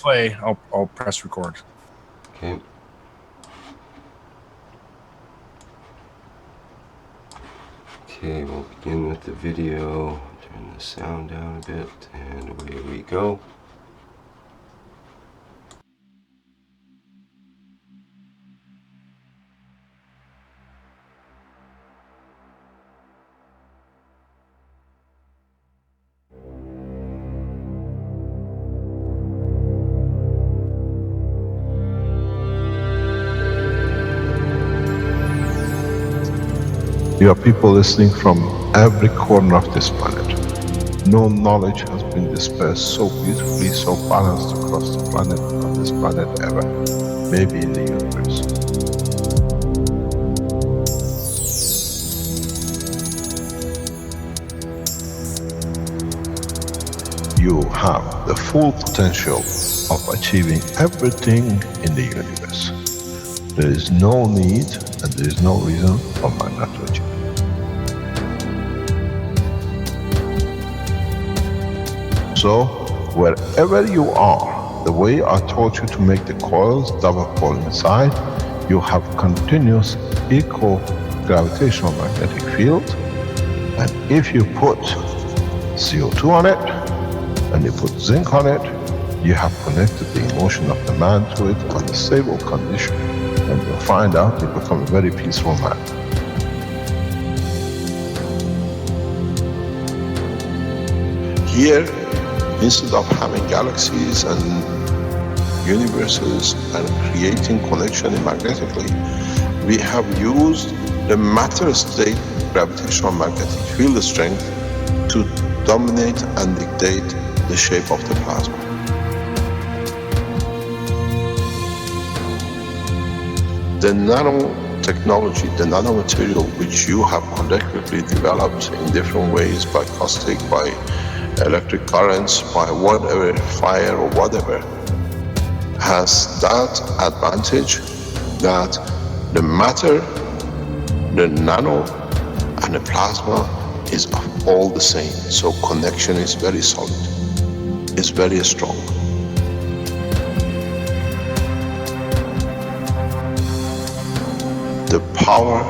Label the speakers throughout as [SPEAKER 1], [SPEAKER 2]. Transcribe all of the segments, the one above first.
[SPEAKER 1] play, I'll press record.
[SPEAKER 2] Okay. Okay, we'll begin with the video. Turn the sound down a bit, and away we go.
[SPEAKER 3] You are people listening from every corner of this planet. No knowledge has been dispersed so beautifully, so balanced across the planet, on this planet ever. Maybe in the universe. You have the full potential of achieving everything in the universe. There is no need and there is no reason for man not to achieve. So, wherever you are, the way I taught you to make the coils double coil inside, you have continuous eco-gravitational magnetic field, and if you put CO2 on it, and you put zinc on it, you have connected the emotion of the man to it on a stable condition, and you'll find out you become a very peaceful man. Here, instead of having galaxies and universes and creating connection magnetically, we have used the matter state gravitational magnetic field strength to dominate and dictate the shape of the plasma. The nanotechnology, the nanomaterial which you have collectively developed in different ways, by caustic, by electric currents, by whatever, fire or whatever, has that advantage that the matter, the nano and the plasma is all the same. So connection is very solid, it's very strong. The power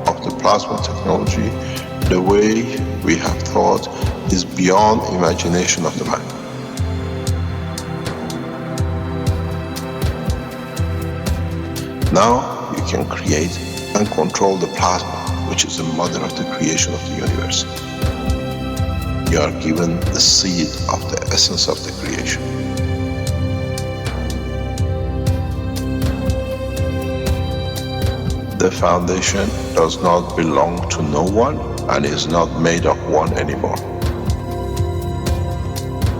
[SPEAKER 3] of the plasma technology, the way we have thought, is beyond imagination of the man. Now you can create and control the plasma, which is the mother of the creation of the universe. You are given the seed of the essence of the creation. The foundation does not belong to no one and is not made of one anymore.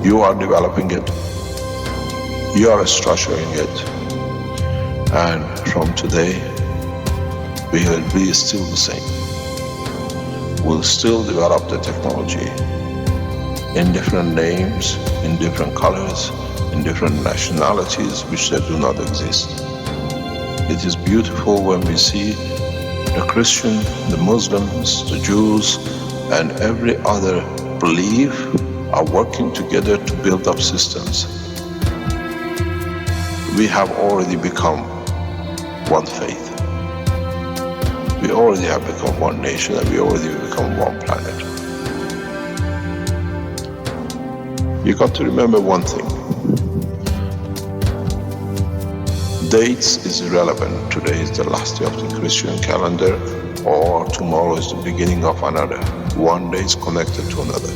[SPEAKER 3] You are developing it, you are structuring it, and from today we will be still the same. We'll still develop the technology in different names, in different colors, in different nationalities which they do not exist. It is beautiful when we see the Christian, the Muslims, the Jews, and every other belief are working together to build up systems. We have already become one faith. We already have become one nation, and we already become one planet. You got to remember one thing. Dates is irrelevant. Today is the last day of the Christian calendar, or tomorrow is the beginning of another. One day is connected to another.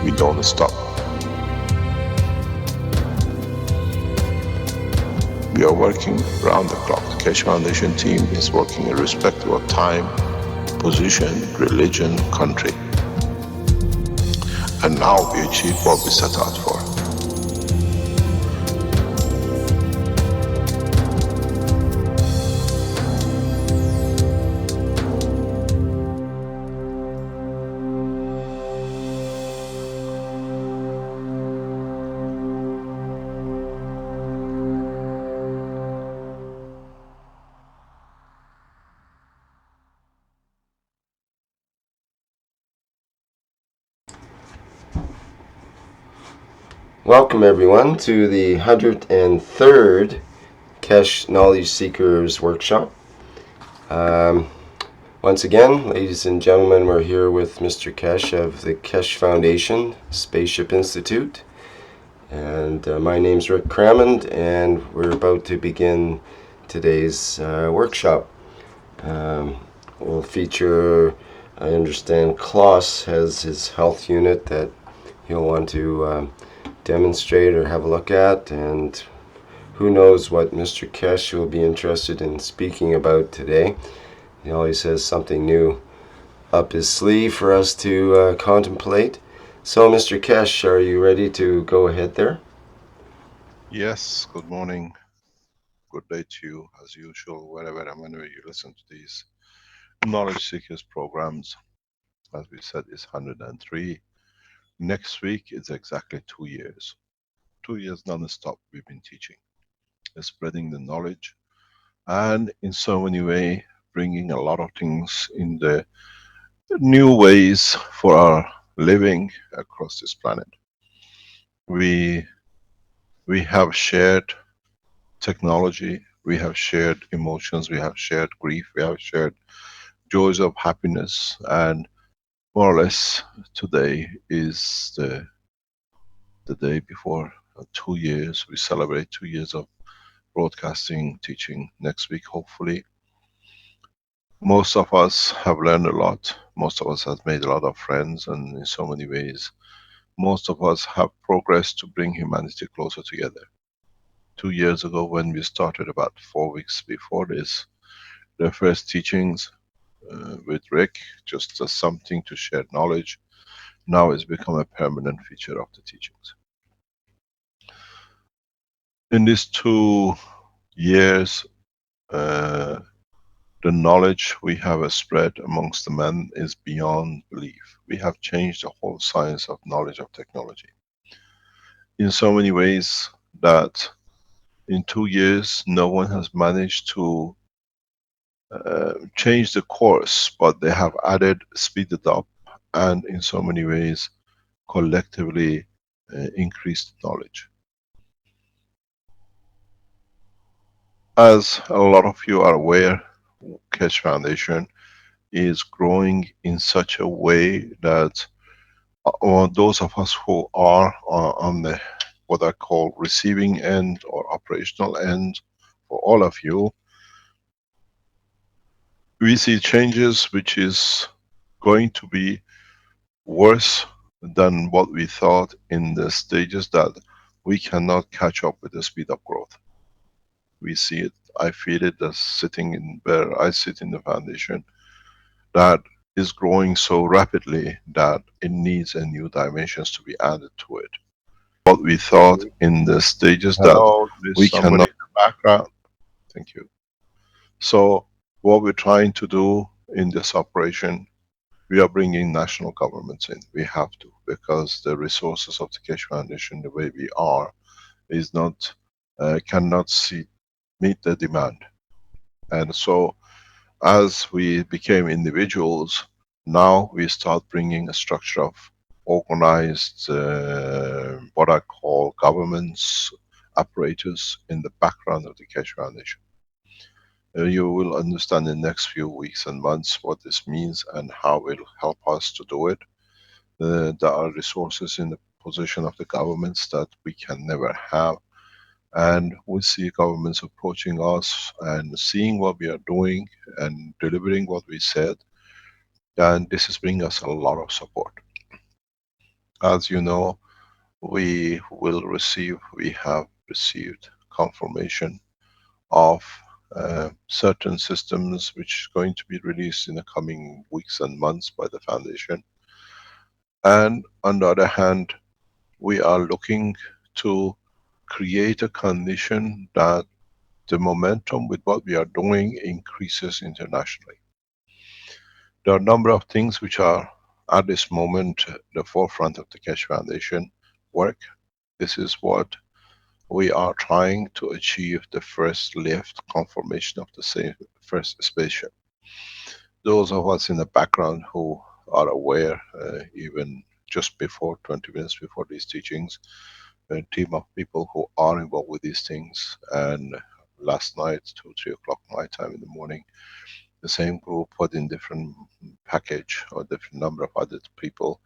[SPEAKER 3] We don't stop. We are working around the clock. The Keshe Foundation team is working irrespective of time, position, religion, country. And now we achieve what we set out for.
[SPEAKER 2] Welcome everyone to the 103rd Keshe Knowledge Seekers Workshop. Once again, ladies and gentlemen, we're here with Mr. Keshe of the Keshe Foundation Spaceship Institute. And my name's Rick Crammond, and we're about to begin today's workshop. We'll feature, I understand, Klaus has his health unit that he'll want to demonstrate or have a look at, and who knows what Mr. Keshe will be interested in speaking about today. He always has something new up his sleeve for us to contemplate. So, Mr. Keshe, are you ready to go ahead there?
[SPEAKER 4] Yes, good morning. Good day to you, as usual, wherever and whenever you listen to these Knowledge Seekers programs. As we said, it's 103. Next week is exactly 2 years. 2 years non-stop we've been teaching, spreading the knowledge, and in so many ways bringing a lot of things in the new ways for our living across this planet. We have shared technology, we have shared emotions, we have shared grief, we have shared joys of happiness, and more or less today is the day before 2 years. We celebrate 2 years of broadcasting, teaching. Next week, hopefully. Most of us have learned a lot. Most of us have made a lot of friends, and in so many ways, most of us have progressed to bring humanity closer together. 2 years ago, when we started, about 4 weeks before this, the first teachings with Rick, just as something to share knowledge, now it's become a permanent feature of the teachings. In these 2 years, the knowledge we have spread amongst the men is beyond belief. We have changed the whole science of knowledge of technology in so many ways that in 2 years no one has managed to change the course, but they have added, speeded up, and in so many ways collectively increased knowledge. As a lot of you are aware, Keshe Foundation is growing in such a way that those of us who are on the what I call receiving end or operational end, for all of you, we see changes which is going to be worse than what we thought in the stages that we cannot catch up with the speed of growth. We see it, I feel it, as sitting in where I sit in the foundation, that is growing so rapidly that it needs a new dimensions to be added to it. What we thought in the stages that we cannot in the background. Thank you. So what we're trying to do in this operation, we are bringing national governments in. We have to, because the resources of the Keshe Foundation, the way we are, is not cannot meet the demand. And so as we became individuals, now we start bringing a structure of organized, what I call governments, apparatus in the background of the Keshe Foundation. You will understand in the next few weeks and months what this means and how it will help us to do it. There are resources in the position of the governments that we can never have. And we see governments approaching us and seeing what we are doing and delivering what we said. And this is bringing us a lot of support. As you know, we have received confirmation of certain systems which is going to be released in the coming weeks and months by the foundation. And on the other hand, we are looking to create a condition that the momentum with what we are doing increases internationally. There are a number of things which are at this moment the forefront of the Keshe Foundation work. This is what we are trying to achieve, the first lift conformation of the first spaceship. Those of us in the background who are aware, even just before 20 minutes before these teachings, a team of people who are involved with these things. And last night, 2, 3 o'clock my time in the morning, the same group, but in different package or different number of other people,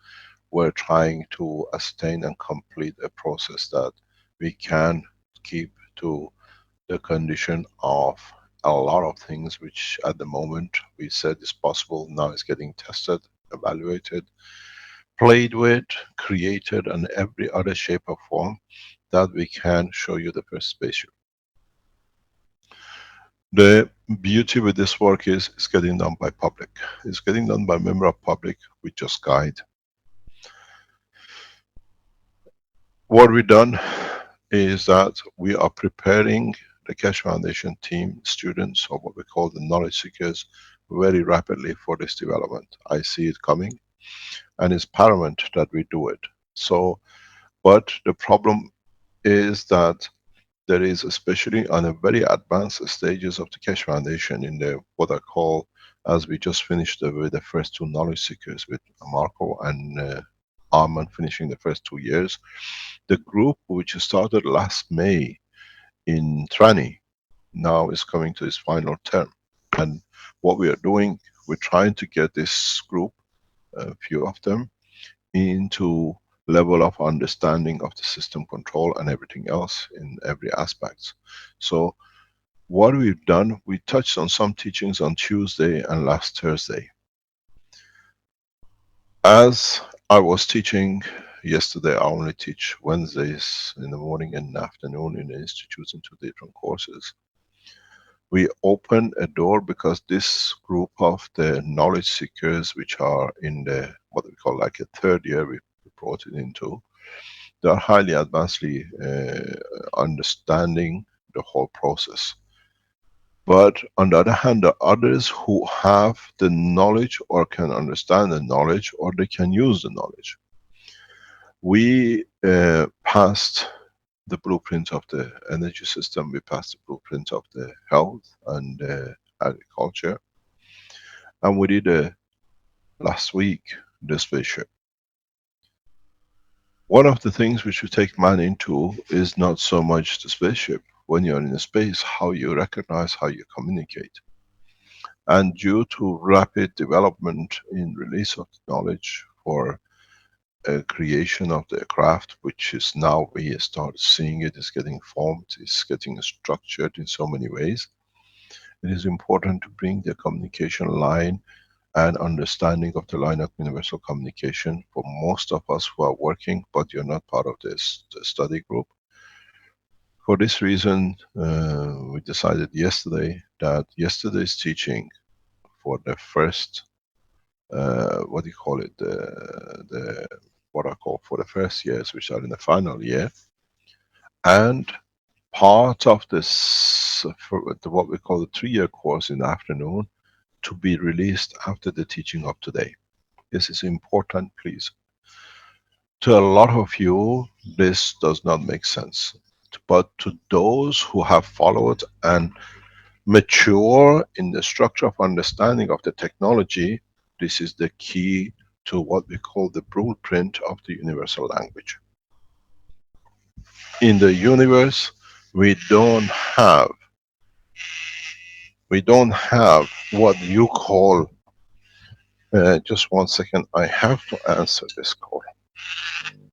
[SPEAKER 4] were trying to ascertain and complete a process that we can keep to the condition of a lot of things which at the moment we said is possible, now is getting tested, evaluated, played with, created, and every other shape or form that we can show you the first spaceship. The beauty with this work is it's getting done by public. It's getting done by member of public with just guide. What we've done is that we are preparing the Keshe Foundation team, students, or what we call the knowledge seekers, very rapidly for this development. I see it coming, and it's paramount that we do it. So, but the problem is that there is, especially on a very advanced stages of the Keshe Foundation, in the what I call, as we just finished with the first two knowledge seekers with Marco and Arman finishing the first 2 years, the group which started last May in Trani now is coming to its final term. And what we are doing, we're trying to get this group, a few of them, into level of understanding of the system control and everything else in every aspect. So what we've done, we touched on some teachings on Tuesday and last Thursday. As I was teaching yesterday, I only teach Wednesdays in the morning and afternoon in the institutes in 2 different courses. We open a door because this group of the knowledge seekers, which are in the what we call like a third year, we brought it into, they are highly advancedly understanding the whole process. But on the other hand, there are others who have the knowledge or can understand the knowledge or they can use the knowledge. We passed the blueprint of the energy system, we passed the blueprint of the health and agriculture, and we did last week the spaceship. One of the things which we take man into is not so much the spaceship. When you're in a space, how you recognize, how you communicate. And due to rapid development in release of knowledge for creation of the craft, which is now we start seeing it is getting formed, it's getting structured in so many ways. It is important to bring the communication line and understanding of the line of universal communication for most of us who are working, but you're not part of this the study group. For this reason, we decided yesterday that yesterday's teaching for the first, what do you call it, what I call for the first years, which are in the final year, and part of this, for what we call the 3-year course in the afternoon, to be released after the teaching of today. This is important, please. To a lot of you, this does not make sense. But to those who have followed and mature in the structure of understanding of the technology, this is the key to what we call the blueprint of the universal language. In the universe, we don't have what you call, just 1 second, I have to answer this call.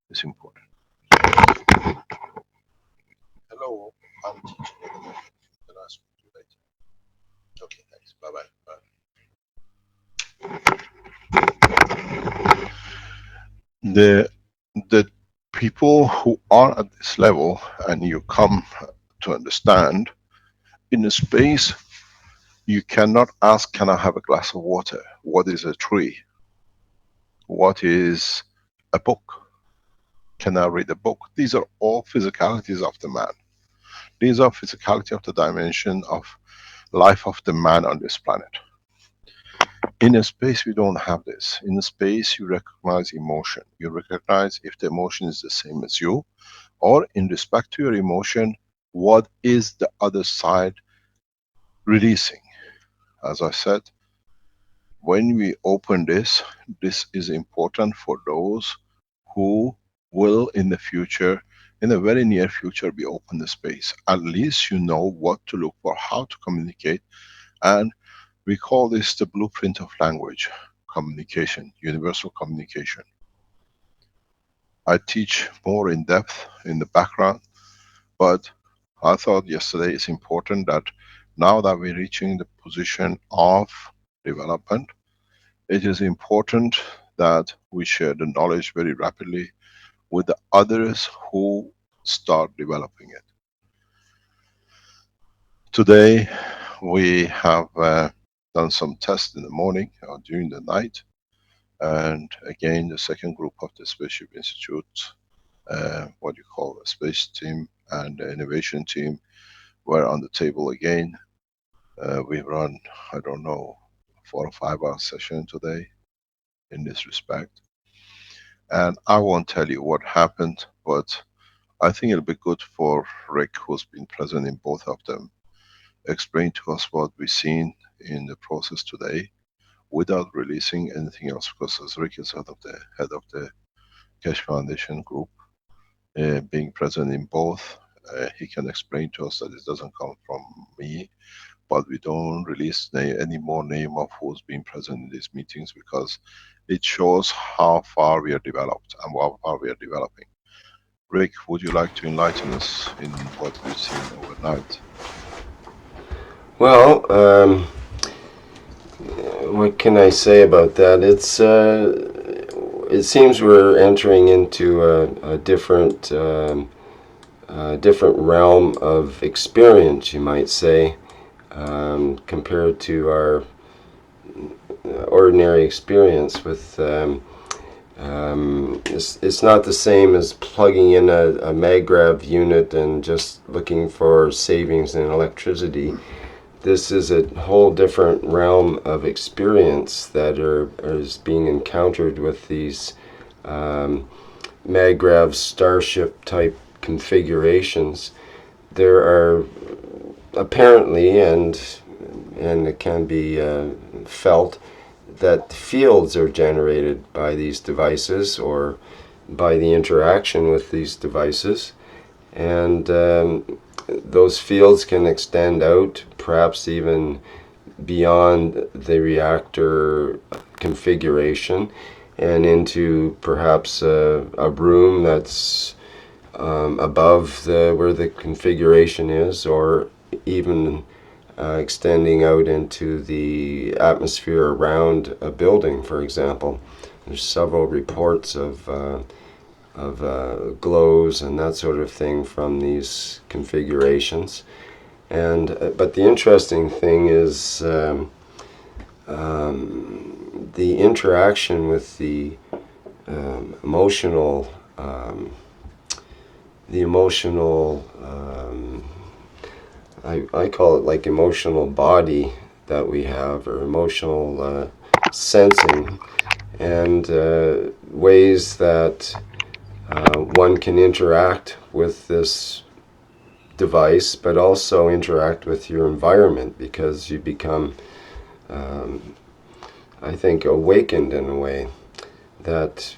[SPEAKER 4] It's important. Hello, I'm teaching at the moment. Can I speak to you later? Okay, thanks. Bye-bye. Bye. The people who are at this level, and you come to understand, in a space, you cannot ask, can I have a glass of water? What is a tree? What is a book? Can I read a book? These are all physicalities of the man. These are physicality of the dimension of life of the man on this planet. In a space, we don't have this. In a space, you recognize emotion. You recognize if the emotion is the same as you, or in respect to your emotion, what is the other side releasing. As I said, when we open this, this is important for those who will in the future in the very near future we open the space. At least you know what to look for, how to communicate, and we call this the blueprint of language communication, universal communication. I teach more in depth in the background, but I thought yesterday it's important that now that we're reaching the position of development, it is important that we share the knowledge very rapidly with the others who start developing it. Today we have done some tests in the morning or during the night, and again the second group of the Spaceship Institute, what you call a space team and the innovation team, were on the table again. We run, I don't know, 4 or 5 hour session today in this respect. And I won't tell you what happened, but I think it'll be good for Rick, who's been present in both of them, explain to us what we've seen in the process today without releasing anything else, because as Rick is head of the Keshe Foundation group, being present in both, he can explain to us that it doesn't come from me, but we don't release any more name of who's been present in these meetings, because it shows how far we are developed and how far we are developing. Rick, would you like to enlighten us in what we've seen overnight?
[SPEAKER 2] Well, what can I say about that? It seems we're entering into a different realm of experience, you might say, compared to our ordinary experience with it's not the same as plugging in a maggrav unit and just looking for savings in electricity. This is a whole different realm of experience that is being encountered with these maggrav starship type configurations. There are apparently, and it can be felt, that fields are generated by these devices or by the interaction with these devices, and those fields can extend out, perhaps even beyond the reactor configuration, and into perhaps a room that's above where the configuration is, or even extending out into the atmosphere around a building, for example. There's several reports of glows and that sort of thing from these configurations. And but the interesting thing is the interaction with the emotional I call it like emotional body that we have, or emotional sensing, and ways that one can interact with this device, but also interact with your environment, because you become, I think, awakened in a way that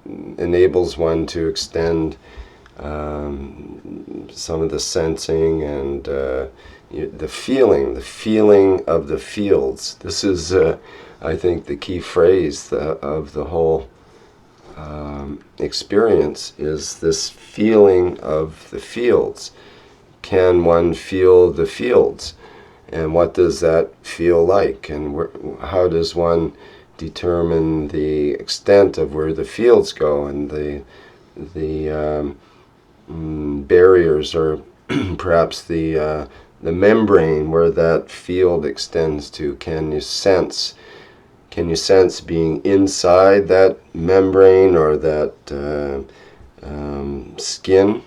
[SPEAKER 2] enables one to extend some of the sensing and the feeling of the fields. This is, I think, the key phrase of the whole experience, is this feeling of the fields. Can one feel the fields? And what does that feel like? And how does one determine the extent of where the fields go, and the barriers, or perhaps the membrane where that field extends to? Can you sense being inside that membrane or that skin?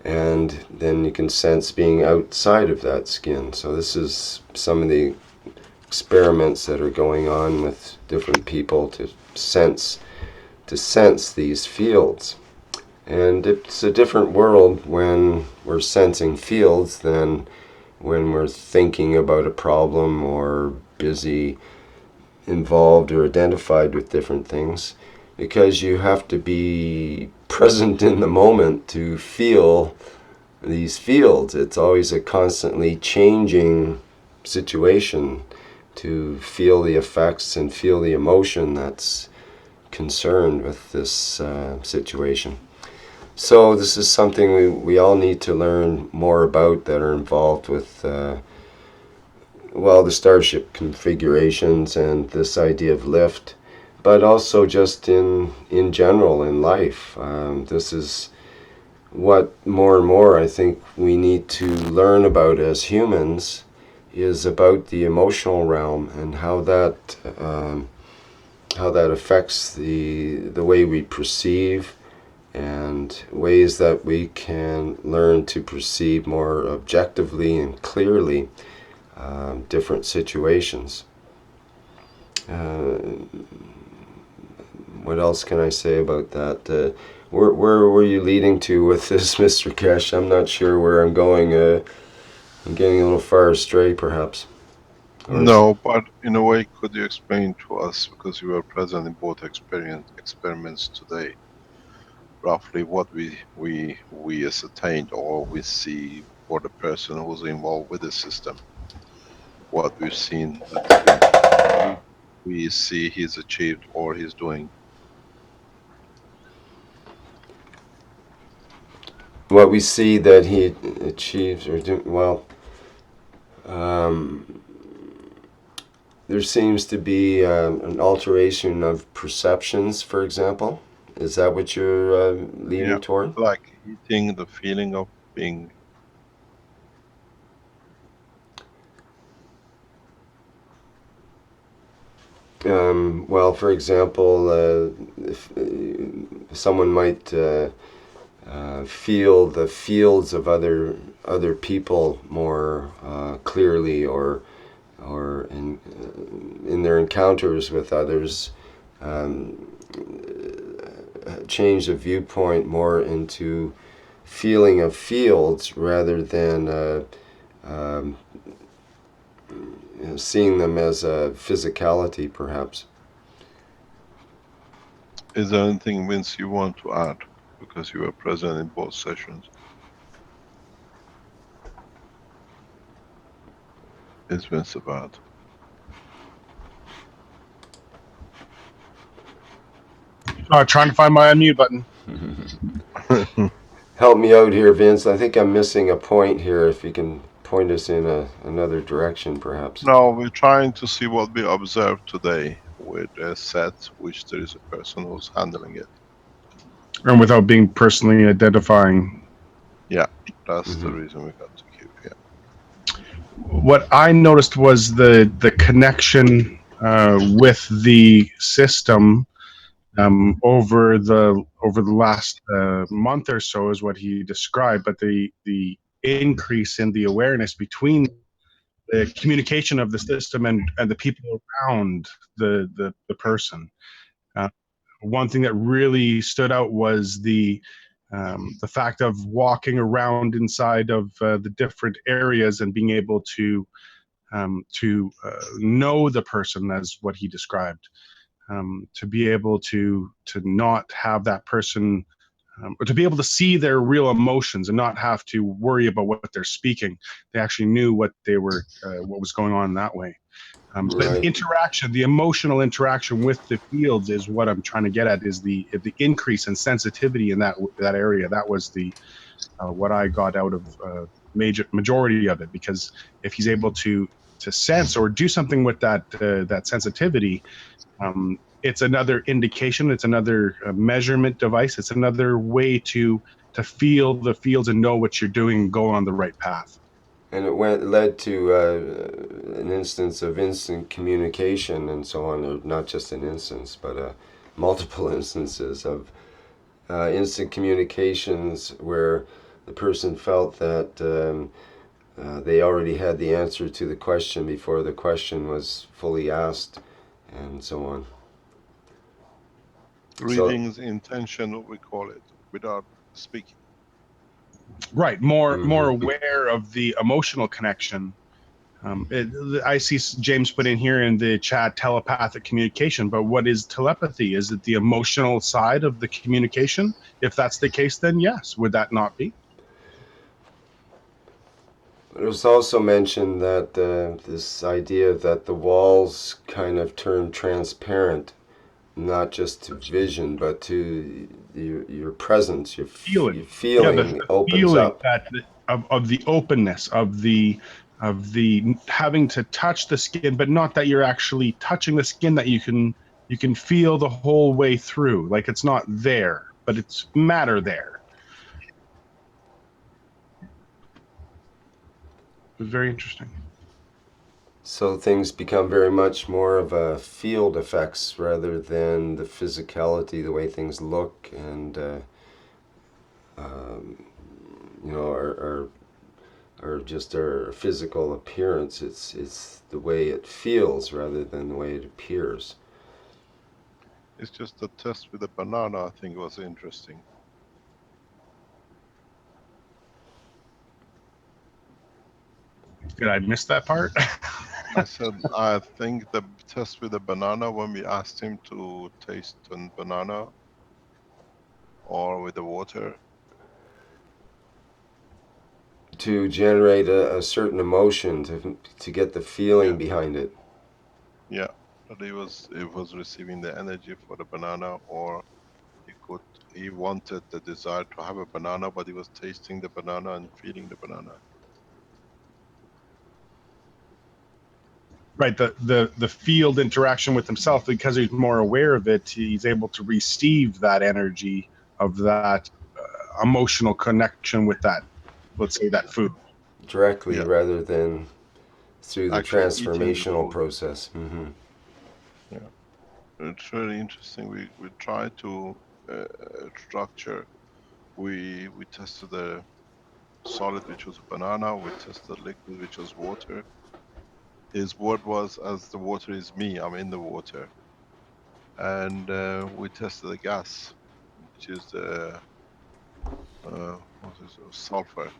[SPEAKER 2] And then you can sense being outside of that skin. So this is some of the experiments that are going on with different people to sense these fields. And it's a different world when we're sensing fields than when we're thinking about a problem or busy, involved or identified with different things, because you have to be present in the moment to feel these fields. It's always a constantly changing situation to feel the effects and feel the emotion that's concerned with this situation. So this is something we all need to learn more about that are involved with the starship configurations and this idea of lift, but also just in general in life. This is what more and more I think we need to learn about as humans, is about the emotional realm and how that affects the way we perceive, and ways that we can learn to perceive more objectively and clearly different situations. What else can I say about that? Where were you leading to with this, Mr. Keshe? I'm not sure where I'm going. I'm getting a little far astray, perhaps.
[SPEAKER 4] No, but in a way, could you explain to us, because you were present in both experiments today, roughly what we ascertained or we see for the person who's involved with the system, what we've seen that we see he's achieved or he's doing?
[SPEAKER 2] What we see that he achieves or do well. There seems to be an alteration of perceptions, for example. Is that what you're leading toward?
[SPEAKER 4] Like hitting the feeling of being.
[SPEAKER 2] For example, if someone might feel the fields of other people more clearly, or in their encounters with others, change the viewpoint more into feeling of fields rather than seeing them as a physicality, perhaps.
[SPEAKER 4] Is there anything, Vince, you want to add? Because you were present in both sessions. Is Vince about?
[SPEAKER 1] Trying to find my unmute button.
[SPEAKER 2] Help me out here, Vince. I think I'm missing a point here. If you can point us in another direction, perhaps.
[SPEAKER 4] No, we're trying to see what we observed today with a set, which there is a person who's handling it.
[SPEAKER 1] And without being personally identifying.
[SPEAKER 4] Yeah, that's the reason we got to keep here.
[SPEAKER 1] What I noticed was the connection with the system over the last month or so is what he described, but the increase in the awareness between the communication of the system and the people around the person. One thing that really stood out was the fact of walking around inside of the different areas and being able to know the person, as what he described. To be able to not have that person, or to be able to see their real emotions and not have to worry about what they're speaking. They actually knew what they were, what was going on that way. So the interaction, the emotional interaction with the fields is what I'm trying to get at, is the increase in sensitivity in that area. That was the what I got out of majority of it, because if he's able to sense or do something with that sensitivity, it's another indication, it's another measurement device, it's another way to feel the fields and know what you're doing and go on the right path.
[SPEAKER 2] And it led to an instance of instant communication and so on, or not just an instance, but multiple instances of instant communications where the person felt that they already had the answer to the question before the question was fully asked, and so on.
[SPEAKER 4] Reading's intention, what we call it, without speaking.
[SPEAKER 1] Right, more aware of the emotional connection I see James put in here in the chat telepathic communication, but what is telepathy? Is it the emotional side of the communication? If that's the case, then yes. Would that not be?
[SPEAKER 2] It was also mentioned that this idea that the walls kind of turn transparent, not just to vision, but to your presence, your
[SPEAKER 1] Feeling. Yeah,
[SPEAKER 2] feeling
[SPEAKER 1] the
[SPEAKER 2] opens
[SPEAKER 1] feeling
[SPEAKER 2] up.
[SPEAKER 1] that of the openness of the having to touch the skin, but not that you're actually touching the skin, that you can feel the whole way through. Like it's not there, but it's matter there. It was very interesting.
[SPEAKER 2] So things become very much more of a field effects rather than the physicality, the way things look, and you know, our just our physical appearance. It's the way it feels rather than the way it appears.
[SPEAKER 4] It's just the test with the banana, I think, was interesting.
[SPEAKER 1] Did I miss that part?
[SPEAKER 4] I said, I think the test with the banana, when we asked him to taste a banana or with the water.
[SPEAKER 2] To generate a certain emotion, to get the feeling
[SPEAKER 4] Yeah,
[SPEAKER 2] behind it.
[SPEAKER 4] yeah. But it was receiving the energy for the banana, or he wanted the desire to have a banana, but he was tasting the banana and feeling the banana.
[SPEAKER 1] Right, the field interaction with himself, because he's more aware of it, he's able to receive that energy of that emotional connection with that, let's say, that food.
[SPEAKER 2] Directly
[SPEAKER 4] Yeah,
[SPEAKER 2] rather than through the
[SPEAKER 4] actually eating the
[SPEAKER 2] transformational
[SPEAKER 4] food.
[SPEAKER 2] process.
[SPEAKER 4] Yeah, it's really interesting. We try to structure. We tested the solid, which was a banana. We tested liquid, which was water. His word was, as the water is me, I'm in the water. And we tested the gas, which is the what is it? Sulfur.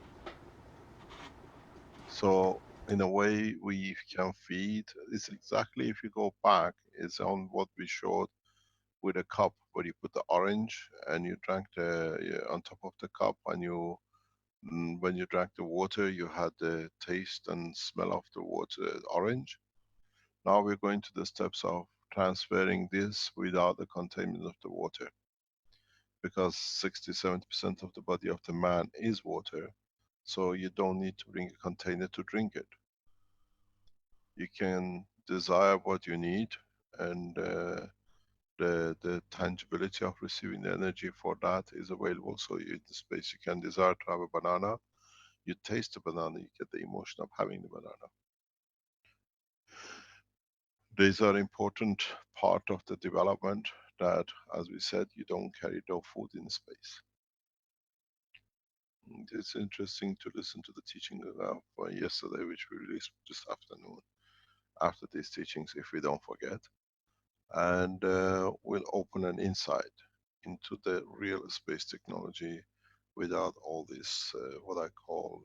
[SPEAKER 4] So in a way, we can feed. It's exactly, if you go back, it's on what we showed with a cup where you put the orange and you drank the on top of the cup, and you when you drank the water, you had the taste and smell of the water, orange. Now we're going to the steps of transferring this without the containment of the water, because 60-70% of the body of the man is water, so you don't need to bring a container to drink it. You can desire what you need, and the tangibility of receiving the energy for that is available. So in the space you can desire to have a banana, you taste the banana, you get the emotion of having the banana. These are important part of the development, that, as we said, you don't carry no food in space. It's interesting to listen to the teaching of yesterday, which we released this afternoon, after these teachings, if we don't forget. And we'll open an insight into the real space technology without all this, what I call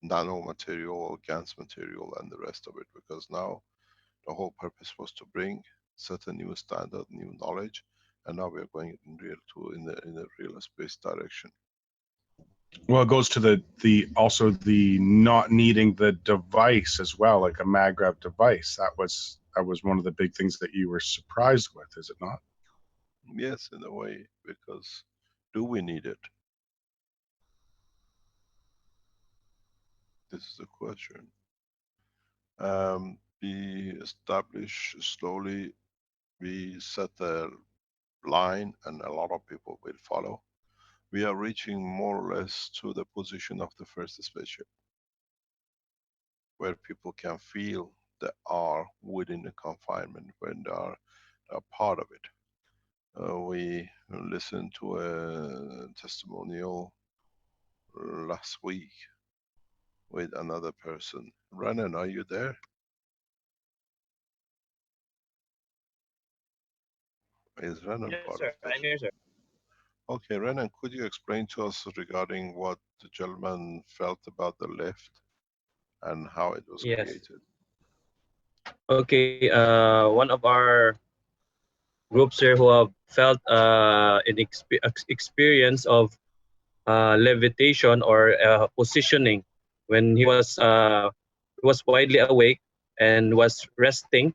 [SPEAKER 4] nano material, GANs material, and the rest of it, because now the whole purpose was to bring, set a new standard, new knowledge, and now we are going in the real space direction.
[SPEAKER 1] Well, it goes to the also the not needing the device as well, like a maggrav device. That was one of the big things that you were surprised with, is it not?
[SPEAKER 4] Yes, in a way, because do we need it? This is the question. We establish slowly, we set a line, and a lot of people will follow. We are reaching more or less to the position of the first spaceship, where people can feel they are within the confinement, when they are a part of it. We listened to a testimonial last week with another person. Renan, are you there? Is Renan
[SPEAKER 5] Yes,
[SPEAKER 4] part
[SPEAKER 5] sir.
[SPEAKER 4] of this?
[SPEAKER 5] I'm here, sir.
[SPEAKER 4] Okay, Renan, could you explain to us regarding what the gentleman felt about the lift and how it was
[SPEAKER 5] Yes.
[SPEAKER 4] created?
[SPEAKER 5] Okay. One of our groups here who have felt experience of levitation or positioning when he was widely awake and was resting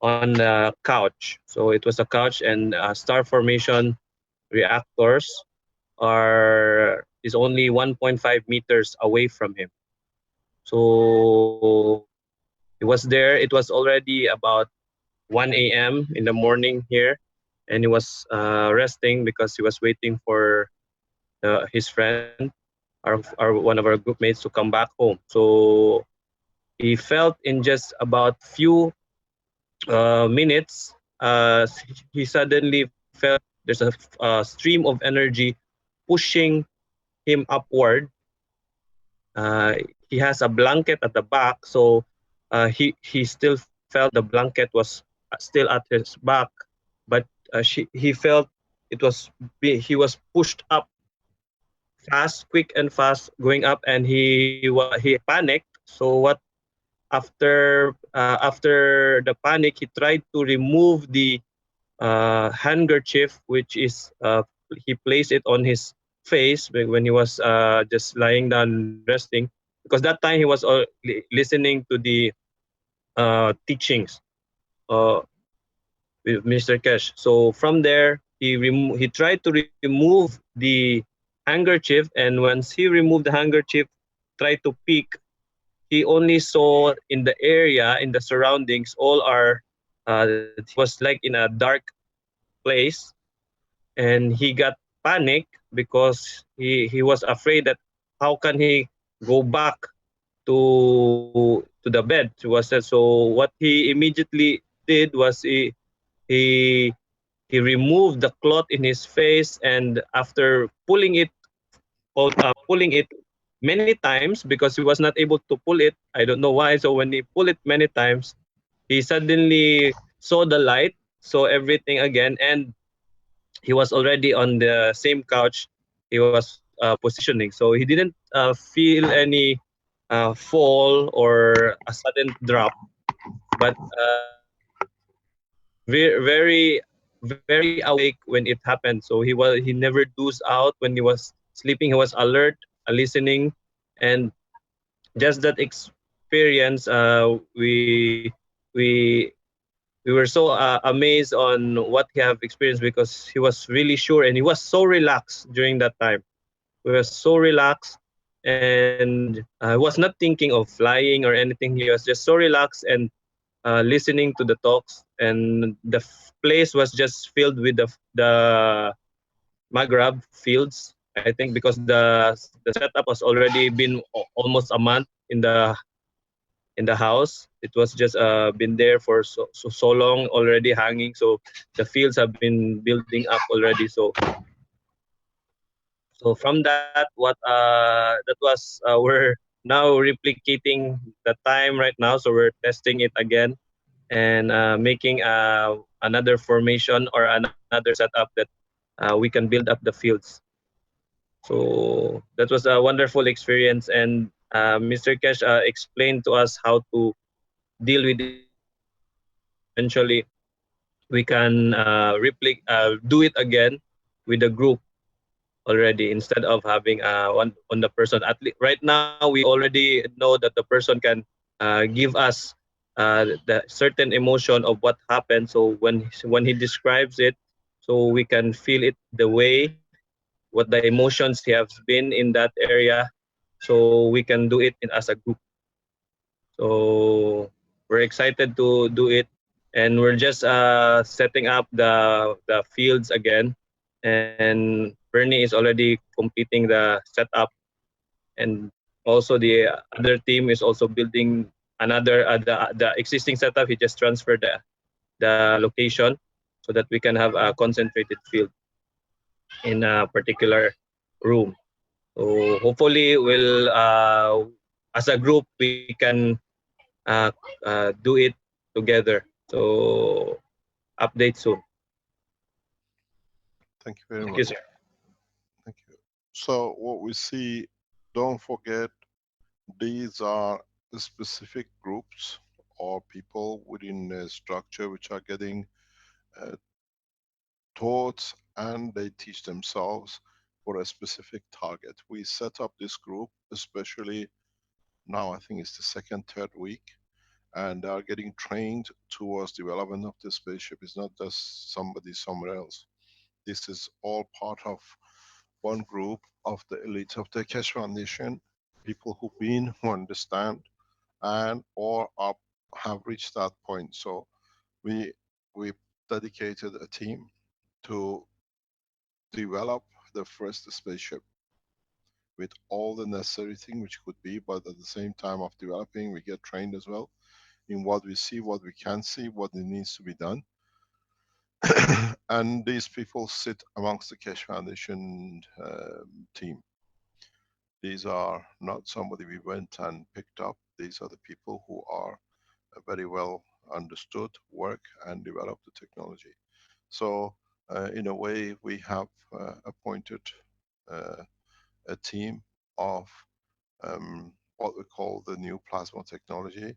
[SPEAKER 5] on the couch. So it was a couch, and star formation reactors is only 1.5 meters away from him. So he was there. It was already about 1 a.m. in the morning here, and he was resting because he was waiting for his friend, our one of our group mates, to come back home. So he felt in just about few minutes, he suddenly felt there's a stream of energy pushing him upward. Uh, he has a blanket at the back, so he still felt the blanket was still at his back, but he felt he was pushed up fast, quick and fast, going up, and he panicked. So what after the panic, he tried to remove the handkerchief, which is he placed it on his face when he was just lying down resting, because that time he was listening to the teachings uh, with Mr. Kesh. So from there, he tried to remove the handkerchief, and once he removed the handkerchief, tried to peek, he only saw in the area, in the surroundings, all are he was like in a dark place, and he got panic because he was afraid that how can he go back to the bed. So what he immediately did was he he removed the cloth in his face, and after pulling it many times, because he was not able to pull it, I don't know why. So when he pulled it many times, he suddenly saw the light, saw everything again, and he was already on the same couch he was positioning. So he didn't feel any fall or a sudden drop, but very awake when it happened. So he never dozed out when he was sleeping. He was alert, listening, and just that experience, we we were so amazed on what he have experienced, because he was really sure and he was so relaxed during that time. We were so relaxed, and I was not thinking of flying or anything. He was just so relaxed and listening to the talks, and the place was just filled with the Maghreb fields. I think because the setup was already been almost a month in the house. It was just been there for so long already hanging. So the fields have been building up already. So from that, that was we're now replicating the time right now. So we're testing it again, and making another formation or another setup that we can build up the fields. So that was a wonderful experience, and Mr. Kesh explained to us how to deal with it, and eventually we can do it again with the group already, instead of having one on the person. At least right now, we already know that the person can give us the certain emotion of what happened. So when he describes it, so we can feel it the way what the emotions he has been in that area, so we can do it as a group. So we're excited to do it, and we're just setting up the fields again. And Bernie is already completing the setup, and also the other team is also building another the existing setup. He just transferred the location so that we can have a concentrated field in a particular room. So hopefully, as a group, we can uh, do it together. So update soon.
[SPEAKER 4] Thank you very
[SPEAKER 5] Thank you,
[SPEAKER 4] much.
[SPEAKER 5] sir.
[SPEAKER 4] So what we see, don't forget, these are specific groups or people within a structure which are getting uh, taught, and they teach themselves for a specific target. We set up this group, especially now I think it's the second, third week, and they are getting trained towards development of the spaceship. It's not just somebody somewhere else. This is all part of one group of the elite of the Keshe Foundation, people who've been, who understand, and or are, have reached that point. So we we dedicated a team to develop the first spaceship with all the necessary thing which could be, but at the same time of developing, we get trained as well in what we see, what we can see, what it needs to be done. And these people sit amongst the Keshe Foundation team. These are not somebody we went and picked up. These are the people who are very well understood, work and develop the technology. So in a way, we have appointed uh, a team of what we call the new plasma technology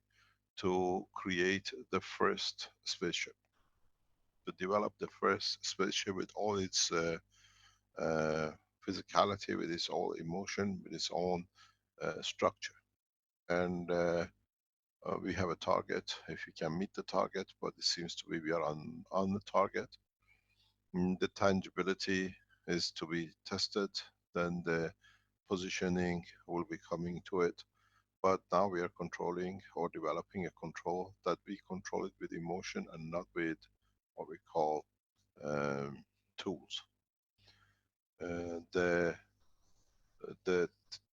[SPEAKER 4] to create the first spaceship, to develop the first spaceship with all its uh, physicality, with its own emotion, with its own structure. And we have a target, if we can meet the target, but it seems to be we are on the target. The tangibility is to be tested, then the positioning will be coming to it. But now we are controlling or developing a control that we control it with emotion and not with what we call tools. The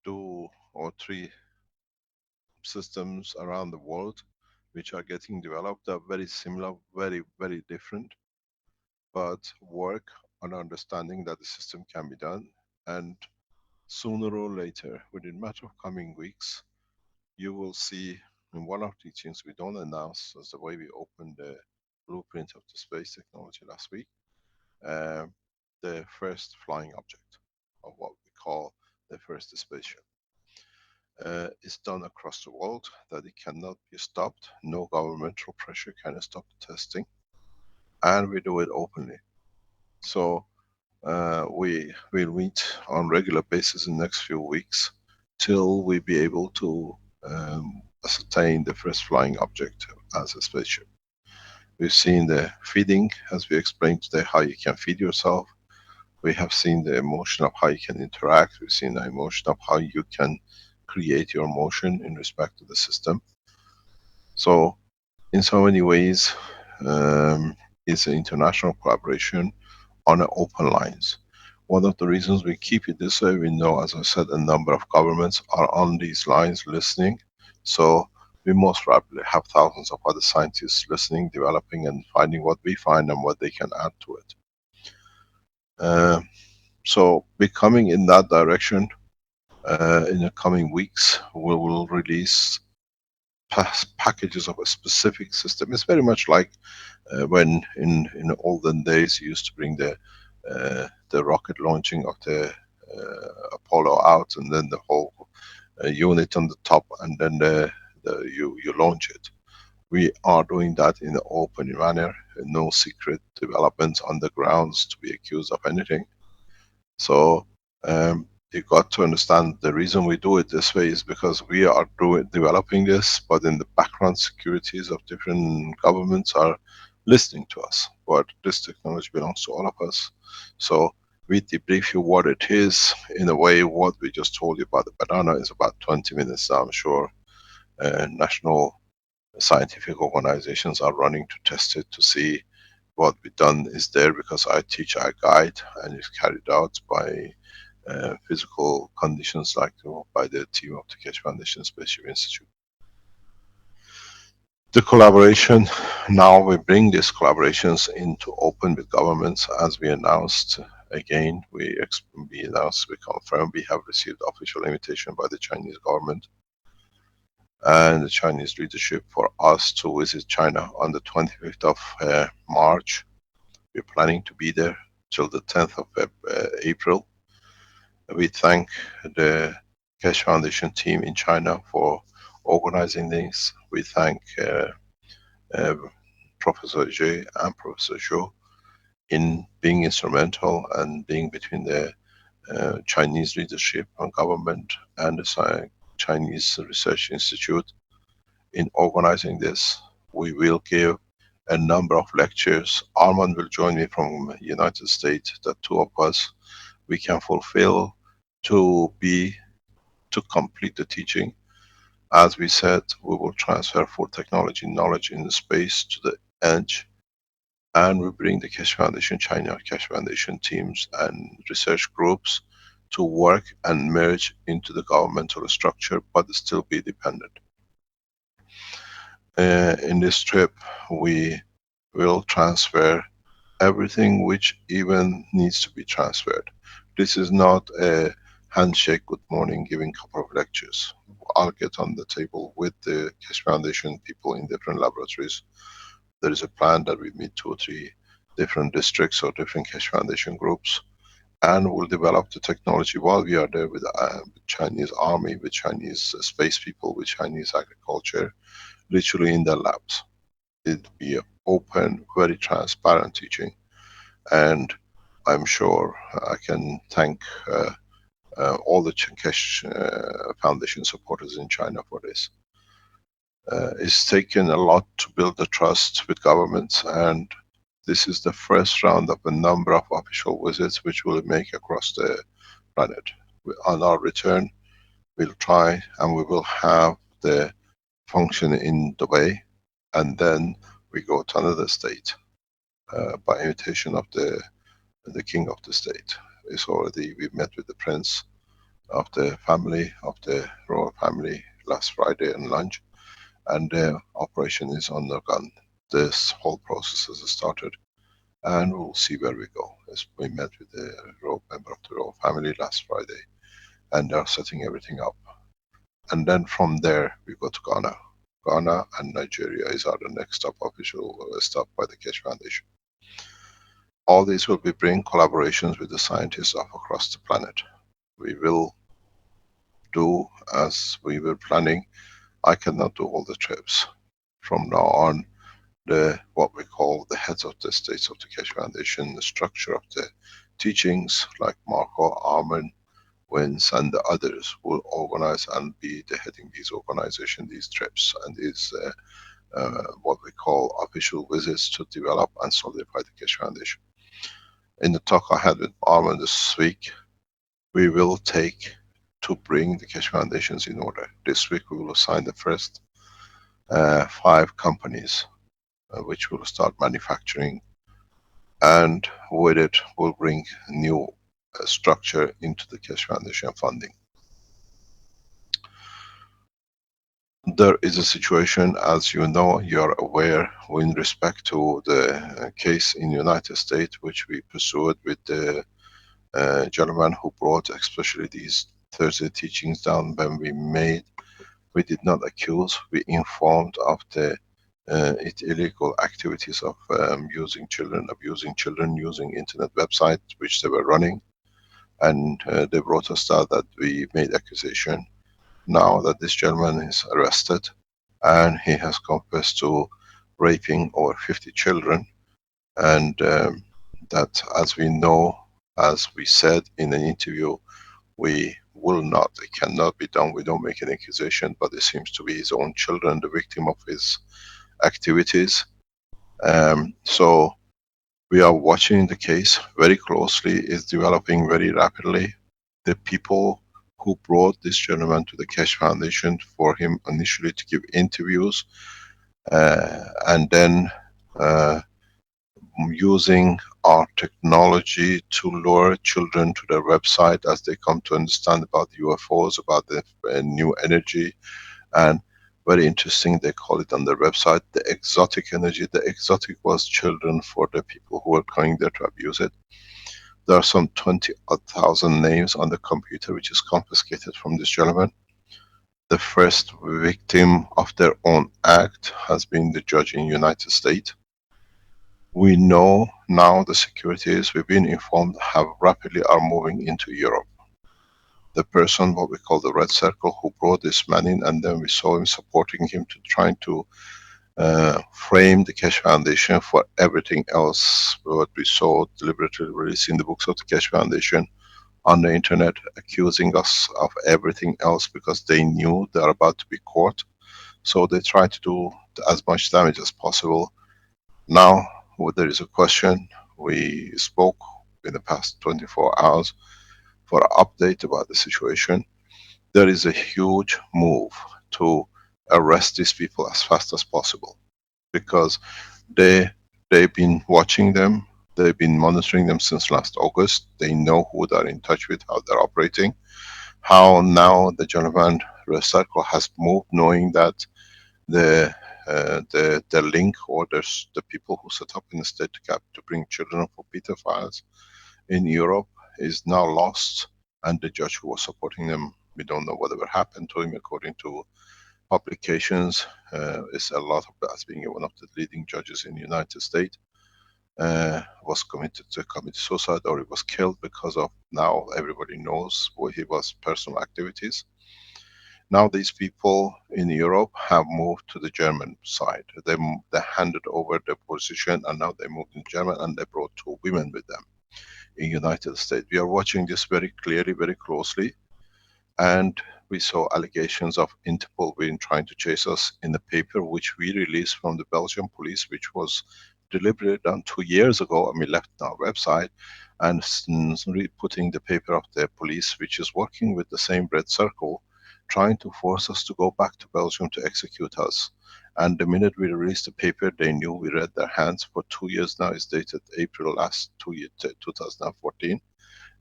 [SPEAKER 4] 2 or 3 systems around the world which are getting developed are very similar, very, very different, but work on understanding that the system can be done. And sooner or later, within a matter of coming weeks, you will see in one of the teachings we don't announce, as the way we opened the blueprint of the space technology last week, the first flying object of what we call the first spaceship. Is done across the world, that it cannot be stopped. No governmental pressure can stop the testing, and we do it openly. So we will meet on regular basis in the next few weeks till we be able to ascertain the first flying object as a spaceship. We've seen the feeding, as we explained today, how you can feed yourself. We have seen the emotion of how you can interact. We've seen the emotion of how you can create your motion in respect to the system. So in so many ways, it's an international collaboration on open lines. One of the reasons we keep it this way, we know, as I said, a number of governments are on these lines listening. So we most probably have thousands of other scientists listening, developing and finding what we find and what they can add to it. So becoming in that direction, in the coming weeks, we will release packages of a specific system. It's very much like when in the olden days you used to bring the rocket launching of the Apollo out, and then the whole unit on the top, and then you launch it. We are doing that in an open manner, no secret developments on the grounds to be accused of anything. So you got to understand the reason we do it this way is because we are developing this, but in the background securities of different governments are listening to us. But this technology belongs to all of us. So we debrief you what it is. In a way, what we just told you about the banana is about 20 minutes now. I'm sure national scientific organizations are running to test it to see what we've done is there, because I teach, I guide, and it's carried out by physical conditions like by the team of the Keshe Foundation Spaceship Institute. The collaboration, now we bring these collaborations into open with governments, as we announced. Again, we announced, we confirm we have received official invitation by the Chinese government and the Chinese leadership for us to visit China on the 25th of March. We're planning to be there till the 10th of April. We thank the Keshe Foundation team in China for organizing this. We thank uh, Professor Jay and Professor Zhou in being instrumental and being between the Chinese leadership and government and the Chinese Research Institute in organizing this. We will give a number of lectures. Armand will join me from United States. The two of us, we can fulfill to complete the teaching. As we said, we will transfer full technology knowledge in the space to the edge, and we bring the Keshe Foundation China, Keshe Foundation teams and research groups to work and merge into the governmental structure, but still be dependent. In this trip, we will transfer everything which even needs to be transferred. This is not a handshake, good morning, giving a couple of lectures. I'll get on the table with the Keshe Foundation people in different laboratories. There is a plan that we meet 2 or 3 different districts or different Keshe Foundation groups, and we'll develop the technology while we are there with Chinese army, with Chinese space people, with Chinese agriculture, literally in their labs. It'll be an open, very transparent teaching, and I'm sure I can thank all the Keshe Foundation supporters in China for this. It's taken a lot to build the trust with governments, and this is the first round of a number of official visits which we'll make across the planet. On our return, we'll try and we will have the function in Dubai, and then we go to another state by invitation of the king of the state. It's already, we met with the prince of the family, of the royal family last Friday and lunch, and the operation is undergone. This whole process has started, and we'll see where we go. As we met with the royal member of the royal family last Friday, and they're setting everything up. And then from there, we go to Ghana. Ghana and Nigeria is our next stop, official stop by the Keshe Foundation. All these will be bring collaborations with the scientists of across the planet. We will do as we were planning. I cannot do all the trips. From now on, what we call the heads of the states of the Keshe Foundation, the structure of the teachings, like Marco, Armin, Wins, and the others will organize and be the heading these organizations, these trips, and these what we call official visits to develop and solidify the Keshe Foundation. In the talk I had with Armin this week, we will take to bring the Keshe Foundations in order. This week we will assign the first 5 companies which will start manufacturing, and with it will bring new structure into the Keshe Foundation funding. There is a situation, as you know, you are aware, in respect to the case in the United States, which we pursued with the gentleman who brought especially these Thursday teachings down. When we did not accuse, we informed of the illegal activities of using children, abusing children, using internet websites which they were running, and they brought us down that we made accusation. Now that this gentleman is arrested, and he has confessed to raping over 50 children, and that, as we know, as we said in an interview, we will not, it cannot be done, we don't make an accusation, but it seems to be his own children the victim of his activities. So we are watching the case very closely. It's developing very rapidly. The people who brought this gentleman to the Keshe Foundation for him initially to give interviews, and then using our technology to lure children to their website as they come to understand about UFOs, about the new energy, and very interesting, they call it on their website the exotic energy. The exotic was children for the people who were coming there to abuse it. There are some 20,000 names on the computer which is confiscated from this gentleman. The first victim of their own act has been the judge in United States. We know now the securities, we've been informed, have rapidly are moving into Europe. the person, what we call the red circle, who brought this man in, and then we saw him supporting him to trying to frame the Keshe Foundation for everything else. What we saw deliberately releasing the books of the Keshe Foundation on the internet, accusing us of everything else because they knew they are about to be caught. So they tried to do as much damage as possible. Now, there is a question. We spoke in the past 24 hours for an update about the situation. There is a huge move to arrest these people as fast as possible, because they they've been watching them, they've been monitoring them since last August. They know who they're in touch with, how they're operating, how now the gentleman Circle has moved, knowing that the the link, or the people who set up in the state cap to bring children for pedophiles in Europe is now lost, and the judge who was supporting them, we don't know whatever happened to him. According to publications, is a lot of, as being one of the leading judges in the United States, was committed to commit suicide, or he was killed because of, now everybody knows where he was, personal activities. Now these people in Europe have moved to the German side. They handed over their position, and now they moved in German, and they brought 2 women with them in United States. We are watching this very clearly, very closely, and we saw allegations of Interpol being trying to chase us in the paper which we released from the Belgian police, which was deliberately done 2 years ago, and we left on our website, and putting the paper of the police, which is working with the same red circle, trying to force us to go back to Belgium to execute us. And the minute we released the paper, they knew. We read their hands for 2 years now. It's dated April last 2014.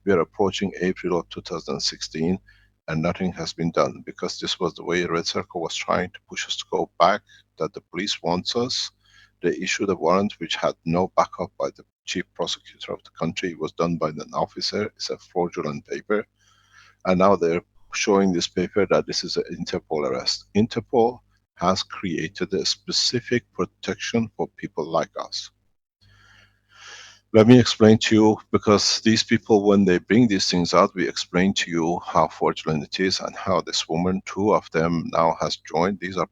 [SPEAKER 4] We are approaching April of 2016, and nothing has been done, because this was the way Red Circle was trying to push us to go back, that the police wants us. They issued a warrant which had no backup by the chief prosecutor of the country. It was done by an officer. It's a fraudulent paper. And now they're showing this paper that this is an Interpol arrest. Interpol has created a specific protection for people like us. Let me explain to you, because these people, when they bring these things out, we explain to you how fraudulent it is, and how this woman, 2 of them now has joined. These are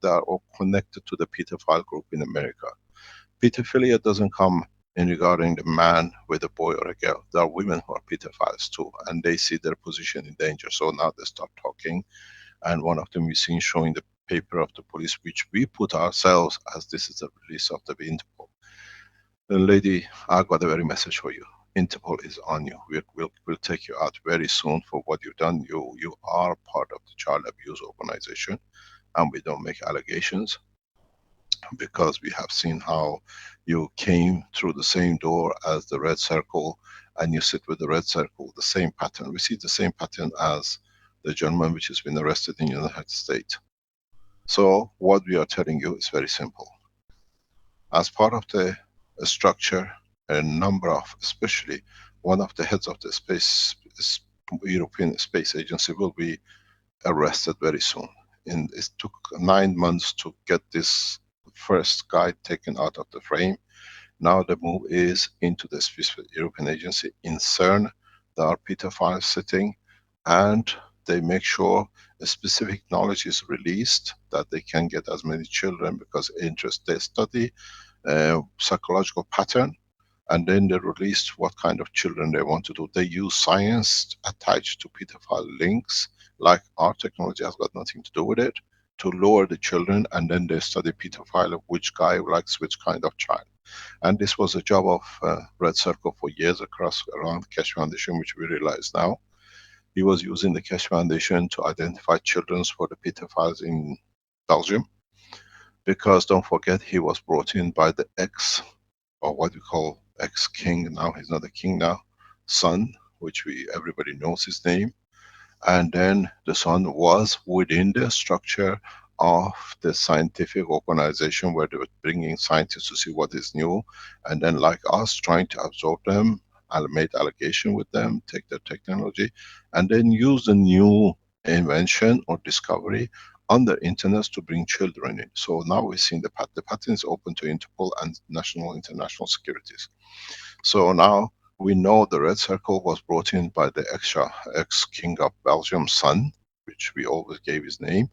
[SPEAKER 4] they are all connected to the pedophile group in America. Pedophilia doesn't come in regarding the man with a boy or a girl. There are women who are pedophiles too, and they see their position in danger. So now they start talking, and one of them we seen showing the paper of the police, which we put ourselves, as this is a release of the Interpol. Lady, I got a very message for you. Interpol is on you. We'll take you out very soon for what you've done. You are part of the child abuse organization, and we don't make allegations, because we have seen how you came through the same door as the red circle, and you sit with the red circle, the same pattern. We see the same pattern as the gentleman which has been arrested in the United States. So what we are telling you is very simple. As part of the structure, a number of, especially one of the heads of the European Space Agency will be arrested very soon. It took 9 months to get this first guy taken out of the frame. Now the move is into the European Agency. In CERN, there are pedophiles sitting, and they make sure a specific knowledge is released that they can get as many children, because they study psychological pattern, and then they release what kind of children they want to do. They use science attached to pedophile links, like our technology has got nothing to do with it, to lure the children, and then they study pedophile, of which guy likes which kind of child. And this was a job of Red Circle for years around Keshe Foundation, which we realize now. He was using the Keshe Foundation to identify children for the pedophiles in Belgium, because don't forget, he was brought in by the ex, or what we call ex-king, now he's not a king now, son, which everybody knows his name. And then the son was within the structure of the scientific organization, where they were bringing scientists to see what is new, and then like us, trying to absorb them, made allegation with them, take their technology, and then use the new invention or discovery on the internet to bring children in. So now we're seeing the patent is open to Interpol and national international securities. So now we know the red circle was brought in by the ex-king of Belgium's son, which we always gave his name.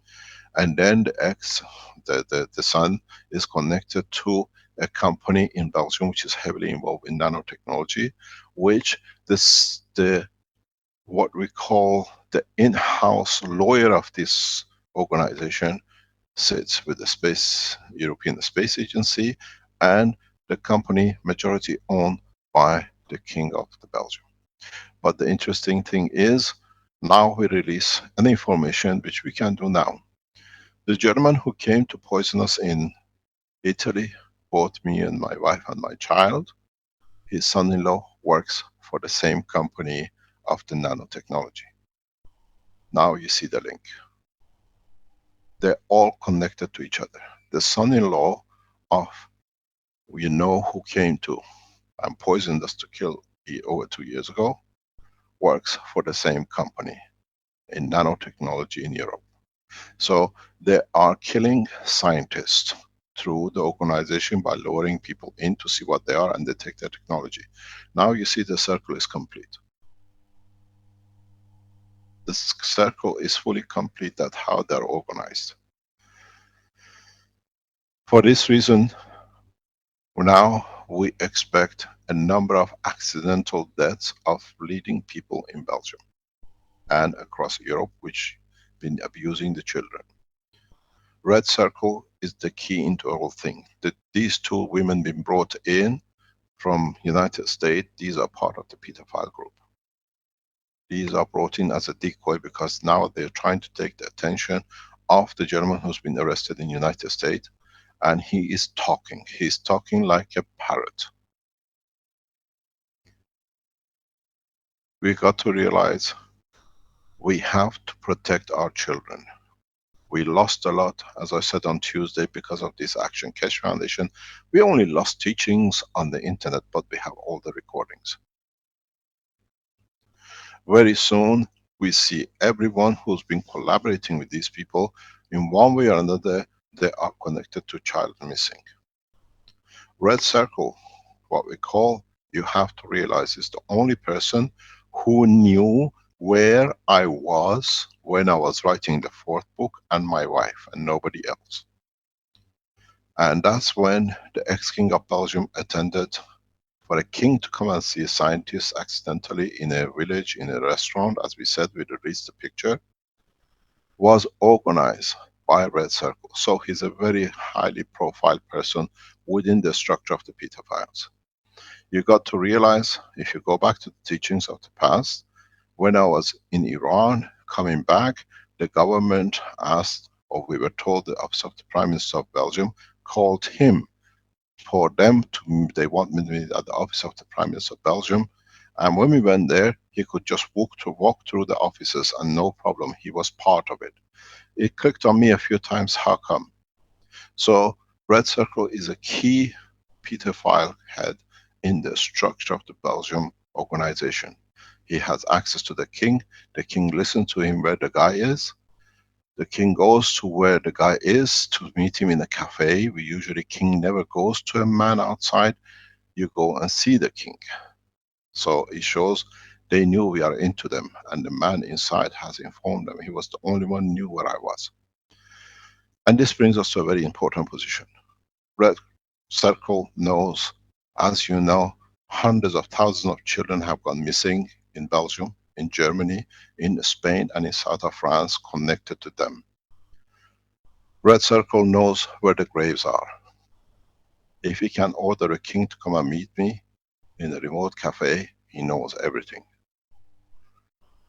[SPEAKER 4] And then the son is connected to a company in Belgium which is heavily involved in nanotechnology, which what we call the in-house lawyer of this organization sits with the European Space Agency, and the company majority owned by the King of the Belgium. But the interesting thing is, now we release an information which we can do now. The German who came to poison us in Italy, both me and my wife and my child, his son-in-law works for the same company of the nanotechnology. Now you see the link. They're all connected to each other. The son-in-law of, you know, who came to and poisoned us to kill over 2 years ago, works for the same company in nanotechnology in Europe. So they are killing scientists through the organization by luring people in to see what they are, and they take their technology. Now you see the circle is complete. The circle is fully complete, that how they're organized. For this reason, now we expect a number of accidental deaths of leading people in Belgium and across Europe, which been abusing the children. Red circle is the key into the whole thing. These two women been brought in from United States. These are part of the pedophile group. These are brought in as a decoy because now they're trying to take the attention of the German who's been arrested in United States, and he is talking. He's talking like a parrot. We got to realize we have to protect our children. We lost a lot, as I said on Tuesday, because of this action. Keshe Foundation, we only lost teachings on the internet, but we have all the recordings. Very soon, we see everyone who's been collaborating with these people, in one way or another, they are connected to child missing. Red circle, what we call, you have to realize, is the only person who knew where I was when I was writing the 4th book, and my wife, and nobody else. And that's when the ex-king of Belgium attended for a king to come and see a scientist accidentally in a village, in a restaurant, as we said, we released the picture, was organized by Red Circle. So he's a very highly profiled person within the structure of the pedophiles. You got to realize, if you go back to the teachings of the past, when I was in Iran, coming back, the government asked, or we were told, the office of the Prime Minister of Belgium called him for them to, they want me to meet at the office of the Prime Minister of Belgium. And when we went there, he could just walk through the offices and no problem, he was part of it. It clicked on me a few times, how come? So Red Circle is a key pedophile head in the structure of the Belgium organization. He has access to the king listens to him where the guy is. The king goes to where the guy is to meet him in a cafe. We usually, king never goes to a man outside, you go and see the king. So it shows they knew we are into them, and the man inside has informed them. He was the only one who knew where I was. And this brings us to a very important position. Red Circle knows, as you know, hundreds of thousands of children have gone missing in Belgium, in Germany, in Spain, and in south of France, connected to them. Red Circle knows where the graves are. If he can order a king to come and meet me in a remote cafe, he knows everything.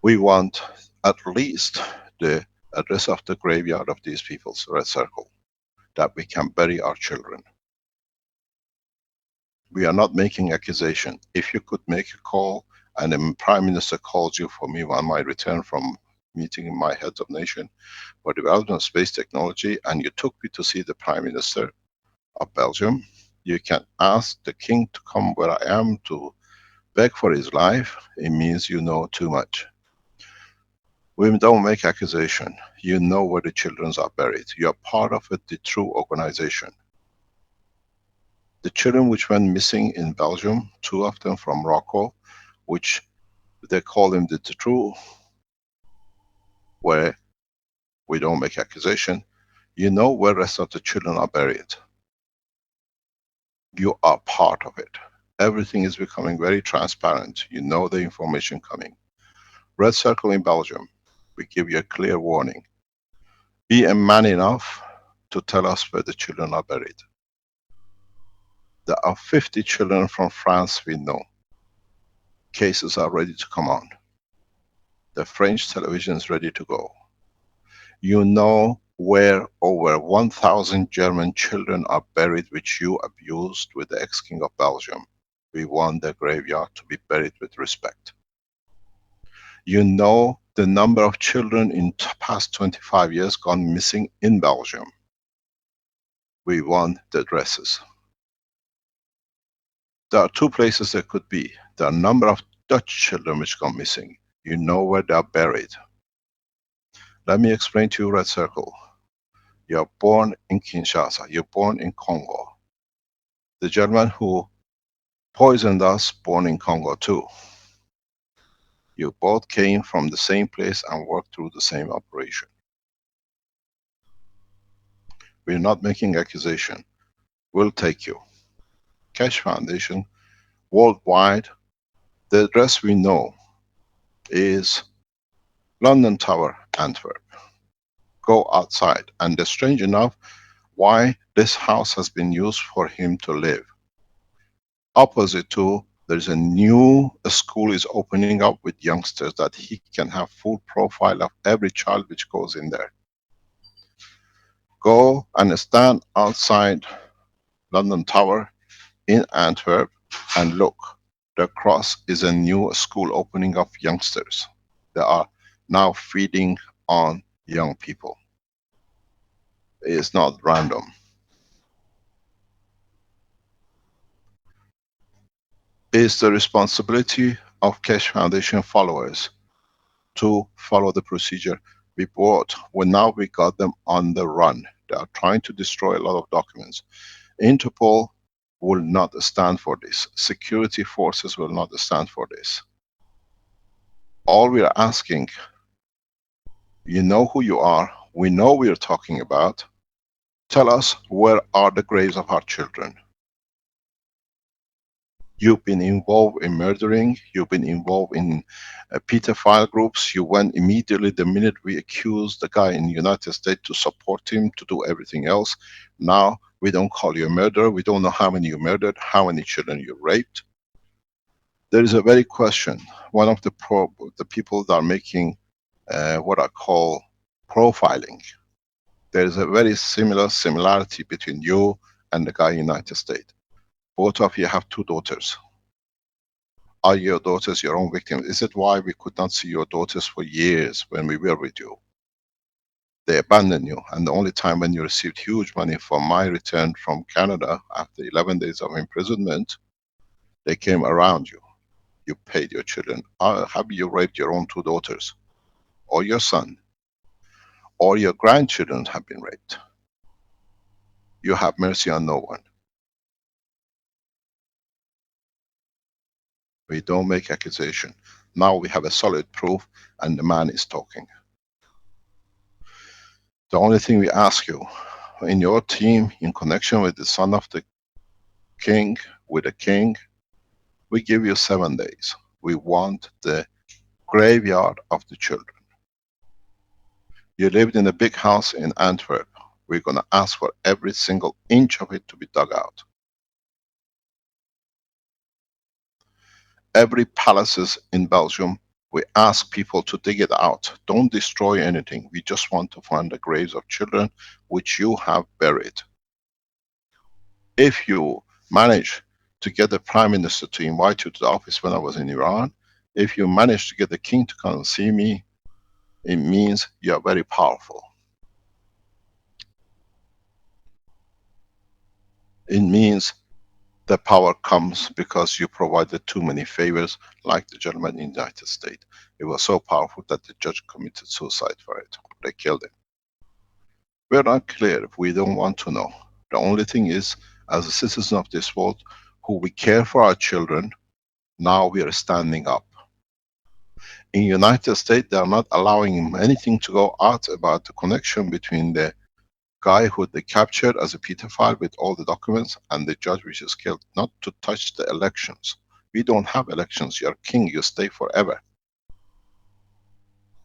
[SPEAKER 4] We want at least the address of the graveyard of these people's Red Circle, that we can bury our children. We are not making accusation. If you could make a call, and the Prime Minister calls you for me on my return from meeting my heads of nation for development of space technology, and you took me to see the Prime Minister of Belgium, you can ask the king to come where I am to beg for his life. It means you know too much. We don't make accusation. You know where the children are buried. You are part of it, the true organization. The children which went missing in Belgium, 2 of them from Morocco, which they call them the true, where we don't make accusation. You know where the rest of the children are buried. You are part of it. Everything is becoming very transparent. You know the information coming. Red circle in Belgium, we give you a clear warning. Be a man enough to tell us where the children are buried. There are 50 children from France we know. Cases are ready to come on. The French television is ready to go. You know where over 1,000 German children are buried which you abused with the ex-king of Belgium. We want the graveyard to be buried with respect. You know the number of children in past 25 years gone missing in Belgium. We want the addresses. There are 2 places there could be. There are a number of Dutch children which gone missing. You know where they are buried. Let me explain to you, Red Circle. You are born in Kinshasa. You're born in Congo. The gentleman who poisoned us, born in Congo too. You both came from the same place and worked through the same operation. We're not making accusation. We'll take you. Keshe Foundation, worldwide, the address we know is London Tower, Antwerp. Go outside. And strange enough, why this house has been used for him to live. Opposite to, there's a new school is opening up with youngsters that he can have full profile of every child which goes in there. Go and stand outside London Tower in Antwerp and look. The cross is a new school opening of youngsters. They are now feeding on young people. It's not random. It's the responsibility of Keshe Foundation followers to follow the procedure we brought. Well, now we got them on the run. They are trying to destroy a lot of documents. Interpol will not stand for this. Security forces will not stand for this. All we are asking, you know who you are, we know we are talking about, tell us where are the graves of our children. You've been involved in murdering, you've been involved in pedophile groups, you went immediately the minute we accused the guy in the United States to support him, to do everything else. Now we don't call you a murderer, we don't know how many you murdered, how many children you raped. There is a very question, one of the people that are making what I call profiling. There is a very similarity between you and the guy in the United States. Both of you have 2 daughters. Are your daughters your own victims? Is it why we could not see your daughters for years when we were with you? They abandoned you, and the only time when you received huge money for my return from Canada after 11 days of imprisonment, they came around you. You paid your children. Have you raped your own 2 daughters? Or your son? Or your grandchildren have been raped? You have mercy on no one. We don't make accusation. Now we have a solid proof and the man is talking. The only thing we ask you, in your team, in connection with the son of the king, with the king, we give you 7 days. We want the graveyard of the children. You lived in a big house in Antwerp. We're going to ask for every single inch of it to be dug out. Every palaces in Belgium, we ask people to dig it out. Don't destroy anything. We just want to find the graves of children which you have buried. If you manage to get the Prime Minister to invite you to the office when I was in Iran, if you manage to get the king to come and see me, it means you are very powerful. It means the power comes because you provided too many favors, like the gentleman in the United States. It was so powerful that the judge committed suicide for it. They killed him. We're not clear if we don't want to know. The only thing is, as a citizen of this world, who we care for our children, now we are standing up. In United States, they are not allowing anything to go out about the connection between the guy who they captured as a pedophile with all the documents and the judge which is killed, not to touch the elections. We don't have elections. You're king, you stay forever.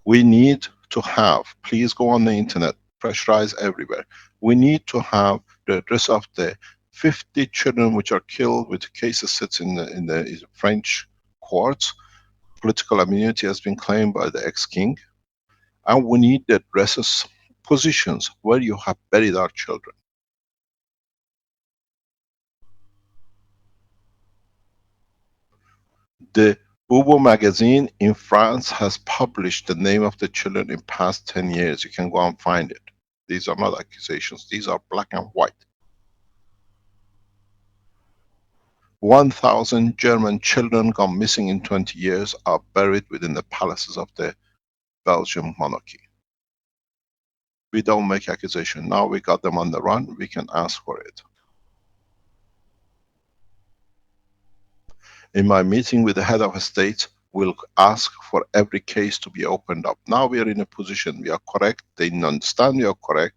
[SPEAKER 4] We need to have, please go on the internet, pressurize everywhere. We need to have the address of the 50 children which are killed with cases sits in the French courts. Political immunity has been claimed by the ex-king. And we need the addresses, positions where you have buried our children. The Ubo magazine in France has published the name of the children in past 10 years. You can go and find it. These are not accusations, these are black and white. 1,000 German children gone missing in 20 years are buried within the palaces of the Belgian monarchy. We don't make accusation. Now we got them on the run, we can ask for it. In my meeting with the head of state, we'll ask for every case to be opened up. Now we are in a position, we are correct, they understand we are correct.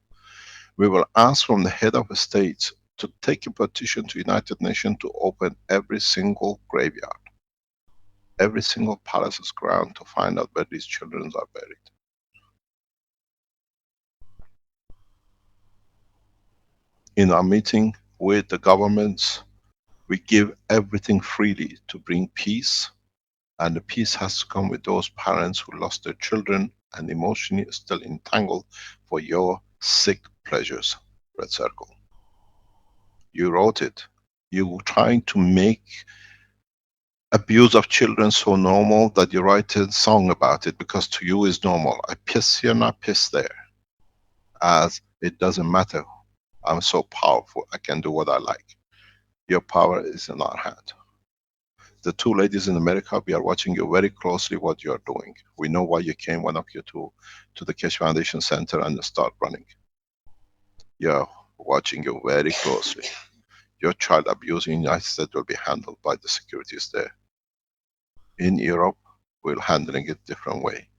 [SPEAKER 4] We will ask from the head of state to take a petition to United Nations to open every single graveyard, every single palace's ground, to find out where these children are buried. In our meeting with the governments, we give everything freely to bring peace, and the peace has to come with those parents who lost their children and emotionally still entangled for your sick pleasures. Red Circle. You wrote it. You were trying to make abuse of children so normal that you write a song about it because to you is normal. I piss here, not piss there. As it doesn't matter. I'm so powerful, I can do what I like. Your power is in our hand. The two ladies in America, we are watching you very closely what you are doing. We know why you came, one of you, to the Keshe Foundation Center and start running. Yeah, watching you very closely. Your child abuse in the United States will be handled by the securities there. In Europe, we're handling it different way.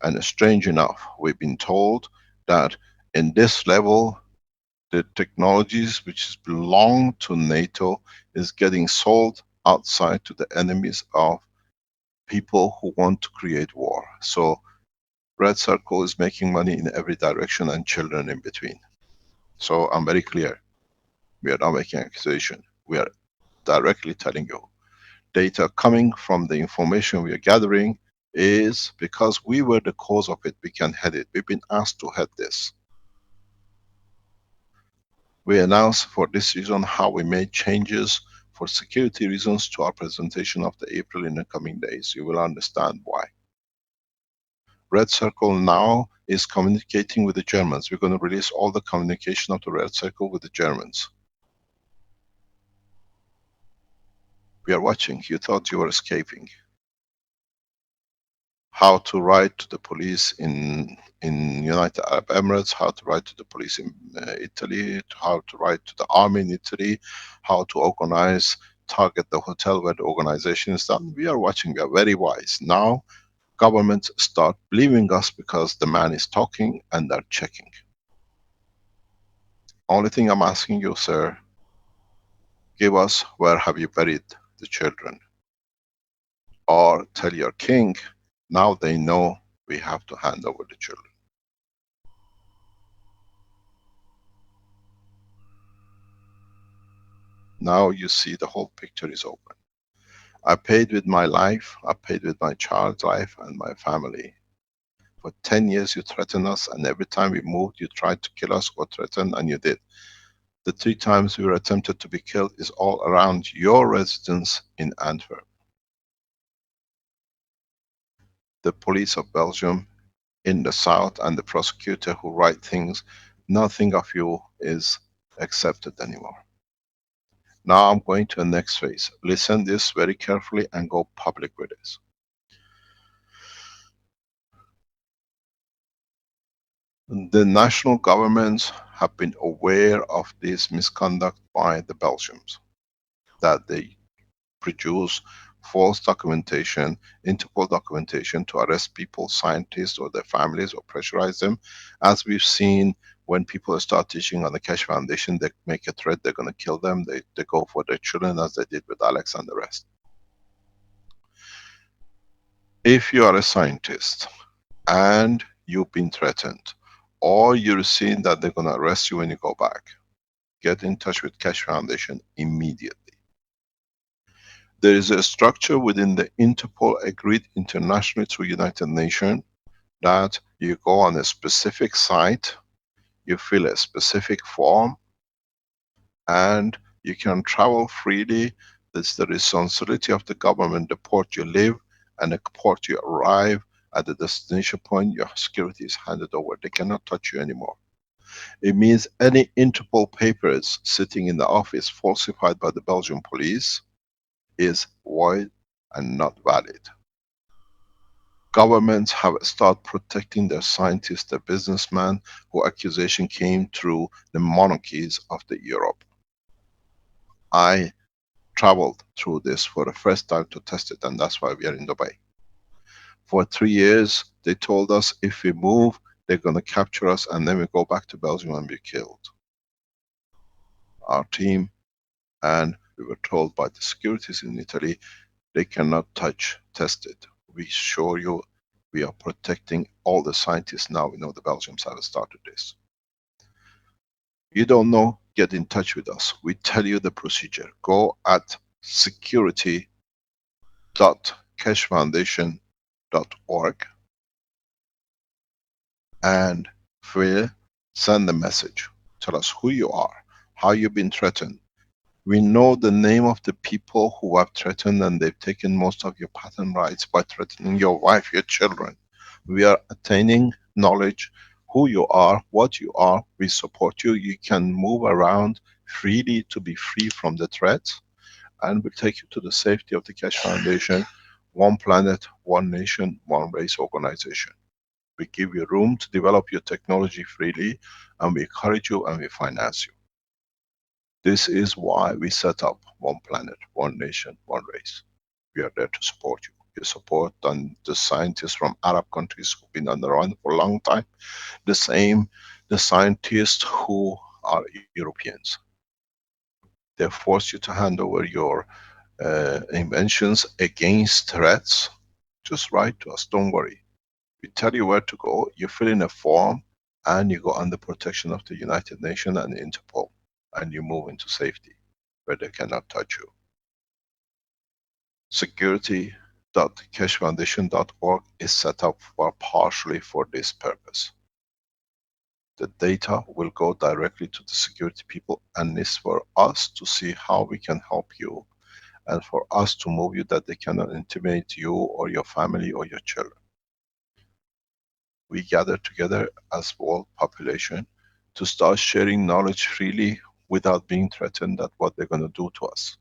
[SPEAKER 4] And strange enough, we've been told that in this level, the technologies which belong to NATO is getting sold outside to the enemies of people who want to create war. So Red Circle is making money in every direction and children in between. So I'm very clear. We are not making accusation. We are directly telling you. Data coming from the information we are gathering is because we were the cause of it. We can head it. We've been asked to head this. We announced for this reason how we made changes for security reasons to our presentation of the April in the coming days. You will understand why. Red Circle now is communicating with the Germans. We're going to release all the communication of the Red Circle with the Germans. We are watching. You thought you were escaping. How to write to the police in United Arab Emirates, how to write to the police in Italy, how to write to the army in Italy, how to organize, target the hotel where the organization is done. We are watching, we are very wise. Now, governments start believing us because the man is talking and they're checking. Only thing I'm asking you, sir, give us where have you buried the children. Or tell your king, now they know we have to hand over the children. Now you see the whole picture is open. I paid with my life, I paid with my child's life and my family. For 10 years you threatened us, and every time we moved you tried to kill us or threaten, and you did. The 3 times we were attempted to be killed is all around your residence in Antwerp. The police of Belgium in the south and the prosecutor who write things, nothing of you is accepted anymore. Now I'm going to the next phase. Listen this very carefully and go public with this. The national governments have been aware of this misconduct by the Belgians, that they produce false documentation, Interpol documentation to arrest people, scientists or their families, or pressurize them. As we've seen, when people start teaching on the Keshe Foundation, they make a threat, they're going to kill them, they go for their children, as they did with Alex and the rest. If you are a scientist and you've been threatened, or you're seeing that they're going to arrest you when you go back, get in touch with Keshe Foundation immediately. There is a structure within the Interpol agreed internationally through United Nations that you go on a specific site, you fill a specific form, and you can travel freely. It's the responsibility of the government, the port you live and the port you arrive. At the destination point, your security is handed over. They cannot touch you anymore. It means any Interpol papers sitting in the office falsified by the Belgian police is void and not valid. Governments have started protecting their scientists, their businessmen, who accusation came through the monarchies of the Europe. I traveled through this for the first time to test it, and that's why we are in Dubai. For 3 years, they told us if we move, they're going to capture us, and then we go back to Belgium and be killed. Our team, and we were told by the securities in Italy, they cannot touch, test it. We assure you, we are protecting all the scientists now. We know the Belgians have started this. You don't know, get in touch with us. We tell you the procedure. Go at security.keshefoundation.org and send a message. Tell us who you are, how you've been threatened. We know the name of the people who have threatened, and they've taken most of your patent rights by threatening your wife, your children. We are attaining knowledge, who you are, what you are. We support you. You can move around freely to be free from the threats, and we'll take you to the safety of the Keshe Foundation. One planet, one nation, one race organization. We give you room to develop your technology freely, and we encourage you and we finance you. This is why we set up one planet, one nation, one race. We are there to support you. You support and the scientists from Arab countries who've been on the run for a long time. The same, the scientists who are Europeans. They force you to hand over your inventions against threats. Just write to us, don't worry. We tell you where to go, you fill in a form, and you go under protection of the United Nations and Interpol, and you move into safety, where they cannot touch you. Security.keshefoundation.org is set up partially for this purpose. The data will go directly to the security people, and it's for us to see how we can help you, and for us to move you that they cannot intimidate you or your family or your children. We gather together as world population to start sharing knowledge freely without being threatened at what they're going to do to us.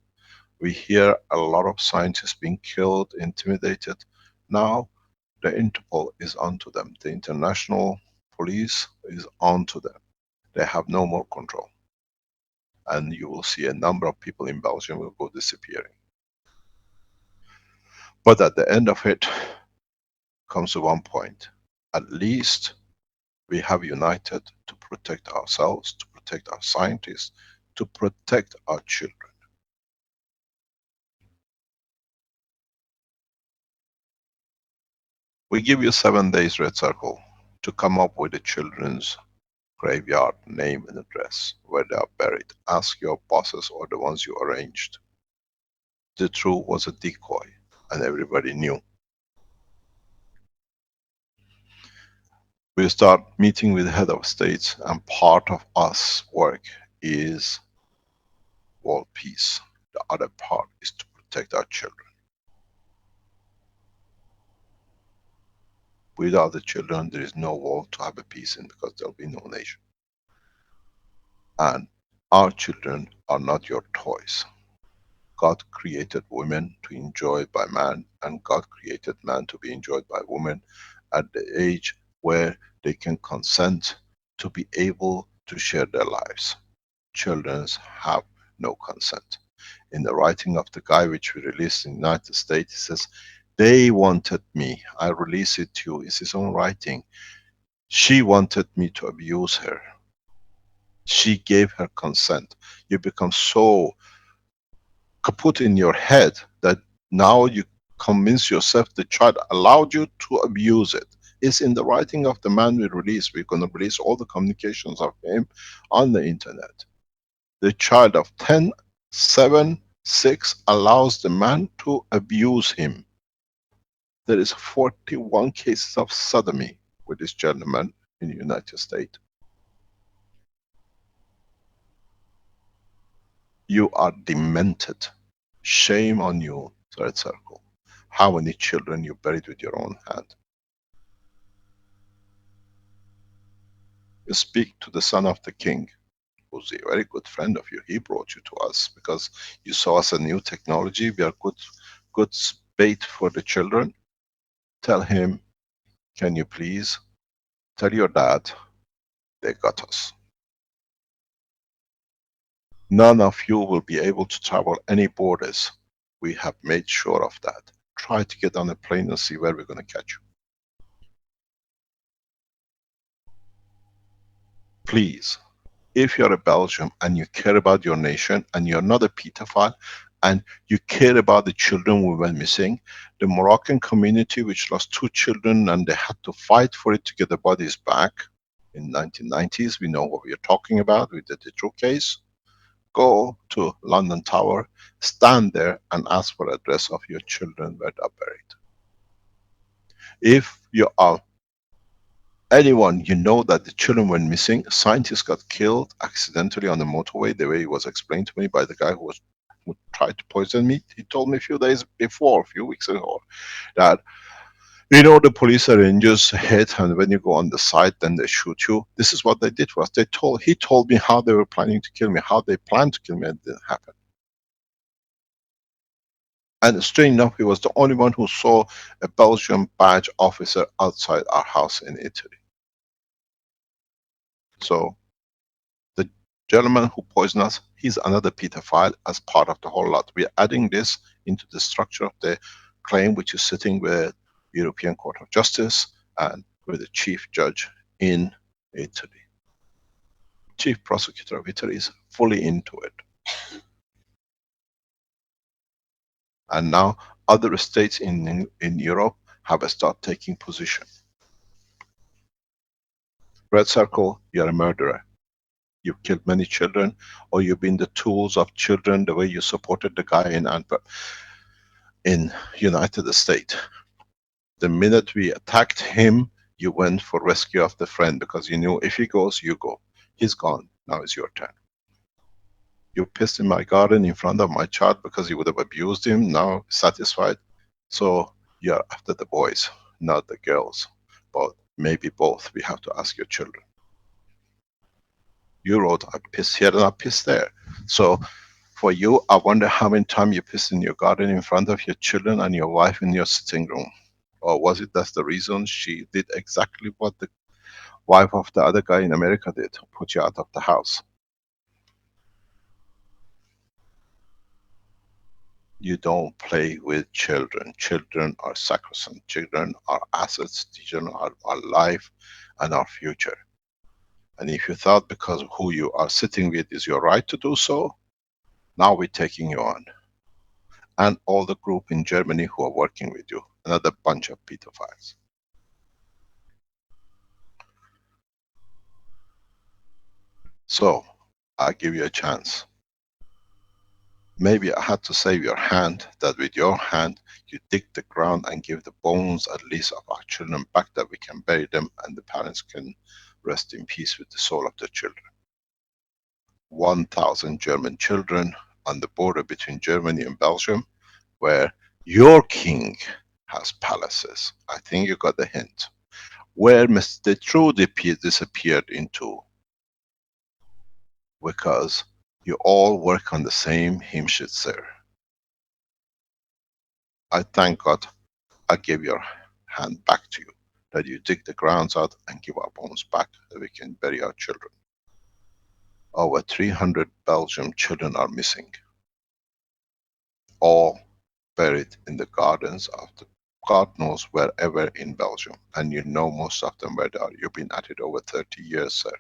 [SPEAKER 4] We hear a lot of scientists being killed, intimidated. Now the Interpol is onto them. The international police is onto them. They have no more control. And you will see a number of people in Belgium will go disappearing. But at the end of it comes to one point. At least we have united to protect ourselves, to protect our scientists, to protect our children. We give you 7 days, Red Circle, to come up with the children's graveyard name and address, where they are buried. Ask your bosses or the ones you arranged. The truth was a decoy, and everybody knew. We start meeting with the head of states, and part of us work is world peace. The other part is to protect our children. Without the children, there is no world to have a peace in, because there will be no nation. And our children are not your toys. God created women to enjoy by man, and God created man to be enjoyed by woman at the age where they can consent to be able to share their lives. Children have no consent. In the writing of the guy which we released in the United States, it says, they wanted me, I release it to you, it's his own writing. She wanted me to abuse her. She gave her consent. You become so kaput in your head that now you convince yourself the child allowed you to abuse it. It's in the writing of the man we release. We're going to release all the communications of him on the internet. The child of 10, 7, 6 allows the man to abuse him. There is 41 cases of sodomy with this gentleman in the United States. You are demented. Shame on you, Third Circle. How many children you buried with your own hand? You speak to the son of the king, who's a very good friend of you. He brought you to us because you saw us a new technology. We are good bait for the children. Tell him, can you please tell your dad they got us. None of you will be able to travel any borders. We have made sure of that. Try to get on a plane and see where we're going to catch you. Please, if you're a Belgian and you care about your nation and you're not a pedophile and you care about the children who went missing, the Moroccan community which lost 2 children and they had to fight for it to get the bodies back in 1990s, we know what we are talking about, we did the true case. Go to London Tower, stand there and ask for address of your children where they are buried. If you are anyone, you know that the children went missing, scientists got killed accidentally on the motorway, the way it was explained to me by the guy who tried to poison me. He told me a few days before, a few weeks ago, that the police rangers hit, and when you go on the site, then they shoot you. This is what they did was, he told me how they were planning to kill me, how they planned to kill me, and it didn't happen. And strange enough, he was the only one who saw a Belgian badge officer outside our house in Italy. So, the gentleman who poisoned us, he's another pedophile as part of the whole lot. We are adding this into the structure of the claim, which is sitting with European Court of Justice and with the chief judge in Italy. Chief prosecutor of Italy is fully into it. And now other states in Europe have started taking position. Red Circle, you're a murderer. You've killed many children, or you've been the tools of children the way you supported the guy in Antwerp, in United States. The minute we attacked him, you went for rescue of the friend because you knew if he goes, you go. He's gone, now it's your turn. You pissed in my garden in front of my child because you would have abused him, now satisfied. So you're after the boys, not the girls. But maybe both, we have to ask your children. You wrote, I pissed here and I pissed there. So for you, I wonder how many times you pissed in your garden in front of your children and your wife in your sitting room. Or was it that's the reason she did exactly what the wife of the other guy in America did, put you out of the house? You don't play with children. Children are sacrosanct. Children are assets. Children are our life and our future. And if you thought because of who you are sitting with is your right to do so, now we're taking you on. And all the group in Germany who are working with you, another bunch of pedophiles. So, I'll give you a chance. Maybe I had to save your hand, that with your hand you dig the ground and give the bones at least of our children back, that we can bury them and the parents can rest in peace with the soul of their children. 1,000 German children on the border between Germany and Belgium, where your king has palaces. I think you got the hint. Where Mr. Trudy disappeared into. Because you all work on the same Himmschitzer. I thank God I gave your hand back to you. that you dig the grounds out and give our bones back, that we can bury our children. Over 300 Belgian children are missing, all buried in the gardens of the God knows wherever in Belgium, and you know most of them where they are. You've been at it over 30 years, sir.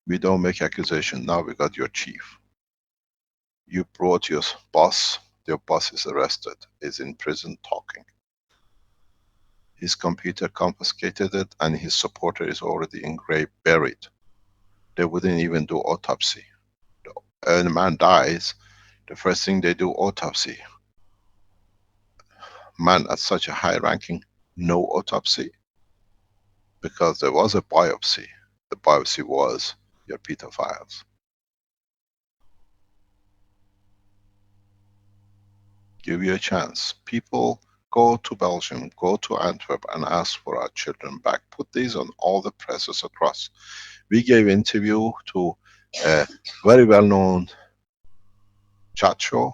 [SPEAKER 4] We don't make accusation. Now we got your chief. You brought your boss is arrested, is in prison talking. His computer confiscated it, and his supporter is already in grave, buried. They wouldn't even do autopsy. When a man dies, the first thing they do autopsy. Man at such a high ranking, no autopsy? Because there was a biopsy. The biopsy was your pedophiles. Give you a chance. People, go to Belgium, go to Antwerp and ask for our children back. Put these on all the presses across. We gave interview to a very well-known chat show,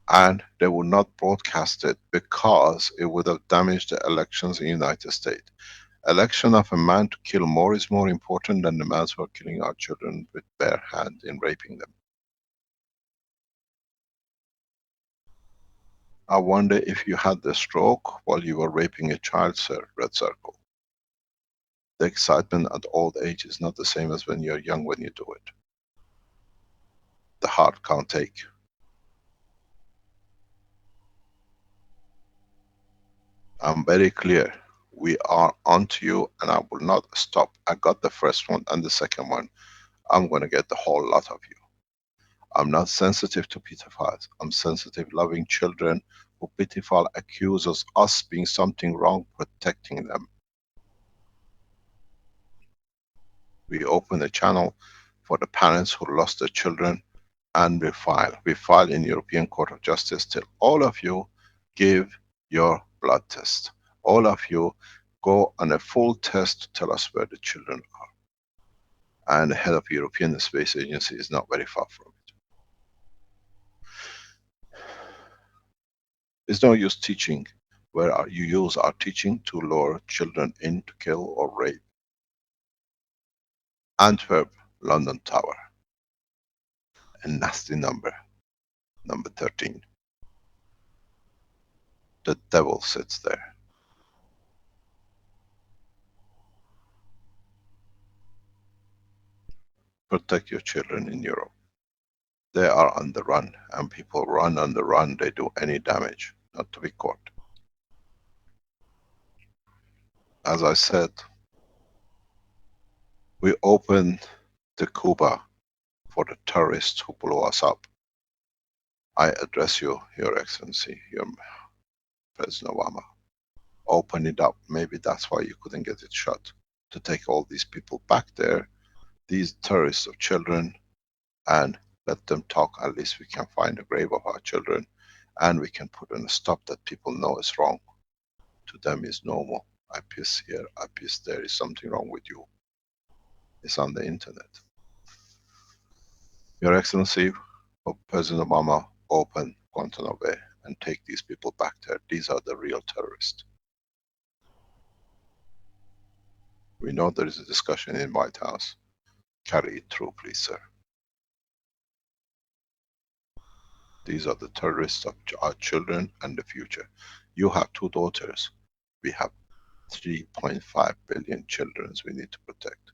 [SPEAKER 4] and they would not broadcast it because it would have damaged the elections in the United States. Election of a man to kill more is more important than the men who are killing our children with bare hand in raping them. I wonder if you had the stroke while you were raping a child, sir, red circle. The excitement at old age is not the same as when you're young when you do it. The heart can't take. I'm very clear. We are onto you and I will not stop. I got the first one and the second one. I'm going to get the whole lot of you. I'm not sensitive to pedophiles. I'm sensitive loving children who pedophile accuse us being something wrong, protecting them. We open a channel for the parents who lost their children, and we file. We file in European Court of Justice till all of you give your blood test. All of you go on a full test to tell us where the children are. And the head of European Space Agency is not very far from it. There's no use teaching where you use our teaching to lure children in to kill or rape. Antwerp, London Tower. A nasty number. Number 13. The devil sits there. Protect your children in Europe. They are on the run, and people run on the run, they do any damage, not to be caught. As I said, we opened the Cuba for the terrorists who blow us up. I address you, Your Excellency, Your President Obama. Open it up. Maybe that's why you couldn't get it shut. To take all these people back there, these terrorists of children, and let them talk. At least we can find the grave of our children, and we can put in a stop that people know is wrong. To them is normal. I piss here, I piss there, is something wrong with you. It's on the internet. Your Excellency, President Obama, open Guantanamo Bay and take these people back there. These are the real terrorists. We know there is a discussion in White House. Carry it through, please, sir. These are the terrorists of our children and the future. You have 2 daughters. We have 3.5 billion children we need to protect.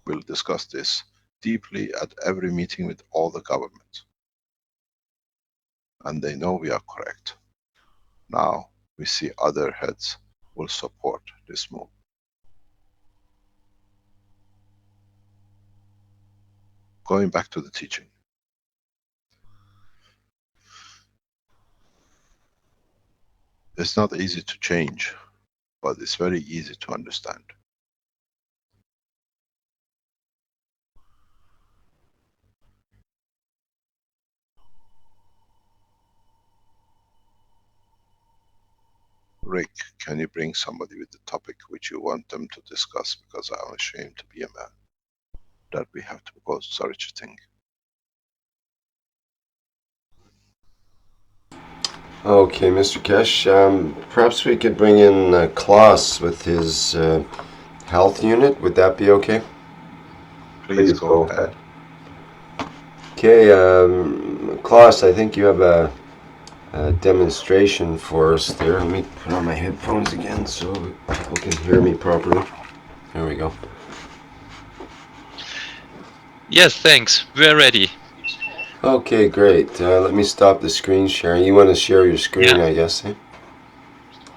[SPEAKER 4] We'll discuss this deeply at every meeting with all the governments. And they know we are correct. Now we see other heads will support this move. Going back to the teaching. It's not easy to change, but it's very easy to understand. Rick, can you bring somebody with the topic which you want them to discuss, because I'm ashamed to be a man that we have to go such a thing.
[SPEAKER 2] Okay, Mr. Keshe, perhaps we could bring in Klaus with his health unit. Would that be okay?
[SPEAKER 4] Please go ahead.
[SPEAKER 2] Okay, Klaus, I think you have a demonstration for us there. Let me put on my headphones again so people can hear me properly. There we go.
[SPEAKER 6] Yes, thanks. We're ready.
[SPEAKER 2] Okay, great. Let me stop the screen sharing. You want to share your screen,
[SPEAKER 6] Yeah.
[SPEAKER 2] I guess, eh?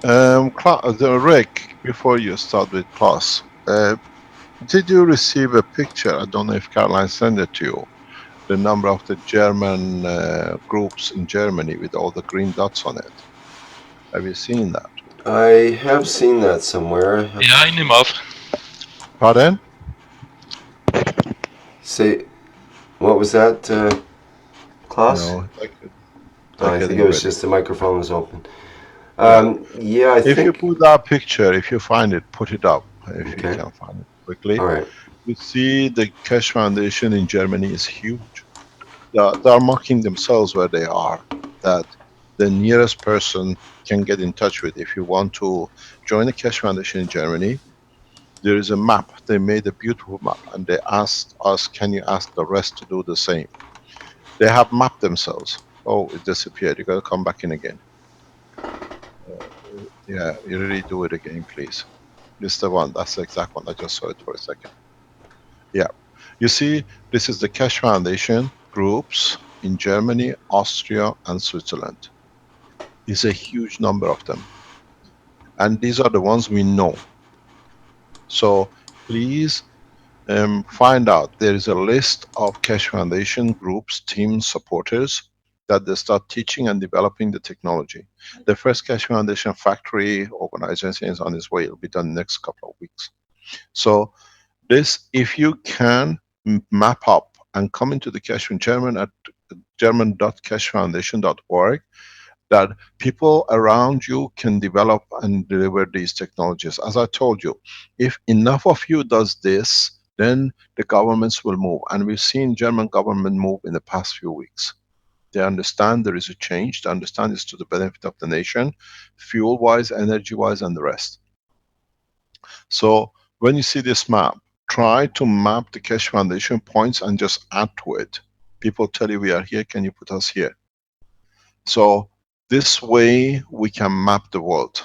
[SPEAKER 4] Rick, before you start with class, did you receive a picture? I don't know if Caroline sent it to you. The number of the German groups in Germany with all the green dots on it. Have you seen that?
[SPEAKER 2] I have seen that somewhere.
[SPEAKER 6] Ja, ich nehme auf.
[SPEAKER 4] Pardon?
[SPEAKER 2] Say, what was that, Klaus?
[SPEAKER 4] No,
[SPEAKER 2] Oh,
[SPEAKER 4] they're
[SPEAKER 2] I think
[SPEAKER 4] getting
[SPEAKER 2] it was
[SPEAKER 4] ready.
[SPEAKER 2] just the microphone was open.
[SPEAKER 4] Yeah.
[SPEAKER 2] Yeah, I
[SPEAKER 4] If you
[SPEAKER 2] think.
[SPEAKER 4] put that picture, if you find it, put it up. If you
[SPEAKER 2] Okay.
[SPEAKER 4] can find it quickly.
[SPEAKER 2] All right.
[SPEAKER 4] You see the Keshe Foundation in Germany is huge. They are marking themselves where they are. That the nearest person can get in touch with. If you want to join the Keshe Foundation in Germany, there is a map. They made a beautiful map and they asked us, can you ask the rest to do the same? They have mapped themselves. Oh, it disappeared. You got to come back in again. Yeah, you really do it again, please. This is the one. That's the exact one. I just saw it for a second. Yeah. You see, this is the Keshe Foundation groups in Germany, Austria, and Switzerland. It's a huge number of them. And these are the ones we know. So please find out. There is a list of Keshe Foundation groups, teams, supporters that they start teaching and developing the technology. The first Keshe Foundation factory organization is on its way. It'll be done next couple of weeks. So this, if you can map up and come into the Keshe in German at german.keshefoundation.org, that people around you can develop and deliver these technologies. As I told you, if enough of you does this, then the governments will move. And we've seen German government move in the past few weeks. They understand there is a change. They understand it's to the benefit of the nation, fuel-wise, energy-wise, and the rest. So when you see this map, try to map the Keshe Foundation points and just add to it. People tell you we are here, can you put us here? So this way we can map the world.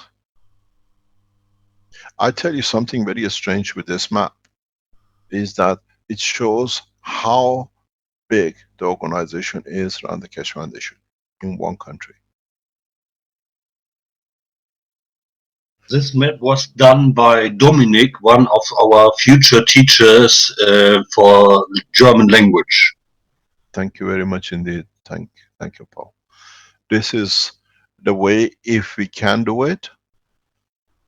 [SPEAKER 4] I tell you something very strange with this map, is that it shows how big the organization is around the Keshe Foundation in one country.
[SPEAKER 7] This map was done by Dominic, one of our future teachers for the German language.
[SPEAKER 4] Thank you very much indeed. Thank you, Paul. This is the way, if we can do it,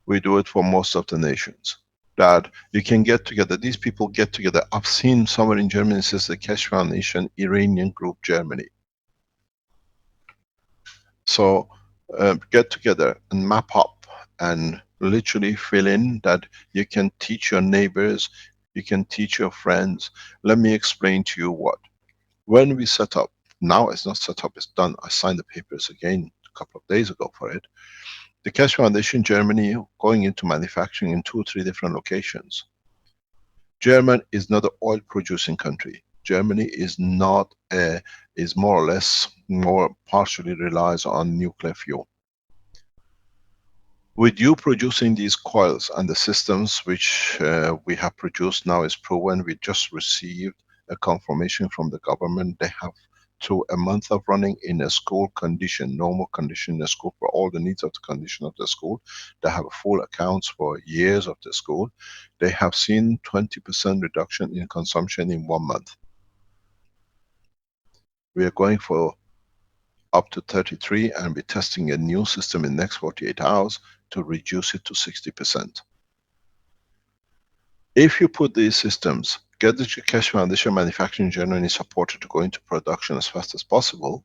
[SPEAKER 4] we do it for most of the nations. That you can get together, these people get together. I've seen somewhere in Germany, it says the Keshe Foundation Iranian Group Germany. So get together and map up and literally fill in that you can teach your neighbors, you can teach your friends. Let me explain to you what. When we set up, now it's not set up, it's done. I signed the papers again a couple of days ago for it. The Keshe Foundation Germany going into manufacturing in 2 or 3 different locations. Germany is not an oil producing country. Germany is not is more or less, more partially relies on nuclear fuel. With you producing these coils and the systems which we have produced now is proven, we just received a confirmation from the government. They have, through a month of running in a school condition, normal condition in a school for all the needs of the condition of the school, they have full accounts for years of the school. They have seen 20% reduction in consumption in 1 month. We are going for up to 33 and we're testing a new system in the next 48 hours to reduce it to 60%. If you put these systems, get the Keshe Foundation manufacturing in Germany supported to go into production as fast as possible,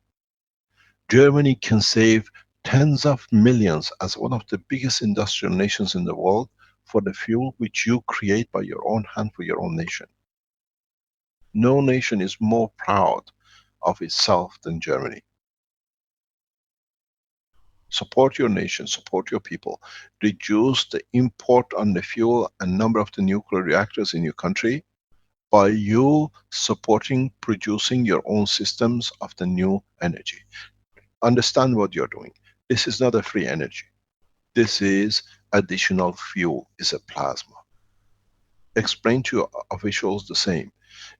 [SPEAKER 4] Germany can save tens of millions as one of the biggest industrial nations in the world for the fuel which you create by your own hand for your own nation. No nation is more proud of itself than Germany. Support your nation, support your people. Reduce the import on the fuel and number of the nuclear reactors in your country by you supporting producing your own systems of the new energy. Understand what you're doing. This is not a free energy. This is additional fuel, is a plasma. Explain to your officials the same.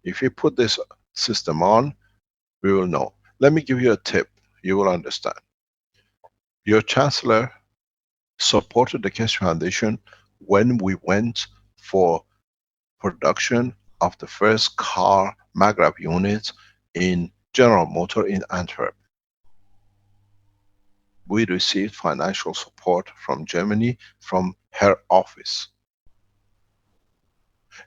[SPEAKER 4] If you put this system on, we will know. Let me give you a tip. You will understand. Your chancellor supported the Keshe Foundation when we went for production of the first car maglev unit in General Motor in Antwerp. We received financial support from Germany, from her office.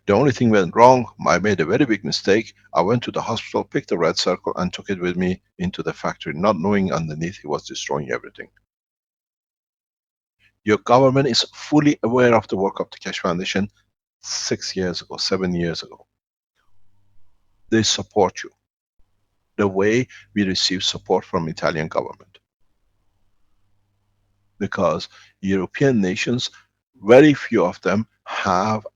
[SPEAKER 4] The only thing went wrong, I made a very big mistake. I went to the hospital, picked the red circle and took it with me into the factory, not knowing underneath it was destroying everything. Your government is fully aware of the work of the Keshe Foundation 6 years ago, 7 years ago. They support you the way we receive support from Italian government. Because European nations, very few of them have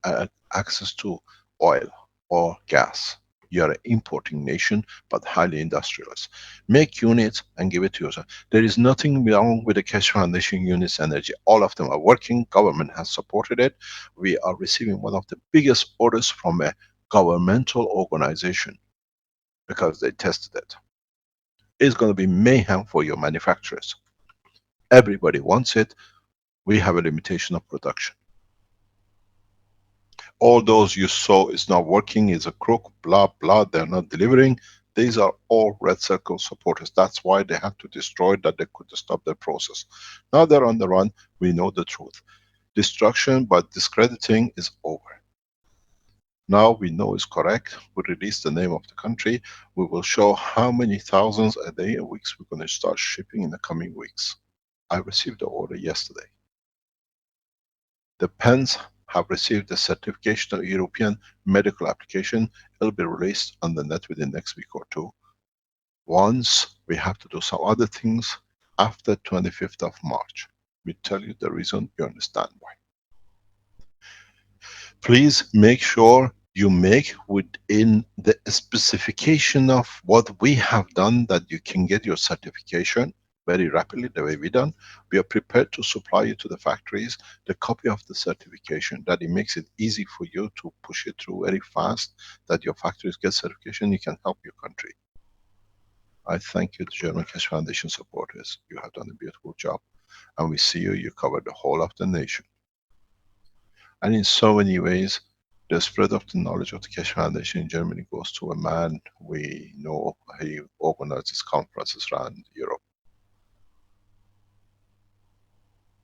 [SPEAKER 4] access to oil or gas. You are an importing nation, but highly industrialized. Make units and give it to yourself. There is nothing wrong with the Keshe Foundation units energy. All of them are working. Government has supported it. We are receiving one of the biggest orders from a governmental organization because they tested it. It's going to be mayhem for your manufacturers. Everybody wants it. We have a limitation of production. All those you saw is not working, is a crook, blah, blah, they're not delivering. These are all red circle supporters. That's why they had to destroy that they could stop the process. Now they're on the run, we know the truth. Destruction by discrediting is over. Now we know it's correct. We release the name of the country. We will show how many thousands a day, a week we're going to start shipping in the coming weeks. I received the order yesterday. The pens have received the certification of European medical application. It'll be released on the net within next week or two. Once we have to do some other things after 25th of March. We tell you the reason, you understand why. Please make sure you make within the specification of what we have done that you can get your certification very rapidly, the way we done. We are prepared to supply you to the factories the copy of the certification, that it makes it easy for you to push it through very fast, that your factories get certification, you can help your country. I thank you, the German Keshe Foundation supporters. You have done a beautiful job. And we see you, you cover the whole of the nation. And in so many ways, the spread of the knowledge of the Keshe Foundation in Germany goes to a man we know. He organizes conferences around Europe.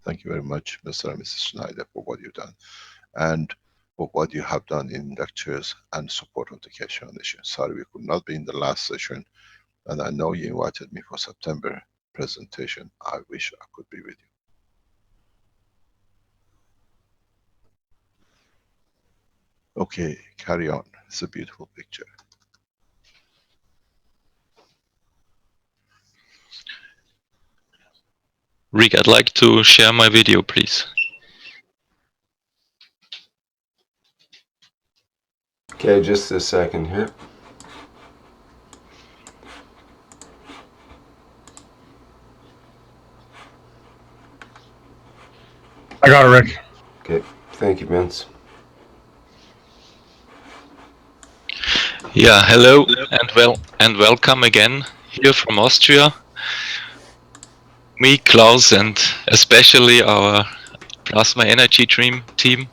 [SPEAKER 4] Thank you very much, Mr. and Mrs. Schneider, for what you've done. And for what you have done in lectures and support of the Keshe Foundation. Sorry we could not be in the last session. And I know you invited me for September presentation. I wish I could be with you. Okay, carry on. It's a beautiful picture.
[SPEAKER 6] Rick, I'd like to share my video, please.
[SPEAKER 2] Okay, just a second here.
[SPEAKER 1] I got it, Rick.
[SPEAKER 2] Okay, thank you, Vince.
[SPEAKER 6] Yeah, hello and welcome again here from Austria. Me, Klaus, and especially our Plasma Energy Dream team,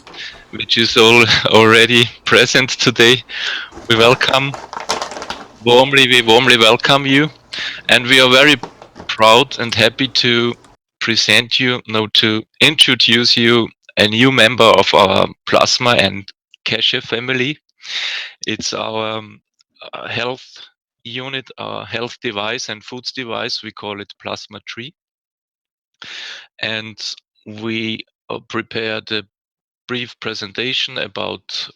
[SPEAKER 6] which is already present today. We warmly welcome you, and we are very proud and happy to present you, to introduce you a new member of our Plasma and Keshe family. It's our health unit, our health device and foods device. We call it Plasma Tree. And we prepared a brief presentation about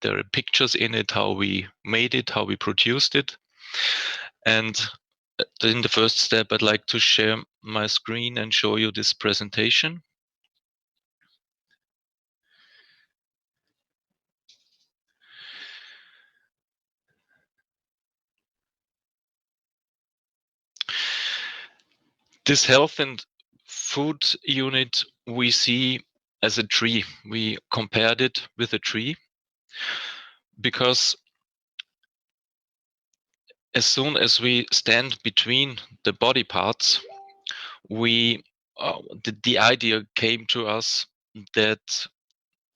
[SPEAKER 6] there are pictures in it, how we made it, how we produced it. And in the first step, I'd like to share my screen and show you this presentation. This health and food unit we see as a tree. We compared it with a tree because as soon as we stand between the body parts, we the idea came to us that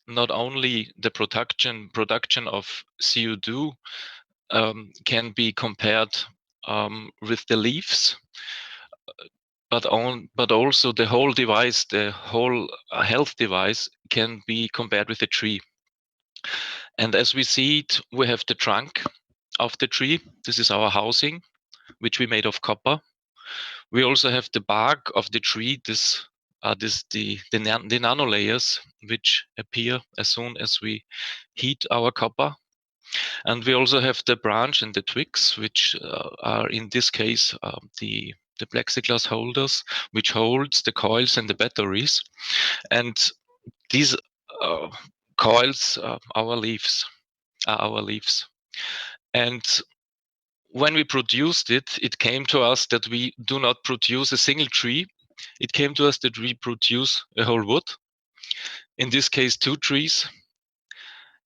[SPEAKER 6] not only the production of CO2 can be compared with the leaves, but also the whole device, the whole health device can be compared with a tree. And as we see it, we have the trunk of the tree. This is our housing, which we made of copper. We also have the bark of the tree. This are the nano layers which appear as soon as we heat our copper. And we also have the branch and the twigs, which are in this case the plexiglass holders, which holds the coils and the batteries. And these coils are our leaves. And when we produced it, it came to us that we do not produce a single tree. It came to us that we produce a whole wood. In this case, 2 trees,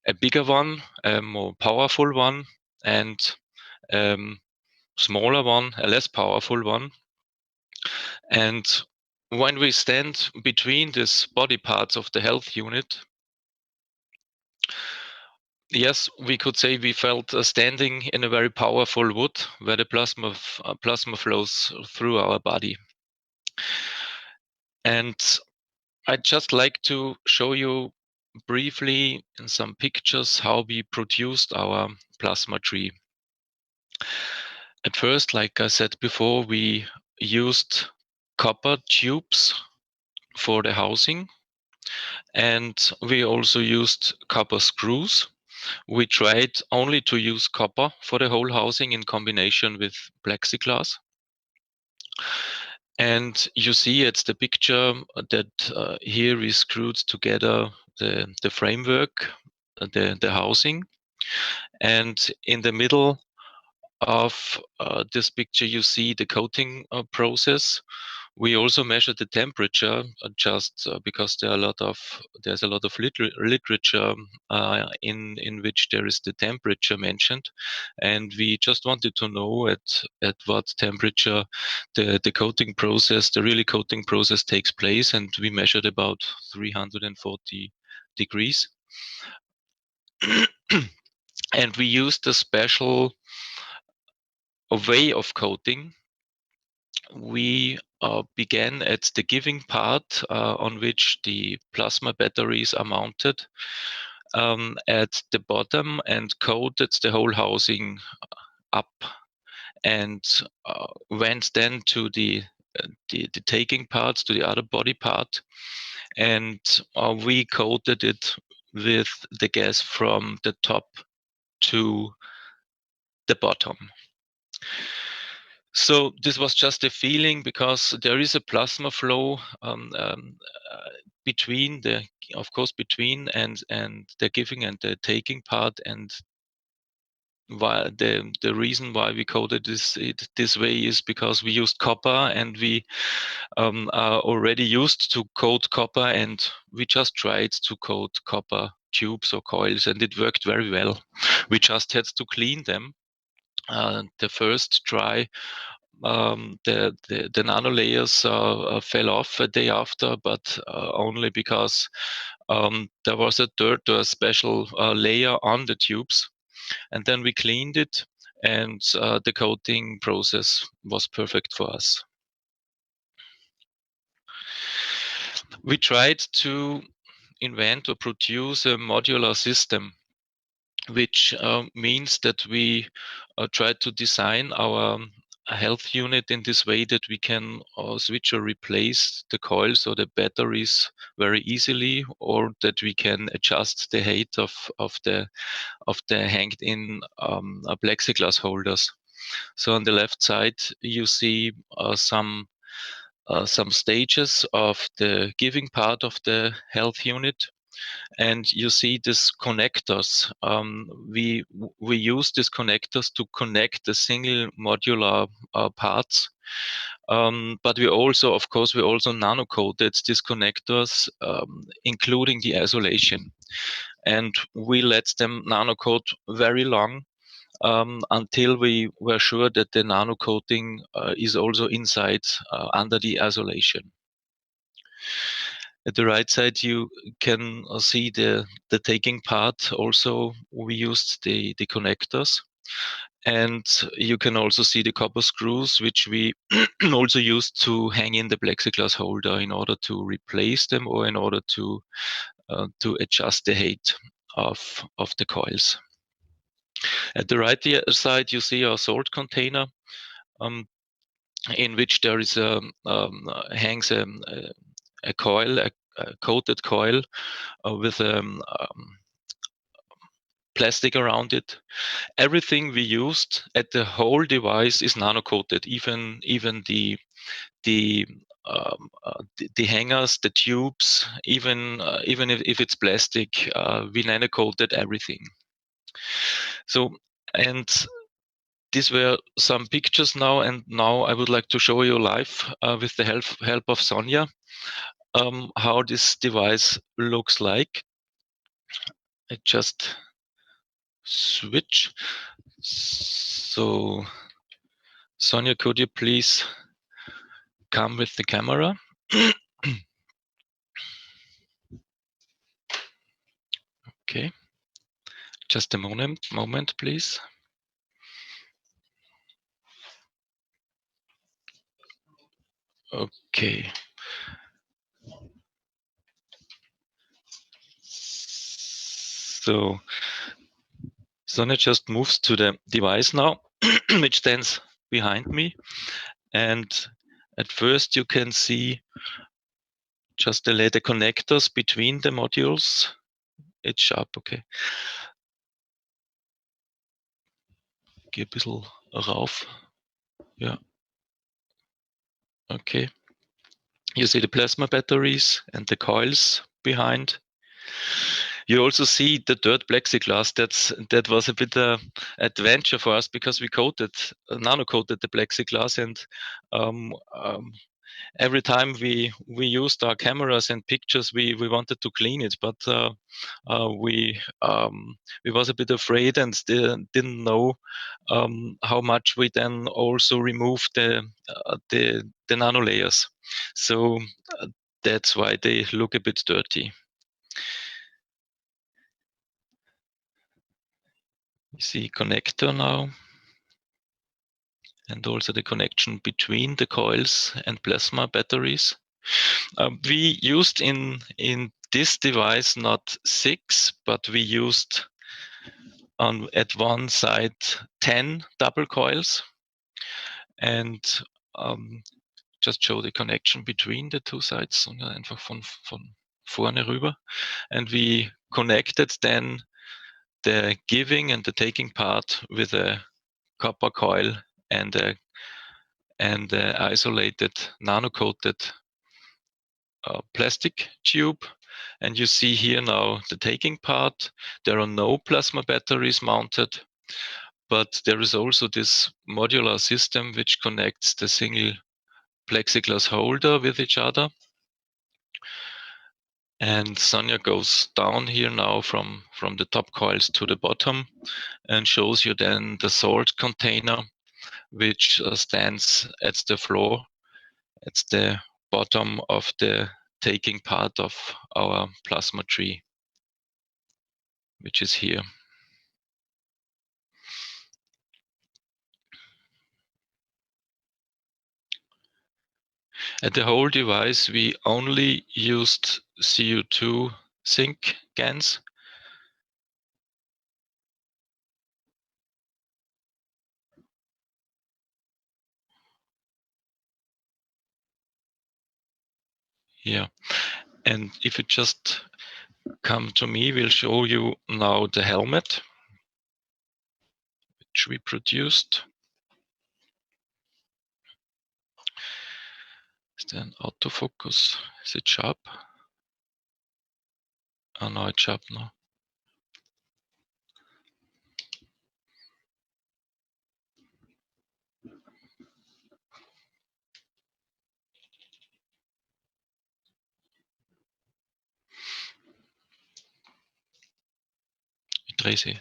[SPEAKER 6] a bigger one, a more powerful one, and smaller one, a less powerful one. And when we stand between these body parts of the health unit, yes, we could say we felt standing in a very powerful wood where the plasma flows through our body. And I'd just like to show you briefly in some pictures how we produced our plasma tree. At first, like I said before, we used copper tubes for the housing, and we also used copper screws. We tried only to use copper for the whole housing in combination with plexiglass. And you see it's the picture that here we screwed together the framework, the housing. And in the middle of this picture, you see the coating process. We also measure the temperature just because there's a lot of literature in which there is the temperature mentioned, and we just wanted to know at what temperature the coating process, the really coating process, takes place, and we measured about 340 degrees. And we used a special way of coating. We began at the giving part on which the plasma batteries are mounted at the bottom and coated the whole housing up, and went then to the taking parts, to the other body part, and we coated it with the gas from the top to the bottom. So this was just a feeling because there is a plasma flow between between and the giving and the taking part, and why the reason why we coded this way is because we used copper, and we are already used to coat copper, and we just tried to coat copper tubes or coils, and it worked very well. We just had to clean them. The first try, the nano layers fell off a day after, but only because there was a dirt or a special layer on the tubes, and then we cleaned it, and the coating process was perfect for us. We tried to invent or produce a modular system, which means that we tried to design our health unit in this way that we can switch or replace the coils or the batteries very easily, or that we can adjust the height of the hanged in plexiglass holders. So on the left side, you see some stages of the giving part of the health unit. And you see these connectors. We use these connectors to connect the single modular parts. But we also, of course, we also nano-coated these connectors, including the isolation. And we let them nano-coat very long until we were sure that the nano-coating is also inside under the isolation. At the right side, you can see the taking part. Also, we used the connectors. And you can also see the copper screws, which we also used to hang in the plexiglass holder in order to replace them or in order to adjust the height of the coils. At the right side, you see our salt container, in which there is hangs a coil, a coated coil with plastic around it. Everything we used at the whole device is nano-coated, even the hangers, the tubes, even if it's plastic, we nano-coated everything. So, and these were some pictures now, and now I would like to show you live with the help of Sonia how this device looks like. I just switch. So, Sonia, could you please come with the camera? Okay. Just a moment, please. Okay. So Sonia just moves to the device now, which stands behind me. And at first you can see just the leather connectors between the modules. It's sharp, okay. Geh ein bisschen rauf. Yeah. Okay. You see the plasma batteries and the coils behind. You also see the dirt plexiglass. That was a bit adventure for us because we nano-coated the plexiglass, and every time we used our cameras and pictures, we wanted to clean it, but we was a bit afraid and didn't know how much we then also removed the nano layers. So that's why they look a bit dirty. You see connector now, and also the connection between the coils and plasma batteries. We used in this device not 6, but we used at one side 10 double coils, and just show the connection between the two sides, einfach von vorne rüber, and we connected then the giving and the taking part with a copper coil and a isolated nano-coated plastic tube. And you see here now the taking part. There are no plasma batteries mounted, but there is also this modular system which connects the single plexiglass holder with each other. And Sonia goes down here now from the top coils to the bottom and shows you then the salt container, which stands at the floor. It's the bottom of the taking part of our plasma tree, which is here. At the whole device, we only used CO2 zinc cans. Yeah, and if you just come to me, we'll show you now the helmet, which we produced. Then autofocus. Is it sharp? Oh no, it's sharp now. Ich drehe sie.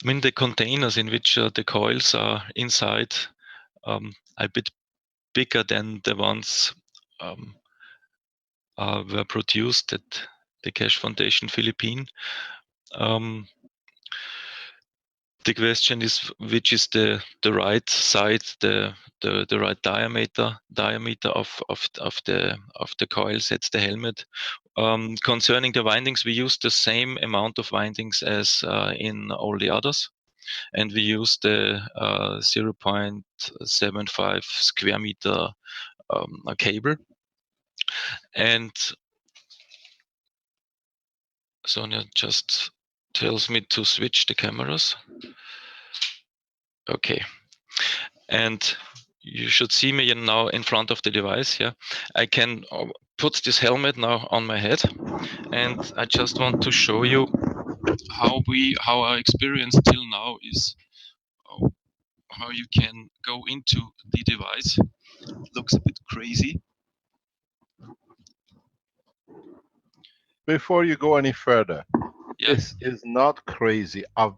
[SPEAKER 6] I mean, the containers in which the coils are inside are a bit bigger than the ones were produced at the Keshe Foundation Philippines. The question is which is the right side, the right diameter of the coils. That's the helmet. Concerning the windings, we use the same amount of windings as in all the others, and we use the 0.75 square meter cable. And Sonia just tells me to switch the cameras. Okay. And you should see me now in front of the device. Yeah, I can put this helmet now on my head, and I just want to show you how our experience till now is, how you can go into the device. It looks a bit crazy.
[SPEAKER 4] Before you go any further,
[SPEAKER 6] Yeah.
[SPEAKER 4] this is not crazy. I've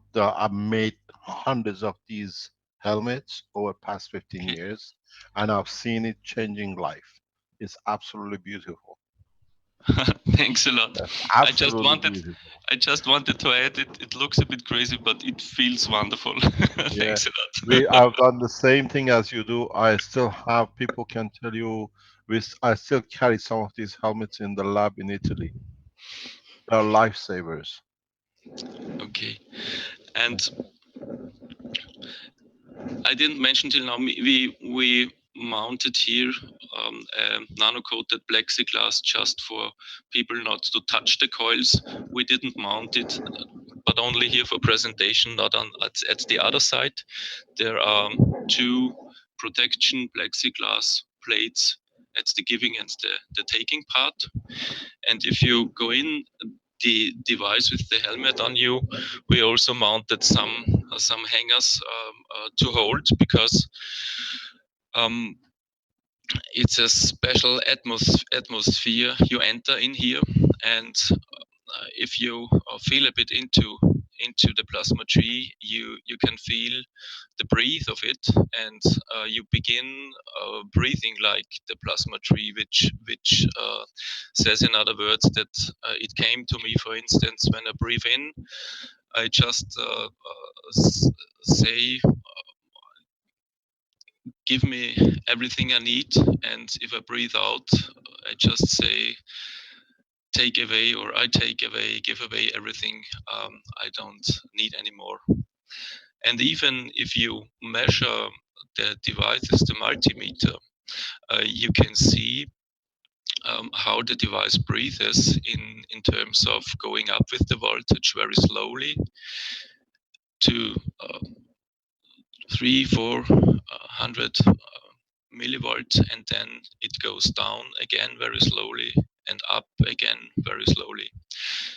[SPEAKER 4] made hundreds of these helmets over past 15 years, and I've seen it changing life. It's absolutely beautiful.
[SPEAKER 6] Thanks a lot.
[SPEAKER 4] Absolutely beautiful.
[SPEAKER 6] I just wanted to add it. It looks a bit crazy, but it feels wonderful.
[SPEAKER 4] Yeah.
[SPEAKER 6] Thanks a lot.
[SPEAKER 4] I've done the same thing as you do. I still have people can tell you. I still carry some of these helmets in the lab in Italy. They're lifesavers.
[SPEAKER 6] Okay, and I didn't mention till now, we mounted here a nano-coated plexiglass just for people not to touch the coils. We didn't mount it, but only here for presentation, not on at the other side. There are two protection plexiglass plates at the giving and the taking part. And if you go in the device with the helmet on you, we also mounted some hangers to hold, because it's a special atmosphere you enter in here, and if you feel a bit into the plasma tree, you can feel the breathe of it, and you begin breathing like the plasma tree, which says, in other words, that it came to me. For instance, when I breathe in, I just say, give me everything I need, and if I breathe out, I just say, take away, or I take away, give away everything I don't need anymore. And even if you measure the devices, the multimeter, you can see how the device breathes in terms of going up with the voltage very slowly to 300-400 millivolts, and then it goes down again very slowly and up again very slowly.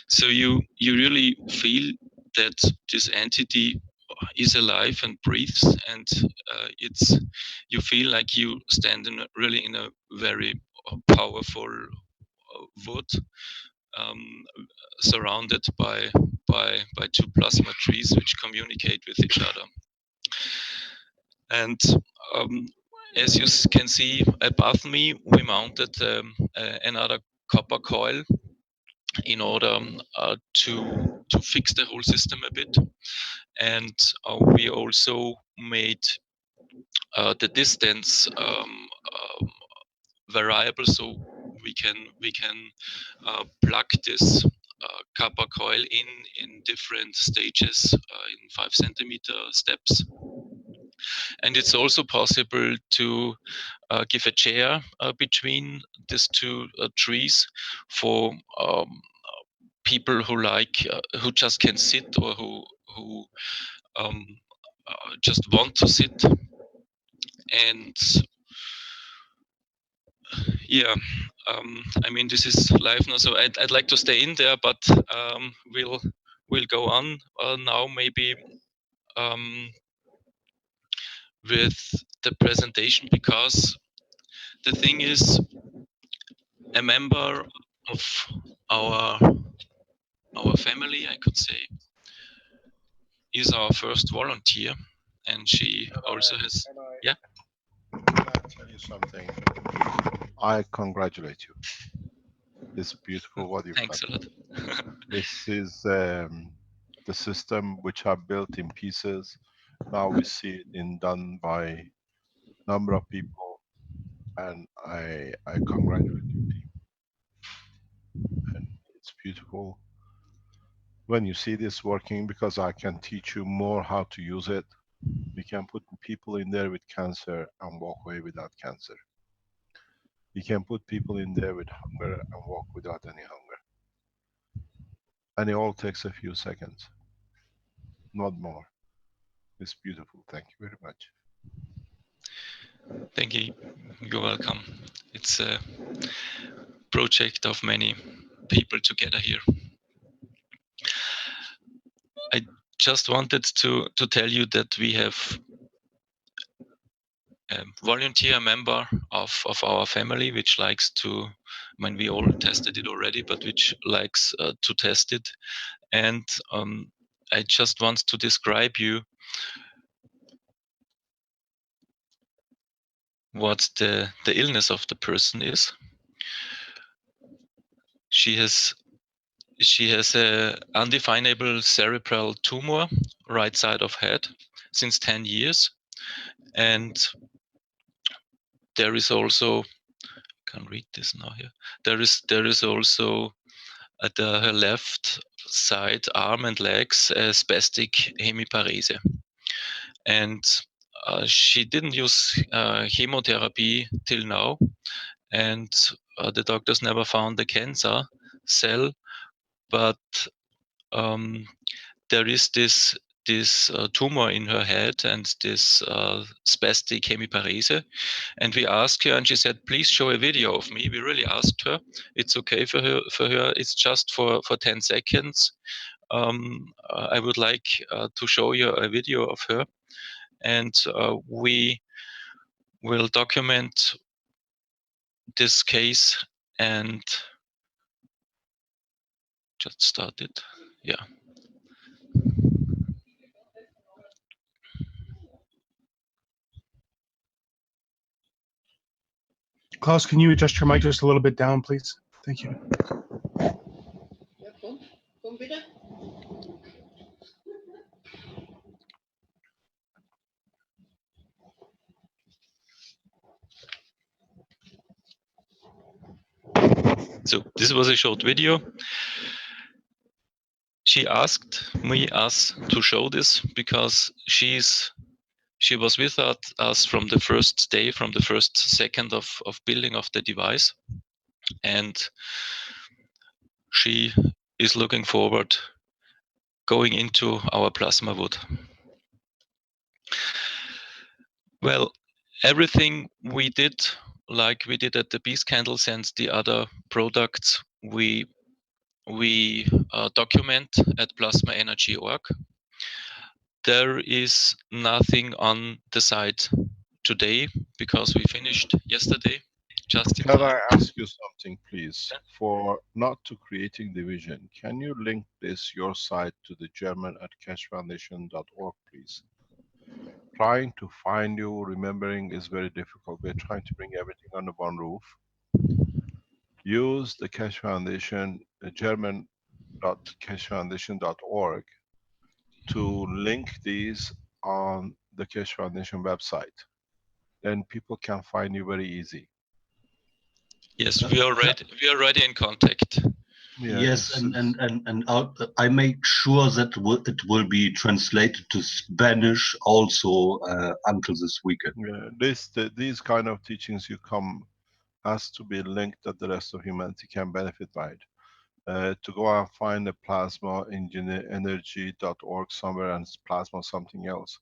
[SPEAKER 6] So you really feel that this entity is alive and breathes, and you feel like you stand really in a very powerful wood, surrounded by two plasma trees which communicate with each other. And as you can see above me, we mounted another copper coil in order to fix the whole system a bit. And we also made the distance variable, so we can plug this copper coil in different stages in 5 centimeter steps. And it's also possible to give a chair between these two trees for people who who just can sit, or who um, just want to sit. And yeah, I mean, this is live now, so I'd like to stay in there, but we'll go on now, maybe with the presentation, because the thing is, a member of our family, I could say, is our first volunteer, and she also has. Yeah.
[SPEAKER 4] Can I tell you something? I congratulate you. It's beautiful what you've
[SPEAKER 6] Thanks a
[SPEAKER 4] done.
[SPEAKER 6] lot.
[SPEAKER 4] This is the system which are built in pieces. Now we see it done by number of people, and I congratulate you, team. And it's beautiful when you see this working, because I can teach you more how to use it. We can put people in there with cancer and walk away without cancer. You can put people in there with hunger and walk without any hunger. And it all takes a few seconds, not more. It's beautiful. Thank you very much.
[SPEAKER 6] Thank you. You're welcome. It's a project of many people together here. I just wanted to tell you that we have a volunteer member of our family which likes to, I mean, we all tested it already, but which likes to test it. And I just want to describe you what the illness of the person is. She has a undefinable cerebral tumor, right side of head, since 10 years. And there is also, I can read this now here. There is also at her left side, arm and legs, a spastic hemiparese. And she didn't use chemotherapy till now, and the doctors never found the cancer cell, but there is this tumor in her head and this spastic hemiparese. And we asked her, and she said, please show a video of me. We really asked her. It's okay for her. It's just for 10 seconds. I would like to show you a video of her. And we will document this case and just start it. Yeah.
[SPEAKER 1] Klaus, can you adjust your mic just a little bit down, please? Thank you.
[SPEAKER 6] So this was a short video. She asked us to show this because she was with us from the first day, from the first second of building of the device, and she is looking forward going into our plasma wood. Well, everything we did, like we did at the Peace Candles and the other products, we document at plasmaenergy.org. There is nothing on the site today because we finished yesterday. Just in
[SPEAKER 4] Can
[SPEAKER 6] time.
[SPEAKER 4] I ask you something, please? For not to creating division, can you link this, your site, to the German at keshefoundation.org, please? Trying to find you, remembering is very difficult. We're trying to bring everything under one roof. Use the Keshe Foundation, the German.keshefoundation.org to link these on the Keshe Foundation website. Then people can find you very easy.
[SPEAKER 6] Yes, we are already in contact.
[SPEAKER 7] Yes, and I make sure that it will be translated to Spanish also until this weekend.
[SPEAKER 4] These kind of teachings you come has to be linked that the rest of humanity can benefit by it. To go and find a plasma energy.org somewhere and plasma something else,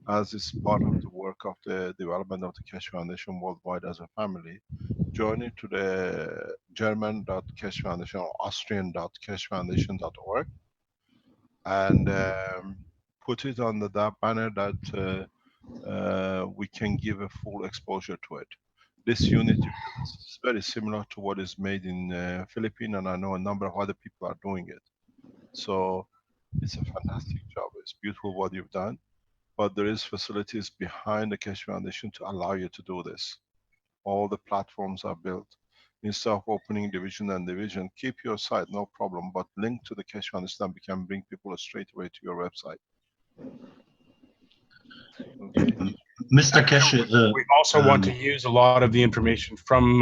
[SPEAKER 4] as is part of the work of the development of the Keshe Foundation worldwide as a family. Join it to the German.Keshe Foundation or Austrian.KesheFoundation.org and put it on that banner that we can give a full exposure to it. This unity is very similar to what is made in Philippines, and I know a number of other people are doing it. So it's a fantastic job. It's beautiful what you've done, but there is facilities behind the Keshe Foundation to allow you to do this. All the platforms are built. Instead of opening division and division, keep your site, no problem, but link to the Keshe Foundation, we can bring people straight away to your website. Okay.
[SPEAKER 7] Mr. Keshe,
[SPEAKER 1] we also want to use a lot of the information from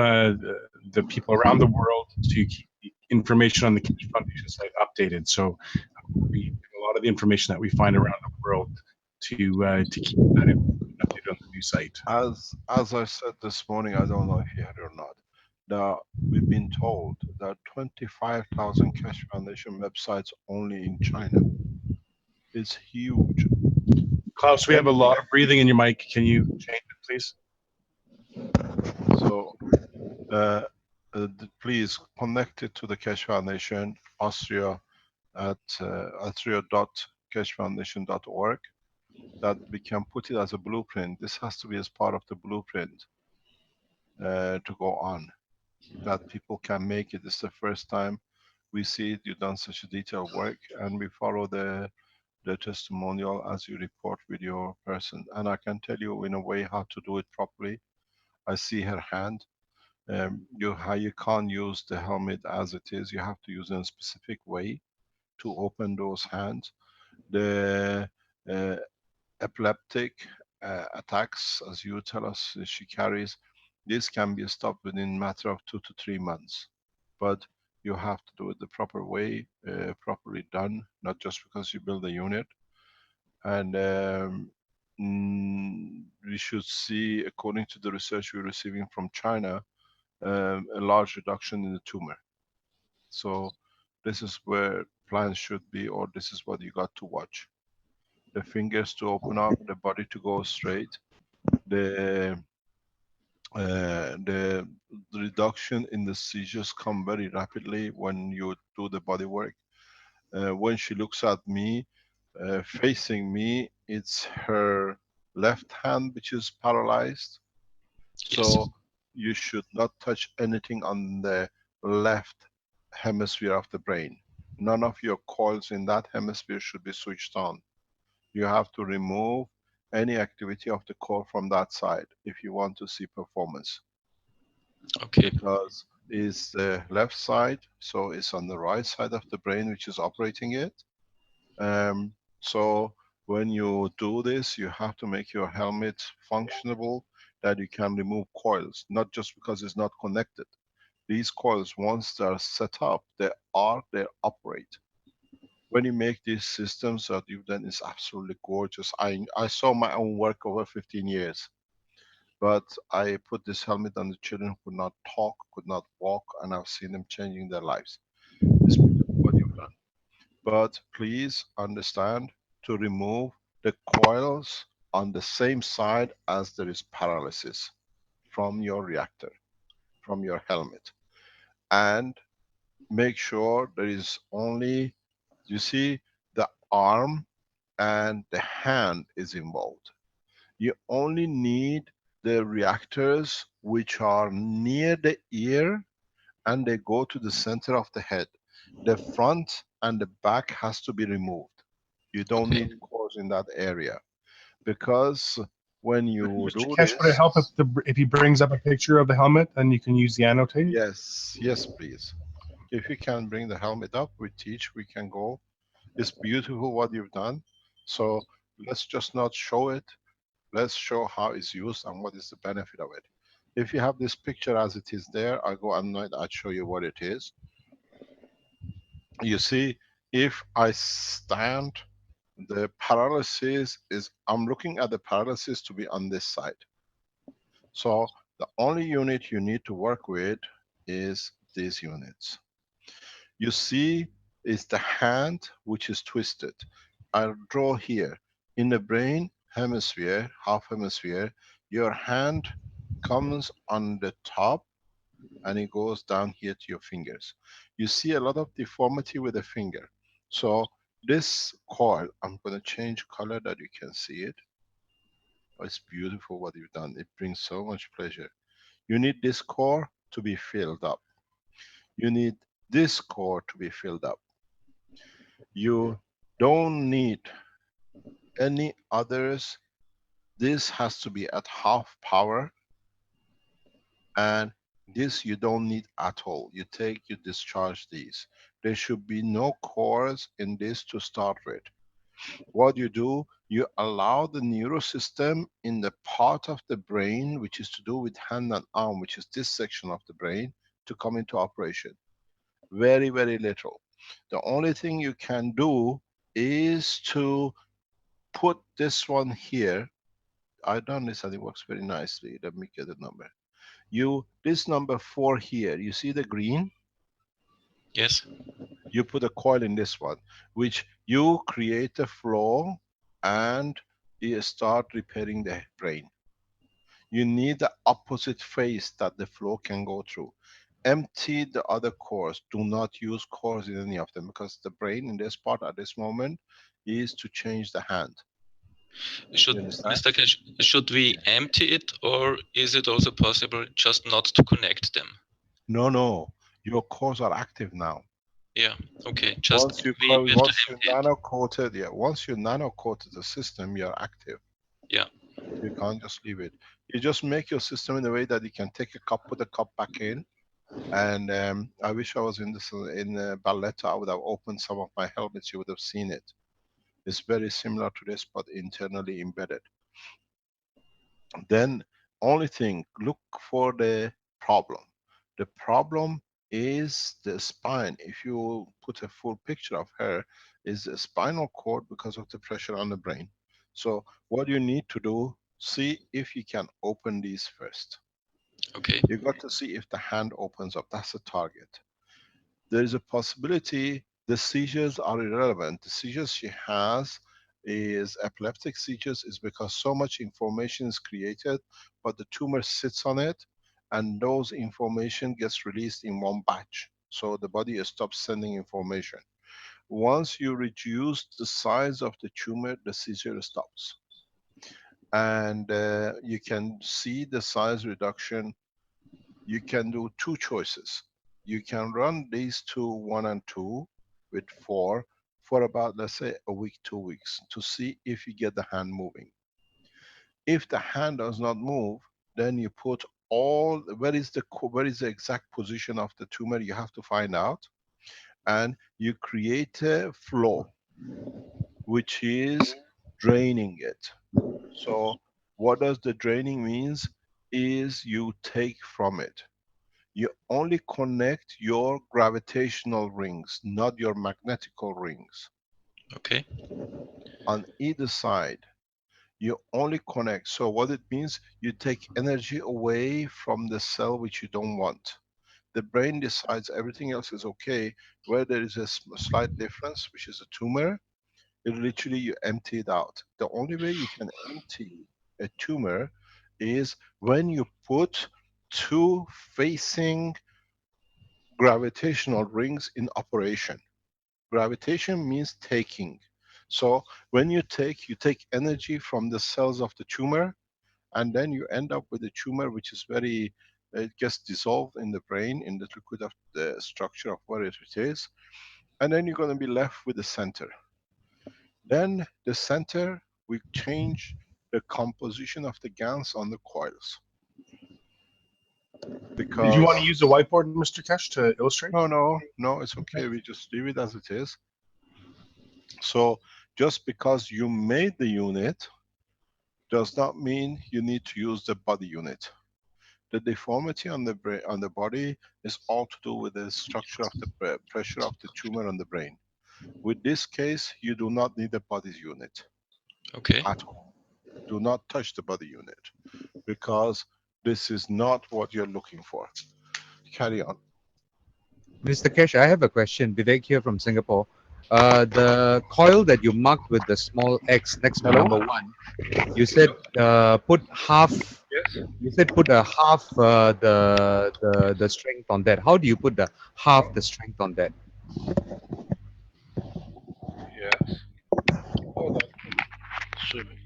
[SPEAKER 1] the people around the world to keep the information on the Keshe Foundation site updated. So we a lot of the information that we find around the world to keep that updated on the new site.
[SPEAKER 4] As I said this morning, I don't know if you heard or not. Now we've been told that 25,000 Keshe Foundation websites only in China. It's huge.
[SPEAKER 1] Klaus, we have a lot of breathing in your mic. Can you change it, please?
[SPEAKER 4] So please connect it to the Keshe Foundation, Austria at austria.keshefoundation.org, that we can put it as a blueprint. This has to be as part of the blueprint to go on, that people can make it. This is the first time we see it. You've done such a detailed work, and we follow the testimonial as you report with your person. And I can tell you in a way how to do it properly. I see her hand. You can't use the helmet as it is. You have to use it in a specific way to open those hands. The epileptic attacks, as you tell us she carries, this can be stopped within a matter of 2 to 3 months. But you have to do it the proper way, properly done, not just because you build a unit. And we should see, according to the research we're receiving from China, a large reduction in the tumor. So this is where plans should be, or this is what you got to watch. The fingers to open up, the body to go straight, the reduction in the seizures come very rapidly when you do the body work. When she looks at me, facing me, it's her left hand which is paralyzed.
[SPEAKER 6] Yes.
[SPEAKER 4] So you should not touch anything on the left hemisphere of the brain. None of your coils in that hemisphere should be switched on. You have to remove any activity of the core from that side if you want to see performance.
[SPEAKER 6] Okay.
[SPEAKER 4] Because it's the left side, so it's on the right side of the brain which is operating it. So when you do this, you have to make your helmet functionable, that you can remove coils, not just because it's not connected. These coils, once they're set up, they operate. When you make these systems that you've done, is absolutely gorgeous. I saw my own work over 15 years. But I put this helmet on the children who could not talk, could not walk, and I've seen them changing their lives. It's what you've done. But please understand to remove the coils on the same side as there is paralysis from your reactor, from your helmet. And make sure there is only, you see, the arm and the hand is involved. You only need the reactors which are near the ear and they go to the center of the head. The front and the back has to be removed. You don't
[SPEAKER 6] Okay.
[SPEAKER 4] need cores in that area, because when you
[SPEAKER 1] Mr.
[SPEAKER 4] do
[SPEAKER 1] Keshe, would it
[SPEAKER 4] this,
[SPEAKER 1] help if he brings up a picture of the helmet and you can use the annotate?
[SPEAKER 4] yes, please. If you can bring the helmet up, we teach, we can go. It's beautiful what you've done. So let's just not show it. Let's show how it's used and what is the benefit of it. If you have this picture as it is there, I'll go and I'll show you what it is. You see, if I stand, the paralysis is, I'm looking at the paralysis to be on this side. So the only unit you need to work with is these units. You see, is the hand which is twisted. I'll draw here. In the brain hemisphere, half hemisphere, your hand comes on the top and it goes down here to your fingers. You see a lot of deformity with the finger. So this coil, I'm going to change color that you can see it. Oh, it's beautiful what you've done. It brings so much pleasure. You need this core to be filled up. You need this core to be filled up. You don't need any others. This has to be at half power, and this you don't need at all. You take, you discharge these. There should be no cores in this to start with. What you do, you allow the neurosystem in the part of the brain which is to do with hand and arm, which is this section of the brain, to come into operation. Very, very little. The only thing you can do is to put this one here. I've done this and it works very nicely. Let me get a number. This number 4 here, you see the green?
[SPEAKER 6] Yes.
[SPEAKER 4] You put a coil in this one, which you create a flow and you start repairing the brain. You need the opposite phase that the flow can go through. Empty the other cores. Do not use cores in any of them, because the brain in this part at this moment is to change the hand.
[SPEAKER 6] Should,
[SPEAKER 4] You understand?
[SPEAKER 6] Mr. Cash, should we empty it, or is it also possible just not to connect them?
[SPEAKER 4] No. Your cores are active now.
[SPEAKER 6] Yeah, okay. Just
[SPEAKER 4] Once you
[SPEAKER 6] we have to
[SPEAKER 4] once you
[SPEAKER 6] empty it.
[SPEAKER 4] nano-coated, yeah, once you nano-coated the system, you're active.
[SPEAKER 6] Yeah.
[SPEAKER 4] You can't just leave it. You just make your system in a way that you can take a cup, put the cup back in, and I wish I was in this in Barletta. I would have opened some of my helmets. You would have seen it. It's very similar to this, but internally embedded. Then, only thing, look for the problem. The problem is the spine. If you put a full picture of her, is a spinal cord because of the pressure on the brain. So what you need to do, see if you can open these first.
[SPEAKER 6] Okay.
[SPEAKER 4] You got to see if the hand opens up. That's the target. There is a possibility the seizures are irrelevant. The seizures she has is epileptic seizures, is because so much information is created, but the tumor sits on it, and those information gets released in one batch. So the body stops sending information. Once you reduce the size of the tumor, the seizure stops. And you can see the size reduction. You can do two choices. You can run these two, 1 and 2, with 4 for about, let's say, a week, 2 weeks, to see if you get the hand moving. If the hand does not move, then you put all, where is the exact position of the tumor, you have to find out, and you create a flow which is draining it. So what does the draining means? Is you take from it. You only connect your gravitational rings, not your magnetical rings.
[SPEAKER 6] Okay.
[SPEAKER 4] On either side, you only connect. So what it means, you take energy away from the cell which you don't want. The brain decides everything else is okay. Where there is a slight difference, which is a tumor, it literally you empty it out. The only way you can empty a tumor is when you put two facing gravitational rings in operation. Gravitation means taking. So when you take energy from the cells of the tumor, and then you end up with a tumor which is very, it gets dissolved in the brain, in the liquid of the structure of where it is, and then you're going to be left with the center. Then the center, we change the composition of the GANs on the coils.
[SPEAKER 1] Did you want to
[SPEAKER 4] Because,
[SPEAKER 1] use a whiteboard, Mr. Kesh, to illustrate?
[SPEAKER 4] no, it's okay. We just leave it as it is. So just because you made the unit does not mean you need to use the body unit. The deformity on the brain, on the body, is all to do with the structure of the pressure of the tumor on the brain. With this case, you do not need a body unit
[SPEAKER 6] Okay.
[SPEAKER 4] at all. Do not touch the body unit, because this is not what you're looking for. Carry on.
[SPEAKER 8] Mr. Keshe, I have a question. Vivek here from Singapore. The coil that you marked with the small X next to
[SPEAKER 4] Hello?
[SPEAKER 8] number one, you said put half.
[SPEAKER 4] Yes.
[SPEAKER 8] You said put a half the strength on that. How do you put the half the strength on that?
[SPEAKER 4] Yes. Hold on. Swimming.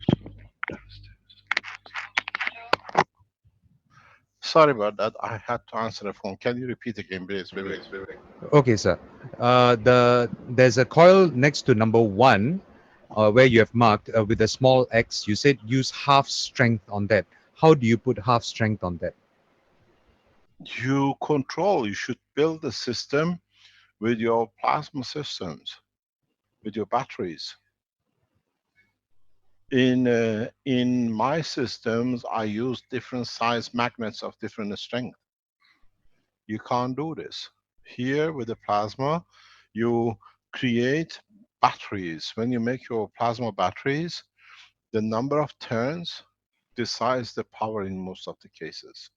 [SPEAKER 4] Sorry about that. I had to answer the phone. Can you repeat again, please, Vivek?
[SPEAKER 8] Okay, sir. There's a coil next to number one, where you have marked with a small X. You said use half strength on that. How do you put half strength on that?
[SPEAKER 4] You control. You should build a system with your plasma systems, with your batteries. In my systems, I use different size magnets of different strength. You can't do this. Here with the plasma, you create batteries. When you make your plasma batteries, the number of turns decides the power in most of the cases.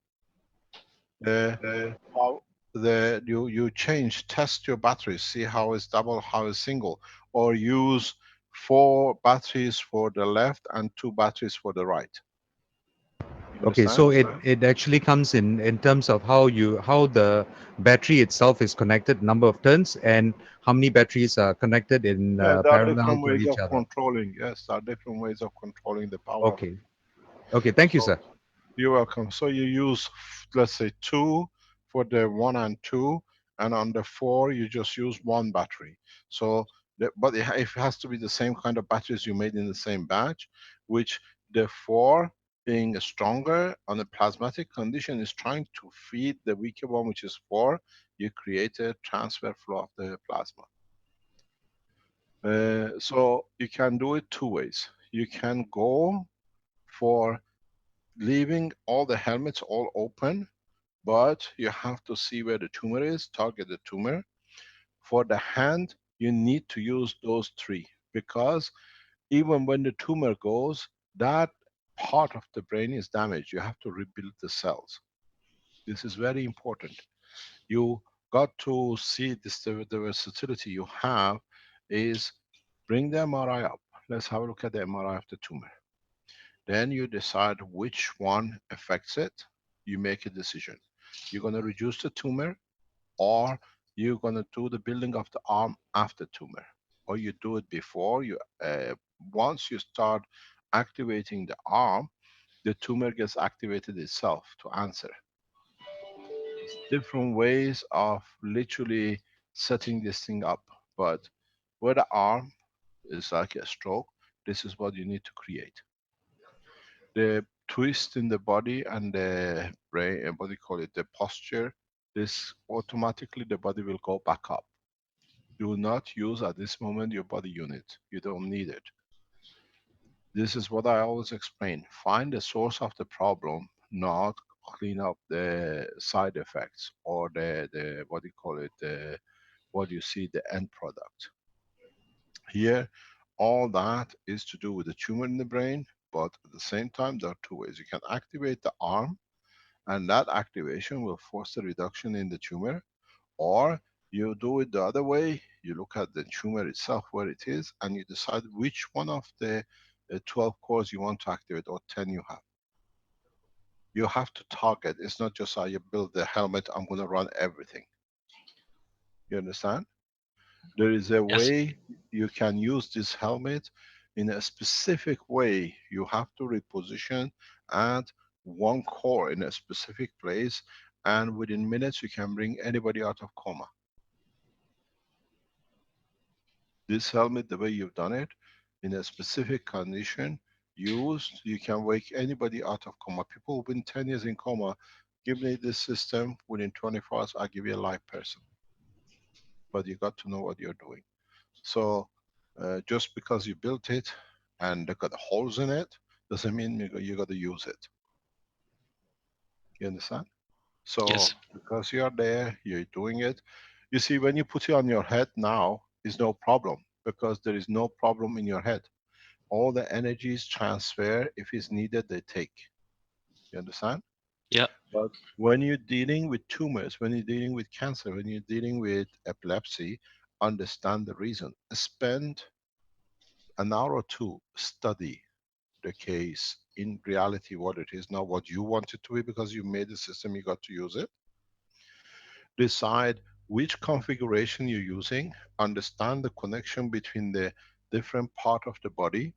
[SPEAKER 4] How you change, test your batteries, see how is double, how is single, or use 4 batteries for the left and 2 batteries for the right. You
[SPEAKER 8] Okay,
[SPEAKER 4] understand?
[SPEAKER 8] so it actually comes in terms of how the battery itself is connected, number of turns, and how many batteries are connected in
[SPEAKER 4] Yeah, there are
[SPEAKER 8] parallel
[SPEAKER 4] different
[SPEAKER 8] to
[SPEAKER 4] ways
[SPEAKER 8] each
[SPEAKER 4] of
[SPEAKER 8] other.
[SPEAKER 4] controlling. Yes, there are different ways of controlling the power of it.
[SPEAKER 8] Okay. Okay, thank you,
[SPEAKER 4] So
[SPEAKER 8] sir.
[SPEAKER 4] you're welcome. So you use, let's say, 2 for the 1 and 2, and on the 4 you just use 1 battery. So, but it has to be the same kind of batteries you made in the same batch, which the 4 being stronger on a plasmatic condition is trying to feed the weaker one, which is 4. You create a transfer flow of the plasma. So you can do it 2 ways. You can go for leaving all the helmets all open, but you have to see where the tumor is, target the tumor. For the hand, you need to use those 3, because even when the tumor goes, that part of the brain is damaged. You have to rebuild the cells. This is very important. You got to see this, the versatility you have is bring the MRI up. Let's have a look at the MRI of the tumor. Then you decide which one affects it. You make a decision. You're going to reduce the tumor, or you're going to do the building of the arm after tumor, or you do it before. Once you start activating the arm, the tumor gets activated itself to answer. It's different ways of literally setting this thing up. But where the arm is like a stroke, this is what you need to create. The twist in the body and the brain, what do you call it, the posture, this automatically the body will go back up. Do not use at this moment your body unit. You don't need it. This is what I always explain. Find the source of the problem, not clean up the side effects or the what do you call it, the what you see, the end product. Here, all that is to do with the tumor in the brain, but at the same time, there are 2 ways. You can activate the arm, and that activation will force the reduction in the tumor, or you do it the other way. You look at the tumor itself, where it is, and you decide which one of the 12 cores you want to activate, or 10 you have. You have to target. It's not just how you build the helmet, I'm going to run everything. You understand? There is a
[SPEAKER 6] Yes.
[SPEAKER 4] way you can use this helmet in a specific way. You have to reposition, add 1 core in a specific place, and within minutes you can bring anybody out of coma. This helmet, the way you've done it, in a specific condition, used, you can wake anybody out of coma. People who've been 10 years in coma, give me this system, within 24 hours, I'll give you a live person. But you got to know what you're doing. So, just because you built it and they got holes in it, doesn't mean you got to use it. You understand? So
[SPEAKER 6] Yes.
[SPEAKER 4] because you are there, you're doing it. You see, when you put it on your head now, is no problem because there is no problem in your head. All the energies transfer. If it's needed, they take. You understand?
[SPEAKER 6] Yeah.
[SPEAKER 4] But when you're dealing with tumors, when you're dealing with cancer, when you're dealing with epilepsy, understand the reason. Spend an hour or two, study the case in reality what it is, not what you want it to be because you made the system, you got to use it. Decide which configuration you're using, understand the connection between the different part of the body,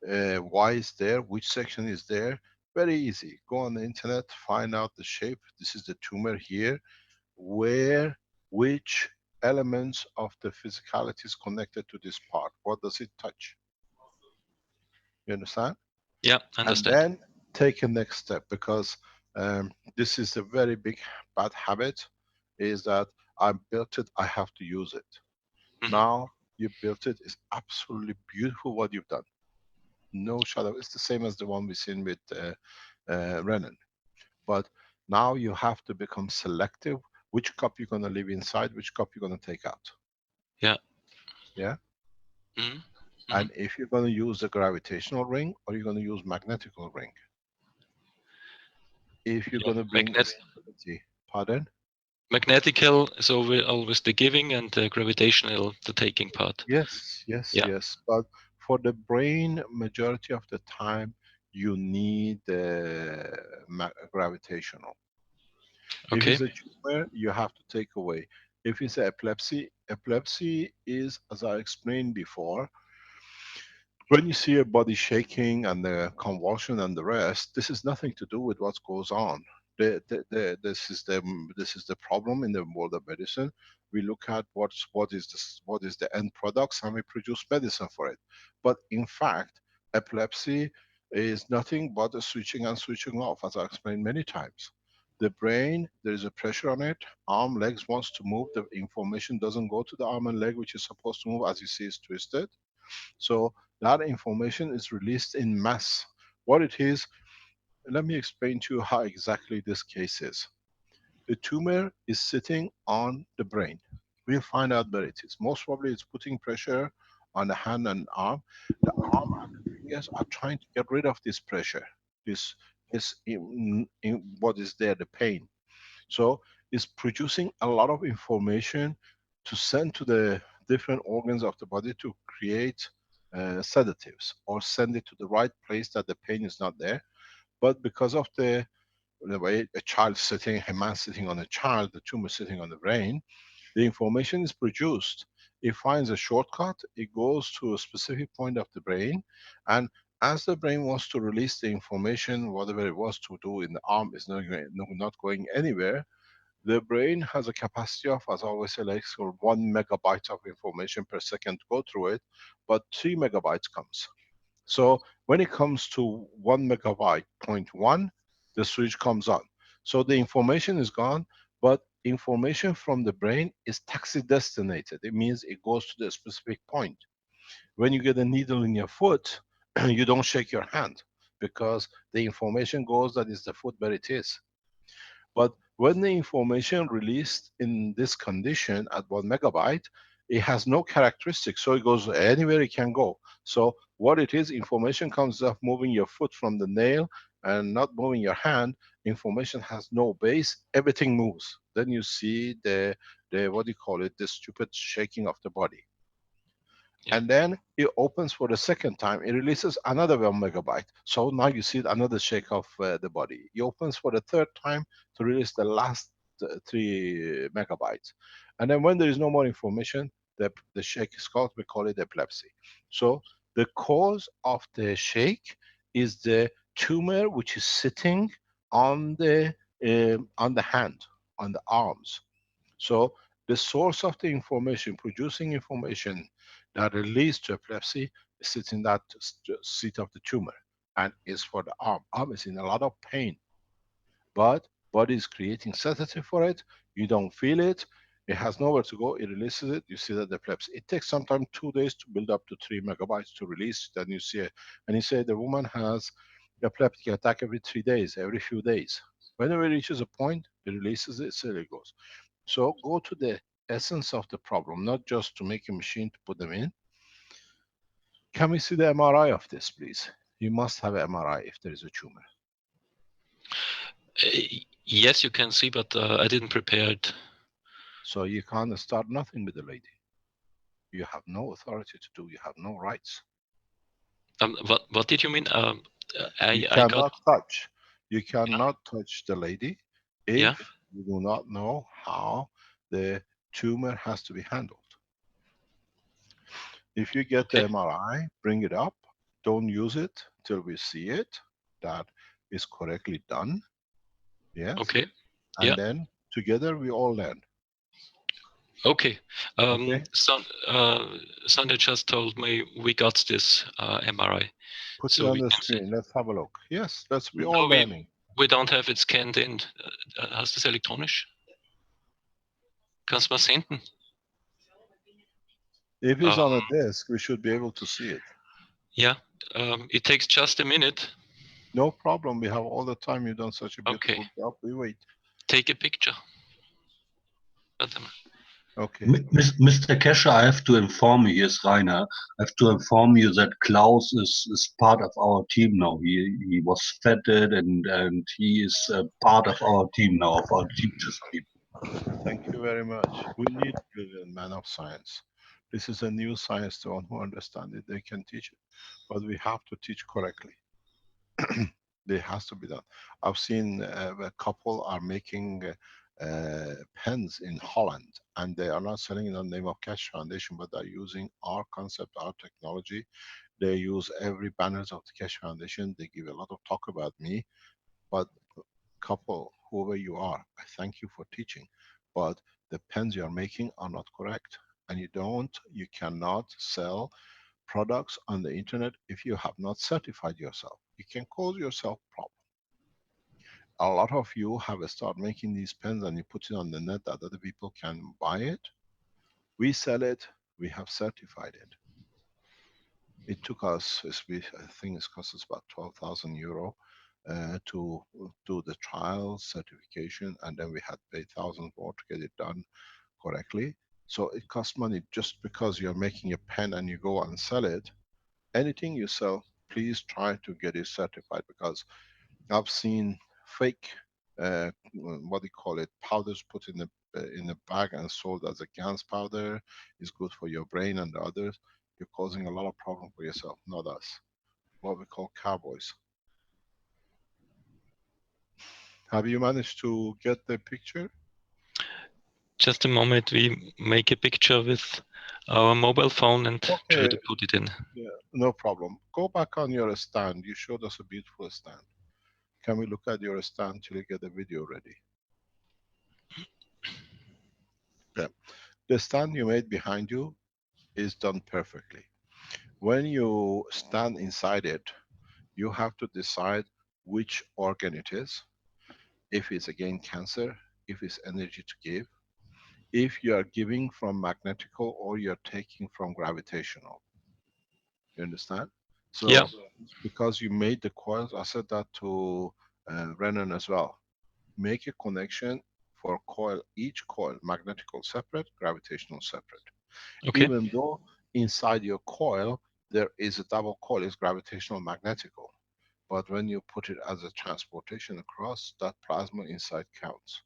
[SPEAKER 4] why it's there, which section is there. Very easy. Go on the internet, find out the shape. This is the tumor here. Where, which elements of the physicality is connected to this part? What does it touch? You understand?
[SPEAKER 6] Yeah.
[SPEAKER 4] And
[SPEAKER 6] Understand.
[SPEAKER 4] then take a next step because this is a very big bad habit is that I built it, I have to use it.
[SPEAKER 6] Mhm.
[SPEAKER 4] Now you built it, it's absolutely beautiful what you've done. No shadow. It's the same as the one we've seen with Renan. But now you have to become selective which cup you're going to leave inside, which cup you're going to take out.
[SPEAKER 6] Yeah.
[SPEAKER 4] Yeah.
[SPEAKER 6] Mhm. Mhm.
[SPEAKER 4] And if you're going to use the gravitational ring or you're going to use magnetical ring. If you're
[SPEAKER 6] Yeah.
[SPEAKER 4] going to bring stability, pardon?
[SPEAKER 6] Magnetical is always the giving and the gravitational the taking part.
[SPEAKER 4] Yes, yes,
[SPEAKER 6] Yeah.
[SPEAKER 4] yes. But for the brain, majority of the time, you need the gravitational. If
[SPEAKER 6] Okay.
[SPEAKER 4] it's a tumor, you have to take away. If it's epilepsy, epilepsy is, as I explained before, when you see your body shaking and the convulsion and the rest, this is nothing to do with what goes on. This is the problem in the world of medicine. We look at what is the end products and we produce medicine for it. But in fact, epilepsy is nothing but a switching and switching off, as I explained many times. The brain, there is a pressure on it. Arm, legs wants to move. The information doesn't go to the arm and leg, which is supposed to move. As you see, it's twisted. So that information is released in mass. What it is, let me explain to you how exactly this case is. The tumor is sitting on the brain. We'll find out where it is. Most probably it's putting pressure on the hand and arm. The arm and the fingers are trying to get rid of this pressure, this what is there, the pain. So it's producing a lot of information to send to the different organs of the body to create sedatives or send it to the right place that the pain is not there. But because of the way a child sitting, a man sitting on a child, the tumor sitting on the brain, the information is produced. It finds a shortcut, it goes to a specific point of the brain, and as the brain wants to release the information, whatever it was to do in the arm is not going anywhere. The brain has a capacity of, as I always say, like so 1 megabyte of information per second to go through it, but 3 megabytes comes. So when it comes to 1 megabyte point one, the switch comes on. So the information is gone, but information from the brain is taxi destinated. It means it goes to the specific point. When you get a needle in your foot, you don't shake your hand because the information goes that is the foot where it is. But when the information released in this condition at 1 megabyte, it has no characteristics, so it goes anywhere it can go. So what it is, information comes up moving your foot from the nail and not moving your hand. Information has no base, everything moves. Then you see the what do you call it, the stupid shaking of the body.
[SPEAKER 6] Yeah.
[SPEAKER 4] And then it opens for the second time, it releases another 1 megabyte. So now you see another shake of the body. It opens for the third time to release the last 3 megabytes. And then when there is no more information, the shake is called, we call it epilepsy. So the cause of the shake is the tumor which is sitting on the hand, on the arms. So the source of the information, producing information that leads to epilepsy sits in that seat of the tumor and is for the arm. Arm is in a lot of pain, but body is creating sedative for it. You don't feel it. It has nowhere to go. It releases it. You see that the epilepsy. It takes sometimes 2 days to build up to 3 megabytes to release. Then you see it. And you say the woman has epileptic attack every 3 days, every few days. Whenever it reaches a point, it releases it, so it goes. So go to the essence of the problem, not just to make a machine to put them in. Can we see the MRI of this, please? You must have an MRI if there is a tumor.
[SPEAKER 6] Yes, you can see, but I didn't prepare it.
[SPEAKER 4] So you can't start nothing with the lady. You have no authority to do. You have no rights.
[SPEAKER 6] What did you mean?
[SPEAKER 4] You
[SPEAKER 6] I got.
[SPEAKER 4] cannot touch. You cannot touch the lady if
[SPEAKER 6] Yeah.
[SPEAKER 4] you do not know how the tumor has to be handled. If you get the
[SPEAKER 6] Okay.
[SPEAKER 4] MRI, bring it up. Don't use it till we see it. That is correctly done. Yes.
[SPEAKER 6] Okay.
[SPEAKER 4] And
[SPEAKER 6] Yeah.
[SPEAKER 4] then together we all learn.
[SPEAKER 6] Okay.
[SPEAKER 4] Okay.
[SPEAKER 6] Sonia just told me we got this MRI.
[SPEAKER 4] Put it
[SPEAKER 6] So
[SPEAKER 4] on
[SPEAKER 6] we
[SPEAKER 4] the
[SPEAKER 6] can see.
[SPEAKER 4] screen. Let's have a look. Yes, that's we all
[SPEAKER 6] No,
[SPEAKER 4] learning.
[SPEAKER 6] we don't have it scanned in. Hast du es elektronisch? Kannst du mal senden?
[SPEAKER 4] If it's on a disk, we should be able to see it.
[SPEAKER 6] Yeah. It takes just a minute.
[SPEAKER 4] No problem. We have all the time. You've done such a beautiful
[SPEAKER 6] Okay.
[SPEAKER 4] job. We wait.
[SPEAKER 6] Take a picture. Warte mal.
[SPEAKER 4] Okay.
[SPEAKER 7] Mr. Keshe, I have to inform you, here's Rainer, I have to inform you that Klaus is part of our team now. He was fetted and he is part of our team now, of our teachers team.
[SPEAKER 4] Thank you very much. We need brilliant man of science. This is a new science. The one who understands it, they can teach it. But we have to teach correctly. It has to be done. I've seen a couple are making pens in Holland, and they are not selling it on the name of Keshe Foundation, but they're using our concept, our technology. They use every banners of the Keshe Foundation. They give a lot of talk about me, but couple, whoever you are, I thank you for teaching, but the pens you are making are not correct. And you cannot sell products on the internet if you have not certified yourself. You can cause yourself problem. A lot of you have started making these pens and you put it on the net that other people can buy it. We sell it, we have certified it. It took us, I think it's cost us about 12,000 euro to do the trial certification, and then we had paid thousands more to get it done correctly. So it costs money just because you're making a pen and you go and sell it. Anything you sell, please try to get it certified, because I've seen fake, what do you call it, powders put in a bag and sold as a Gans powder. Is good for your brain and the others. You're causing a lot of problem for yourself, not us. What we call cowboys. Have you managed to get the picture?
[SPEAKER 6] Just a moment. We make a picture with our mobile phone and try
[SPEAKER 4] Okay,
[SPEAKER 6] to put it in.
[SPEAKER 4] yeah, no problem. Go back on your stand. You showed us a beautiful stand. Can we look at your stand till you get the video ready? Yeah. The stand you made behind you is done perfectly. When you stand inside it, you have to decide which organ it is, if it's again cancer, if it's energy to give, if you are giving from magnetical or you're taking from gravitational. You understand? So,
[SPEAKER 6] Yeah.
[SPEAKER 4] because you made the coils, I said that to Renan as well. Make a connection for coil, each coil, magnetical separate, gravitational separate.
[SPEAKER 6] Okay.
[SPEAKER 4] Even though inside your coil there is a double coil, it's gravitational magnetical. But when you put it as a transportation across, that plasma inside counts.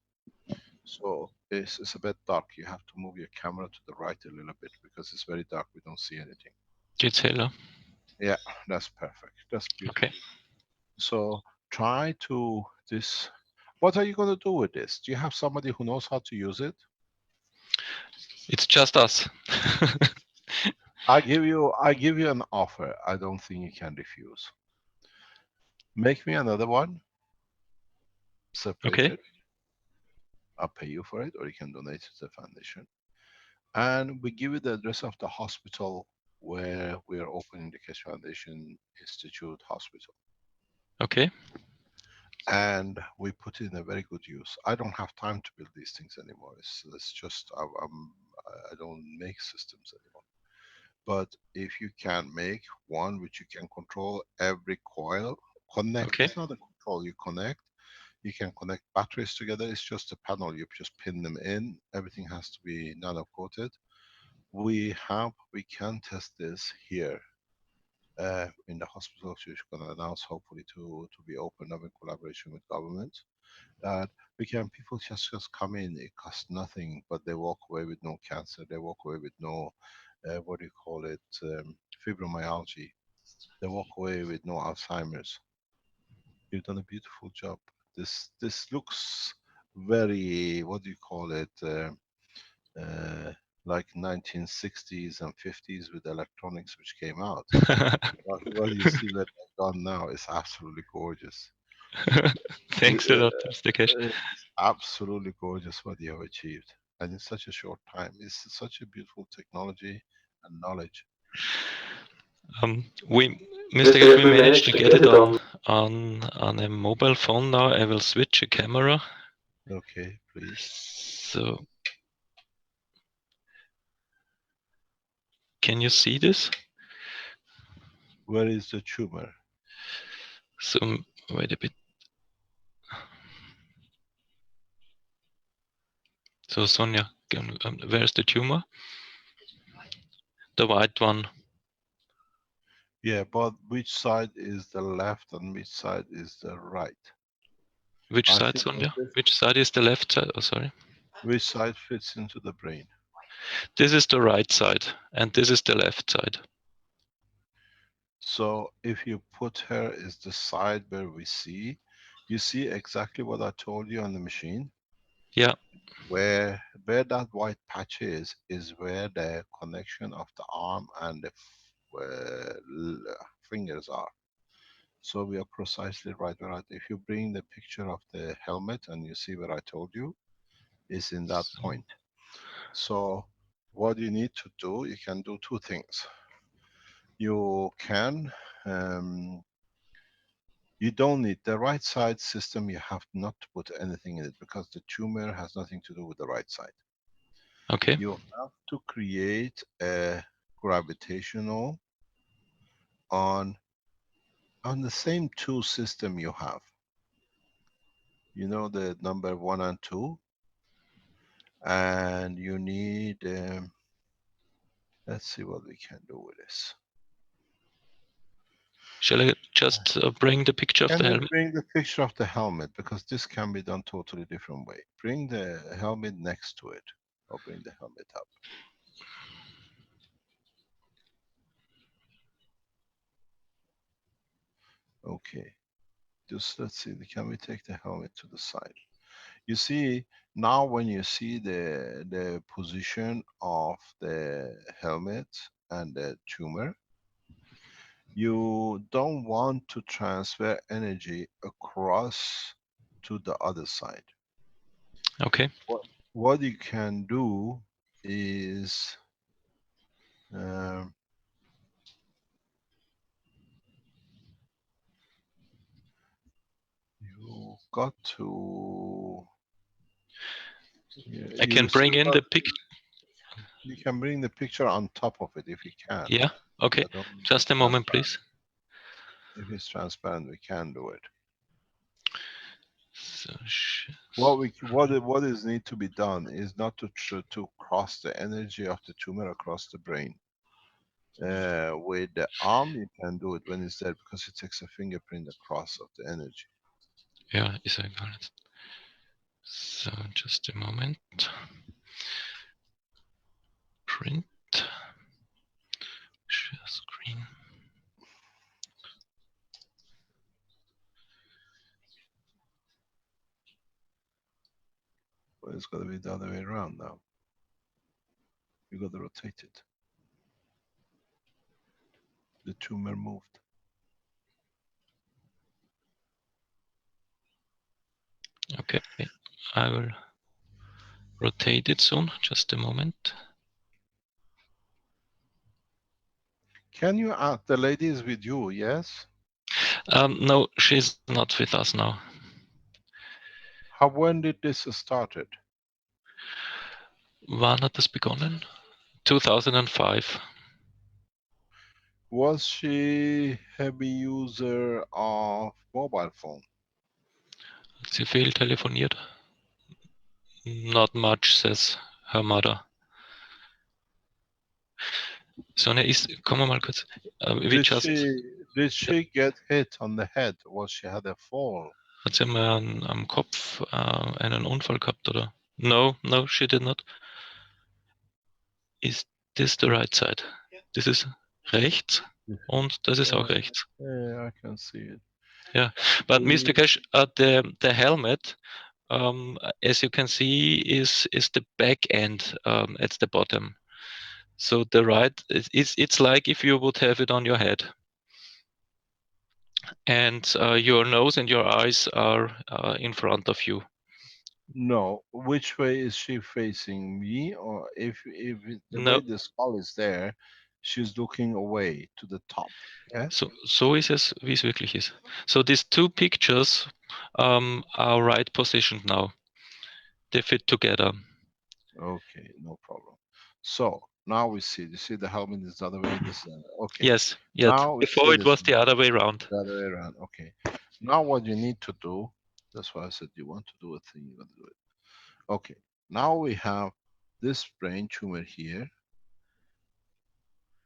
[SPEAKER 4] So it's a bit dark. You have to move your camera to the right a little bit because it's very dark. We don't see anything.
[SPEAKER 6] Geht's heller?
[SPEAKER 4] Yeah, that's perfect. That's beautiful.
[SPEAKER 6] Okay.
[SPEAKER 4] So try to this. What are you going to do with this? Do you have somebody who knows how to use it?
[SPEAKER 6] It's just us.
[SPEAKER 4] I give you an offer. I don't think you can refuse. Make me another one, separate
[SPEAKER 6] Okay.
[SPEAKER 4] it. I'll pay you for it, or you can donate it to the foundation. And we give you the address of the hospital where we are opening the Keshe Foundation Institute Hospital.
[SPEAKER 6] Okay.
[SPEAKER 4] And we put it in a very good use. I don't have time to build these things anymore. It's just, I don't make systems anymore. But if you can make one which you can control every coil, connect,
[SPEAKER 6] Okay.
[SPEAKER 4] it's not a control, you connect, You can connect batteries together. It's just a panel. You just pin them in. Everything has to be nano coated. We can test this here in the hospital, which we're going to announce hopefully to be opened up in collaboration with government. That people just come in. It costs nothing, but they walk away with no cancer. They walk away with no what do you call it, fibromyalgia. They walk away with no Alzheimer's. You've done a beautiful job. This looks very, what do you call it, like 1960s and 50s with electronics which came out. What you see that they've done now is absolutely gorgeous.
[SPEAKER 6] Thanks a lot, Mr. Keshe.
[SPEAKER 4] It's absolutely gorgeous what you have achieved, and in such a short time. It's such a beautiful technology and knowledge.
[SPEAKER 6] Mr. Keshe, we managed to get it on a mobile phone now. I will switch a camera.
[SPEAKER 4] Okay, please.
[SPEAKER 6] So, can you see this?
[SPEAKER 4] Where is the tumor?
[SPEAKER 6] So, wait a bit. So, Sonia, where's the tumor? The white one.
[SPEAKER 4] Yeah, but which side is the left and which side is the right?
[SPEAKER 6] Which side, Sonia? Which side is the left side? Oh, sorry.
[SPEAKER 4] Which side fits into the brain?
[SPEAKER 6] This is the right side, and this is the left side.
[SPEAKER 4] So if you put her is the side where we see, you see exactly what I told you on the machine?
[SPEAKER 6] Yeah.
[SPEAKER 4] Where that white patch is where the connection of the arm and the fingers are. So we are precisely right. If you bring the picture of the helmet and you see what I told you, is in that point. So what you need to do, you can do two things. You can, you don't need the right side system. You have not to put anything in it because the tumor has nothing to do with the right side.
[SPEAKER 6] Okay.
[SPEAKER 4] You have to create a gravitational on the same two system you have. You know the number 1 and 2, and you need. Let's see what we can do with this.
[SPEAKER 6] Shall I just bring the picture of the helmet?
[SPEAKER 4] Bring the picture of the helmet, because this can be done totally different way. Bring the helmet next to it, or bring the helmet up. Okay, just let's see, can we take the helmet to the side? You see, now when you see the position of the helmet and the tumor, you don't want to transfer energy across to the other side.
[SPEAKER 6] Okay.
[SPEAKER 4] What you can do is you got to.
[SPEAKER 6] I can bring in the picture.
[SPEAKER 4] You can bring the picture on top of it if you can.
[SPEAKER 6] Yeah. Okay. Just a moment, please.
[SPEAKER 4] If it's transparent, we can do it.
[SPEAKER 6] So,
[SPEAKER 4] what is need to be done is not to cross the energy of the tumor across the brain. With the arm, you can do it when it's there because it takes a fingerprint across of the energy.
[SPEAKER 6] Yeah, is I got it. So just a moment. Print. Share screen.
[SPEAKER 4] But it's got to be the other way around now. You got to rotate it. The tumor moved.
[SPEAKER 6] Okay, I will rotate it soon. Just a moment.
[SPEAKER 4] Can you ask the lady is with you? Yes.
[SPEAKER 6] No, she's not with us now.
[SPEAKER 4] When did this started?
[SPEAKER 6] Wann hat das begonnen? 2005.
[SPEAKER 4] Was she heavy user of mobile phone?
[SPEAKER 6] Hat sie fehltelefoniert? Not much, says her mother. Sonja, kommen wir mal kurz.
[SPEAKER 4] Did she get hit on the head? Was she had a fall?
[SPEAKER 6] Hat sie mal am Kopf einen Unfall gehabt, oder? No, she did not. Is this the right side? Das ist rechts und das ist auch rechts.
[SPEAKER 4] Yeah, I can see it.
[SPEAKER 6] Yeah, but Mr. Keshe, the helmet, as you can see, is the back end at the bottom. So the right, it's like if you would have it on your head, and your nose and your eyes are in front of you.
[SPEAKER 4] No, which way is she facing? Me, or if the
[SPEAKER 6] No.
[SPEAKER 4] way the skull is there, she's looking away to the top. Yeah.
[SPEAKER 6] So ist es, wie es wirklich ist. So these two pictures are right positioned now. They fit together.
[SPEAKER 4] Okay, no problem. So now we see. You see the helmet is the other way. This okay.
[SPEAKER 6] Yes.
[SPEAKER 4] Now we
[SPEAKER 6] Before
[SPEAKER 4] see
[SPEAKER 6] it
[SPEAKER 4] this
[SPEAKER 6] was
[SPEAKER 4] one.
[SPEAKER 6] the other way around.
[SPEAKER 4] The other way around. Okay. Now what you need to do. That's why I said you want to do a thing. You got to do it. Okay. Now we have this brain tumor here,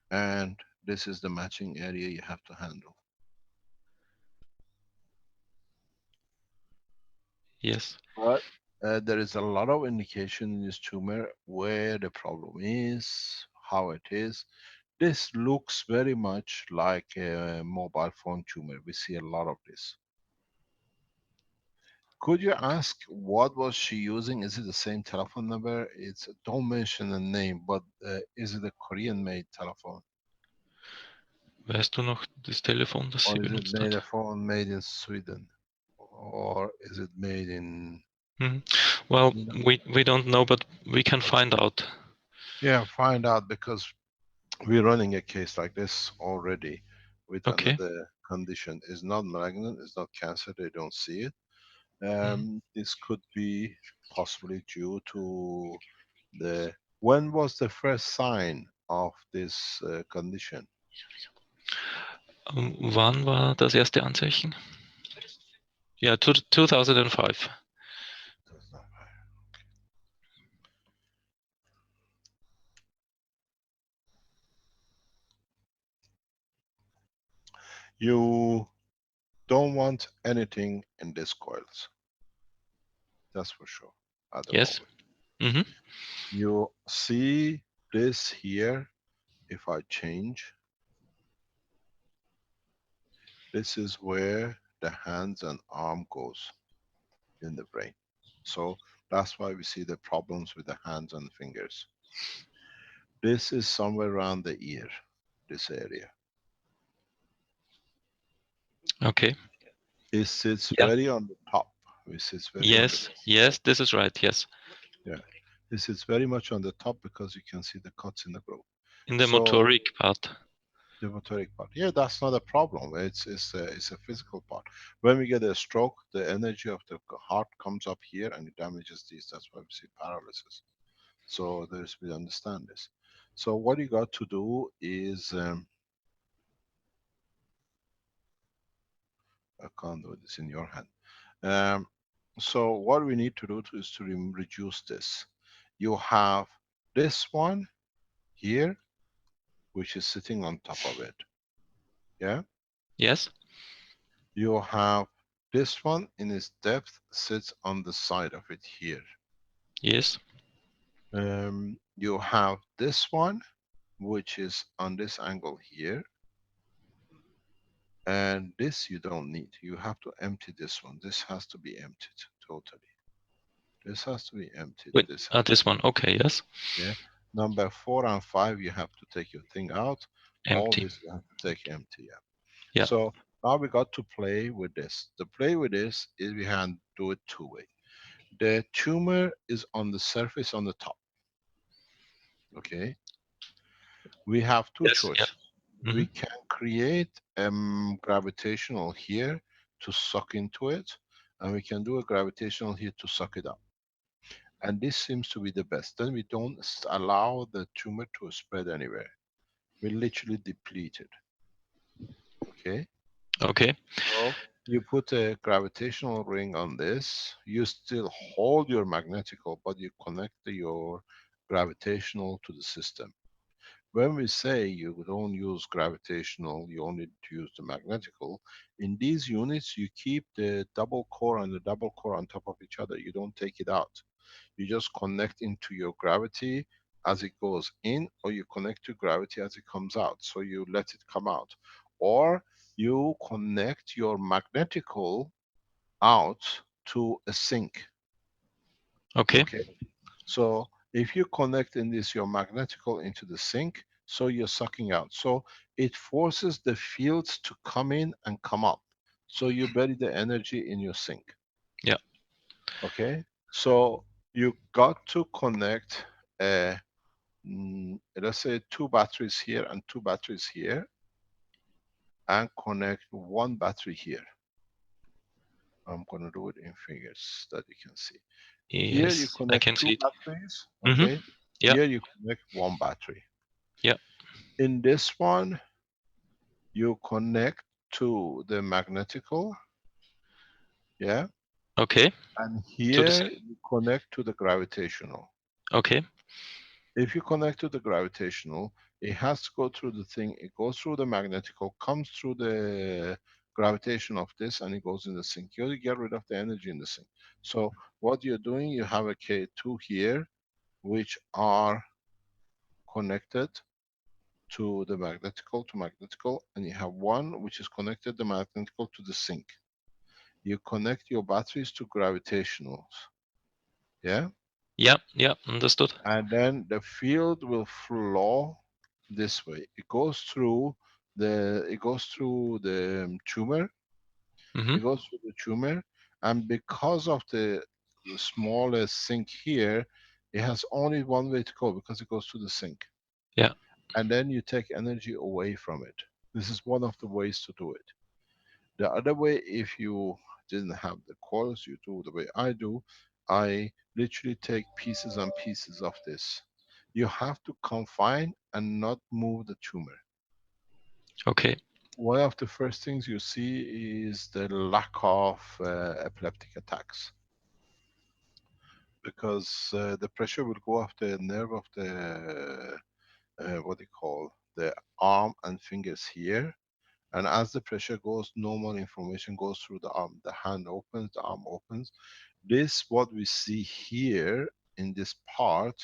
[SPEAKER 4] and this is the matching area you have to handle.
[SPEAKER 6] Yes.
[SPEAKER 4] But there is a lot of indication in this tumor where the problem is, how it is. This looks very much like a mobile phone tumor. We see a lot of this. Could you ask what was she using? Is it the same telephone number? It's don't mention the name, but is it a Korean-made telephone?
[SPEAKER 6] Weißt du noch das Telefon, das sie
[SPEAKER 4] Or is it
[SPEAKER 6] benutzt
[SPEAKER 4] made a
[SPEAKER 6] hat?
[SPEAKER 4] phone made in Sweden? Or is it made in...
[SPEAKER 6] Well,
[SPEAKER 4] You know?
[SPEAKER 6] we don't know, but we can find out.
[SPEAKER 4] Yeah, find out, because we're running a case like this already with
[SPEAKER 6] Okay.
[SPEAKER 4] another condition. It's not malignant, it's not cancer, they don't see it. This could be possibly due to the... When was the first sign of this condition?
[SPEAKER 6] Wann war das erste Anzeichen? Ja, 2005.
[SPEAKER 4] You don't want anything in these coils. That's for sure. At the
[SPEAKER 6] Yes.
[SPEAKER 4] moment. You see this here. If I change, this is where the hands and arm goes in the brain. So that's why we see the problems with the hands and fingers. This is somewhere around the ear, this area.
[SPEAKER 6] Okay.
[SPEAKER 4] It sits very on the top. It sits very on the top.
[SPEAKER 6] Yes, this is right, yes.
[SPEAKER 4] Yeah, this is very much on the top because you can see the cuts in the growth.
[SPEAKER 6] In the motoric part.
[SPEAKER 4] The motoric part. Yeah, that's not a problem. It's a physical part. When we get a stroke, the energy of the heart comes up here and it damages these. That's why we see paralysis. So we understand this. So what you got to do is I can't do this in your hand. So what we need to do is to reduce this. You have this one here, which is sitting on top of it. Yeah?
[SPEAKER 6] Yes.
[SPEAKER 4] You have this one in its depth sits on the side of it here.
[SPEAKER 6] Yes.
[SPEAKER 4] You have this one, which is on this angle here. And this you don't need. You have to empty this one. This has to be emptied totally. This has to be emptied.
[SPEAKER 6] Wait, this one. Okay, yes.
[SPEAKER 4] Yeah. Number 4 and 5, you have to take your thing out.
[SPEAKER 6] Empty.
[SPEAKER 4] All this you have to take empty.
[SPEAKER 6] Yeah.
[SPEAKER 4] So now we got to play with this. The play with this is we can do it two ways. The tumor is on the surface on the top. Okay. We have two choices. Yeah. We can create gravitational here to suck into it, and we can do a gravitational here to suck it up. And this seems to be the best. Then we don't allow the tumor to spread anywhere. We literally deplete it. Okay.
[SPEAKER 6] Okay.
[SPEAKER 4] So you put a gravitational ring on this. You still hold your magnetical, but you connect your gravitational to the system. When we say you don't use gravitational, you only use the magnetical, in these units you keep the double core and the double core on top of each other. You don't take it out. You just connect into your gravity as it goes in, or you connect to gravity as it comes out. So you let it come out. Or you connect your magnetical out to a sink.
[SPEAKER 6] Okay.
[SPEAKER 4] Okay. So if you connect in this your magnetical into the sink, so you're sucking out. So it forces the fields to come in and come up. So you bury the energy in your sink.
[SPEAKER 6] Yeah.
[SPEAKER 4] Okay. So you got to connect, let's say 2 batteries here and 2 batteries here, and connect 1 battery here. I'm going to do it in fingers that you can see. Here you
[SPEAKER 6] Yes, I
[SPEAKER 4] connect
[SPEAKER 6] can
[SPEAKER 4] 2
[SPEAKER 6] see it.
[SPEAKER 4] batteries,
[SPEAKER 6] Mm-hmm.
[SPEAKER 4] okay?
[SPEAKER 6] Yeah.
[SPEAKER 4] Here you connect 1 battery.
[SPEAKER 6] Yeah.
[SPEAKER 4] In this one, you connect to the magnetical, yeah?
[SPEAKER 6] Okay.
[SPEAKER 4] And
[SPEAKER 6] To the
[SPEAKER 4] here
[SPEAKER 6] side.
[SPEAKER 4] you connect to the gravitational.
[SPEAKER 6] Okay.
[SPEAKER 4] If you connect to the gravitational, it has to go through the thing. It goes through the magnetical, comes through the gravitation of this, and it goes in the sink. You get rid of the energy in the sink. So what you're doing, you have a K2 here, which are connected to the magnetical, and you have one which is connected the magnetical to the sink. You connect your batteries to gravitationals, yeah?
[SPEAKER 6] Yeah. Yeah. Understood.
[SPEAKER 4] And then the field will flow this way. It goes through the tumor.
[SPEAKER 6] Mm-hmm.
[SPEAKER 4] It goes through the tumor, and because of the smallest sink here, it has only one way to go because it goes to the sink.
[SPEAKER 6] Yeah.
[SPEAKER 4] And then you take energy away from it. This is one of the ways to do it. The other way, if you didn't have the coils, you do the way I do. I literally take pieces and pieces of this. You have to confine and not move the tumor.
[SPEAKER 6] Okay.
[SPEAKER 4] One of the first things you see is the lack of epileptic attacks, because the pressure will go off the nerve of the what do you call the arm and fingers here. And as the pressure goes, normal information goes through the arm. The hand opens, the arm opens. This, what we see here in this part,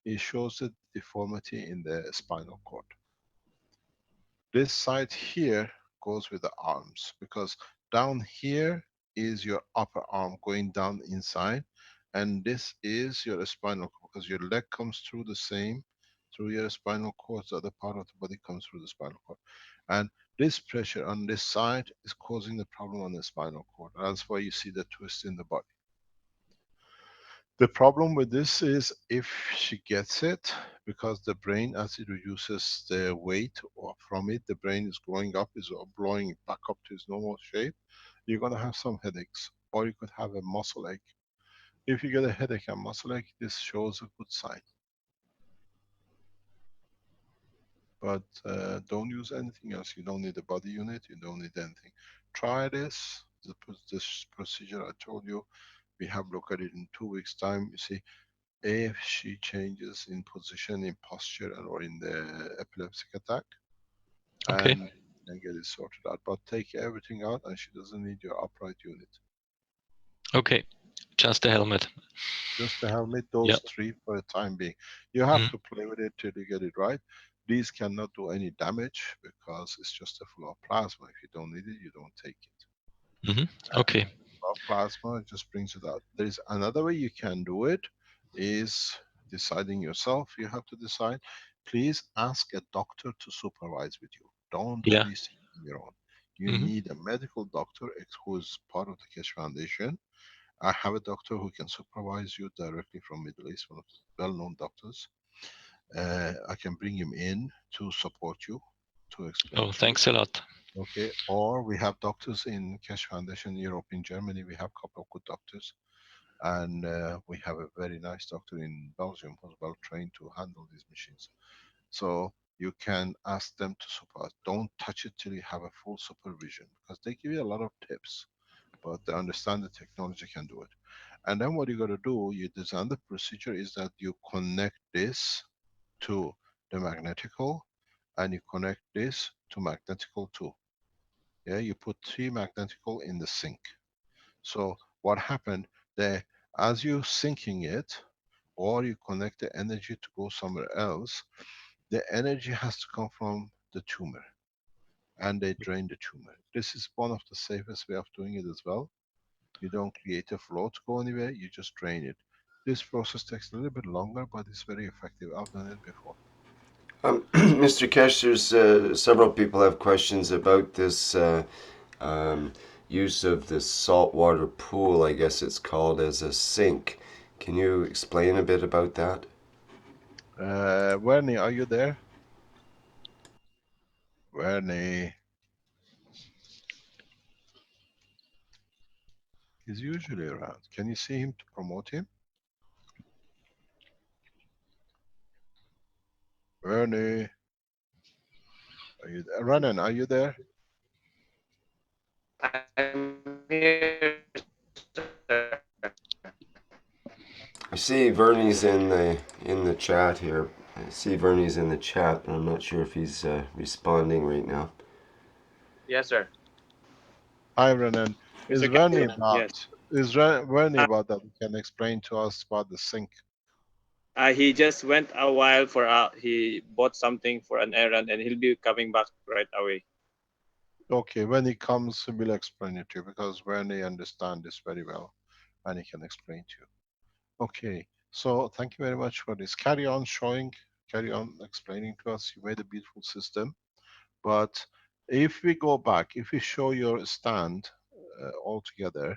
[SPEAKER 4] it shows the deformity in the spinal cord. This side here goes with the arms, because down here is your upper arm going down inside, and this is your spinal cord, because your leg comes through the same, through your spinal cord, the other part of the body comes through the spinal cord. And this pressure on this side is causing the problem on the spinal cord. That's why you see the twist in the body. The problem with this is if she gets it, because the brain, as it reduces the weight from it, the brain is growing up, is blowing it back up to its normal shape, you're going to have some headaches, or you could have a muscle ache. If you get a headache and muscle ache, this shows a good sign. But don't use anything else. You don't need a body unit, you don't need anything. Try this, this procedure I told you. We have looked at it in 2 weeks time. You see, if she changes in position, in posture, or in the epileptic attack,
[SPEAKER 6] Okay.
[SPEAKER 4] and then get it sorted out. But take everything out, and she doesn't need your upright unit.
[SPEAKER 6] Okay. Just the helmet.
[SPEAKER 4] Just the helmet, those
[SPEAKER 6] Yeah.
[SPEAKER 4] 3 for the time being. You have
[SPEAKER 6] Mm-hmm.
[SPEAKER 4] to play with it till you get it right. These cannot do any damage because it's just a flow of plasma. If you don't need it, you don't take it.
[SPEAKER 6] Mm-hmm. Okay.
[SPEAKER 4] Plasma just brings it out. There is another way you can do it, is deciding yourself. You have to decide. Please ask a doctor to supervise with you. Don't do
[SPEAKER 6] Yeah.
[SPEAKER 4] these things on your own. You
[SPEAKER 6] Mm-hmm.
[SPEAKER 4] need a medical doctor who is part of the Keshe Foundation. I have a doctor who can supervise you directly from Middle East, one of the well-known doctors. I can bring him in to support you, to explain
[SPEAKER 6] Oh,
[SPEAKER 4] to you.
[SPEAKER 6] thanks a lot.
[SPEAKER 4] Okay, or we have doctors in Keshe Foundation Europe, in Germany. We have a couple of good doctors, and we have a very nice doctor in Belgium who's well trained to handle these machines. So you can ask them to supervise. Don't touch it till you have a full supervision, because they give you a lot of tips, but they understand the technology can do it. And then what you got to do, you design the procedure is that you connect this to the magnetical, and you connect this to magnetical too. Yeah, you put 3 magnetical in the sink. So what happened there, as you syncing it, or you connect the energy to go somewhere else, the energy has to come from the tumor, and they drain the tumor. This is one of the safest way of doing it as well. You don't create a flow to go anywhere, you just drain it. This process takes a little bit longer, but it's very effective. I've done it before.
[SPEAKER 2] Mr. Keshe, there's several people have questions about this use of this saltwater pool, I guess it's called, as a sink. Can you explain a bit about that?
[SPEAKER 4] Wernie, are you there? Wernie. He's usually around. Can you see him to promote him? Wernie. Are you there? Renan, are you there?
[SPEAKER 5] I'm here, sir.
[SPEAKER 2] I see Vernie's in the chat here. I see Vernie's in the chat, but I'm not sure if he's responding right now.
[SPEAKER 5] Yes, sir.
[SPEAKER 4] Hi, Renan. Is
[SPEAKER 5] Mr.
[SPEAKER 4] Wernie
[SPEAKER 5] Captain,
[SPEAKER 4] about?
[SPEAKER 5] yes.
[SPEAKER 4] Is Wernie about that? He can explain to us about the sink.
[SPEAKER 5] He just went a while for he bought something for an errand, and he'll be coming back right away.
[SPEAKER 4] Okay, when he comes, we'll explain it to you, because Wernie understands this very well, and he can explain to you. Okay, so thank you very much for this. Carry on showing, carry on explaining to us. You made a beautiful system, but if we go back, if we show your stand all together,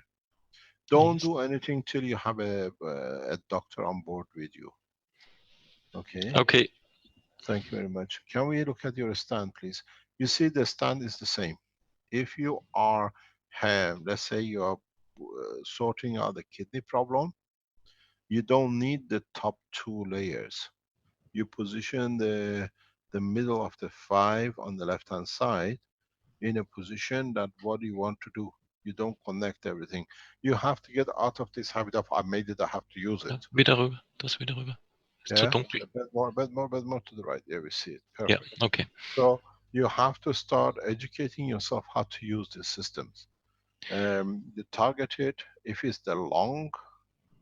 [SPEAKER 4] don't
[SPEAKER 6] Yes.
[SPEAKER 4] do anything till you have a doctor on board with you. Okay.
[SPEAKER 6] Okay.
[SPEAKER 4] Thank you very much. Can we look at your stand, please? You see the stand is the same. If you are, let's say you are sorting out the kidney problem, you don't need the top 2 layers. You position the middle of the 5 on the left hand side in a position that what you want to do. You don't connect everything. You have to get out of this habit of I made it, I have to use it.
[SPEAKER 6] Wieder rüber. Das wieder rüber. Ist zu
[SPEAKER 4] Yeah,
[SPEAKER 6] dunkel.
[SPEAKER 4] a bit more to the right. There we see it.
[SPEAKER 6] Yeah.
[SPEAKER 4] Perfect.
[SPEAKER 6] Okay.
[SPEAKER 4] So you have to start educating yourself how to use these systems. You target it. If it's the lung,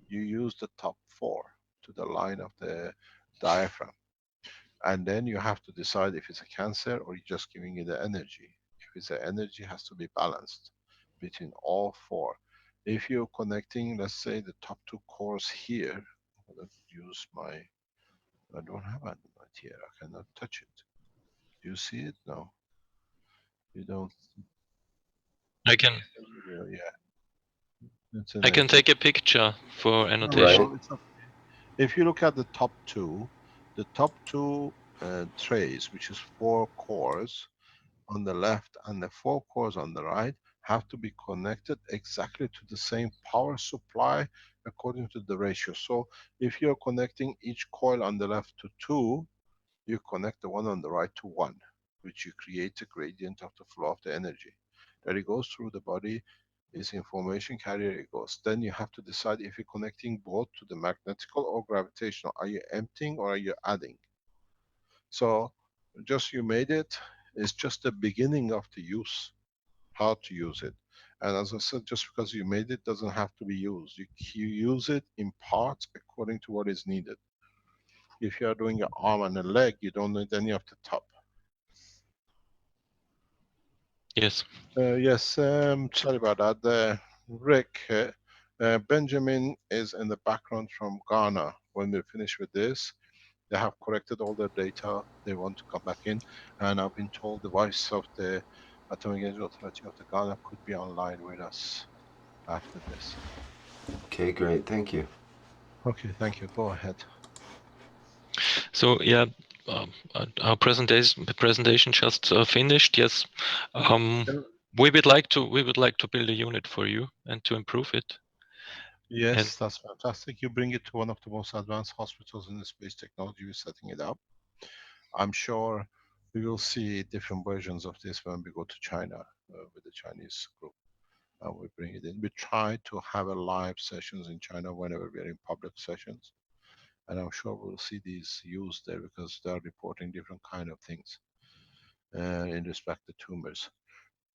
[SPEAKER 4] you use the top 4 to the line of the diaphragm. And then you have to decide if it's a cancer or you're just giving it the energy. If it's an energy, it has to be balanced between all 4. If you're connecting, let's say, the top 2 cores here, let's use my, I don't have Android here, I cannot touch it. Do you see it? No. You don't.
[SPEAKER 6] I can
[SPEAKER 4] Yeah. It's
[SPEAKER 6] I can take a picture for
[SPEAKER 4] no,
[SPEAKER 6] annotation.
[SPEAKER 2] Right.
[SPEAKER 4] it's okay. If you look at the top 2, the top 2 trays, which is 4 cores on the left and the 4 cores on the right, have to be connected exactly to the same power supply according to the ratio. So if you're connecting each coil on the left to 2, you connect the one on the right to 1, which you create a gradient of the flow of the energy. That it goes through the body, is information carrier, it goes. Then you have to decide if you're connecting both to the magnetical or gravitational. Are you emptying or are you adding? So just you made it, it's just the beginning of the use, how to use it. And as I said, just because you made it doesn't have to be used. You use it in parts according to what is needed. If you are doing an arm and a leg, you don't need any of the top.
[SPEAKER 6] Yes.
[SPEAKER 4] Yes, sorry about that. Rick, Benjamin is in the background from Ghana. When we finish with this, they have corrected all their data. They want to come back in. And I've been told the vice of the Atomic Energy Authority of the Ghana could be online with us after this.
[SPEAKER 2] Okay, great. Thank you.
[SPEAKER 4] Okay, thank you. Go ahead.
[SPEAKER 6] So yeah, our presentation just finished. Yes, we would like to build a unit for you and to improve it.
[SPEAKER 4] Yes,
[SPEAKER 6] And
[SPEAKER 4] that's fantastic. You bring it to one of the most advanced hospitals in the space technology. We're setting it up. I'm sure we will see different versions of this when we go to China with the Chinese group. And we bring it in. We try to have a live sessions in China whenever we are in public sessions. And I'm sure we'll see these used there because they are reporting different kind of things in respect to tumors.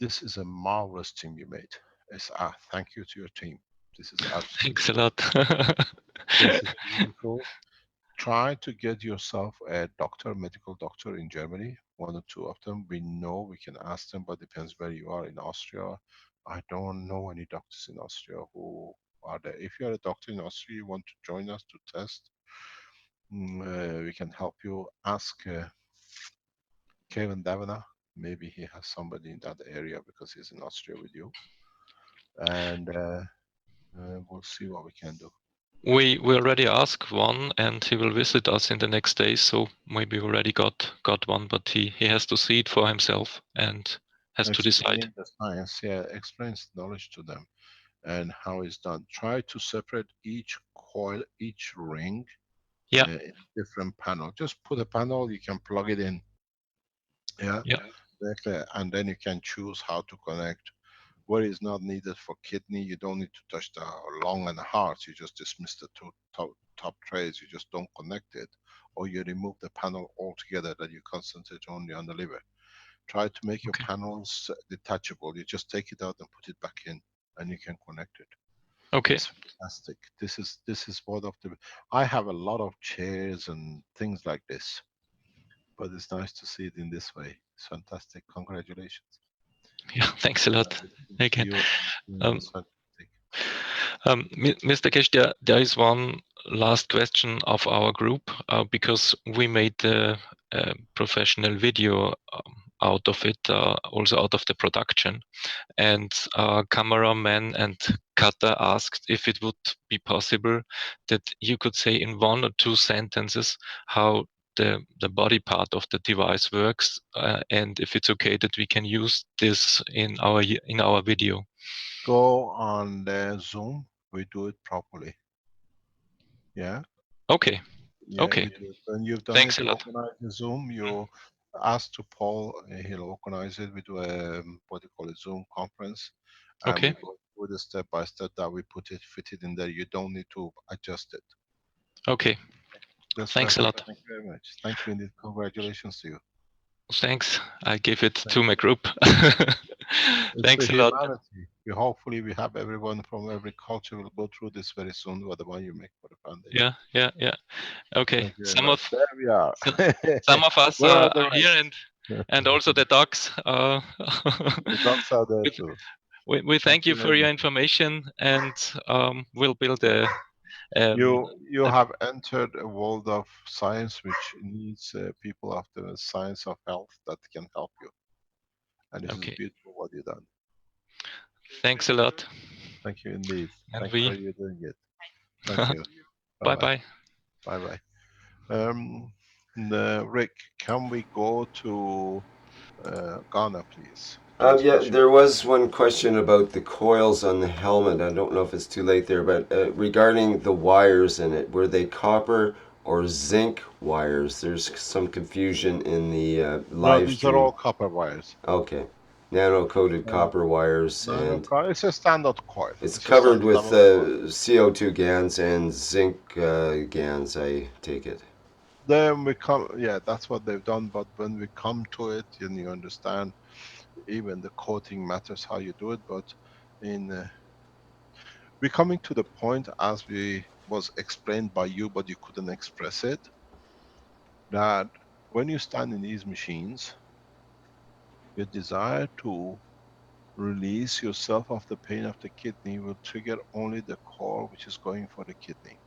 [SPEAKER 4] This is a marvelous team you made. Thank you to your team. This is absolutely,
[SPEAKER 6] Thanks a lot.
[SPEAKER 4] this is beautiful. Try to get yourself a doctor, medical doctor in Germany, one or two of them. We know we can ask them, but depends where you are in Austria. I don't know any doctors in Austria who are there. If you're a doctor in Austria, you want to join us to test, we can help you. Ask Kevin Davina. Maybe he has somebody in that area because he's in Austria with you. And we'll see what we can do.
[SPEAKER 6] We already asked one, and he will visit us in the next days. So maybe we already got one, but he has to see it for himself and has to decide.
[SPEAKER 4] Explain the science, yeah, explains knowledge to them and how it's done. Try to separate each coil, each ring
[SPEAKER 6] Yeah,
[SPEAKER 4] in different panel. Just put a panel, you can plug it in, yeah,
[SPEAKER 6] yeah,
[SPEAKER 4] exactly, and then you can choose how to connect. Where is not needed for kidney, you don't need to touch the lung and the heart. You just dismiss the two top trays. You just don't connect it, or you remove the panel altogether. That you concentrate only on the liver. Try to make your
[SPEAKER 6] okay,
[SPEAKER 4] panels detachable. You just take it out and put it back in, and you can connect it.
[SPEAKER 6] okay.
[SPEAKER 4] It's fantastic. This is one of the. I have a lot of chairs and things like this, but it's nice to see it in this way. It's fantastic. Congratulations.
[SPEAKER 6] Yeah, thanks a lot again.
[SPEAKER 4] Your
[SPEAKER 6] Um,
[SPEAKER 4] is fantastic.
[SPEAKER 6] Mr. Kesh, there is one last question of our group because we made the professional video out of it, also out of the production. And cameraman and cutter asked if it would be possible that you could say in 1 or 2 sentences how the body part of the device works, and if it's okay that we can use this in our video.
[SPEAKER 4] Go on the Zoom. We do it properly. Yeah.
[SPEAKER 6] Okay.
[SPEAKER 4] Yeah,
[SPEAKER 6] Okay.
[SPEAKER 4] we do it. When you've done
[SPEAKER 6] Thanks
[SPEAKER 4] it,
[SPEAKER 6] a
[SPEAKER 4] you
[SPEAKER 6] lot.
[SPEAKER 4] organize the Zoom. You ask to Paul, he'll organize it. We do a what do you call it, Zoom conference, and we
[SPEAKER 6] Okay.
[SPEAKER 4] go through the step by step that we fit it in there. You don't need to adjust it.
[SPEAKER 6] Okay.
[SPEAKER 4] That's
[SPEAKER 6] Thanks a
[SPEAKER 4] perfect.
[SPEAKER 6] lot.
[SPEAKER 4] Thank you very much. Thank you indeed. Congratulations to you.
[SPEAKER 6] Thanks. I give it
[SPEAKER 4] Thank
[SPEAKER 6] to my group.
[SPEAKER 4] It's the
[SPEAKER 6] Thanks a lot.
[SPEAKER 4] humanity. Hopefully we have everyone from every culture will go through this very soon, or the one you make for the foundation.
[SPEAKER 6] Yeah, yeah, yeah. Okay.
[SPEAKER 4] Thank you very much. There we are.
[SPEAKER 6] Some of us
[SPEAKER 4] Where are the
[SPEAKER 6] are here,
[SPEAKER 4] rest?
[SPEAKER 6] and also the dogs.
[SPEAKER 4] The dogs are there too.
[SPEAKER 6] We
[SPEAKER 4] Thank
[SPEAKER 6] thank
[SPEAKER 4] you
[SPEAKER 6] you
[SPEAKER 4] very
[SPEAKER 6] for your
[SPEAKER 4] much.
[SPEAKER 6] information, and we'll build
[SPEAKER 4] You
[SPEAKER 6] a
[SPEAKER 4] have entered a world of science which needs people after the science of health that can help you. And this is
[SPEAKER 6] okay.
[SPEAKER 4] beautiful what you've done.
[SPEAKER 6] Thanks a lot,
[SPEAKER 4] Thank you indeed.
[SPEAKER 6] and
[SPEAKER 4] Thank you
[SPEAKER 6] we
[SPEAKER 4] for you doing it. Thank you. Bye
[SPEAKER 6] bye
[SPEAKER 4] bye.
[SPEAKER 6] bye.
[SPEAKER 4] Bye bye. Rick, can we go to Ghana, please?
[SPEAKER 2] Yeah,
[SPEAKER 4] Translation.
[SPEAKER 2] there was one question about the coils on the helmet. I don't know if it's too late there, but regarding the wires in it, were they copper or zinc wires? There's some confusion in the
[SPEAKER 4] No,
[SPEAKER 2] live
[SPEAKER 4] these are
[SPEAKER 2] stream.
[SPEAKER 4] all copper wires.
[SPEAKER 2] Okay. Nano-coated
[SPEAKER 4] Uh,
[SPEAKER 2] copper wires,
[SPEAKER 4] no, no,
[SPEAKER 2] and
[SPEAKER 4] it's a standard coil.
[SPEAKER 2] it's
[SPEAKER 4] It's a
[SPEAKER 2] covered
[SPEAKER 4] standard
[SPEAKER 2] with
[SPEAKER 4] level coil.
[SPEAKER 2] CO2 GaNs and zinc GaNs, I take it.
[SPEAKER 4] Then we come, yeah, that's what they've done. But when we come to it, and you understand, even the coating matters how you do it. But in we're coming to the point, as we was explained by you, but you couldn't express it, that when you stand in these machines, your desire to release yourself of the pain of the kidney will trigger only the core which is going for the kidney.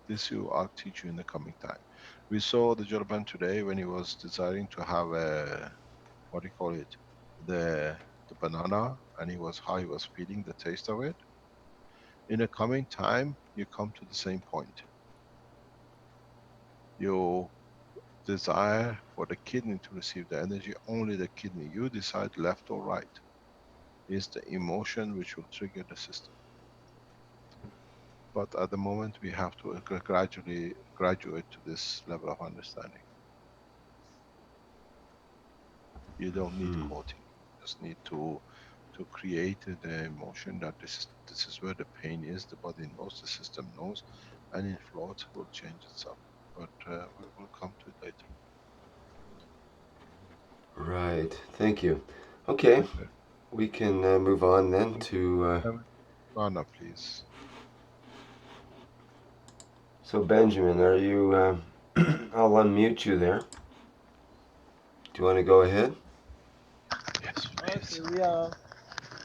[SPEAKER 4] This I'll teach you in the coming time. We saw the gentleman today when he was desiring to have a, what do you call it, the banana, and how he was feeling the taste of it. In the coming time, you come to the same point. You desire for the kidney to receive the energy, only the kidney. You decide left or right. Is the emotion which will trigger the system. But at the moment, we have to gradually graduate to this level of understanding. You don't need quoting. You just need to create the emotion that this is where the pain is. The body knows, the system knows, and in float will change itself. But we will come to it later.
[SPEAKER 2] Right. Thank you. Okay,
[SPEAKER 4] Okay.
[SPEAKER 2] we can move on then to.
[SPEAKER 4] Rana, please.
[SPEAKER 2] So Benjamin, are you? I'll unmute you there. Do you want to go ahead?
[SPEAKER 4] Yes,
[SPEAKER 9] Okay,
[SPEAKER 4] please.
[SPEAKER 9] we are.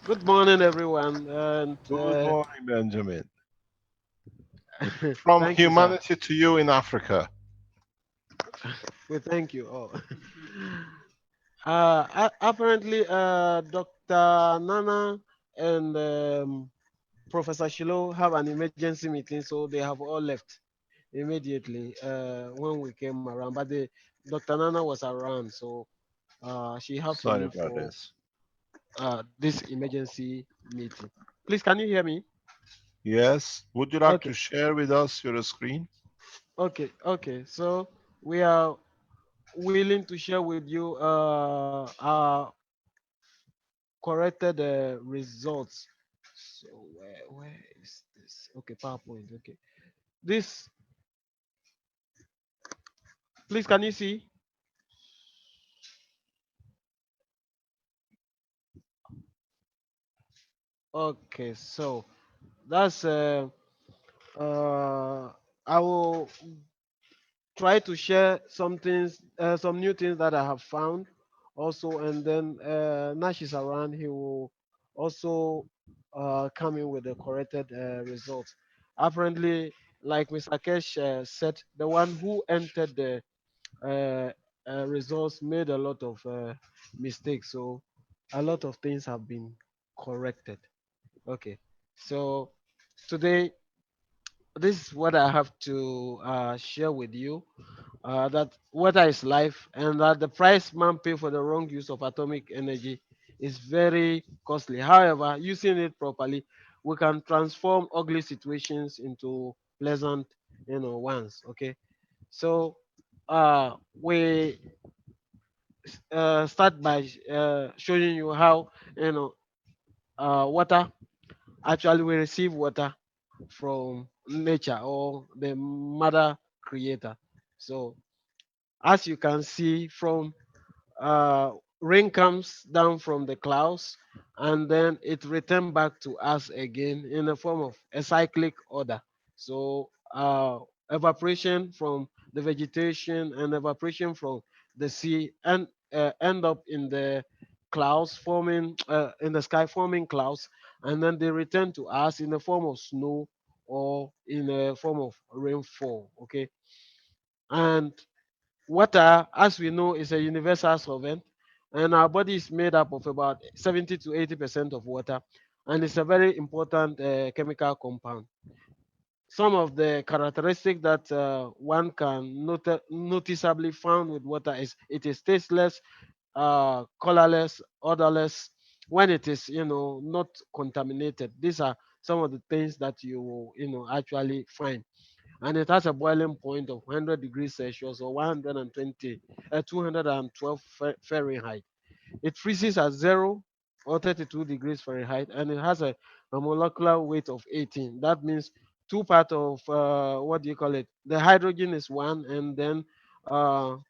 [SPEAKER 9] Good morning, everyone, and
[SPEAKER 4] Good morning, Benjamin. From
[SPEAKER 9] thank you, sir.
[SPEAKER 4] humanity to you in Africa.
[SPEAKER 9] We thank you all. Apparently, Dr. Nana and Professor Shilo have an emergency meeting, so they have all left immediately when we came around. But Dr. Nana was around, so she had to
[SPEAKER 4] Sorry
[SPEAKER 9] leave
[SPEAKER 4] about
[SPEAKER 9] for
[SPEAKER 4] this.
[SPEAKER 9] this emergency meeting. Please, can you hear me?
[SPEAKER 4] Yes. Would you like to
[SPEAKER 9] Okay,
[SPEAKER 4] share with us your screen?
[SPEAKER 9] okay. So we are willing to share with you our corrected results. So where is this? Okay, PowerPoint. Okay, this, please, can you see? Okay, so that's uh I will try to share some things, some new things that I have found also, and then Nash is around. He will also come in with the corrected results. Apparently, like Mr. Kesh said, the one who entered the uh, results made a lot of mistakes, so a lot of things have been corrected. Okay, so today this is what I have to share with you, that water is life, and that the price man pay for the wrong use of atomic energy is very costly. However, using it properly, we can transform ugly situations into pleasant, ones. Okay, so we start by showing you how, water, actually we receive water from nature or the mother creator. So as you can see, from uh, rain comes down from the clouds, and then it returns back to us again in the form of a cyclic order. So evaporation from the vegetation and evaporation from the sea and end up in the clouds, forming in the sky, forming clouds, and then they return to us in the form of snow or in the form of rainfall. Okay, and water, as we know, is a universal solvent, and our body is made up of about 70 to 80% of water, and it's a very important chemical compound. Some of the characteristics that one can noticeably found with water is it is tasteless, colorless, odorless when it is, not contaminated. These are some of the things that you will, actually find, and it has a boiling point of 100 degrees Celsius or 120, 212 Fahrenheit. It freezes at 0 or 32 degrees Fahrenheit, and it has a molecular weight of 18. That means two part of what do you call it? The hydrogen is one, and then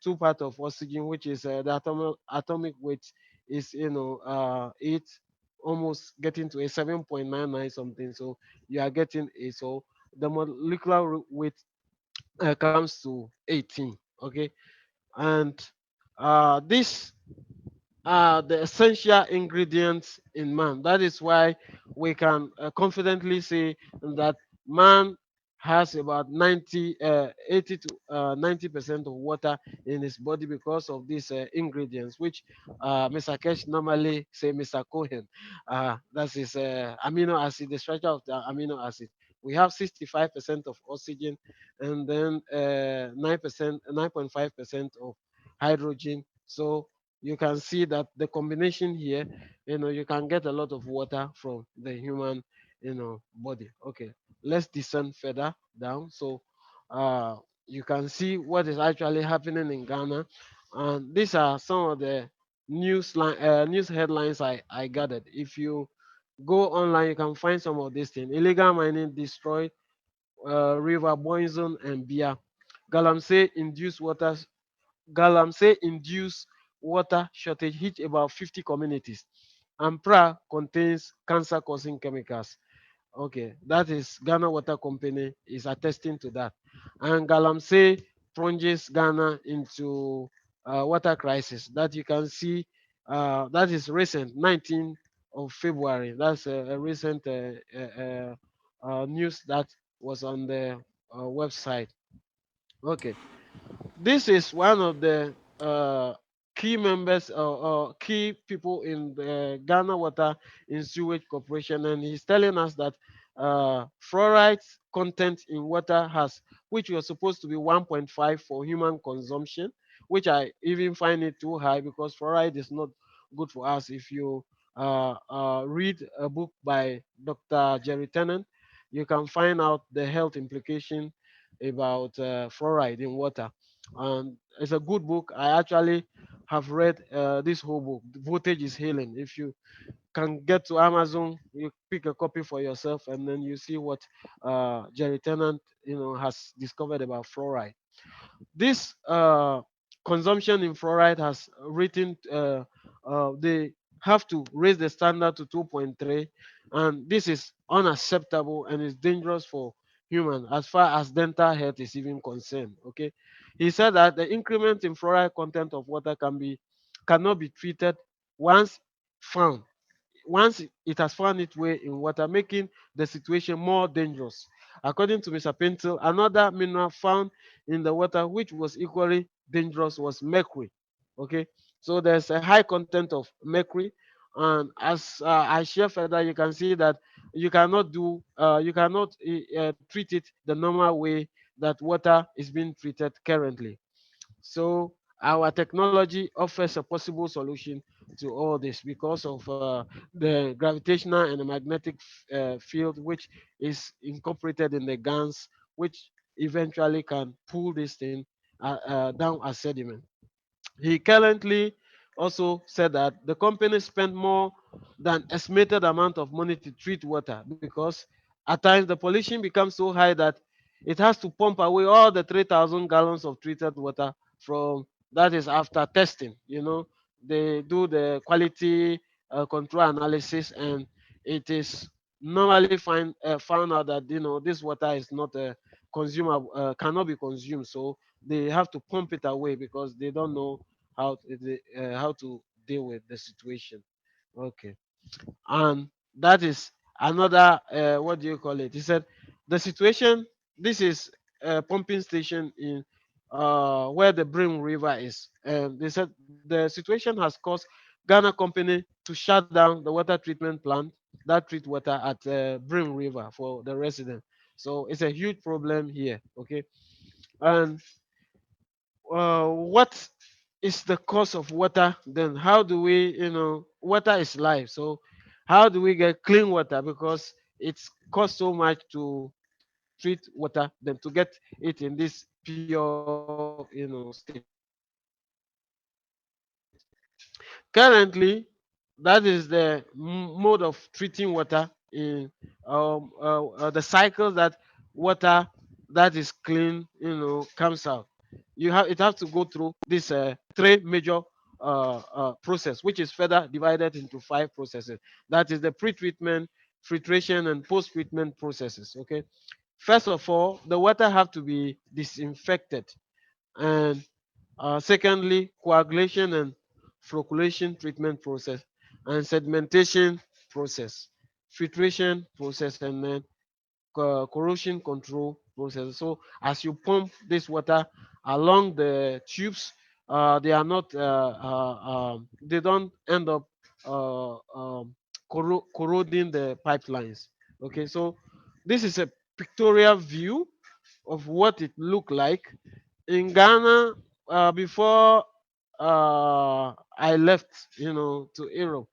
[SPEAKER 9] two part of oxygen, which is the atomic weight is 8, almost getting to a 7.99 something. So you are getting a, so the molecular weight comes to 18. Okay, and this are the essential ingredients in man. That is why we can confidently say that man has about 80 to 90% of water in his body because of these ingredients, which Mr. Kesh normally say Mr. Cohen. That's his amino acid, the structure of the amino acid. We have 65% of oxygen, and then 9%, 9.5% of hydrogen. So you can see that the combination here, you can get a lot of water from the human, body. Okay, let's descend further down. So uh, you can see what is actually happening in Ghana, and these are some of the news headlines I gathered. If you go online, you can find some of these things. Illegal mining destroy river Boinzon and Bia. Galamsey induced water Galamsey induced water shortage hit about 50 communities. Ampra contains cancer-causing chemicals. Okay, that is Ghana Water Company is attesting to that. And Galamsey plunges Ghana into water crisis. That you can see, that is recent, 19th of February. That's a recent news that was on the website. Okay, this is one of the key members or key people in the Ghana Water and Sewage Corporation, and he's telling us that fluoride content in water has, which was supposed to be 1.5 for human consumption, which I even find it too high because fluoride is not good for us. If you read a book by Dr. Jerry Tennant, you can find out the health implication about fluoride in water, and it's a good book. I actually have read this whole book. Voltage is Healing. If you can get to Amazon, you pick a copy for yourself, and then you see what Jerry Tennant, has discovered about fluoride. This consumption in fluoride has written they have to raise the standard to 2.3, and this is unacceptable and is dangerous for human as far as dental health is even concerned. Okay, he said that the increment in fluoride content of water cannot be treated once found once it has found its way in water, making the situation more dangerous. According to Mr. Pentil, another mineral found in the water which was equally dangerous was mercury. Okay, so there's a high content of mercury, and as I share further, you can see that you cannot treat it the normal way that water is being treated currently. So our technology offers a possible solution to all this because of the gravitational and the magnetic field, which is incorporated in the GANs, which eventually can pull this thing down as sediment. He currently also said that the company spent more than estimated amount of money to treat water because at times the pollution becomes so high that it has to pump away all the 3,000 gallons of treated water from that is after testing. They do the quality control analysis, and it is normally found out that this water is not consumable, cannot be consumed. So they have to pump it away because they don't know how to deal with the situation. Okay, and that is another what do you call it? He said the situation. This is a pumping station in where the Brim River is. And they said the situation has caused Ghana company to shut down the water treatment plant that treat water at Brim River for the residents. So it's a huge problem here. Okay, and what is the cause of water? Then how do we, water is life. So how do we get clean water? Because it's cost so much to treat water than to get it in this pure, state. Currently, that is the mode of treating water in the cycle that water that is clean, comes out. It has to go through this three major process, which is further divided into five processes. That is the pre-treatment, filtration, and post-treatment processes. Okay. First of all, the water have to be disinfected, and secondly, coagulation and flocculation treatment process, and sedimentation process, filtration process, and then corrosion control process. So as you pump this water along the tubes, they are not, they don't end up corroding the pipelines. Okay, so this is a pictorial view of what it looked like in Ghana before I left, to Europe.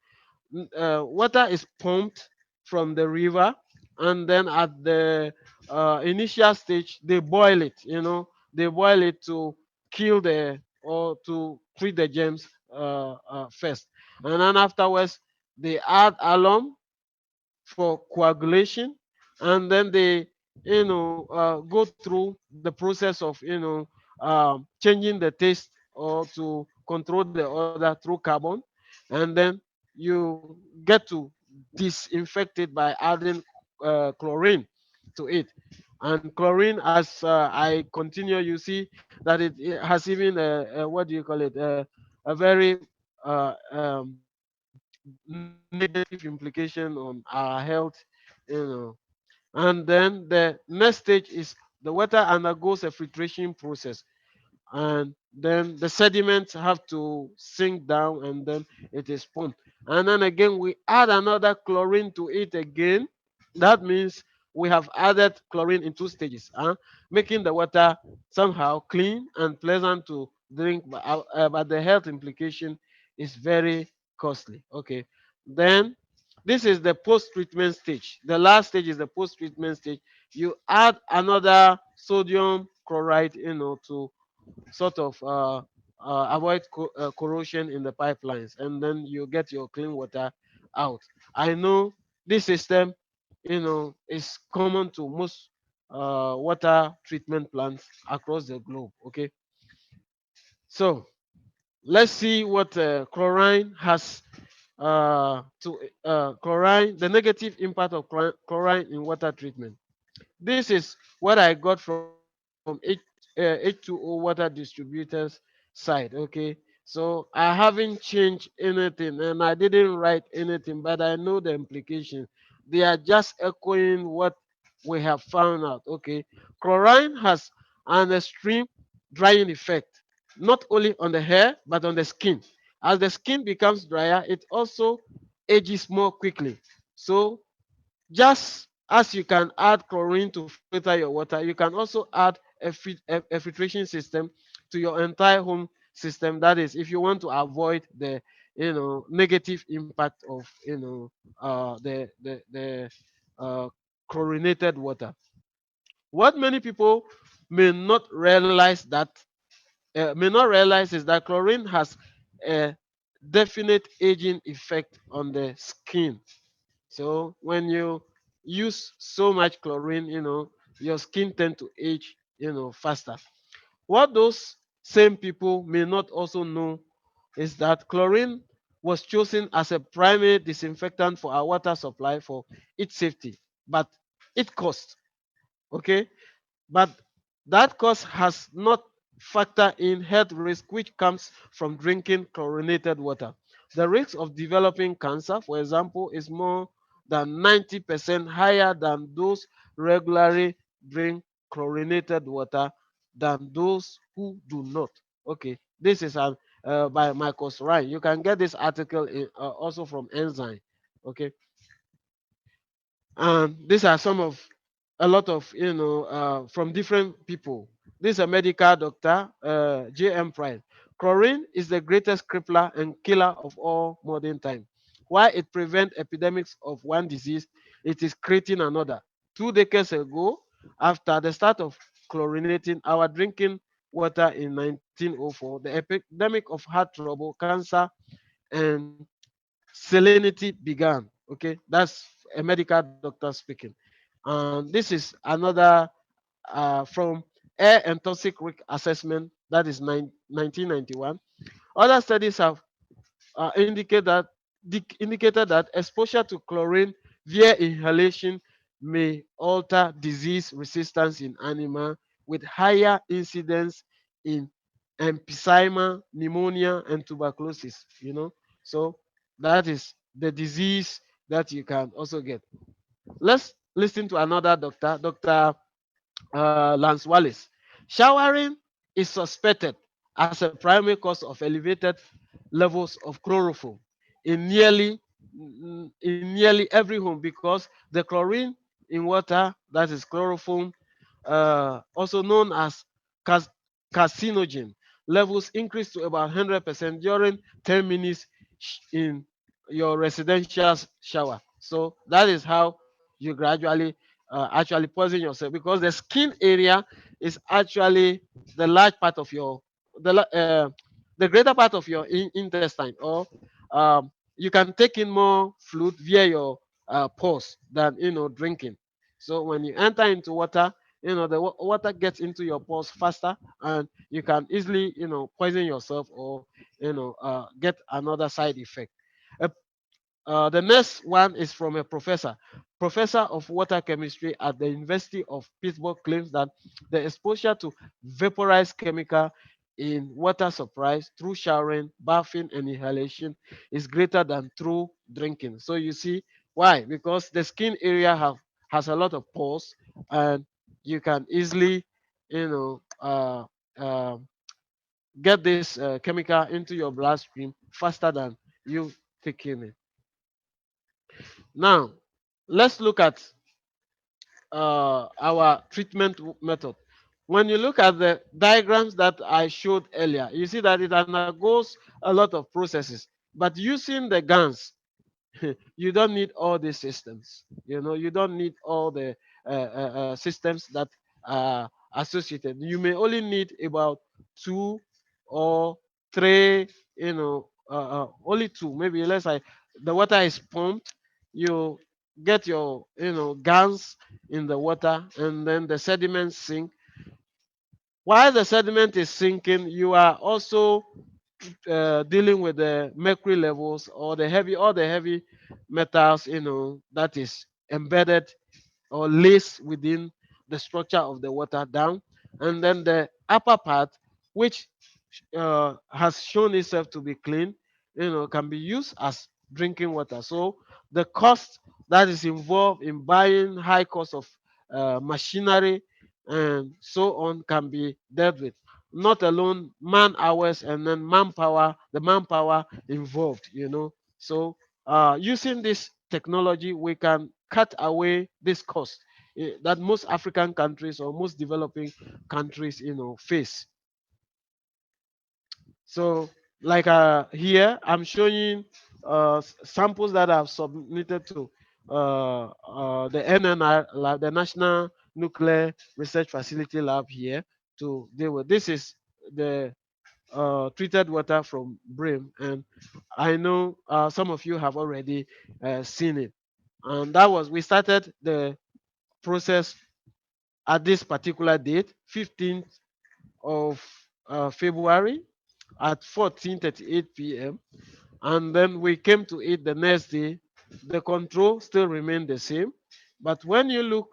[SPEAKER 9] Water is pumped from the river and then at the initial stage they boil it. They boil it to kill the or to treat the germs first, and then afterwards they add alum for coagulation, and then they go through the process of changing the taste or to control the odor through carbon, and then you get to disinfect it by adding chlorine to it. And chlorine, as I continue, you see that it has even a what do you call it, a very negative implication on our health, you know. And then the next stage is the water undergoes a filtration process, and then the sediments have to sink down, and then it is pumped. And then again we add another chlorine to it again. That means we have added chlorine in two stages, making the water somehow clean and pleasant to drink, but the health implication is very costly. Okay, then this is the post-treatment stage. The last stage is the post-treatment stage. You add another sodium chloride, to sort of avoid corrosion in the pipelines, and then you get your clean water out. I know this system, is common to most water treatment plants across the globe. Okay, so let's see what chlorine has chlorine, the negative impact of chlorine in water treatment. This is what I got from H2O water distributors side. Okay, so I haven't changed anything and I didn't write anything, but I know the implications. They are just echoing what we have found out. Okay, chlorine has an extreme drying effect, not only on the hair but on the skin. As the skin becomes drier, it also ages more quickly. So just as you can add chlorine to filter your water, you can also add a filtration system to your entire home system. That is, if you want to avoid the negative impact of the chlorinated water. What many people may not realize is that chlorine has a definite aging effect on the skin. So when you use so much chlorine, your skin tend to age, faster. What those same people may not also know is that chlorine was chosen as a primary disinfectant for our water supply for its safety, but it costs. Okay, but that cost has not factored in health risk which comes from drinking chlorinated water. The risk of developing cancer, for example, is more than 90% higher than those regularly drink chlorinated water than those who do not. Okay, this is by Michael Ryan. You can get this article also from Enzyme. Okay, and these are some of a lot of from different people. This is a medical doctor, J.M. Pride. Chlorine is the greatest crippler and killer of all modern time. While it prevents epidemics of one disease, it is creating another. 2 decades ago, after the start of chlorinating our drinking water in 1904, the epidemic of heart trouble, cancer, and salinity began. Okay, that's a medical doctor speaking. And this is another from air and toxic risk assessment, that is 1991. Other studies have indicated that exposure to chlorine via inhalation may alter disease resistance in animal with higher incidence in emphysema, pneumonia, and tuberculosis. So that is the disease that you can also get. Let's listen to another doctor, Dr. Lance Wallace. Showering is suspected as a primary cause of elevated levels of chlorophyll in nearly every home, because the chlorine in water, that is chlorophyll, also known as carcinogen, levels increase to about 100% during 10 minutes in your residential shower. So that is how you gradually actually poison yourself, because the skin area is actually the large part of your the greater part of your intestine, or you can take in more fluid via your pores than drinking. So when you enter into water, the water gets into your pores faster, and you can easily poison yourself, or get another side effect. Uh, the next one is from a professor of water chemistry at the University of Pittsburgh, claims that the exposure to vaporized chemical in water supplies through showering, bathing, and inhalation is greater than through drinking. So you see why? Because the skin area has a lot of pores, and you can easily, you know, uh, uh, get this chemical into your bloodstream faster than you taking it. Now, let's look at our treatment method. When you look at the diagrams that I showed earlier, you see that it undergoes a lot of processes. But using the guns, you don't need all these systems. You don't need all the systems that are associated. You may only need about two or three, only two. Maybe let's say the water is pumped, you get your, guns in the water, and then the sediment sink. While the sediment is sinking, you are also dealing with the mercury levels, or all the heavy metals, that is embedded or laced within the structure of the water down. And then the upper part, which has shown itself to be clean, can be used as drinking water. So the cost that is involved in buying high cost of machinery and so on can be dealt with. Not alone man hours and then manpower, the manpower involved. So using this technology, we can cut away this cost that most African countries or most developing countries, face. So, like here, I'm showing samples that I've submitted to the NNR lab, the National Nuclear Research Facility lab here to deal with. This is the treated water from Brim, and I know some of you have already seen it. And we started the process at this particular date, 15th of February at 14:38 p.m. And then we came to it the next day. The control still remained the same, but when you look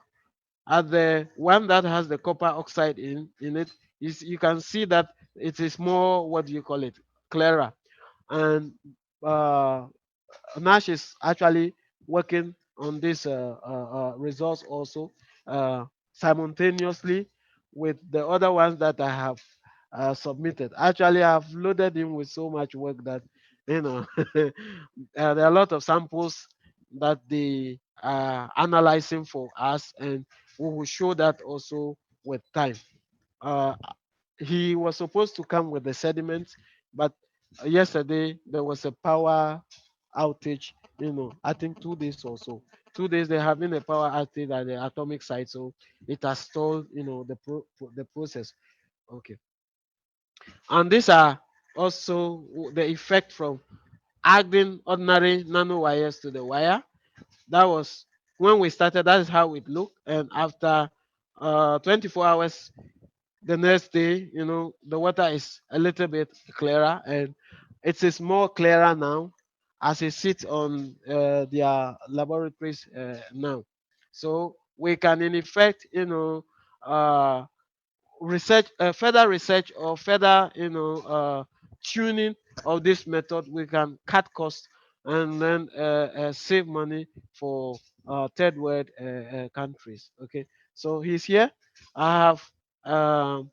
[SPEAKER 9] at the one that has the copper oxide in it, you can see that it is more, what do you call it, clearer. And uh, Nash is actually working on this results also simultaneously with the other ones that I have submitted. Actually, I've loaded him with so much work that there are a lot of samples that they are analyzing for us, and we will show that also with time. Uh, he was supposed to come with the sediment, but yesterday there was a power outage. I think 2 days or so. 2 days they're having a power outage at the atomic site, so it has stalled, the process. Okay, and these are also the effect from adding ordinary nano wires to the wire. That was when we started. That is how it looked, and after 24 hours, the next day, the water is a little bit clearer, and it is more clearer now as it sits on their laboratories now. So we can, in effect, uh, further research, or further, tuning of this method. We can cut costs and then save money for third world countries. Okay, so he's here. I have. Um,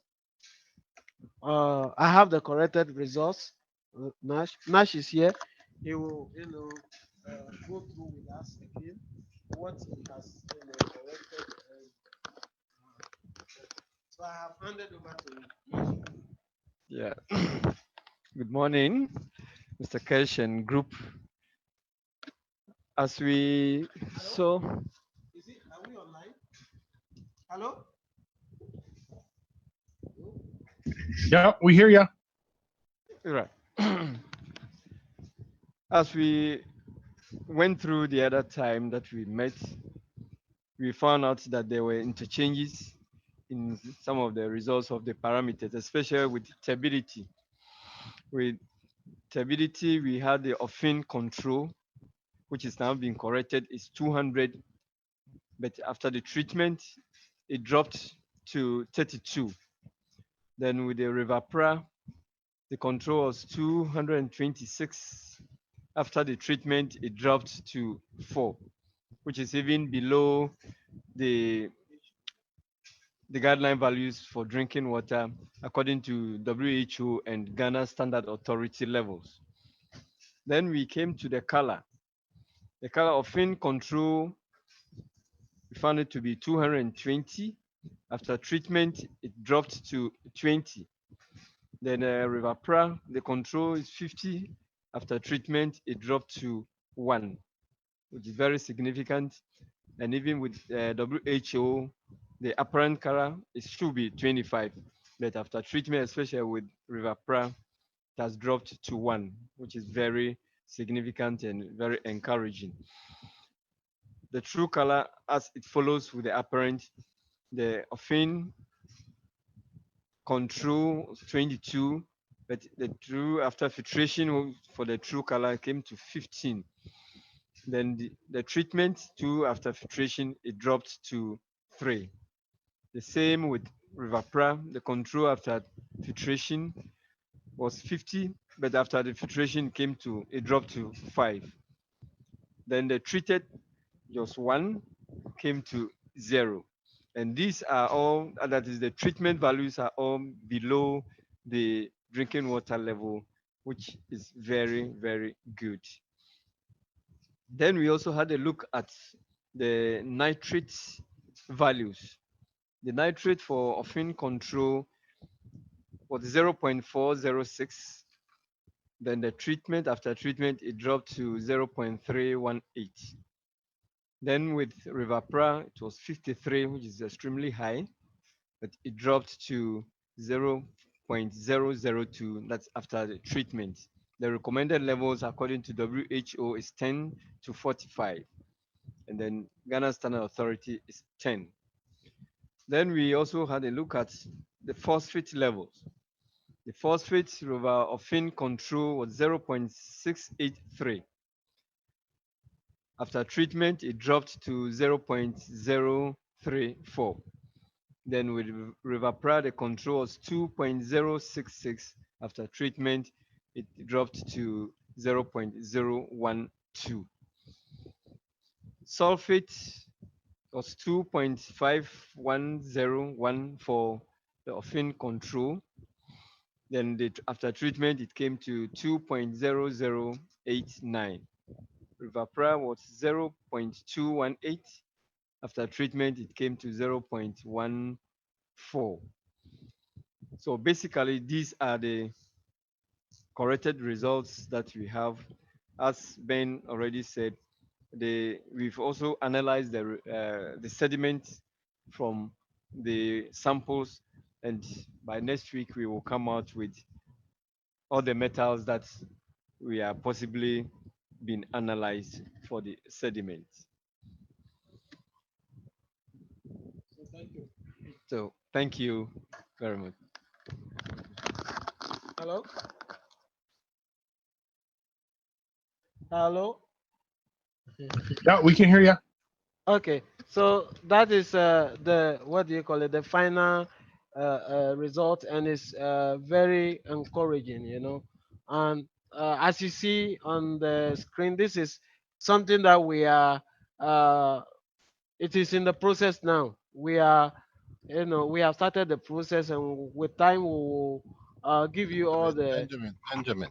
[SPEAKER 9] I have the corrected results. Nash is here. He will, go through with us again what he has, corrected. So I have handed over to Nash.
[SPEAKER 10] Yeah. Good morning, Mr. Keshe and group. As we saw,
[SPEAKER 9] Hello?
[SPEAKER 1] Yeah, we hear you.
[SPEAKER 10] Right. As we went through the other time that we met, we found out that there were interchanges in some of the results of the parameters, especially with turbidity. With turbidity, we had the offin control, which is now being corrected, is 200, but after the treatment, it dropped to 32. Then with the Revapra, the control was 226. After the treatment, it dropped to 4, which is even below the the guideline values for drinking water according to WHO and Ghana Standard Authority levels. Then we came to the color. The color of fin control, we found it to be 220. After treatment, it dropped to 20. Then Revapra, the control is 50. After treatment, it dropped to 1, which is very significant. And even with WHO, the apparent color it should be 25, but after treatment, especially with Revapra, it has dropped to 1, which is very significant and very encouraging. The true color, as it follows with the apparent, the offin control 22, but the true after filtration for the true color came to 15. Then the treatment too after filtration it dropped to 3. The same with Revapra, the control after filtration was 50, but after the filtration it dropped to 5. Then the treated just 1 came to 0. And these are all, that is the treatment values are all below the drinking water level, which is very, very good. Then we also had a look at the nitrate values. The nitrate for offin control was 0.406. Then the treatment, after treatment, it dropped to 0.318. Then with Revapra, it was 53, which is extremely high, but it dropped to 0.002. That's after the treatment. The recommended levels, according to WHO, is 10 to 45. And then Ghana Standard Authority is 10. Then we also had a look at the phosphate levels. The phosphate offin control was 0.683. After treatment, it dropped to 0.034. Then with Revapra, the control was 2.066. After treatment, it dropped to 0.012. Sulfate was 2.51014 for the offin control. Then after treatment, it came to 2.0089. Revapra was 0.218. After treatment, it came to 0.14. So basically, these are the corrected results that we have. As Ben already said, we've also analyzed the sediment from the samples, and by next week we will come out with all the metals that we are possibly being analyzed for the sediment. So thank you very much.
[SPEAKER 9] Hello? Hello?
[SPEAKER 1] Yeah, we can hear you.
[SPEAKER 9] Okay, so that is the, what do you call it, the final result, and it's very encouraging, you know. And as you see on the screen, this is something that we are, it is in the process now. We are, you know, we have started the process, and with time we will give you all the,
[SPEAKER 4] Benjamin,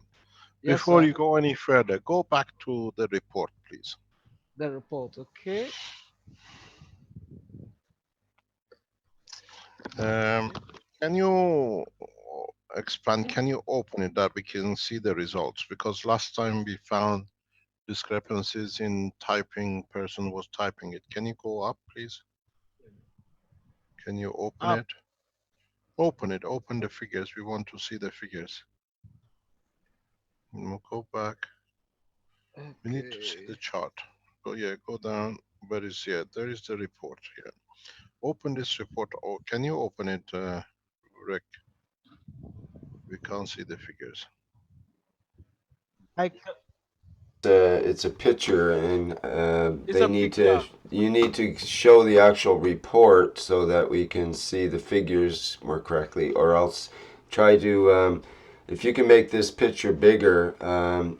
[SPEAKER 9] yes,
[SPEAKER 4] before
[SPEAKER 9] sir,
[SPEAKER 4] you go any further, go back to the report, please.
[SPEAKER 9] the report, okay?
[SPEAKER 4] Can you expand? Can you open it that we can see the results? Because last time we found discrepancies in typing, person was typing it. Can you go up, please? Can you open it? Open it. Open the figures. We want to see the figures. We'll go back. We need to see the chart. Go down. Where is it? There is the report here. Open this report. Oh, can you open it, Rick? We can't see the figures.
[SPEAKER 2] It's a picture, and you need to show the actual report so that we can see the figures more correctly, or else try to, if you can make this picture bigger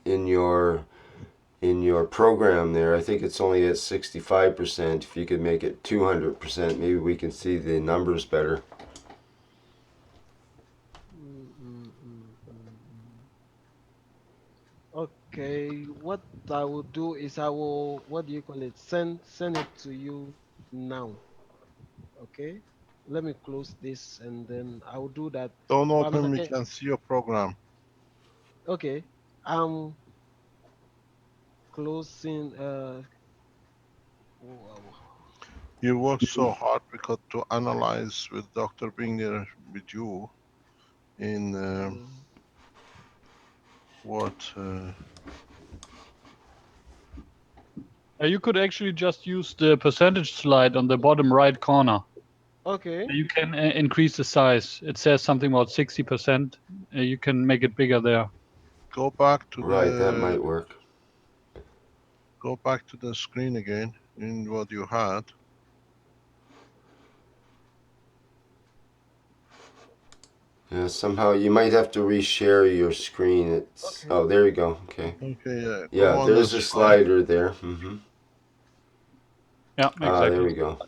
[SPEAKER 2] in your program there. I think it's only at 65%. If you could make it 200%, maybe we can see the numbers better.
[SPEAKER 9] Okay, what I will do is I will, what do you call it? Send it to you now. Okay, let me close this and then I will do that.
[SPEAKER 4] Don't open.
[SPEAKER 9] Bamsa,
[SPEAKER 4] We can see your program.
[SPEAKER 9] okay, I'm closing.
[SPEAKER 4] You work so hard because to analyze with Dr. being there with you in what.
[SPEAKER 11] You could actually just use the percentage slide on the bottom right corner.
[SPEAKER 9] Okay.
[SPEAKER 11] You can increase the size. It says something about 60%. You can make it bigger there.
[SPEAKER 4] Go back to
[SPEAKER 2] that might work.
[SPEAKER 4] Go back to the screen again in what you had.
[SPEAKER 2] Yeah, somehow you might have to reshare your screen. It's oh, there you go. Okay.
[SPEAKER 4] Okay,
[SPEAKER 2] Yeah, there's a slider there.
[SPEAKER 11] Yeah, exactly.
[SPEAKER 2] There we go.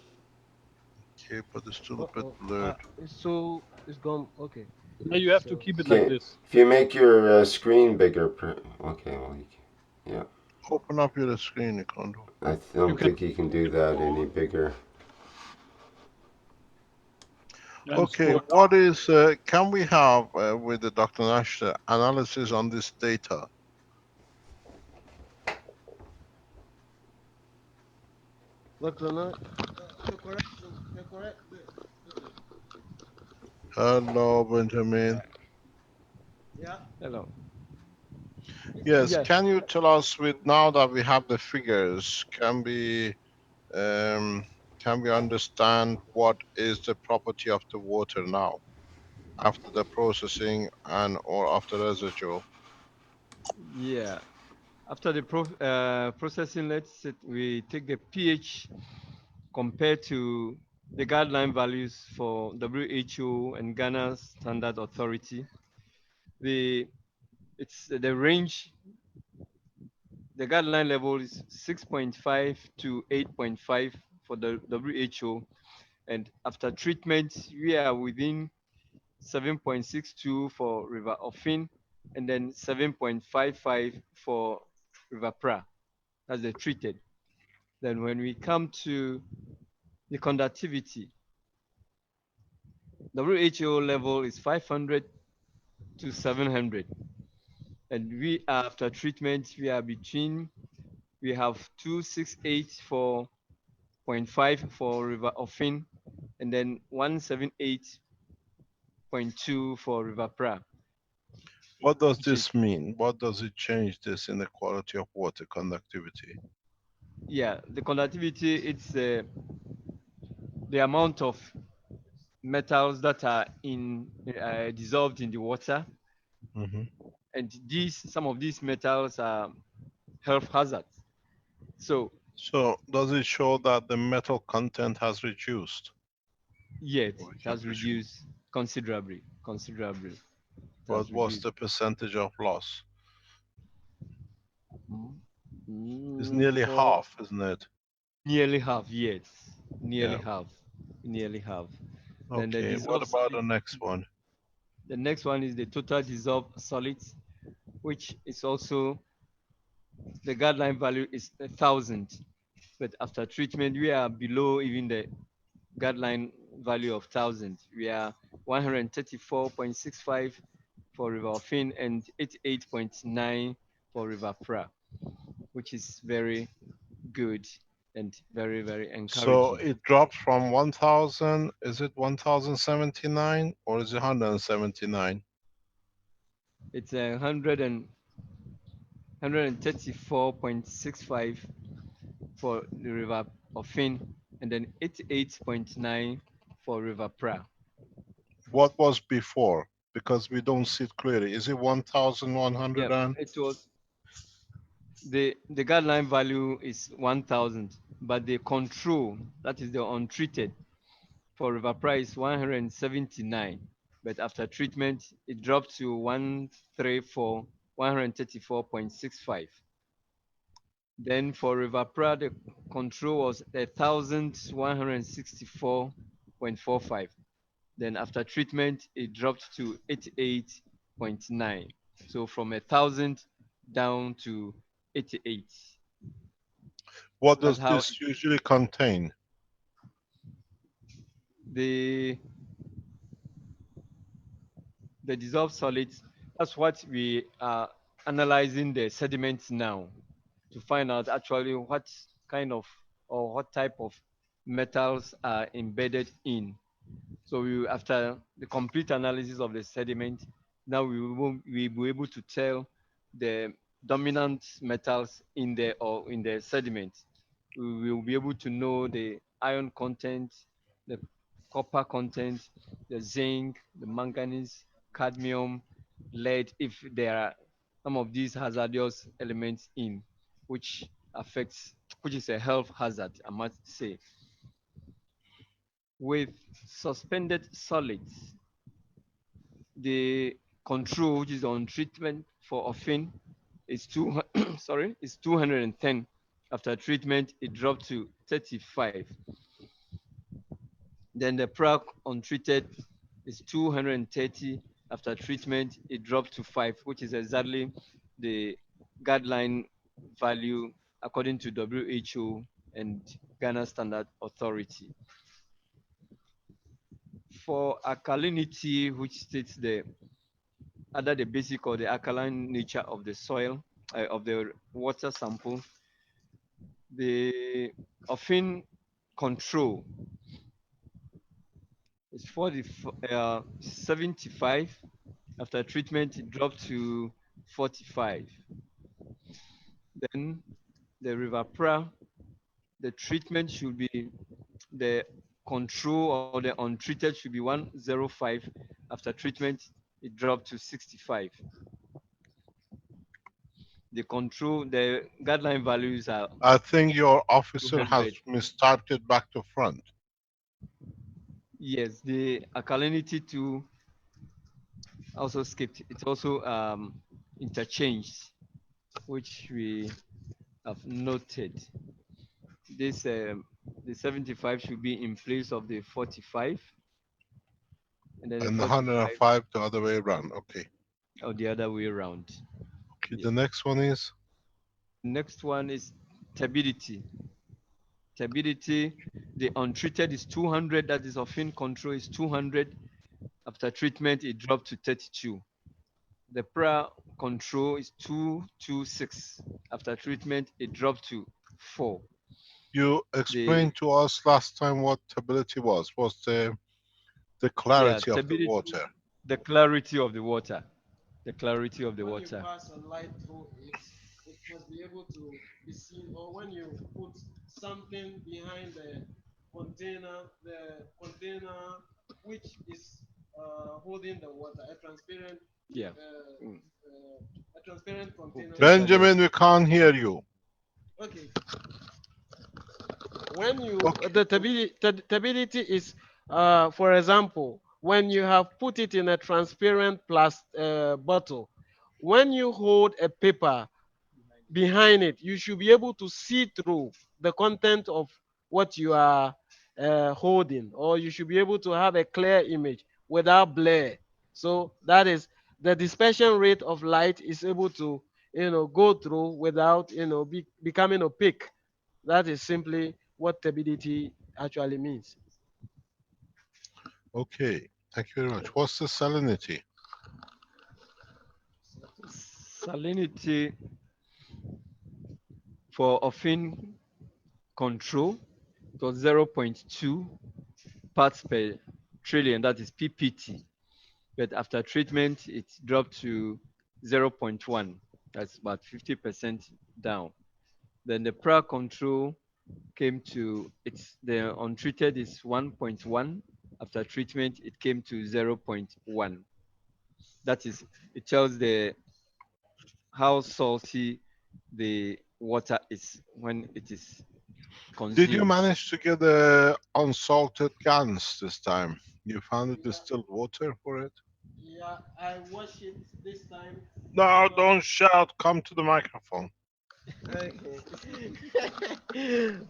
[SPEAKER 4] Okay, but it's still a bit blurred.
[SPEAKER 9] So it's gone. Okay.
[SPEAKER 11] Yeah, you have to keep it like this.
[SPEAKER 2] If you make your screen bigger, okay. Well, yeah.
[SPEAKER 4] Open up your screen, Ikondo.
[SPEAKER 2] I don't think you can do that any bigger.
[SPEAKER 4] Okay, what is, can we have with the Dr. Nash analysis on this data?
[SPEAKER 9] Dr. Nash,
[SPEAKER 4] Hello, Benjamin.
[SPEAKER 9] Yeah.
[SPEAKER 10] Hello.
[SPEAKER 4] Yes,
[SPEAKER 10] Yes.
[SPEAKER 4] can you tell us with now that we have the figures, can we understand what is the property of the water now after the processing and or after residue?
[SPEAKER 10] Yeah. After the processing, we take the pH compared to the guideline values for WHO and Ghana Standard Authority. The range, the guideline level is 6.5 to 8.5 for the WHO, and after treatment we are within 7.62 for River Ofin, and then 7.55 for River Pra. That's the treated. Then when we come to the conductivity, WHO level is 500 to 700, and we after treatment we are between, we have 268 for 0.5 for River Ofin, and then 178.2 for River Pra.
[SPEAKER 4] What does this mean? What does it change this in the quality of water conductivity?
[SPEAKER 10] Yeah, the conductivity, it's the amount of metals that are dissolved in the water, and some of these metals are health hazards. So
[SPEAKER 4] does it show that the metal content has reduced?
[SPEAKER 10] Yes, it has reduced considerably.
[SPEAKER 4] But what's the percentage of loss? It's nearly half, isn't it?
[SPEAKER 10] Nearly half, yes. Nearly half.
[SPEAKER 4] Okay, what about the next one?
[SPEAKER 10] The next one is the total dissolved solids, which is also, the guideline value is 1,000. But after treatment, we are below even the guideline value of 1,000. We are 134.65 for River Ofin and 88.9 for River Pra, which is very good. and very, very
[SPEAKER 4] So
[SPEAKER 10] encouraging.
[SPEAKER 4] it dropped from 1000, is it 1079 or is it 179?
[SPEAKER 10] It's 134.65 for the River Ofin, and then 88.9 for River Pra.
[SPEAKER 4] What was before? Because we don't see it clearly. Is it 1100
[SPEAKER 10] Yeah,
[SPEAKER 4] and?
[SPEAKER 10] it was the guideline value is 1000, but the control, that is the untreated, for River Pra is 179, but after treatment it dropped to 134.65. Then for River Pra, the control was 1,164.45. Then after treatment, it dropped to 88.9. So from 1,000 down to 88.
[SPEAKER 4] What
[SPEAKER 10] That's
[SPEAKER 4] does
[SPEAKER 10] how
[SPEAKER 4] this usually contain?
[SPEAKER 10] the dissolved solids, that's what we are analyzing the sediments now to find out actually what kind of or what type of metals are embedded in. So we, after the complete analysis of the sediment, now we'll be able to tell the dominant metals in the sediment. We will be able to know the iron content, the copper content, the zinc, the manganese, cadmium, lead, if there are some of these hazardous elements in, which affects, which is a health hazard, I must say. With suspended solids, the control, which is on treatment for Ofin, is sorry, is 210. After treatment, it dropped to 35. Then the PRAC untreated is 230. After treatment, it dropped to 5, which is exactly the guideline value according to WHO and Ghana Standard Authority. For alkalinity, which states the either the basic or the alkaline nature of the soil, of the water sample, the Ofin control is 75. After treatment, it dropped to 45. Then the River Pra, the treatment should be, the control or the untreated should be 105. After treatment, it dropped to 65. The control, the guideline values are
[SPEAKER 4] I think your officer has
[SPEAKER 10] 200.
[SPEAKER 4] mistyped it back to front.
[SPEAKER 10] Yes, the alkalinity too also skipped. It's also interchanged, which we have noted. This the 75 should be in place of the 45, and then the
[SPEAKER 4] And
[SPEAKER 10] 45
[SPEAKER 4] 105 the other way around. Okay.
[SPEAKER 10] or the other way around.
[SPEAKER 4] Okay,
[SPEAKER 10] Yeah.
[SPEAKER 4] the next one is?
[SPEAKER 10] Next one is turbidity. Turbidity, the untreated is 200, that is Ofin control is 200. After treatment, it dropped to 32. The pra control is 226. After treatment, it dropped to 4.
[SPEAKER 4] You
[SPEAKER 10] The
[SPEAKER 4] explained to us last time what stability was the clarity of the
[SPEAKER 10] turbidity,
[SPEAKER 4] water.
[SPEAKER 10] the clarity of the water. The clarity of the
[SPEAKER 9] When
[SPEAKER 10] water.
[SPEAKER 9] you pass a light through it, it must be able to be seen. Or when you put something behind the container which is holding the water, a transparent,
[SPEAKER 10] Yeah.
[SPEAKER 9] a transparent container.
[SPEAKER 4] Benjamin, we can't hear you.
[SPEAKER 9] Okay. When you
[SPEAKER 4] Okay.
[SPEAKER 9] the turbidity is, for example, when you have put it in a transparent bottle, when you hold a paper behind it, you should be able to see through the content of what you are holding, or you should be able to have a clear image without blur. So that is the dispersion rate of light is able to go through without becoming opaque. That is simply what turbidity actually means.
[SPEAKER 4] Okay. Thank you very much. What's the salinity?
[SPEAKER 10] Salinity for Ofin control, it was 0.2 parts per trillion, that is PPT. But after treatment, it dropped to 0.1. That's about 50% down. Then the prior control came to, it's the untreated is 1.1. After treatment, it came to 0.1. That is, it tells the how salty the water is when it is
[SPEAKER 4] Did you
[SPEAKER 10] consumed.
[SPEAKER 4] manage to get the unsalted cans this time? You found the distilled water for it?
[SPEAKER 9] Yeah, I wash it this time.
[SPEAKER 4] No, don't shout. Come to the microphone.
[SPEAKER 9] Okay.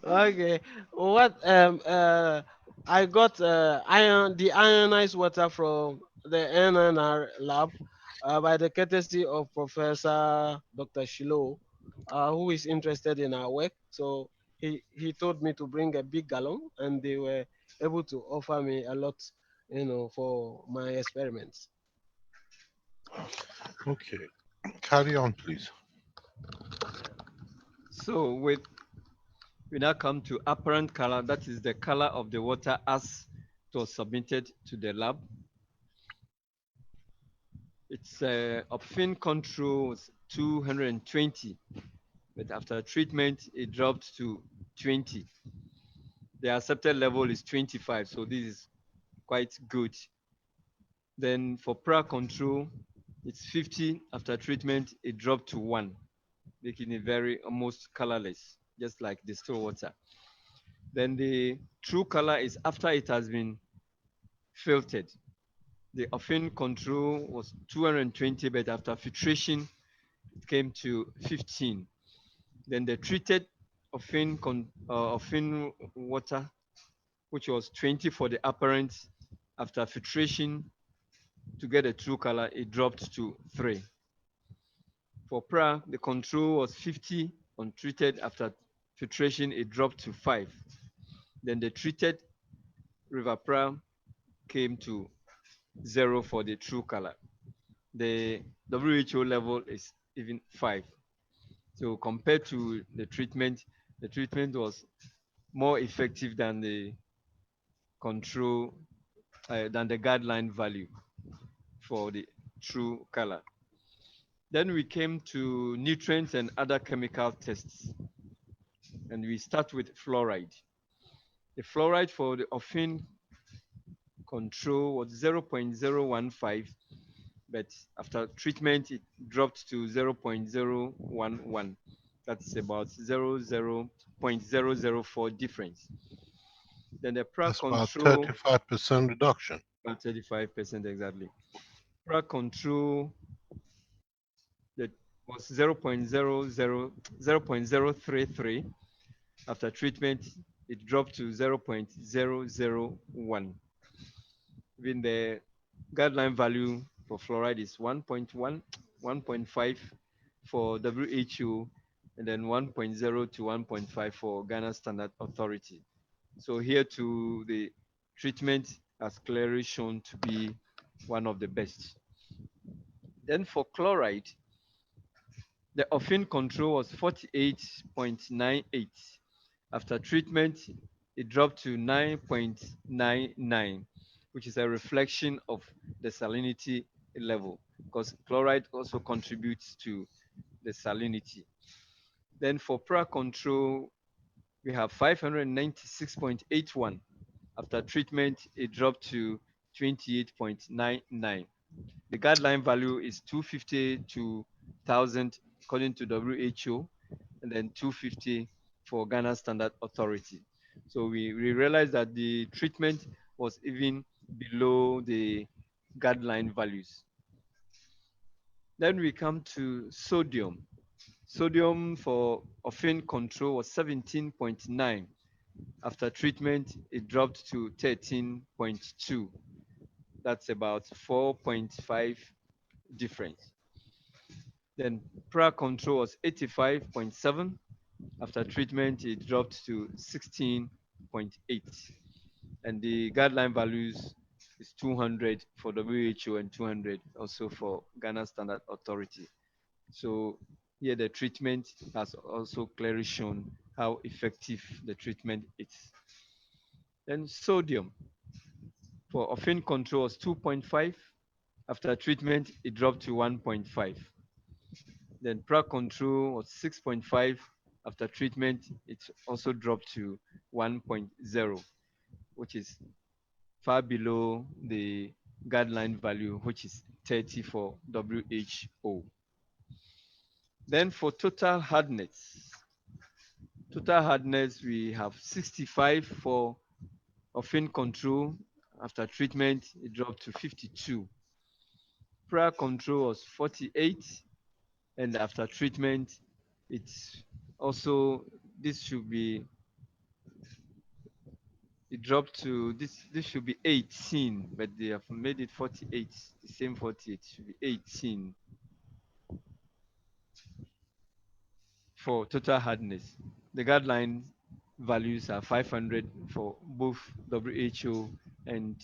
[SPEAKER 9] Okay. What I got the ionized water from the NNR lab by the courtesy of Professor Dr. Shilo, who is interested in our work. So he told me to bring a big gallon, and they were able to offer me a lot, for my experiments.
[SPEAKER 4] Okay. Carry on, please.
[SPEAKER 10] So with we now come to apparent color. That is the color of the water as it was submitted to the lab. Its obfin control was 220, but after treatment it dropped to 20. The accepted level is 25, so this is quite good. Then for prior control, it's 50. After treatment, it dropped to 1, making it very almost colorless, just like distilled water. Then the true color is after it has been filtered. The offin control was 220, but after filtration, it came to 15. Then the treated offin water, which was 20 for the apparent, after filtration to get a true color, it dropped to 3. For pra, the control was 50 untreated. After filtration, it dropped to 5. Then the treated river pra came to 0 for the true color. The WHO level is even 5. So compared to the treatment was more effective than the control, than the guideline value for the true color. Then we came to nutrients and other chemical tests. And we start with fluoride. The fluoride for the offin control was 0.015, but after treatment, it dropped to 0.011. That's about 0.004 difference. Then the pra
[SPEAKER 4] That's about
[SPEAKER 10] control,
[SPEAKER 4] 35% reduction.
[SPEAKER 10] about 35% exactly. Pra control that was 0.033. After treatment, it dropped to 0.001. Even the guideline value for fluoride is 1.1, 1.5 for WHO, and then 1.0 to 1.5 for Ghana Standard Authority. So here too, the treatment has clearly shown to be one of the best. Then for chloride, the offin control was 48.98. After treatment, it dropped to 9.99, which is a reflection of the salinity level, because chloride also contributes to the salinity. Then for pra control, we have 596.81. After treatment, it dropped to 28.99. The guideline value is 250 to 1,000 according to WHO, and then 250 for Ghana Standard Authority. So we realized that the treatment was even below the guideline values. Then we come to sodium. Sodium for offin control was 17.9. After treatment, it dropped to 13.2. That's about 4.5 difference. Then prior control was 85.7. After treatment, it dropped to 16.8. And the guideline values is 200 for WHO and 200 also for Ghana Standard Authority. So here the treatment has also clearly shown how effective the treatment is. Then sodium for offend control was 2.5. After treatment, it dropped to 1.5. Then prac control was 6.5. After treatment, it also dropped to 1.0, which is far below the guideline value, which is 30 for WHO. Then for total hardness, we have 65 for offend control. After treatment, it dropped to 52. Prior control was 48, and after treatment, it's also this should be it dropped to this should be 18, but they have made it 48. The same 48 should be 18 for total hardness. The guideline values are 500 for both WHO and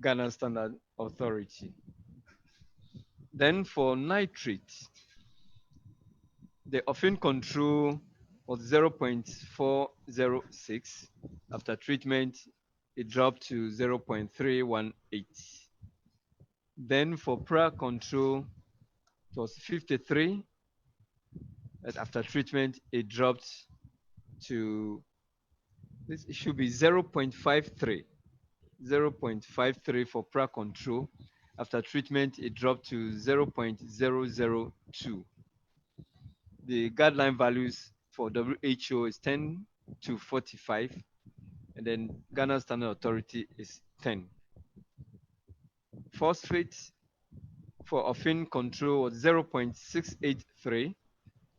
[SPEAKER 10] Ghana Standard Authority. Then for nitrate, the offend control was 0.406. After treatment, it dropped to 0.318. Then for prior control, it was 53. And after treatment, it dropped to this it should be 0.53. 0.53 for prior control. After treatment, it dropped to 0.002. The guideline values for WHO is 10 to 45, and then Ghana Standard Authority is 10. Phosphate for offend control was 0.683.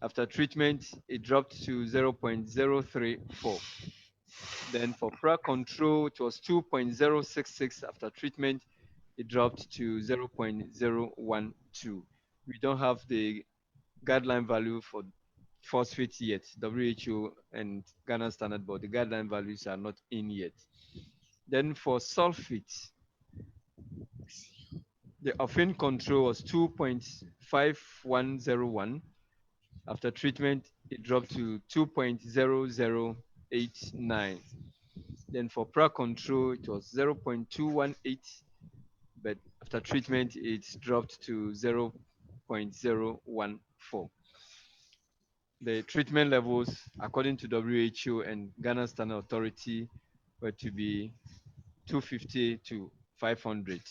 [SPEAKER 10] After treatment, it dropped to 0.034. Then for prior control, it was 2.066. After treatment, it dropped to 0.012. We don't have the guideline value for phosphate yet. WHO and Ghana Standard Board, the guideline values are not in yet. Then for sulfate, the offend control was 2.5101. After treatment, it dropped to 2.0089. Then for prior control, it was 0.218, but after treatment, it dropped to 0.014. The treatment levels, according to WHO and Ghana Standard Authority, were to be 250 to 500.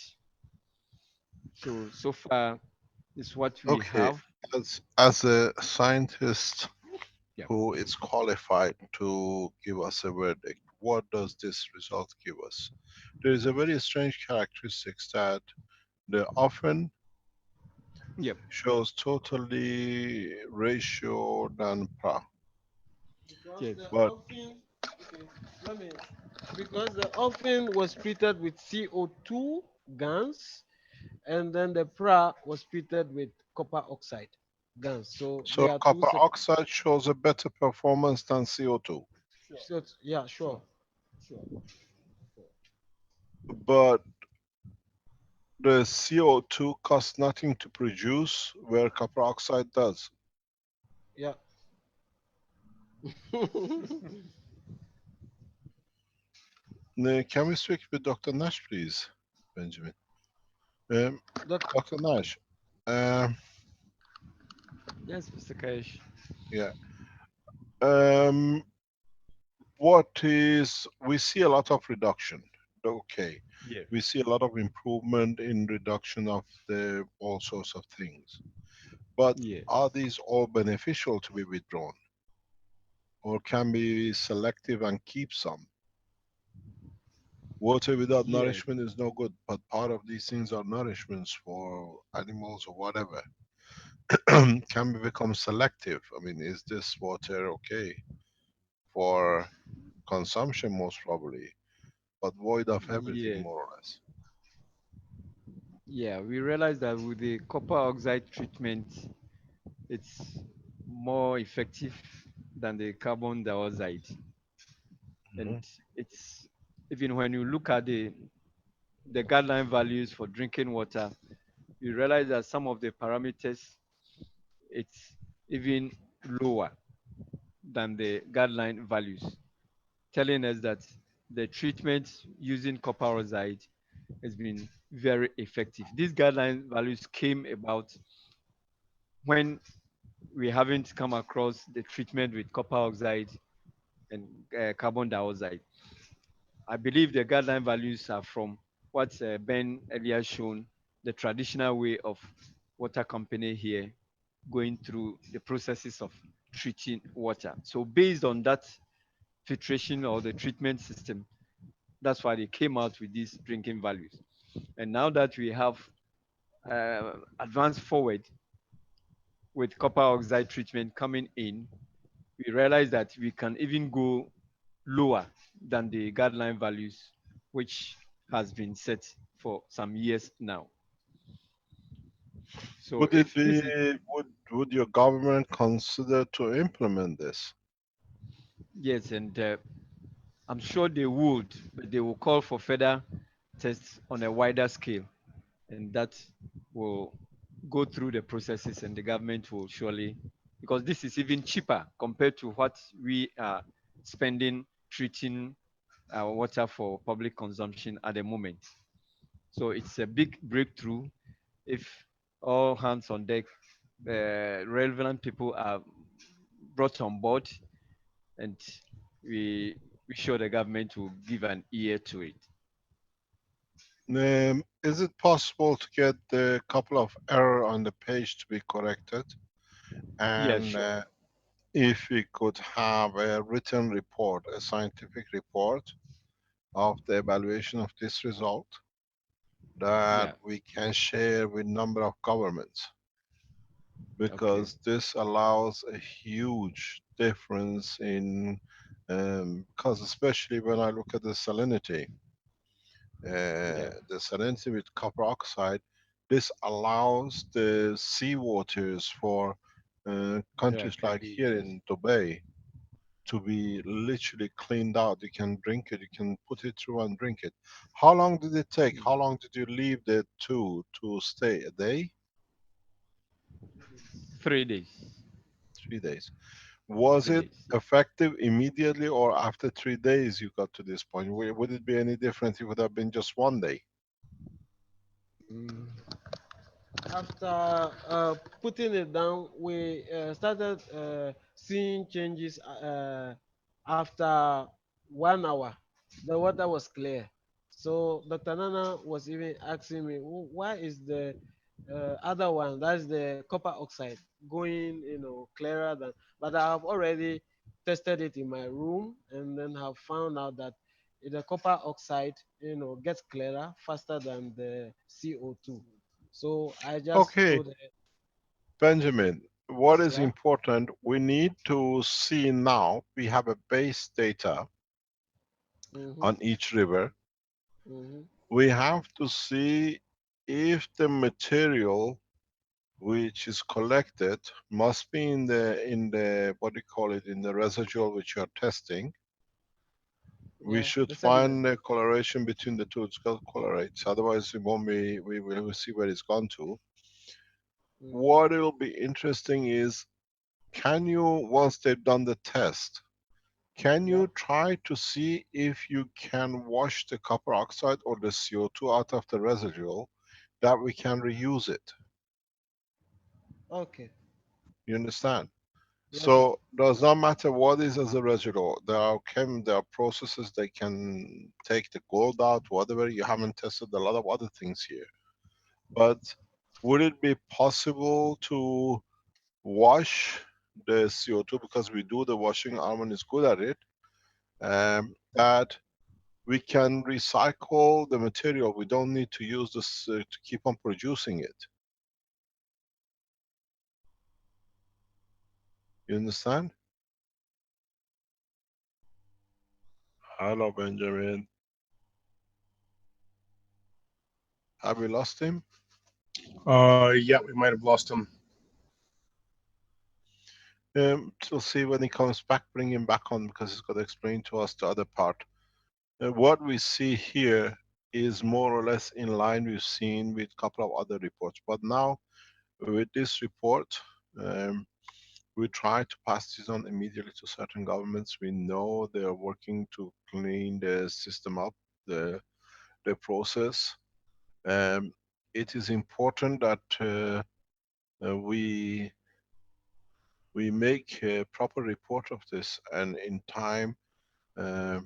[SPEAKER 10] So far, is what we
[SPEAKER 4] Okay,
[SPEAKER 10] have.
[SPEAKER 4] as a scientist
[SPEAKER 10] Yeah.
[SPEAKER 4] who is qualified to give us a verdict, what does this result give us? There is a very strange characteristics that the often
[SPEAKER 10] Yep.
[SPEAKER 4] shows totally ratio than pra.
[SPEAKER 9] Because
[SPEAKER 10] Yes.
[SPEAKER 9] the
[SPEAKER 4] But
[SPEAKER 9] offering, okay, because the offering was treated with CO2 GANs, and then the PRA was treated with copper oxide GANs. So they
[SPEAKER 4] so
[SPEAKER 9] are two
[SPEAKER 4] copper
[SPEAKER 9] separate.
[SPEAKER 4] oxide shows a better performance than CO2.
[SPEAKER 9] So yeah, sure.
[SPEAKER 4] But the CO2 costs nothing to produce, where copper oxide does.
[SPEAKER 9] Yeah.
[SPEAKER 4] Can we speak with Dr. Nash, please, Benjamin? Um,
[SPEAKER 9] Doc-
[SPEAKER 4] Dr. Nash, um,
[SPEAKER 10] Yes, Mr. Cash.
[SPEAKER 4] yeah. Um, what is, we see a lot of reduction. Okay.
[SPEAKER 10] Yeah.
[SPEAKER 4] We see a lot of improvement in reduction of the all sorts of things. But
[SPEAKER 10] Yeah.
[SPEAKER 4] are these all beneficial to be withdrawn? Or can be selective and keep some? Water without
[SPEAKER 10] Yeah.
[SPEAKER 4] nourishment is no good, but part of these things are nourishments for animals or whatever. Can we become selective? I mean, is this water okay for consumption? Most probably, but void of everything,
[SPEAKER 10] Yes.
[SPEAKER 4] more or less.
[SPEAKER 10] Yeah. We realized that with the copper oxide treatment, it's more effective than the carbon dioxide. And
[SPEAKER 4] Mhm.
[SPEAKER 10] it's even when you look at the guideline values for drinking water, you realize that some of the parameters it's even lower than the guideline values, telling us that the treatment using copper oxide has been very effective. These guideline values came about when we haven't come across the treatment with copper oxide and carbon dioxide. I believe the guideline values are from what Ben earlier shown, the traditional way of water company here going through the processes of treating water. So based on that filtration or the treatment system, that's why they came out with these drinking values. And now that we have advanced forward with copper oxide treatment coming in, we realize that we can even go lower than the guideline values, which has been set for some years now. So
[SPEAKER 4] Would it
[SPEAKER 10] if this
[SPEAKER 4] be,
[SPEAKER 10] is
[SPEAKER 4] would your government consider to implement this?
[SPEAKER 10] yes, and I'm sure they would, but they will call for further tests on a wider scale, and that will go through the processes, and the government will surely, because this is even cheaper compared to what we are spending treating our water for public consumption at the moment. So it's a big breakthrough if all hands on deck, relevant people are brought on board, and we sure the government will give an ear to it.
[SPEAKER 4] Is it possible to get a couple of error on the page to be corrected?
[SPEAKER 10] Yeah,
[SPEAKER 4] And
[SPEAKER 10] sure.
[SPEAKER 4] if we could have a written report, a scientific report of the evaluation of this result that
[SPEAKER 10] Yeah.
[SPEAKER 4] we can share with number of governments,
[SPEAKER 10] Okay.
[SPEAKER 4] because this allows a huge difference in, because especially when I look at the salinity,
[SPEAKER 10] Yeah.
[SPEAKER 4] the salinity with copper oxide, this allows the sea waters for
[SPEAKER 10] Yeah.
[SPEAKER 4] countries
[SPEAKER 10] Can
[SPEAKER 4] like
[SPEAKER 10] be
[SPEAKER 4] here
[SPEAKER 10] used.
[SPEAKER 4] in Dubai to be literally cleaned out. You can drink it, you can put it through and drink it. How long did it take? How long did you leave the two to stay? A day?
[SPEAKER 10] 3 days.
[SPEAKER 4] 3 days. Was
[SPEAKER 10] Three
[SPEAKER 4] it
[SPEAKER 10] days.
[SPEAKER 4] effective immediately, or after 3 days you got to this point? Would it be any different if it would have been just one day?
[SPEAKER 9] Mm. After putting it down, we started seeing changes after 1 hour. The water was clear. So Dr. Nana was even asking me, why is the other one, that's the copper oxide, going, clearer than, but I have already tested it in my room and then have found out that the copper oxide, gets clearer faster than the CO2. So I just
[SPEAKER 4] Okay,
[SPEAKER 9] told her,
[SPEAKER 4] Benjamin, what is
[SPEAKER 9] yeah.
[SPEAKER 4] important, we need to see now, we have a base data
[SPEAKER 9] Mm-hmm,
[SPEAKER 4] on each river.
[SPEAKER 9] mm-hmm,
[SPEAKER 4] We have to see if the material which is collected must be in the what do you call it, in the residual which you are testing. We
[SPEAKER 9] yeah,
[SPEAKER 4] should
[SPEAKER 9] the sediment.
[SPEAKER 4] find a correlation between the two. It's called correlates, otherwise it won't be, we will see where it's gone to.
[SPEAKER 9] Mm-hmm,
[SPEAKER 4] What will be interesting is, can you, once they've done the test, can
[SPEAKER 9] yeah.
[SPEAKER 4] you try to see if you can wash the copper oxide or the CO2 out of the residual, that we can reuse it?
[SPEAKER 9] Okay.
[SPEAKER 4] You understand?
[SPEAKER 9] Yes, sir.
[SPEAKER 4] So does not matter what is as a residual. There are processes they can take the gold out, whatever. You haven't tested a lot of other things here. But would it be possible to wash the CO2, because we do the washing, Arman is good at it, that we can recycle the material. We don't need to use this to keep on producing it. You understand? Hello, Benjamin. Have we lost him?
[SPEAKER 1] Yeah, we might have lost him.
[SPEAKER 4] So see when he comes back, bring him back on, because he's got to explain to us the other part. What we see here is more or less in line we've seen with a couple of other reports. But now with this report, We try to pass this on immediately to certain governments. We know they are working to clean the system up, the process. It is important that we make a proper report of this, and in time uh,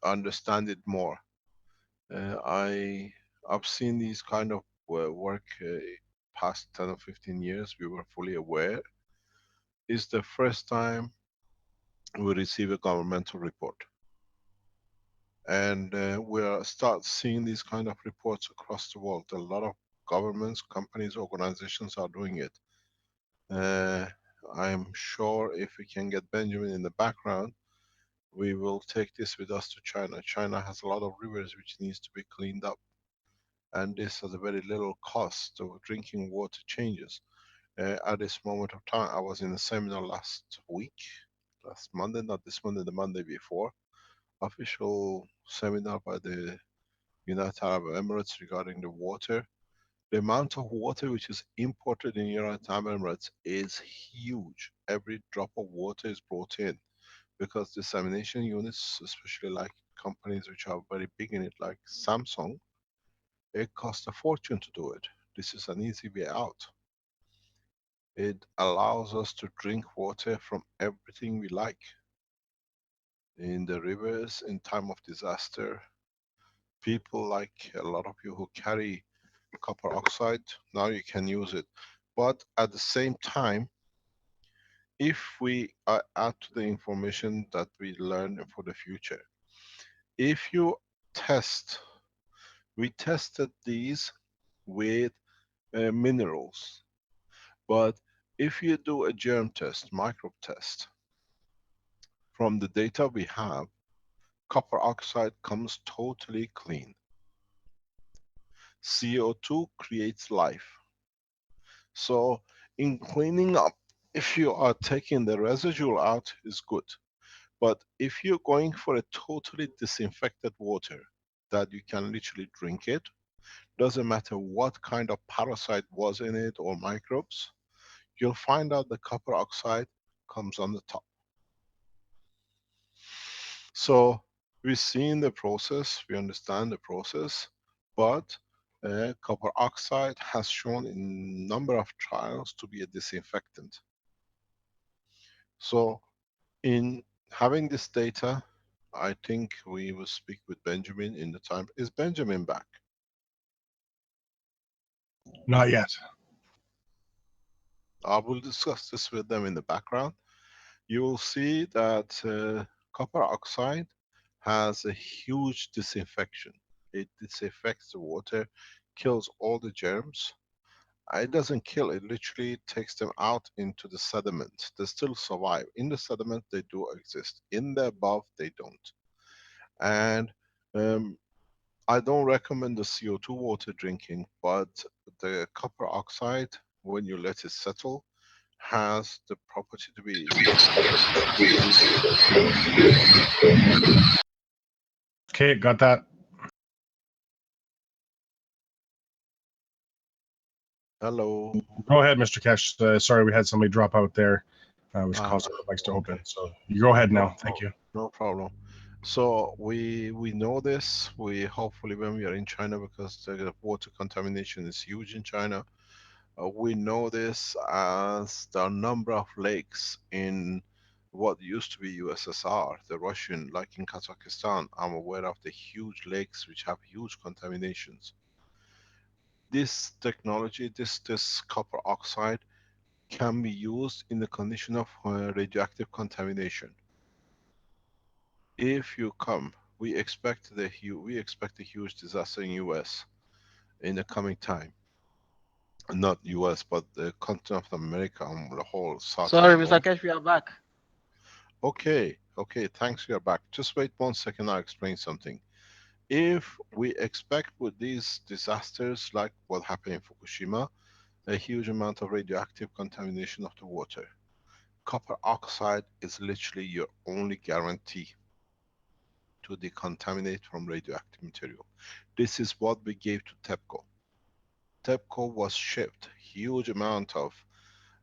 [SPEAKER 4] understand it more. I've seen these kind of work past 10 or 15 years. We were fully aware. It's the first time we receive a governmental report, and we'll start seeing these kind of reports across the world. A lot of governments, companies, organizations are doing it. uh, I'm sure if we can get Benjamin in the background, we will take this with us to China. China has a lot of rivers which needs to be cleaned up, and this has a very little cost. So drinking water changes. At this moment of time, I was in a seminar last week, last Monday, not this Monday, the Monday before, official seminar by the United Arab Emirates regarding the water. The amount of water which is imported in United Arab Emirates is huge. Every drop of water is brought in because desalination units, especially like companies which are very big in it, like Samsung, it costs a fortune to do it. This is an easy way out. It allows us to drink water from everything we like. In the rivers, in time of disaster, people like a lot of you who carry copper oxide, now you can use it. But at the same time, if we add to the information that we learn for the future, if you test, we tested these with minerals, but if you do a germ test, microbe test, from the data we have, copper oxide comes totally clean. CO2 creates life. So in cleaning up, if you are taking the residual out, is good. But if you're going for a totally disinfected water that you can literally drink it, doesn't matter what kind of parasite was in it or microbes, you'll find out the copper oxide comes on the top. So we've seen the process, we understand the process, but copper oxide has shown in a number of trials to be a disinfectant. So in having this data, I think we will speak with Benjamin in the time. Is Benjamin back?
[SPEAKER 1] Not yet.
[SPEAKER 4] I will discuss this with them in the background. You will see that copper oxide has a huge disinfection. It disinfects the water, kills all the germs. It doesn't kill, it literally takes them out into the sediment. They still survive. In the sediment they do exist. In the above they don't. And I don't recommend the CO2 water drinking, but the copper oxide, when you let it settle, has the property to be
[SPEAKER 1] Okay, got that.
[SPEAKER 4] Hello.
[SPEAKER 1] Go ahead, Mr. Keshe. Sorry, we had somebody drop out there, which caused our mics to open. So you go ahead now. Thank you.
[SPEAKER 4] No problem. So we know this. We hopefully, when we are in China, because the water contamination is huge in China, we know this as the number of lakes in what used to be USSR, the Russian, like in Kazakhstan. I'm aware of the huge lakes which have huge contaminations. This technology, this copper oxide, can be used in the condition of radioactive contamination. If you come, we expect a huge disaster in US in the coming time. Not US, but the continent of America and the whole southeast
[SPEAKER 9] Sorry,
[SPEAKER 4] world.
[SPEAKER 9] Mr. Kesh, we are back.
[SPEAKER 4] Okay, thanks, you're back. Just wait 1 second, I'll explain something. If we expect with these disasters like what happened in Fukushima, a huge amount of radioactive contamination of the water, copper oxide is literally your only guarantee to decontaminate from radioactive material. This is what we gave to TEPCO. TEPCO was shipped huge amount of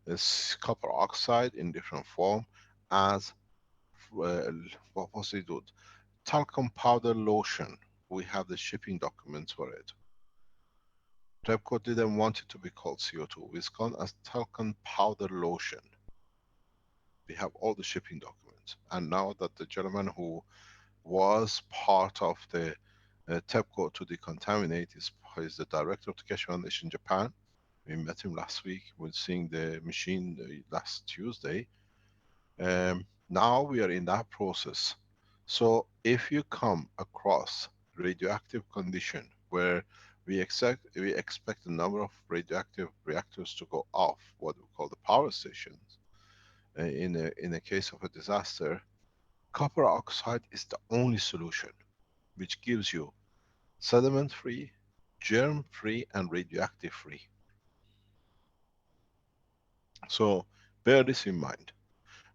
[SPEAKER 4] It's copper oxide in different form as uh, what was it? Talcum powder lotion. We have the shipping documents for it. TEPCO didn't want it to be called CO2. It's called as talcum powder lotion. We have all the shipping documents. And now that the gentleman who was part of the TEPCO to decontaminate is the director of the Keshe Foundation Japan. We met him last week. We're seeing the machine last Tuesday. Now we are in that process. So if you come across radioactive condition where we expect the number of radioactive reactors to go off, what we call the power stations, in a case of a disaster, copper oxide is the only solution which gives you sediment free, germ free, and radioactive free. So bear this in mind.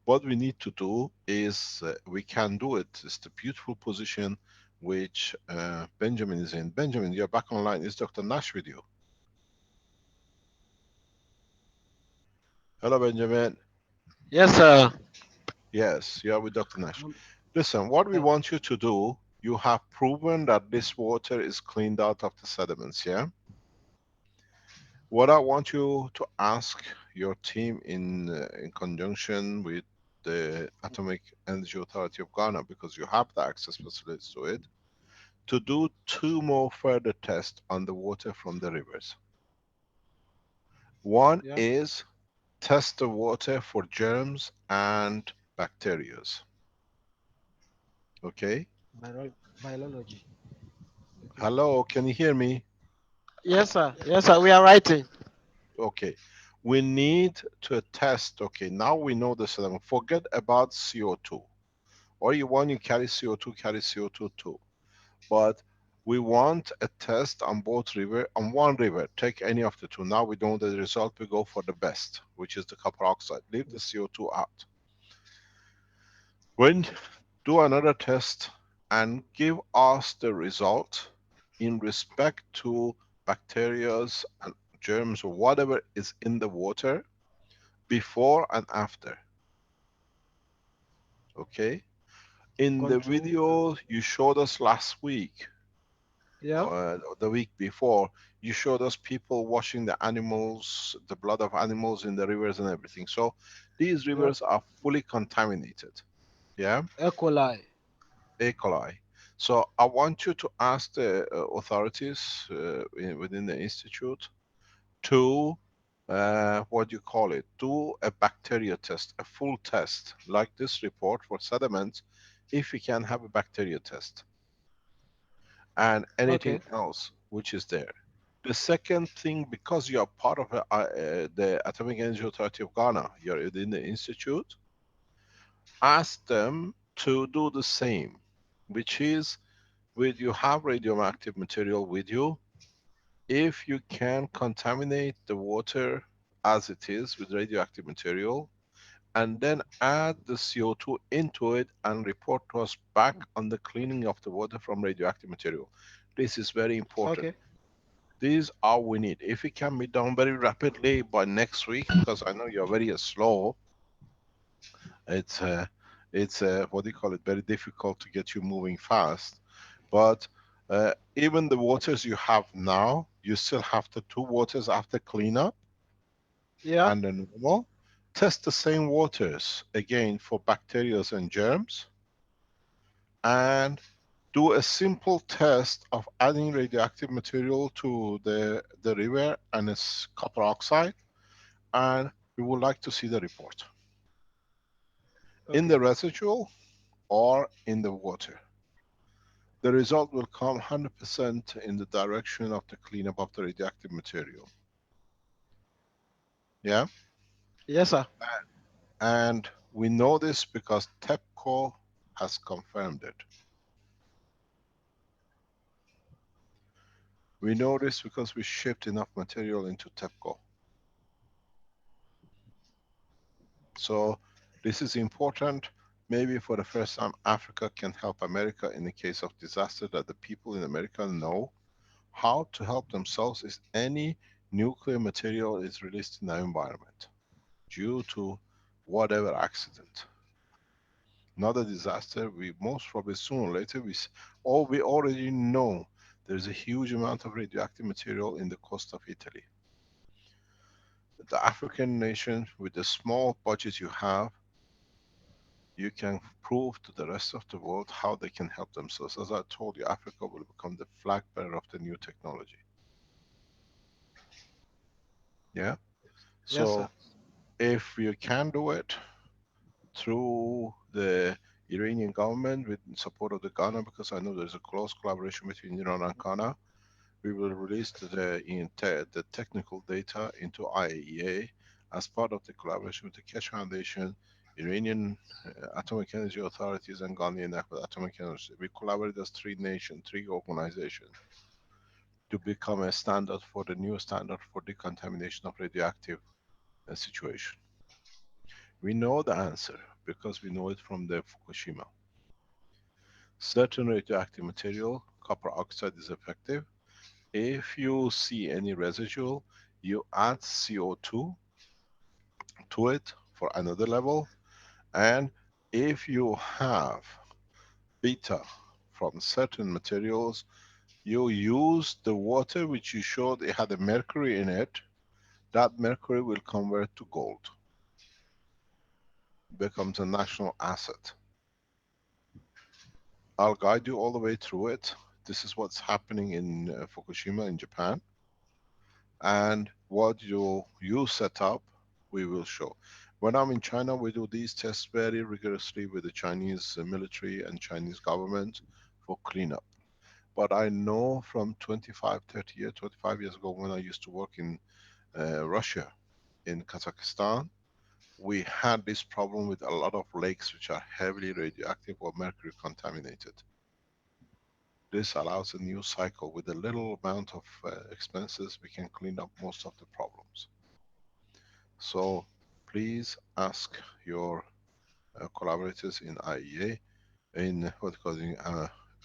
[SPEAKER 4] What we need to do is, we can do it. It's the beautiful position which Benjamin is in. Benjamin, you're back online. Is Dr. Nash with you? Hello, Benjamin.
[SPEAKER 9] Yes, sir.
[SPEAKER 4] Yes, you are with Dr. Nash. Listen, what we want you to do, you have proven that this water is cleaned out of the sediments, yeah? What I want you to ask your team in conjunction with the Atomic Energy Authority of Ghana, because you have the access facilities to it, to do 2 more further tests on the water from the rivers. One
[SPEAKER 9] Yeah.
[SPEAKER 4] is test the water for germs and bacteria. Okay?
[SPEAKER 9] Biology. Okay.
[SPEAKER 4] Hello, can you hear me?
[SPEAKER 9] Yes, sir. Yes, sir. We are writing.
[SPEAKER 4] Okay. We need to test, okay, now we know the sediment. Forget about CO2. Or you want you carry CO2, carry CO2 too. But we want a test on both river, on one river, take any of the two. Now we know the result, we go for the best, which is the copper oxide. Leave the CO2 out. When do another test and give us the result in respect to bacteria and germs or whatever is in the water before and after. Okay? In the
[SPEAKER 9] Control.
[SPEAKER 4] video you showed us last week,
[SPEAKER 9] Yeah.
[SPEAKER 4] the week before, you showed us people washing the animals, the blood of animals in the rivers and everything. So these
[SPEAKER 9] Yeah.
[SPEAKER 4] rivers are fully contaminated. Yeah?
[SPEAKER 9] E. coli.
[SPEAKER 4] E. coli. So I want you to ask the authorities within the institute to, what do you call it, do a bacteria test, a full test, like this report for sediments, if we can have a bacteria test. And anything
[SPEAKER 9] Okay.
[SPEAKER 4] else which is there. The second thing, because you are part of the Atomic Energy Authority of Ghana, you're within the institute, ask them to do the same, which is, with you have radioactive material with you, if you can contaminate the water as it is with radioactive material, and then add the CO2 into it and report to us back on the cleaning of the water from radioactive material. This is very important.
[SPEAKER 9] Okay.
[SPEAKER 4] These are we need. If it can be done very rapidly by next week, because I know you're very slow, it's what do you call it, very difficult to get you moving fast. But even the waters you have now, you still have the 2 waters after cleanup
[SPEAKER 9] Yeah.
[SPEAKER 4] and the normal. Test the same waters again for bacteria and germs, and do a simple test of adding radioactive material to the river and its copper oxide, and we would like to see the report in
[SPEAKER 9] Okay.
[SPEAKER 4] the residual or in the water. The result will come 100% in the direction of the cleanup of the radioactive material. Yeah?
[SPEAKER 9] Yes, sir.
[SPEAKER 4] And we know this because TEPCO has confirmed it. We know this because we shipped enough material into TEPCO. So this is important. Maybe for the first time Africa can help America in the case of disaster, that the people in America know how to help themselves if any nuclear material is released in the environment. due to whatever accident. Not a disaster. We most probably sooner or later or we already know there's a huge amount of radioactive material in the coast of Italy. The African nation, with the small budget you have, you can prove to the rest of the world how they can help themselves. As I told you, Africa will become the flag bearer of the new technology. Yeah.
[SPEAKER 9] Yes,
[SPEAKER 4] So
[SPEAKER 9] sir.
[SPEAKER 4] if you can do it through the Iranian government with support of the Ghana, because I know there's a close collaboration between Iran and Ghana, we will release the technical data into IAEA as part of the collaboration with the Keshe Foundation, Iranian Atomic Energy Authorities, and Ghanaian Atomic Energy. We collaborate as three nations, three organizations, to become a standard for the new standard for decontamination of radioactive situation. We know the answer because we know it from the Fukushima. Certain radioactive material, copper oxide, is effective. If you see any residual, you add CO2 to it for another level. And if you have beta from certain materials, you use the water which you showed it had a mercury in it. That mercury will convert to gold, becomes a national asset. I'll guide you all the way through it. This is what's happening in Fukushima in Japan. And what you set up, we will show. When I'm in China, we do these tests very rigorously with the Chinese military and Chinese government for cleanup. But I know from 25, 30 years, 25 years ago when I used to work in Russia, in Kazakhstan, we had this problem with a lot of lakes which are heavily radioactive or mercury contaminated. This allows a new cycle. With a little amount of expenses, we can clean up most of the problems. So please ask your collaborators in IEA, in what called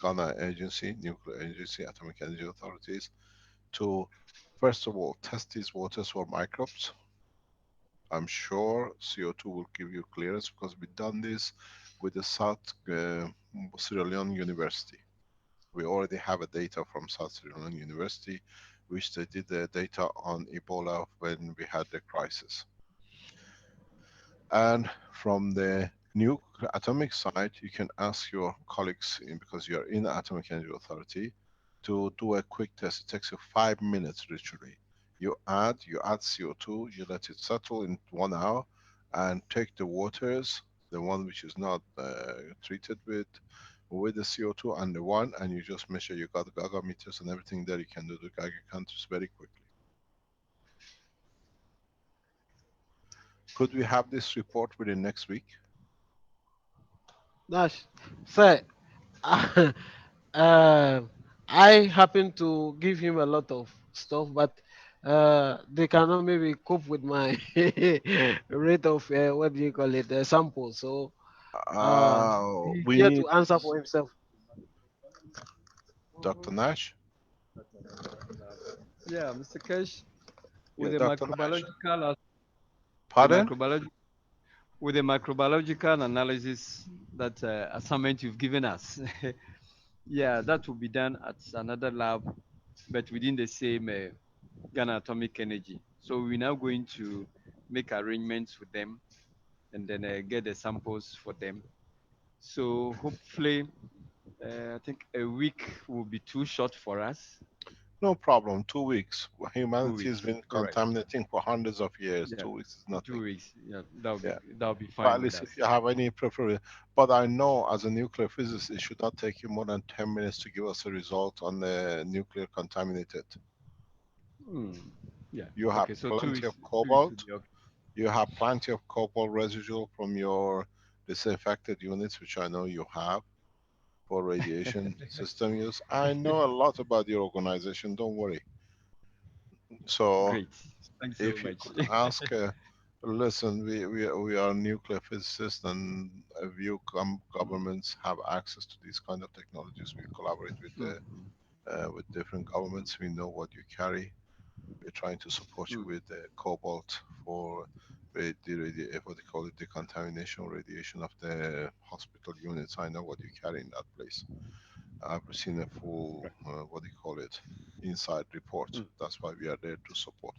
[SPEAKER 4] Ghana Agency, Nuclear Agency, Atomic Energy Authorities, to first of all test these waters for microbes. I'm sure CO2 will give you clearance because we've done this with the South Sierra Leone University. We already have a data from South Sierra Leone University, which they did the data on Ebola when we had the crisis. And from the nuclear atomic side, you can ask your colleagues, because you're in the Atomic Energy Authority, to do a quick test. It takes you 5 minutes literally. You add CO2, you let it settle in 1 hour, and take the waters, the one which is not treated with the CO2 and the one, and you just measure. You got the Gaga meters and everything there. You can do the Gaga counters very quickly. Could we have this report within next week?
[SPEAKER 9] Nash, sir, uh, I happen to give him a lot of stuff, but they cannot maybe cope with my rate of what do you call it, sample. So he
[SPEAKER 4] We
[SPEAKER 9] here
[SPEAKER 4] need
[SPEAKER 9] to answer for himself.
[SPEAKER 4] Dr. Nash.
[SPEAKER 10] Yeah, Mr. Kesh,
[SPEAKER 4] Yeah,
[SPEAKER 10] with the
[SPEAKER 4] Dr. Nash.
[SPEAKER 10] microbiological, the
[SPEAKER 4] Pardon?
[SPEAKER 10] microbiology, with the microbiological analysis that assignment you've given us, yeah, that will be done at another lab, but within the same Ghana Atomic Energy. So we're now going to make arrangements with them and then get the samples for them. So hopefully, I think a week will be too short for us.
[SPEAKER 4] No problem. 2 weeks.
[SPEAKER 10] 2 weeks,
[SPEAKER 4] Humanity has been
[SPEAKER 10] correct?
[SPEAKER 4] contaminating for hundreds of years.
[SPEAKER 10] Yeah,
[SPEAKER 4] 2 weeks is
[SPEAKER 10] in
[SPEAKER 4] nothing.
[SPEAKER 10] 2 weeks. Yeah,
[SPEAKER 4] Yeah.
[SPEAKER 10] that'll be
[SPEAKER 4] But
[SPEAKER 10] fine
[SPEAKER 4] at
[SPEAKER 10] with
[SPEAKER 4] least
[SPEAKER 10] us.
[SPEAKER 4] if you have any preference, but I know as a nuclear physicist, it should not take you more than 10 minutes to give us a result on the nuclear contaminated.
[SPEAKER 10] Hmm. Yeah.
[SPEAKER 4] You have
[SPEAKER 10] Okay. So two
[SPEAKER 4] plenty
[SPEAKER 10] weeks.
[SPEAKER 4] of
[SPEAKER 10] 2 weeks will
[SPEAKER 4] cobalt.
[SPEAKER 10] be okay.
[SPEAKER 4] You have plenty of cobalt residual from your disinfected units, which I know you have for radiation system use. I know a lot about your organization. Don't worry. So
[SPEAKER 10] Great. Thanks so
[SPEAKER 4] if you
[SPEAKER 10] much.
[SPEAKER 4] could ask, listen, we are nuclear physicists, and governments have access to these kind of technologies. We collabor with
[SPEAKER 10] Mhm.
[SPEAKER 4] with different governments. We know what you carry. We're trying to support you with the cobalt for what they call it, decontamination radiation of the hospital units. I know what you carry in that place. I've seen a full, what do you call it, inside report. That's why we are there to support.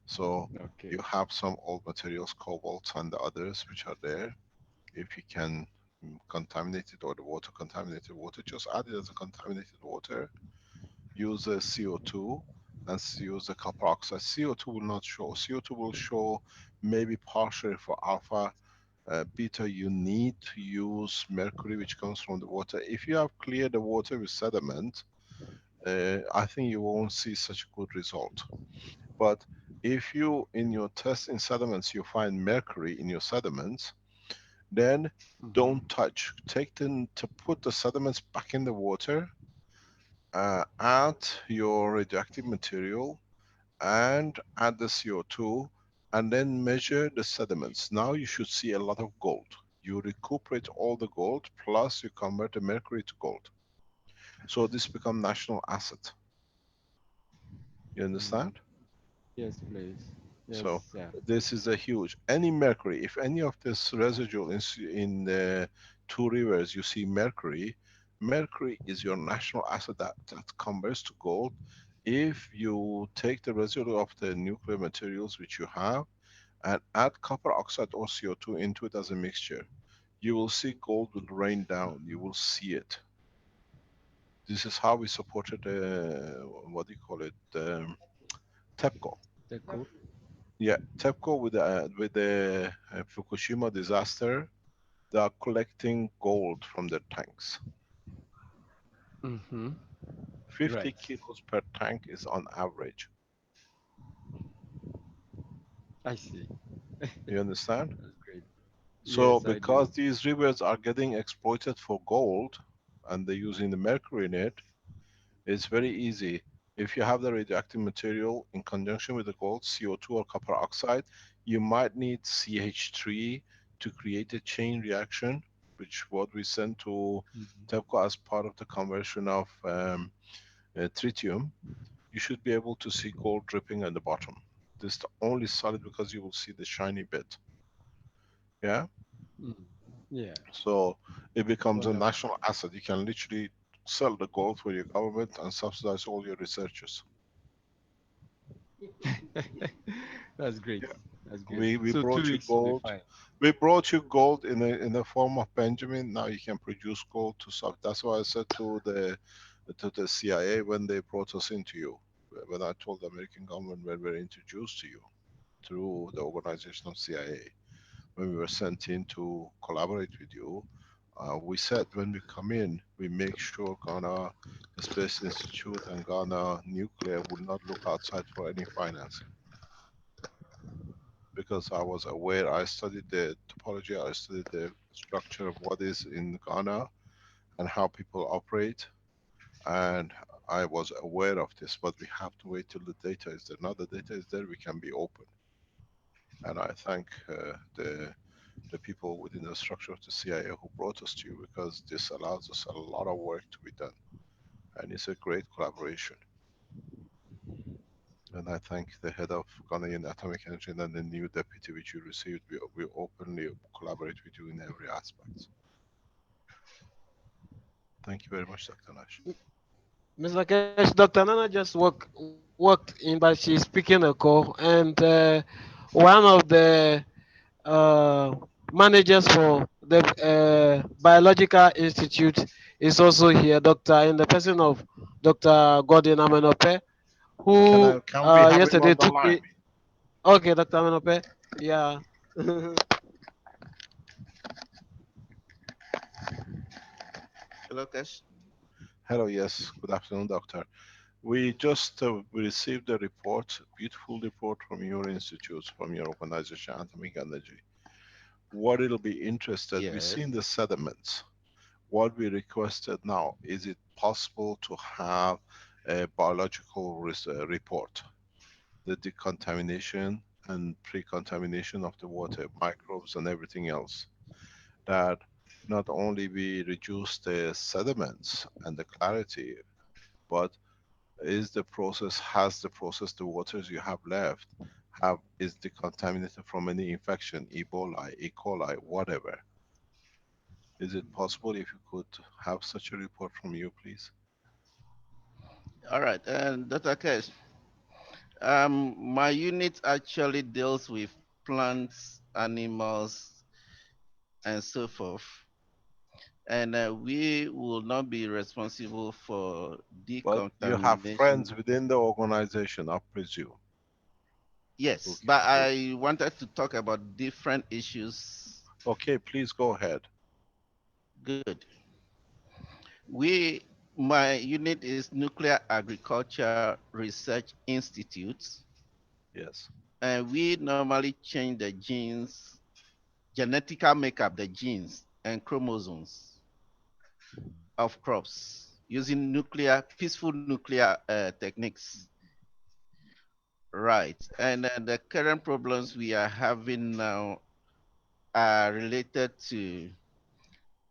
[SPEAKER 4] So
[SPEAKER 10] Okay.
[SPEAKER 4] you have some old materials, cobalt and the others which are there. If you can contaminate it or the water, contaminated water, just add it as a contaminated water. Use a CO2 and use the copper oxide. CO2 will not show. CO2 will show maybe partially for alpha. Beta, you need to use mercury which comes from the water. If you have cleared the water with sediment, I think you won't see such a good result. But if you, in your test in sediments, you find mercury in your sediments, then don't touch. Take them to put the sediments back in the water, add your radioactive material, and add the CO2, and then measure the sediments. Now you should see a lot of gold. You recuperate all the gold, plus you convert the mercury to gold. So this becomes national asset. You understand?
[SPEAKER 10] Yes, please. Yes,
[SPEAKER 4] So
[SPEAKER 10] sir.
[SPEAKER 4] this is a huge, any mercury, if any of this residual in the two rivers you see mercury, mercury is your national asset that converts to gold. If you take the residue of the nuclear materials which you have and add copper oxide or CO2 into it as a mixture, you will see gold will rain down. You will see it. This is how we supported, what do you call it, TEPCO.
[SPEAKER 10] The cool.
[SPEAKER 4] Yeah, TEPCO with the Fukushima disaster, they are collecting gold from their tanks. 50
[SPEAKER 10] Right.
[SPEAKER 4] kilos per tank is on average.
[SPEAKER 10] I see.
[SPEAKER 4] You understand?
[SPEAKER 10] That's great.
[SPEAKER 4] So
[SPEAKER 10] Yes, I do.
[SPEAKER 4] because these rivers are getting exploited for gold and they're using the mercury in it, it's very easy. If you have the radioactive material in conjunction with the gold, CO2 or copper oxide, you might need CH3 to create a chain reaction, which what we send to TEPCO as part of the conversion of tritium. You should be able to see gold dripping at the bottom. This is the only solid because you will see the shiny bit. Yeah?
[SPEAKER 10] Yeah.
[SPEAKER 4] So it becomes a
[SPEAKER 10] Wonderful.
[SPEAKER 4] national asset. You can literally sell the gold for your government and subsidize all your researchers.
[SPEAKER 10] That's great.
[SPEAKER 4] Yeah.
[SPEAKER 10] That's great.
[SPEAKER 4] We
[SPEAKER 10] So two
[SPEAKER 4] brought you
[SPEAKER 10] weeks will be
[SPEAKER 4] gold.
[SPEAKER 10] fine.
[SPEAKER 4] We brought you gold in the form of Benjamin. Now you can produce gold to sub. That's why I said to the CIA when they brought us into you. When I told the American government when we were introduced to you through the organization of CIA, when we were sent in to collaborate with you, we said when we come in, we make sure Ghana Space Institute and Ghana Nuclear will not look outside for any financing. Because I was aware, I studied the topology, I studied the structure of what is in Ghana and how people operate, and I was aware of this, but we have to wait till the data is there. Now the data is there, we can be open. And I thank the people within the structure of the CIA who brought us to you, because this allows us a lot of work to be done. And it's a great collaboration. And I thank the head of Ghanaian Atomic Energy and the new deputy which you received. We openly collaborate with you in every aspect. Thank you very much, Dr. Nash.
[SPEAKER 9] Mr. Kesh, Dr. Nana just walked in, but she's speaking a call, and one of the uh, managers for the Biological Institute is also here, Doctor, in the person of Dr. Gordon Amenope, who
[SPEAKER 4] Can we have him
[SPEAKER 9] yesterday
[SPEAKER 4] on the
[SPEAKER 9] took
[SPEAKER 4] line?
[SPEAKER 9] me. Okay, Dr. Amenope. Yeah.
[SPEAKER 12] Hello, Kesh.
[SPEAKER 4] Hello, yes. Good afternoon, doctor. We just received a report, beautiful report from your institute, from your organization, Atomic Energy. What it'll be interested, we see
[SPEAKER 12] Yes.
[SPEAKER 4] in the sediments. What we requested now, is it possible to have a biological report? The decontamination and pre-contamination of the water, microbes and everything else. That not only we reduce the sediments and the clarity, but Is the process, the waters you have left, is decontaminated from any infection, Ebola, E. coli, whatever? Is it possible if you could have such a report from you, please?
[SPEAKER 12] All right, and Dr. Kesh, my unit actually deals with plants, animals, and so forth. And we will not be responsible for
[SPEAKER 4] But you have friends
[SPEAKER 12] decontamination.
[SPEAKER 4] within the organization, I presume, who
[SPEAKER 12] Yes, but
[SPEAKER 4] can do it.
[SPEAKER 12] I wanted to talk about different issues.
[SPEAKER 4] Okay, please go ahead.
[SPEAKER 12] Good. We, my unit is Nuclear Agriculture Research Institute,
[SPEAKER 4] Yes.
[SPEAKER 12] and we normally change the genes, genetical makeup, the genes and chromosomes of crops using peaceful nuclear techniques. Right. And the current problems we are having now are related to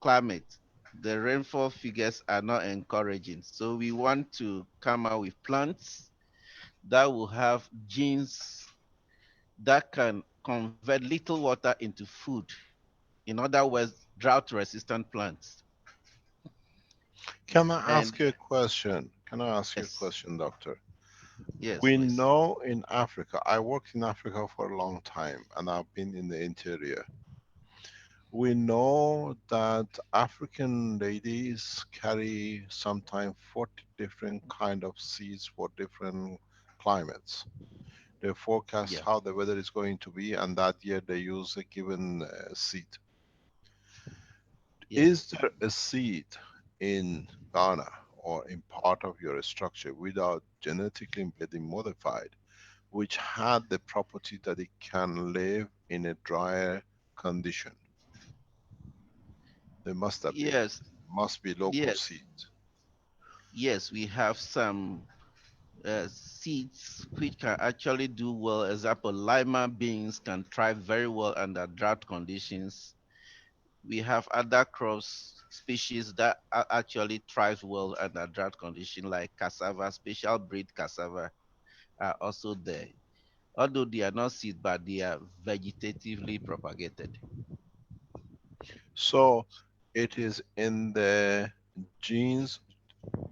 [SPEAKER 12] climate. The rainfall figures are not encouraging. So we want to come out with plants that will have genes that can convert little water into food. In other words, drought resistant plants.
[SPEAKER 4] Can I
[SPEAKER 12] And
[SPEAKER 4] ask you a question? Can I ask you a
[SPEAKER 12] yes,
[SPEAKER 4] question, doctor?
[SPEAKER 12] yes,
[SPEAKER 4] We
[SPEAKER 12] please.
[SPEAKER 4] know in Africa, I worked in Africa for a long time and I've been in the interior. We know that African ladies carry sometimes 40 different kind of seeds for different climates. They forecast
[SPEAKER 12] Yeah.
[SPEAKER 4] how the weather is going to be, and that year they use a given seed.
[SPEAKER 12] Yes.
[SPEAKER 4] Is there a seed in Ghana or in part of your structure without genetically getting modified, which had the property that it can live in a drier condition? There must have been.
[SPEAKER 12] Yes.
[SPEAKER 4] Must be local
[SPEAKER 12] Yes.
[SPEAKER 4] seed.
[SPEAKER 12] Yes. We have some seeds which can actually do well. Example, lima beans can thrive very well under drought conditions. We have other crops species that actually thrive well under drought condition, like cassava, special breed cassava are also there. Although they are not seed, but they are vegetatively propagated.
[SPEAKER 4] So it is in the genes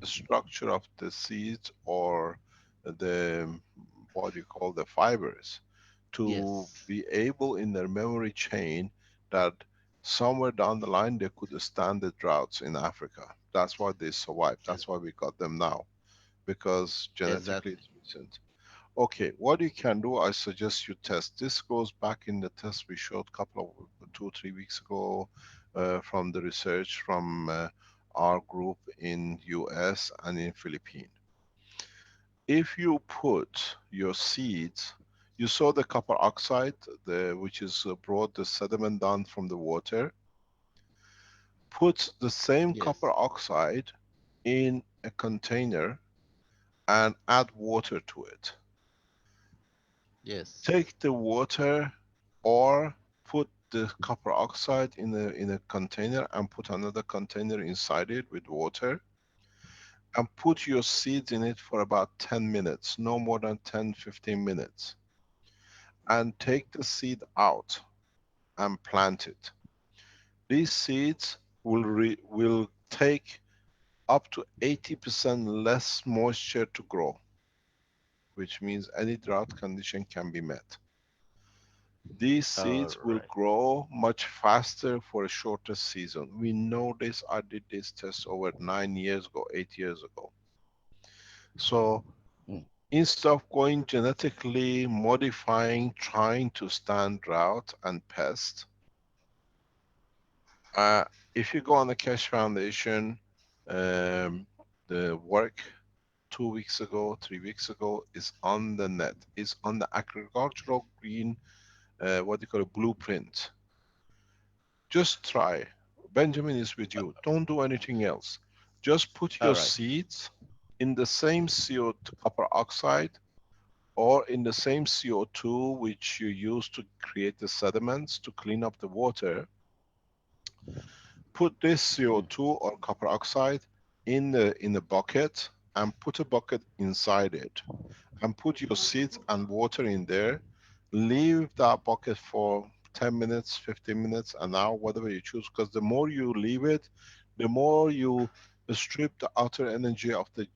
[SPEAKER 4] structure of the seeds, or the, what you call, the fibers, to
[SPEAKER 12] Yes.
[SPEAKER 4] be able in their memory chain that somewhere down the line they could stand the droughts in Africa. That's why they survived. That's why we got them now, because genetically
[SPEAKER 12] Exactly.
[SPEAKER 4] it's recent. Okay, what you can do, I suggest you test. This goes back in the test we showed couple of 2 or 3 weeks ago, from the research from our group in US and in Philippines. If you put your seeds, you saw the copper oxide, which is brought the sediment down from the water. Put the same
[SPEAKER 12] Yes.
[SPEAKER 4] copper oxide in a container and add water to it.
[SPEAKER 12] Yes.
[SPEAKER 4] Take the water, or put the copper oxide in a container and put another container inside it with water, and put your seeds in it for about 10 minutes, no more than 10-15 minutes, and take the seed out and plant it. These seeds will take up to 80% less moisture to grow, which means any drought condition can be met. These
[SPEAKER 12] All
[SPEAKER 4] seeds will
[SPEAKER 12] right.
[SPEAKER 4] grow much faster for a shorter season. We know this. I did this test over 9 years ago, 8 years ago. So
[SPEAKER 12] Mm.
[SPEAKER 4] instead of going genetically modifying, trying to stand drought and pest, if you go on the Keshe Foundation, the work 2 weeks ago, 3 weeks ago is on the net. Is on the agricultural green, what do you call it, blueprint. Just try. Benjamin is with you. Don't do anything else. Just put
[SPEAKER 12] All
[SPEAKER 4] your
[SPEAKER 12] right.
[SPEAKER 4] seeds in the same CO2, copper oxide, or in the same CO2 which you use to create the sediments to clean up the water. Put this
[SPEAKER 12] Mm.
[SPEAKER 4] CO2 or copper oxide in the bucket and put a bucket inside it and put your seeds and water in there. Leave that bucket for 10 minutes, 15 minutes, an hour, whatever you choose, because the more you leave it, the more you strip the outer energy of the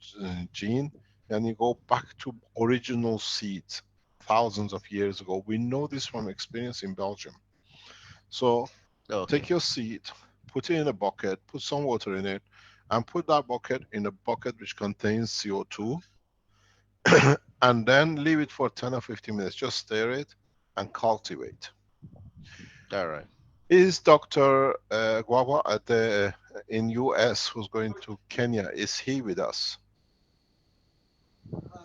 [SPEAKER 4] gene, and you go back to original seeds thousands of years ago. We know this from experience in Belgium. So
[SPEAKER 12] Okay.
[SPEAKER 4] take your seed, put it in a bucket, put some water in it, and put that bucket in a bucket which contains CO2, and then leave it for 10 or 15 minutes. Just stir it and cultivate.
[SPEAKER 12] All right.
[SPEAKER 4] Is Dr. Guava at the, in US, who's going to Kenya, is he with us?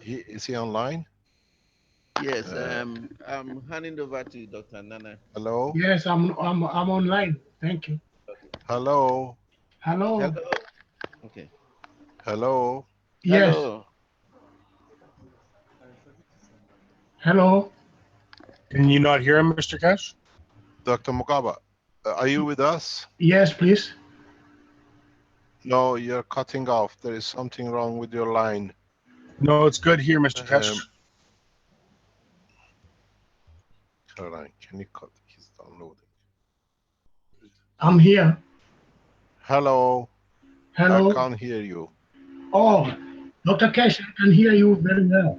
[SPEAKER 4] Is he online?
[SPEAKER 12] Yes, I'm handing over to Dr. Nana.
[SPEAKER 4] Hello?
[SPEAKER 13] Yes, I'm online. Thank you.
[SPEAKER 4] Hello?
[SPEAKER 13] Hello.
[SPEAKER 12] Hello. Okay.
[SPEAKER 4] Hello?
[SPEAKER 13] Yes.
[SPEAKER 12] Hello.
[SPEAKER 13] Hello.
[SPEAKER 1] Can you not hear him, Mr. Keshe?
[SPEAKER 4] Dr. Mugaba, are you with us?
[SPEAKER 13] Yes, please.
[SPEAKER 4] No, you're cutting off. There is something wrong with your line.
[SPEAKER 1] No, it's good here, Mr. Keshe.
[SPEAKER 4] Caroline, can you cut? He's downloading.
[SPEAKER 13] I'm here.
[SPEAKER 4] Hello? I
[SPEAKER 13] Hello.
[SPEAKER 4] can't hear you.
[SPEAKER 13] Oh, Dr. Keshe, I can hear you very well.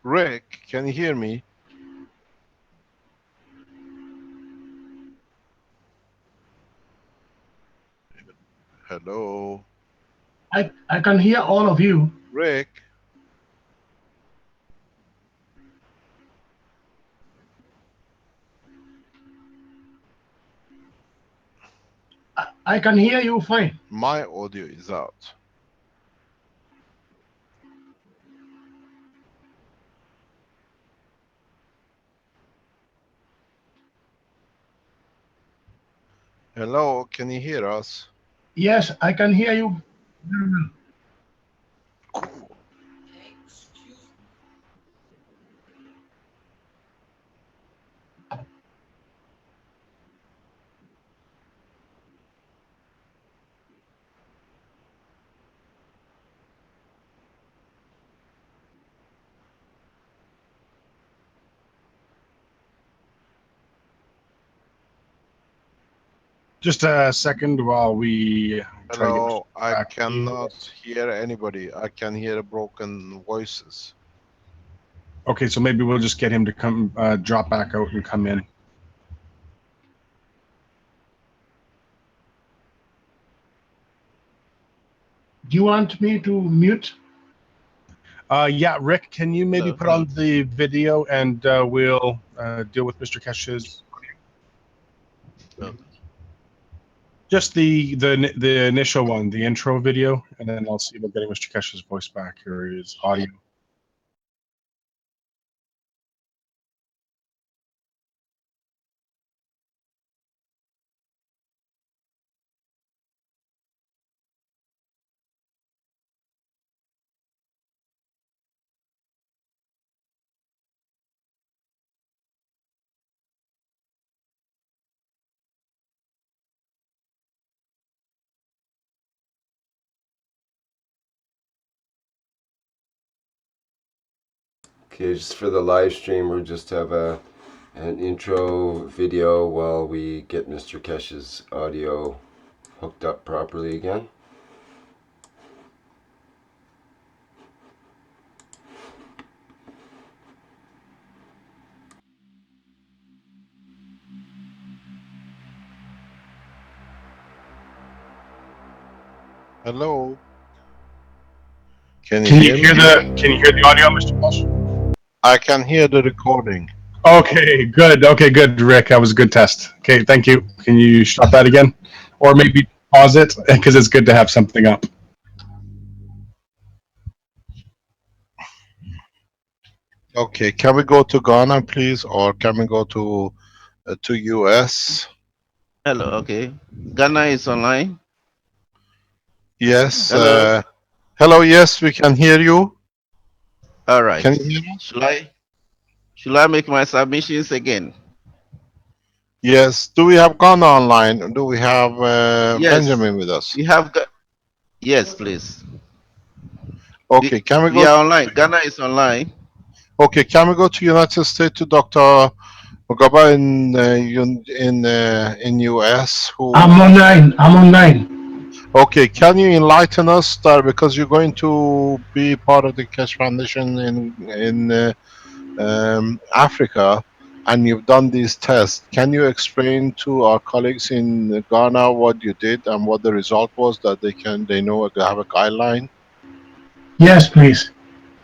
[SPEAKER 4] Rick, can you hear me? Hello?
[SPEAKER 13] I can hear all of you.
[SPEAKER 4] Rick?
[SPEAKER 13] I can hear you fine.
[SPEAKER 4] My audio is out. Hello, can you hear us?
[SPEAKER 13] Yes, I can hear you very well.
[SPEAKER 1] Just a second while we try to get
[SPEAKER 4] Hello, I
[SPEAKER 1] back.
[SPEAKER 4] cannot hear anybody. I can hear broken voices.
[SPEAKER 1] Okay, so maybe we'll just get him to come drop back out and come in.
[SPEAKER 13] Do you want me to mute?
[SPEAKER 1] Yeah, Rick, can you maybe
[SPEAKER 12] No,
[SPEAKER 1] put on
[SPEAKER 12] thanks.
[SPEAKER 1] the video and we'll deal with Mr. Keshe's
[SPEAKER 12] Okay.
[SPEAKER 1] just the initial one, the intro video, and then I'll see about getting Mr. Keshe's voice back or his audio.
[SPEAKER 2] Okay, just for the live stream, we'll just have an intro video while we get Mr. Keshe's audio hooked up properly again.
[SPEAKER 4] Hello? Can
[SPEAKER 1] Can you
[SPEAKER 4] hear
[SPEAKER 1] hear
[SPEAKER 4] me?
[SPEAKER 1] the audio, Mr. Keshe?
[SPEAKER 4] I can hear the recording.
[SPEAKER 1] Okay, good, Rick. That was a good test. Okay, thank you. Can you stop that again? Or maybe pause it, because it's good to have something up.
[SPEAKER 4] Okay, can we go to Ghana, please, or can we go to US?
[SPEAKER 12] Hello. Okay. Ghana is online.
[SPEAKER 4] Yes.
[SPEAKER 12] Hello.
[SPEAKER 4] Hello. Yes, we can hear you.
[SPEAKER 12] All right.
[SPEAKER 4] Can you hear us?
[SPEAKER 12] Should I make my submissions again?
[SPEAKER 4] Yes. Do we have Ghana online? Do we have
[SPEAKER 12] Yes.
[SPEAKER 4] Benjamin with us?
[SPEAKER 12] We have Yes, please.
[SPEAKER 4] Okay, can we
[SPEAKER 12] We
[SPEAKER 4] go?
[SPEAKER 12] are online. Ghana is online.
[SPEAKER 4] Okay, can we go to United States to Dr. Ogaba in US?
[SPEAKER 13] I'm
[SPEAKER 4] Who?
[SPEAKER 13] online. I'm online.
[SPEAKER 4] Okay, can you enlighten us that because you're going to be part of the Keshe Foundation in Africa, and you've done these tests. Can you explain to our colleagues in Ghana what you did and what the result was, that they know they have a guideline?
[SPEAKER 13] Yes, please.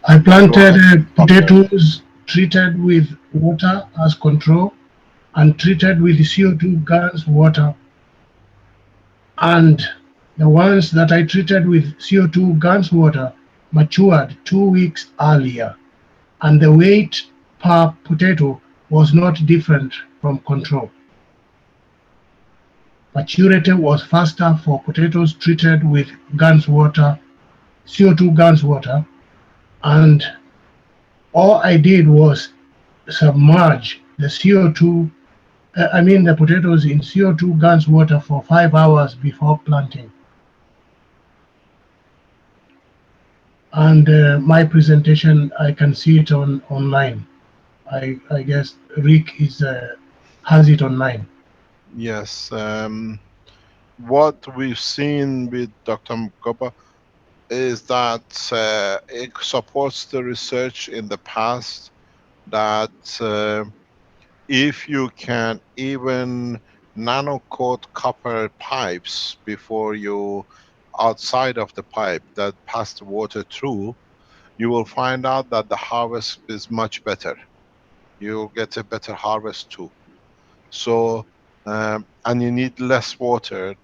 [SPEAKER 13] I
[SPEAKER 4] Go
[SPEAKER 13] planted
[SPEAKER 4] ahead. Okay.
[SPEAKER 13] potatoes treated with water as control and treated with CO2 gas water. And the ones that I treated with CO2 gas water matured 2 weeks earlier. And the weight per potato was not different from control. Maturity was faster for potatoes treated with GANS water, CO2 GANS water, and all I did was submerge the CO2, the potatoes in CO2 GANS water for 5 hours before planting. And my presentation, I can see it online. I guess Rick has it online.
[SPEAKER 4] Yes. What we've seen with Dr. Mkopa is that it supports the research in the past that if you can even nano coat copper pipes before you outside of the pipe that pass the water through, you will find out that the harvest is much better. You'll get a better harvest too. So and you need less water.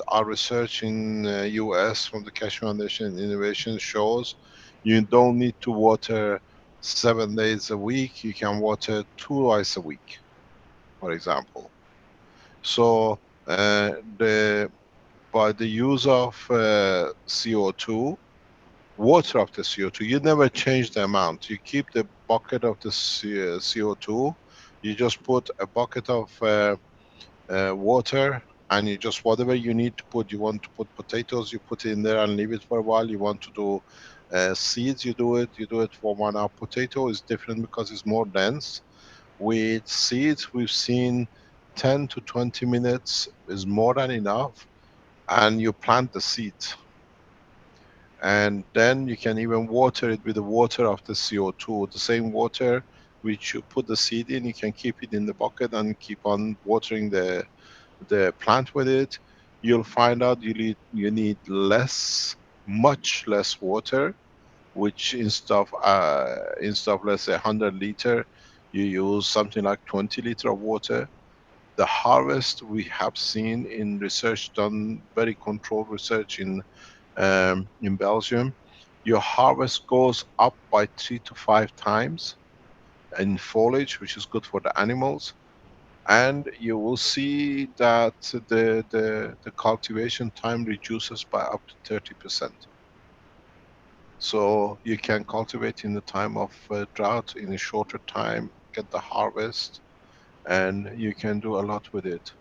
[SPEAKER 4] Our research in US from the Keshe Foundation Innovation shows you don't need to water 7 days a week. You can water twice a week, for example. So the by the use of CO2, water of the CO2, you never change the amount. You keep the bucket of the CO2. You just put a bucket of water, and you just whatever you need to put. You want to put potatoes, you put it in there and leave it for a while. You want to do seeds, you do it. You do it for 1 hour. Potato is different because it's more dense. With seeds, we've seen 10 to 20 minutes is more than enough, and you plant the seeds. And then you can even water it with the water of the CO2, the same water which you put the seed in. You can keep it in the bucket and keep on watering the plant with it. You'll find out you need less, much less water, which instead of let's say 100 liter, you use something like 20 liter of water. The harvest we have seen in research done, very controlled research in Belgium, your harvest goes up by 3 to 5 times in foliage, which is good for the animals. And you will see that the cultivation time reduces by up to 30%. So you can cultivate in the time of drought in a shorter time, get the harvest, and you can do a lot with it.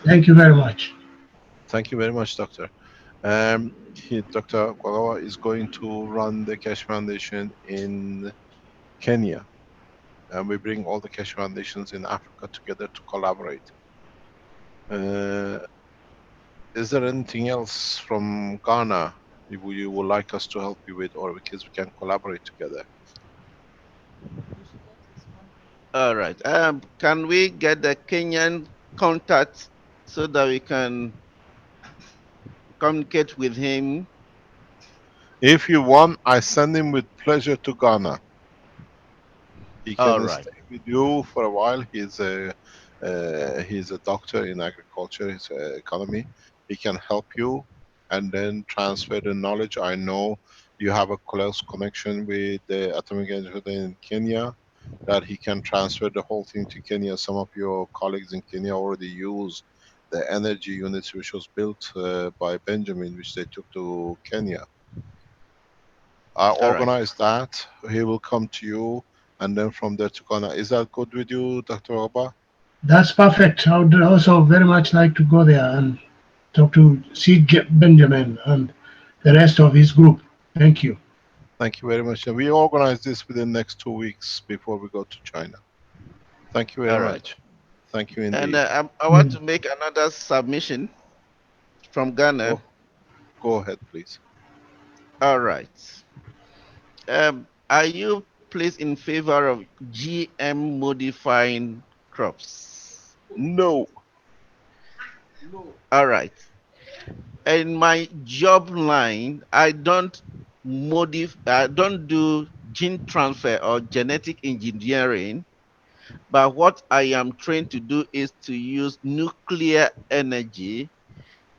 [SPEAKER 13] Thank you very much.
[SPEAKER 4] Thank you very much, Doctor. Dr. Kwagawa is going to run the Keshe Foundation in Kenya, and we bring all the Keshe Foundations in Africa together to collaborate. Is there anything else from Ghana you would like us to help you with, or because we can collaborate together?
[SPEAKER 12] All right. Can we get the Kenyan contact so that we can communicate with him?
[SPEAKER 4] If you want, I send him with pleasure to Ghana. He
[SPEAKER 12] All
[SPEAKER 4] can
[SPEAKER 12] right.
[SPEAKER 4] stay with you for a while. He's a doctor in agriculture, he's economy. He can help you and then transfer the knowledge. I know you have a close connection with the atomic energy in Kenya, that he can transfer the whole thing to Kenya. Some of your colleagues in Kenya already use the energy units which was built by Benjamin, which they took to Kenya. I
[SPEAKER 12] All right.
[SPEAKER 4] organize that. He will come to you, and then from there to Ghana. Is that good with you, Dr. Oba?
[SPEAKER 13] That's perfect. I would also very much like to go there and talk to Benjamin and the rest of his group. Thank you.
[SPEAKER 4] Thank you very much. And we organize this within the next 2 weeks before we go to China. Thank you very
[SPEAKER 12] All right.
[SPEAKER 4] much. Thank you
[SPEAKER 12] And
[SPEAKER 4] indeed.
[SPEAKER 12] I want to make another submission from Ghana.
[SPEAKER 4] Go, go ahead, please.
[SPEAKER 12] All right. Are you please in favor of GM modifying crops?
[SPEAKER 4] No.
[SPEAKER 12] All right. In my job line, I don't do gene transfer or genetic engineering, but what I am trained to do is to use nuclear energy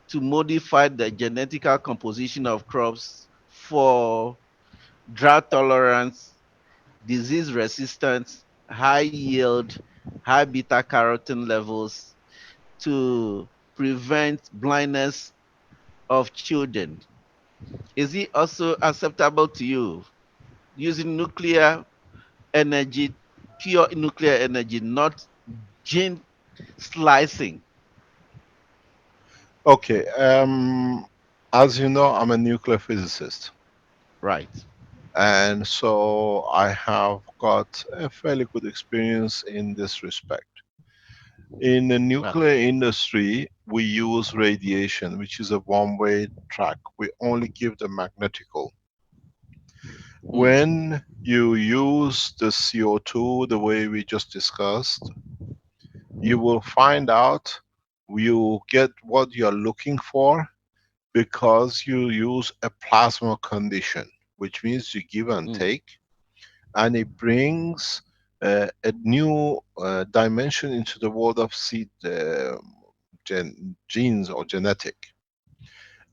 [SPEAKER 12] to modify the genetical composition of crops for drought tolerance, disease resistance, high yield, high beta carotene levels to prevent blindness of children. Is it also acceptable to you using nuclear energy, pure nuclear energy, not gene slicing?
[SPEAKER 4] Okay. As you know, I'm a nuclear physicist.
[SPEAKER 12] Right.
[SPEAKER 4] And so I have got a fairly good experience in this respect. In the nuclear industry, we use radiation, which is a one-way track. We only give the magnetical. When you use the CO2 the way we just discussed, you will find out you get what you're looking for because you use a plasma condition, which means you give and take, and it brings a new dimension into the world of seed genes or genetic.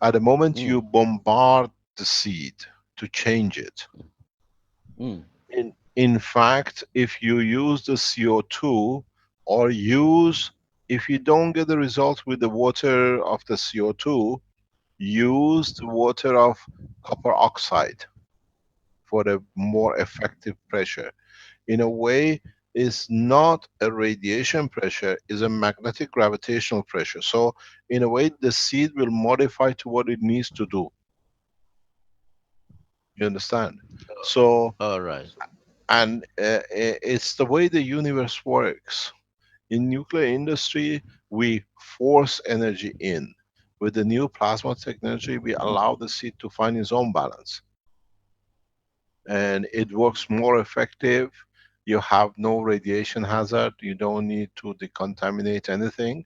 [SPEAKER 4] At the moment you bombard the seed to change it. In fact, if you use the CO2 or if you don't get the result with the water of the CO2, use the water of copper oxide for a more effective pressure. In a way, is not a radiation pressure, is a magnetic gravitational pressure. So in a way, the seed will modify to what it needs to do. You understand? So,
[SPEAKER 12] all right.
[SPEAKER 4] and it's the way the universe works. In nuclear industry, we force energy in. With the new plasma technology, we allow the seed to find its own balance. And it works more effective. You have no radiation hazard. You don't need to decontaminate anything.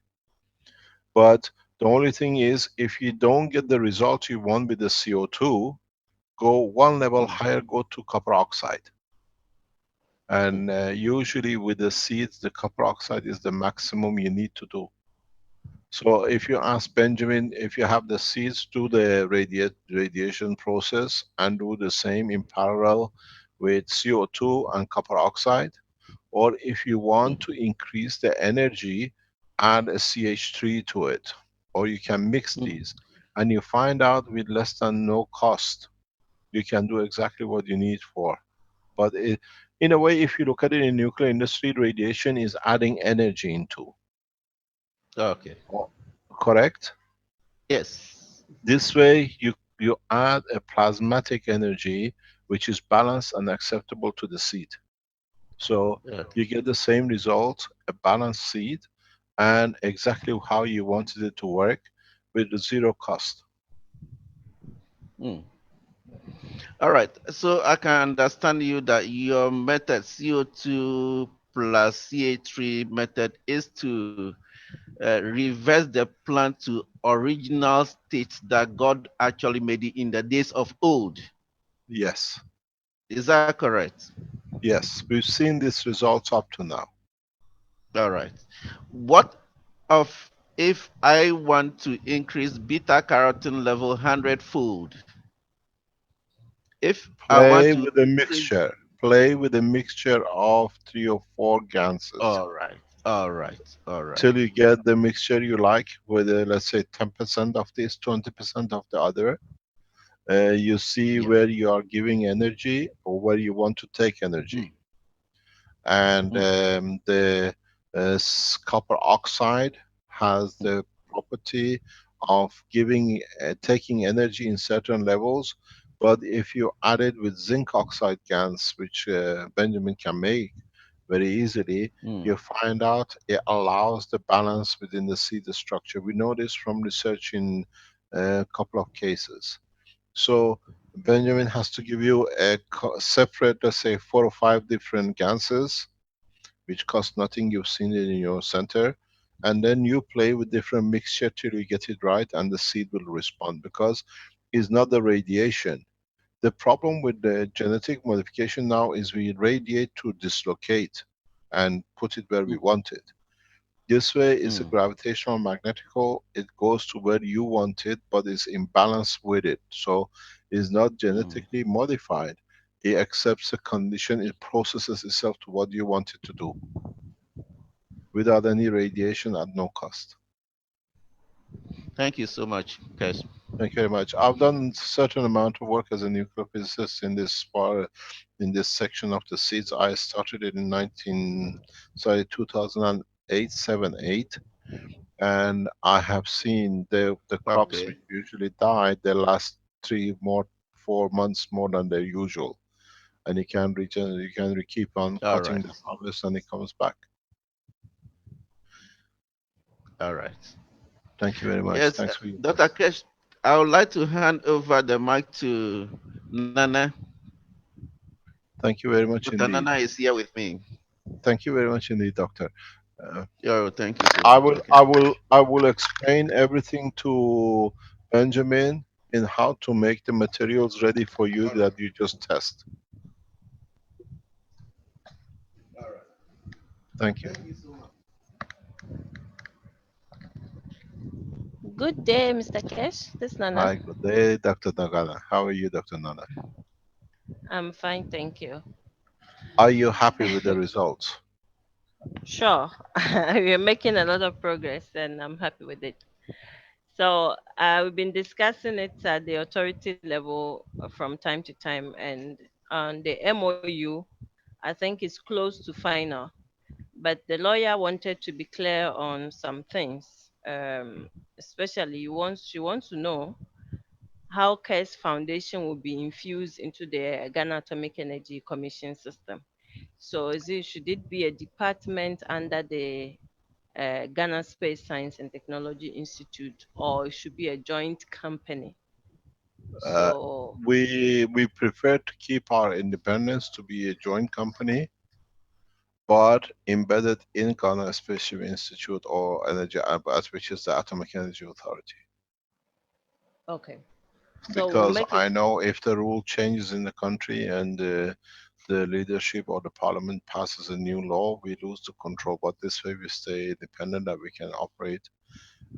[SPEAKER 4] But the only thing is, if you don't get the result you want with the CO2, go one level higher, go to copper oxide. And usually with the seeds, the copper oxide is the maximum you need to do. So if you ask Benjamin, if you have the seeds, do the radiation process and do the same in parallel with CO2 and copper oxide. Or if you want to increase the energy, add a CH3 to it. Or you can mix these. And you find out with less than no cost, you can do exactly what you need for. But in a way, if you look at it in nuclear industry, radiation is adding energy into.
[SPEAKER 12] Okay.
[SPEAKER 4] Correct?
[SPEAKER 12] Yes.
[SPEAKER 4] This way, you add a plasmatic energy which is balanced and acceptable to the seed. So you get the same result, a balanced seed, and exactly how you wanted it to work with zero cost.
[SPEAKER 12] All right. So I can understand you that your method, CO2 plus CH3 method, is to reverse the plant to original state that God actually made it in the days of old.
[SPEAKER 4] Yes.
[SPEAKER 12] Is that correct?
[SPEAKER 4] Yes, we've seen these results up to now.
[SPEAKER 12] All right. What of if I want to increase beta carotene level 100-fold? If I want
[SPEAKER 4] Play
[SPEAKER 12] to
[SPEAKER 4] with a
[SPEAKER 12] increase.
[SPEAKER 4] mixture. Play with a mixture of 3 or 4 ganses.
[SPEAKER 12] All right. All right. All right.
[SPEAKER 4] Till you get the mixture you like, whether let's say 10% of this, 20% of the other. You see where you are giving energy or where you want to take energy. And the copper oxide has the property of giving, taking energy in certain levels. But if you add it with zinc oxide GANs, which Benjamin can make very easily, you find out it allows the balance within the seed structure. We know this from research in a couple of cases. So Benjamin has to give you a separate, let's say 4 or 5 different ganses, which cost nothing. You've seen it in your center. And then you play with different mixture till you get it right, and the seed will respond, because it's not the radiation. The problem with the genetic modification now is we radiate to dislocate and put it where we want it. This way is a gravitational magnetical, it goes to where you want it, but it's in balance with it. So it's not genetically modified. It accepts the condition, it processes itself to what you want it to do, without any radiation at no cost.
[SPEAKER 12] Thank you so much, Keshe.
[SPEAKER 4] Thank you very much. I've done certain amount of work as a nuclear physicist in this part, in this section of the seeds. I started it in 2008, 7, 8. And I have seen the crops which usually die, they last 4 months more than their usual. And you can regenerate, you can keep on cutting the harvest and it comes back.
[SPEAKER 12] All right.
[SPEAKER 4] Thank you very much.
[SPEAKER 12] Yes,
[SPEAKER 4] Thanks for your
[SPEAKER 12] Dr. Keshe, I would like to hand over the mic to Nana.
[SPEAKER 4] Thank you very much
[SPEAKER 12] Dr.
[SPEAKER 4] indeed.
[SPEAKER 12] Nana is here with me.
[SPEAKER 4] Thank you very much indeed, doctor.
[SPEAKER 12] Thank you so much.
[SPEAKER 4] I will explain everything to Benjamin in how to make the materials ready for you that you just test. Thank you.
[SPEAKER 14] Good day, Mr. Keshe. This is Nana.
[SPEAKER 4] Hi, good day, Dr. Nagana. How are you, Dr. Nana?
[SPEAKER 14] I'm fine, thank you.
[SPEAKER 4] Are you happy with the results?
[SPEAKER 14] Sure. We're making a lot of progress and I'm happy with it. So we've been discussing it at the authority level from time to time, and on the MOU, I think it's close to final. But the lawyer wanted to be clear on some things. Especially, she wants to know how Keshe Foundation will be infused into the Ghana Atomic Energy Commission system. So should it be a department under the Ghana Space Science and Technology Institute, or it should be a joint company? So
[SPEAKER 4] We prefer to keep our independence to be a joint company, but embedded in Ghana Space Institute or Energy, which is the Atomic Energy Authority.
[SPEAKER 14] okay. So
[SPEAKER 4] Because I know if the rule changes in the country and the leadership or the parliament passes a new law, we lose the control. But this way we stay independent, that we can operate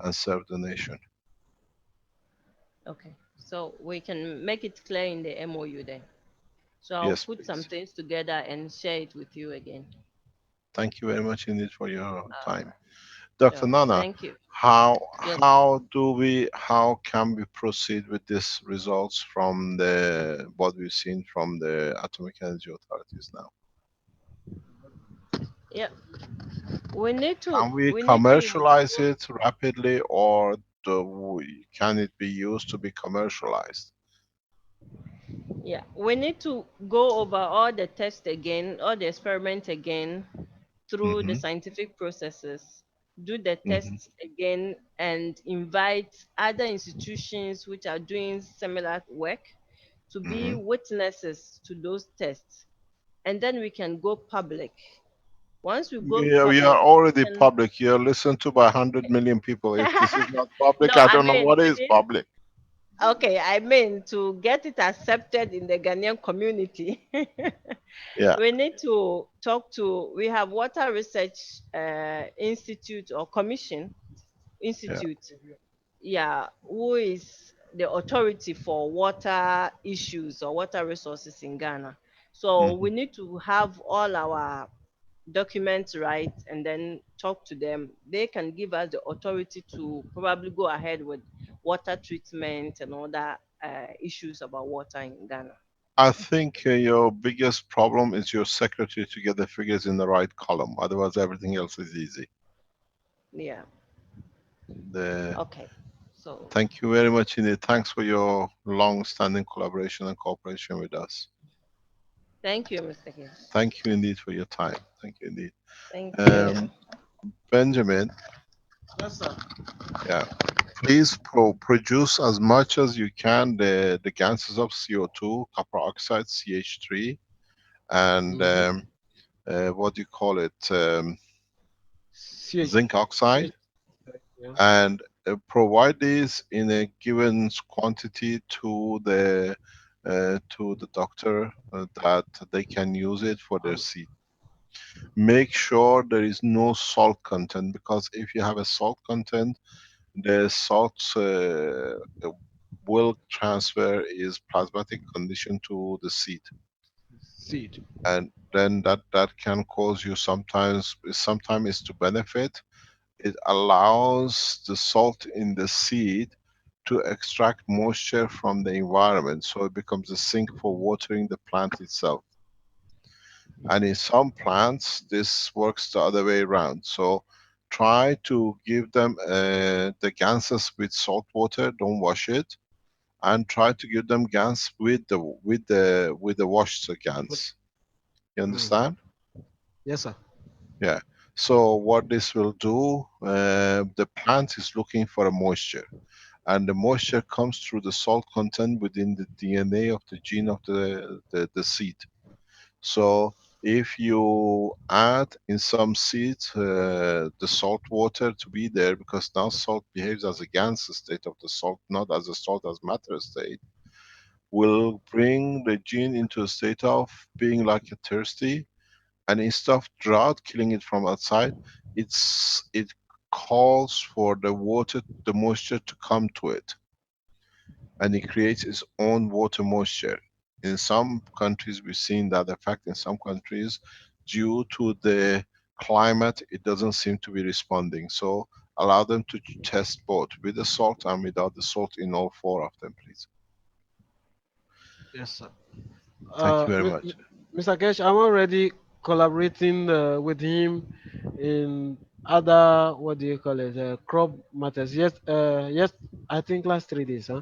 [SPEAKER 4] and serve the nation.
[SPEAKER 14] Okay, so we can make it clear in the MOU then. So I'll
[SPEAKER 4] Yes,
[SPEAKER 14] put
[SPEAKER 4] please.
[SPEAKER 14] some things together and share it with you again.
[SPEAKER 4] Thank you very much indeed for your time. Dr.
[SPEAKER 14] Sure.
[SPEAKER 4] Nana,
[SPEAKER 14] Thank you. Yes.
[SPEAKER 4] how can we proceed with these results from what we've seen from the Atomic Energy Authorities now?
[SPEAKER 14] Yeah. We need to.
[SPEAKER 4] Can we
[SPEAKER 14] We need to.
[SPEAKER 4] commercialize it rapidly, or can it be used to be commercialized?
[SPEAKER 14] Yeah, we need to go over all the tests again, all the experiments again, through the scientific processes, do the tests again, and invite other institutions which are doing similar work to be witnesses to those tests. And then we can go public. Once we go
[SPEAKER 4] We
[SPEAKER 14] public,
[SPEAKER 4] are already public. You're listened to by 100 million people. If this is not public,
[SPEAKER 14] no,
[SPEAKER 4] I
[SPEAKER 14] I
[SPEAKER 4] don't know
[SPEAKER 14] mean,
[SPEAKER 4] what is public.
[SPEAKER 14] okay, I mean, to get it accepted in the Ghanaian community,
[SPEAKER 4] Yeah.
[SPEAKER 14] we need to we have Water Research Institute or Commission Institute, yeah, who is the authority for water issues or water resources in Ghana. So we need to have all our documents right and then talk to them. They can give us the authority to probably go ahead with water treatment and other issues about water in Ghana.
[SPEAKER 4] I think your biggest problem is your secretary to get the figures in the right column. Otherwise, everything else is easy.
[SPEAKER 14] Yeah.
[SPEAKER 4] The
[SPEAKER 14] Okay. So
[SPEAKER 4] Thank you very much indeed. Thanks for your long-standing collaboration and cooperation with us.
[SPEAKER 14] thank you, Mr. Gibbs.
[SPEAKER 4] Thank you indeed for your time. Thank you indeed.
[SPEAKER 14] Thank you.
[SPEAKER 4] Benjamin,
[SPEAKER 9] Yes, sir.
[SPEAKER 4] yeah, please produce as much as you can the gases of CO2, copper oxide, CH3, and what do you call it?
[SPEAKER 9] CH,
[SPEAKER 4] Zinc oxide,
[SPEAKER 9] yeah.
[SPEAKER 4] and provide these in a given quantity to the doctor that they can use it for their seed. Make sure there is no salt content, because if you have a salt content, the salt will transfer is plasmatic condition to the seed,
[SPEAKER 9] Seed.
[SPEAKER 4] and then that can cause you sometimes is to benefit. It allows the salt in the seed to extract moisture from the environment, so it becomes a sink for watering the plant itself. And in some plants this works the other way around. So try to give them the ganses with salt water, don't wash it, and try to give them gans with the washed gans. You understand?
[SPEAKER 9] Yes, sir.
[SPEAKER 4] Yeah. So what this will do, the plant is looking for a moisture, and the moisture comes through the salt content within the DNA of the gene of the seed. So if you add in some seeds the salt water to be there, because now salt behaves as a gas state of the salt, not as a salt as matter state, will bring the gene into a state of being like a thirsty, and instead of drought killing it from outside, it calls for the water, the moisture to come to it, and it creates its own water moisture. In some countries we've seen that effect. In some countries, due to the climate, it doesn't seem to be responding. So allow them to test both with the salt and without the salt in all four of them, please.
[SPEAKER 9] Yes, sir.
[SPEAKER 4] Thank you very much.
[SPEAKER 9] Mr. Kesh, I'm already collaborating with him in other, what do you call it, crop matters. Yes, yes, I think last 3 days, huh?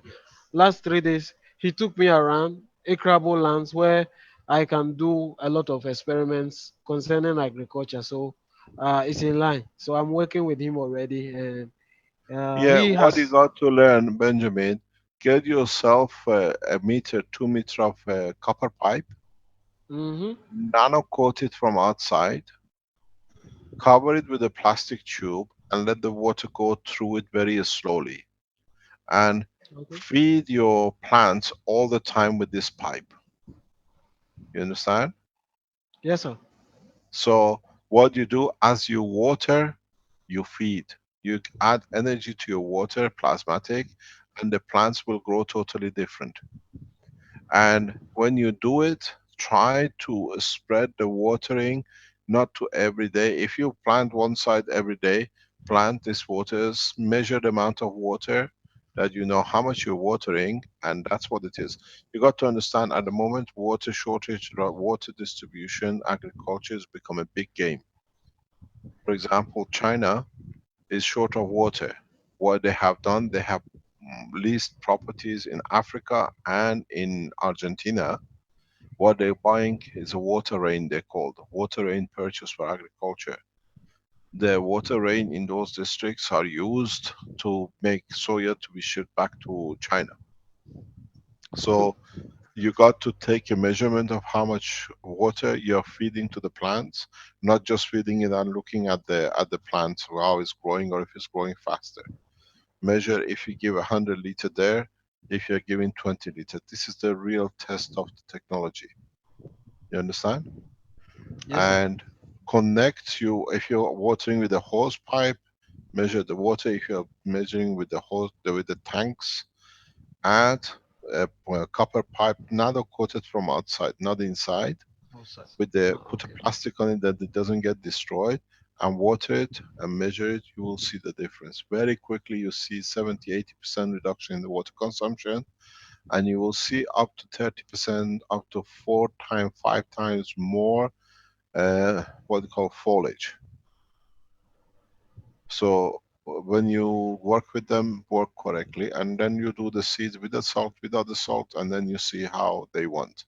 [SPEAKER 9] Last 3 days, he took me around Ikrabo lands where I can do a lot of experiments concerning agriculture. So it's in line. So I'm working with him already, and
[SPEAKER 4] Yeah,
[SPEAKER 9] he
[SPEAKER 4] what you
[SPEAKER 9] has.
[SPEAKER 4] got to learn, Benjamin, get yourself a meter, 2 meter of copper pipe,
[SPEAKER 9] Mm-hmm.
[SPEAKER 4] nano coat it from outside, cover it with a plastic tube, and let the water go through it very slowly. And
[SPEAKER 9] Okay.
[SPEAKER 4] feed your plants all the time with this pipe. You understand?
[SPEAKER 9] Yes, sir.
[SPEAKER 4] So what you do, as you water, you feed. You add energy to your water, plasmatic, and the plants will grow totally different. And when you do it, try to spread the watering, not to every day. If you plant one side every day, plant these waters, measure the amount of water, that you know how much you're watering, and that's what it is. You got to understand, at the moment, water shortage, water distribution, agriculture has become a big game. For example, China is short of water. What they have done, they have leased properties in Africa and in Argentina. What they're buying is a water rain, they're called. Water rain purchase for agriculture. The water rain in those districts are used to make soya to be shipped back to China. So you got to take a measurement of how much water you're feeding to the plants, not just feeding it and looking at the plant, how it's growing or if it's growing faster. Measure if you give 100 liters there, if you're giving 20 liters. This is the real test of the technology. You understand?
[SPEAKER 9] Yes, sir.
[SPEAKER 4] And connect you, if you're watering with a hose pipe, measure the water. If you're measuring with the hose, with the tanks, add a copper pipe, nano coated from outside, not inside,
[SPEAKER 9] Outside.
[SPEAKER 4] with the put a
[SPEAKER 9] Okay.
[SPEAKER 4] plastic on it that it doesn't get destroyed, and water it and measure it. You will see the difference very quickly. You see 70-80% reduction in the water consumption, and you will see up to 30%, up to 4 times, 5 times more what they call foliage. So when you work with them, work correctly, and then you do the seeds with the salt, without the salt, and then you see how they want.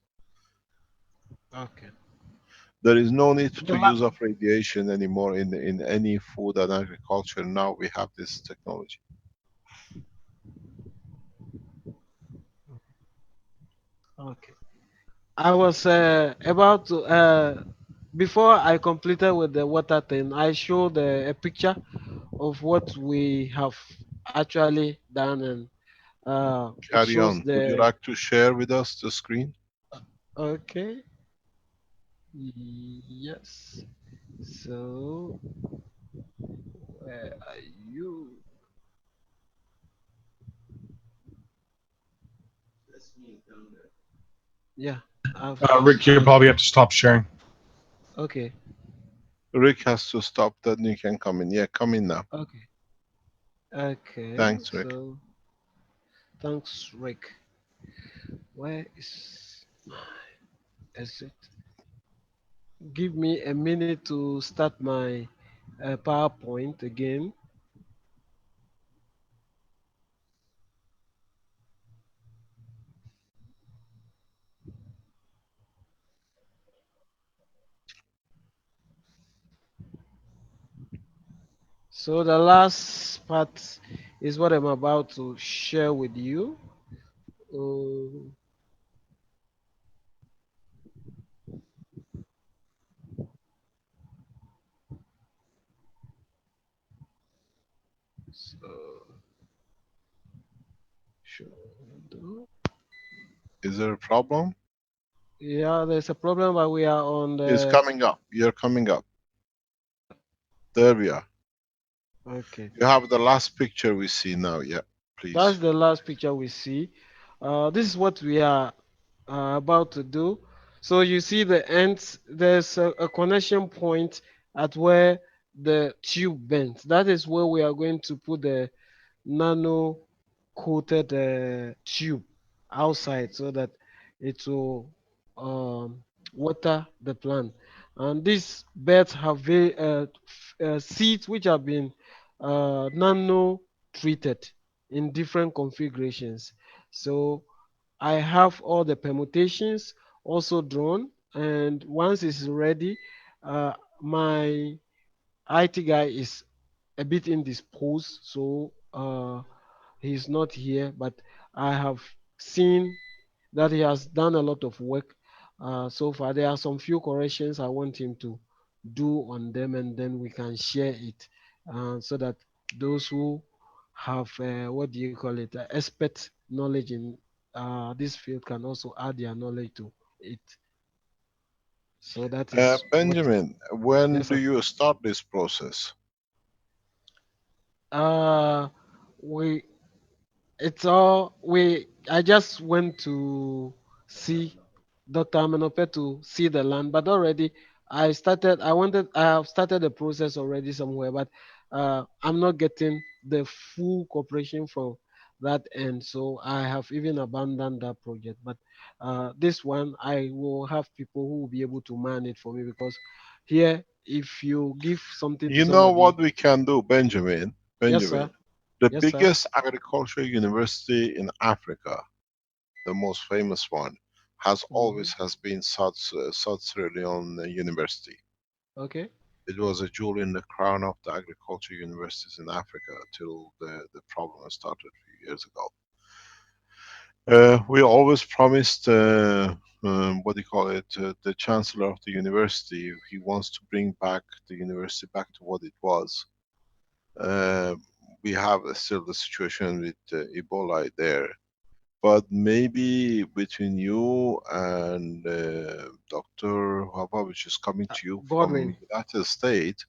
[SPEAKER 9] Okay.
[SPEAKER 4] There is no need
[SPEAKER 9] The
[SPEAKER 4] to
[SPEAKER 9] la-
[SPEAKER 4] use of radiation anymore in any food and agriculture. Now we have this technology.
[SPEAKER 9] okay. I was about to before I completed with the water thing. I showed a picture of what we have actually done, and it
[SPEAKER 4] Carry
[SPEAKER 9] shows
[SPEAKER 4] on. Would you
[SPEAKER 9] the.
[SPEAKER 4] like to share with us the screen?
[SPEAKER 9] Okay. Yes. So where are you? Yeah. I've
[SPEAKER 1] Rick, you probably have to stop sharing.
[SPEAKER 9] okay.
[SPEAKER 4] Rick has to stop, then you can come in. Yeah, come in now.
[SPEAKER 9] Okay. Okay.
[SPEAKER 4] Thanks, Rick.
[SPEAKER 9] So thanks, Rick. Where is it? Give me a minute to start my PowerPoint again. So the last part is what I'm about to share with you. Uh, so, sure.
[SPEAKER 4] Is there a problem?
[SPEAKER 9] Yeah, there's a problem, but we are on
[SPEAKER 4] It's
[SPEAKER 9] the.
[SPEAKER 4] coming up. You're coming up. There we are.
[SPEAKER 9] Okay.
[SPEAKER 4] You have the last picture we see now. Yeah,
[SPEAKER 9] That's
[SPEAKER 4] please.
[SPEAKER 9] the last picture we see. This is what we are about to do. So you see the ends, there's a connection point at where the tube bends. That is where we are going to put the nano coated tube outside so that it will water the plant. And these beds have seeds which have been nano treated in different configurations. So I have all the permutations also drawn, and once it's ready, my IT guy is a bit indisposed, so he's not here, but I have seen that he has done a lot of work so far. There are some few corrections I want him to do on them, and then we can share it so that those who have what do you call it, expert knowledge in this field can also add their knowledge to it. So that is what.
[SPEAKER 4] Benjamin, when
[SPEAKER 9] Yes,
[SPEAKER 4] do
[SPEAKER 9] sir.
[SPEAKER 4] you start this process?
[SPEAKER 9] Uh, we It's all we. I just went to see Dr. Amenope to see the land, but already I started. I have started the process already somewhere, but I'm not getting the full cooperation from that end. So I have even abandoned that project. But this one, I will have people who will be able to man it for me because here, if you give something to
[SPEAKER 4] You know
[SPEAKER 9] somebody,
[SPEAKER 4] what we can do, Benjamin?
[SPEAKER 9] yes, sir,
[SPEAKER 4] Benjamin, the
[SPEAKER 9] yes, sir,
[SPEAKER 4] biggest agricultural university in Africa, the most famous one, has
[SPEAKER 9] hmm,
[SPEAKER 4] always has been South Sierra Leone University.
[SPEAKER 9] okay,
[SPEAKER 4] It was a jewel in the crown of the agricultural universities in Africa till the problem started a few years ago. We always promised, what do you call it, the chancellor of the university, he wants to bring back the university back to what it was. Uh, we have still the situation with Ebola there, but maybe between you and Dr. Haba, which is coming to you from
[SPEAKER 9] Godwin.
[SPEAKER 4] United States,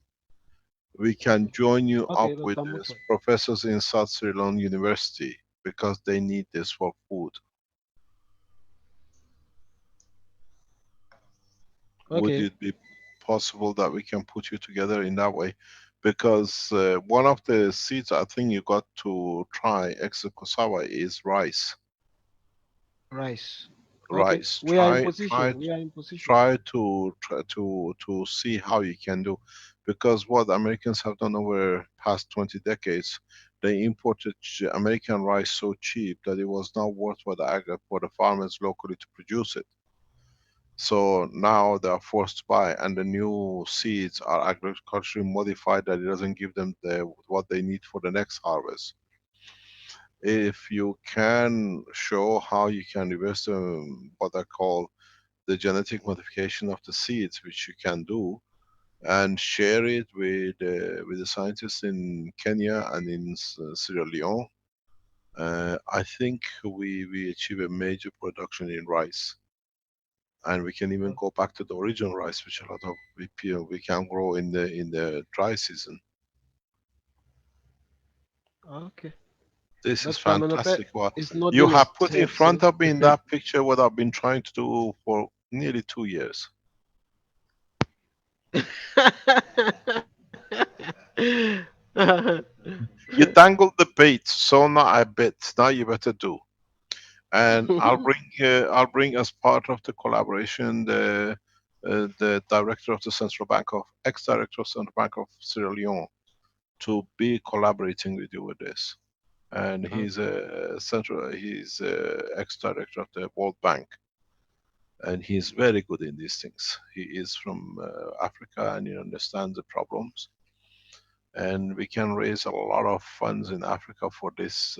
[SPEAKER 4] we can join you up
[SPEAKER 9] Okay,
[SPEAKER 4] with
[SPEAKER 9] Dr. Mutwe.
[SPEAKER 4] professors in South Sri Lanka University because they need this for food. Would
[SPEAKER 9] Okay,
[SPEAKER 4] it be possible that we can put you together in that way? Because one of the seeds I think you got to try extra cassava is rice.
[SPEAKER 9] rice. Okay,
[SPEAKER 4] Rice.
[SPEAKER 9] we are in position. We are in position.
[SPEAKER 4] Try to see how you can do. Because what Americans have done over past 20 decades, they imported American rice so cheap that it was not worth for the farmers locally to produce it. So now they are forced to buy, and the new seeds are agriculturally modified that it doesn't give them what they need for the next harvest. If you can show how you can reverse what I call the genetic modification of the seeds, which you can do, and share it with the scientists in Kenya and in Sierra Leone, I think we achieve a major production in rice, and we can even go back to the original rice, which a lot of we can grow in the dry season.
[SPEAKER 9] Okay.
[SPEAKER 4] This is
[SPEAKER 9] Dr. Manope
[SPEAKER 4] fantastic. What
[SPEAKER 9] is
[SPEAKER 4] you
[SPEAKER 9] nodding his
[SPEAKER 4] have put in
[SPEAKER 9] head, so.
[SPEAKER 4] front of me in that picture, what I've been trying to do for nearly 2 years. You tangled the bait, so now I bet. Now you better do. And I'll bring as part of the collaboration the director of the Central Bank of ex-director of Central Bank of Sierra Leone to be collaborating with you with this. And he's he's ex-director of the World Bank, and he's very good in these things. He is from Africa, and he understands the problems. And we can raise a lot of funds in Africa for this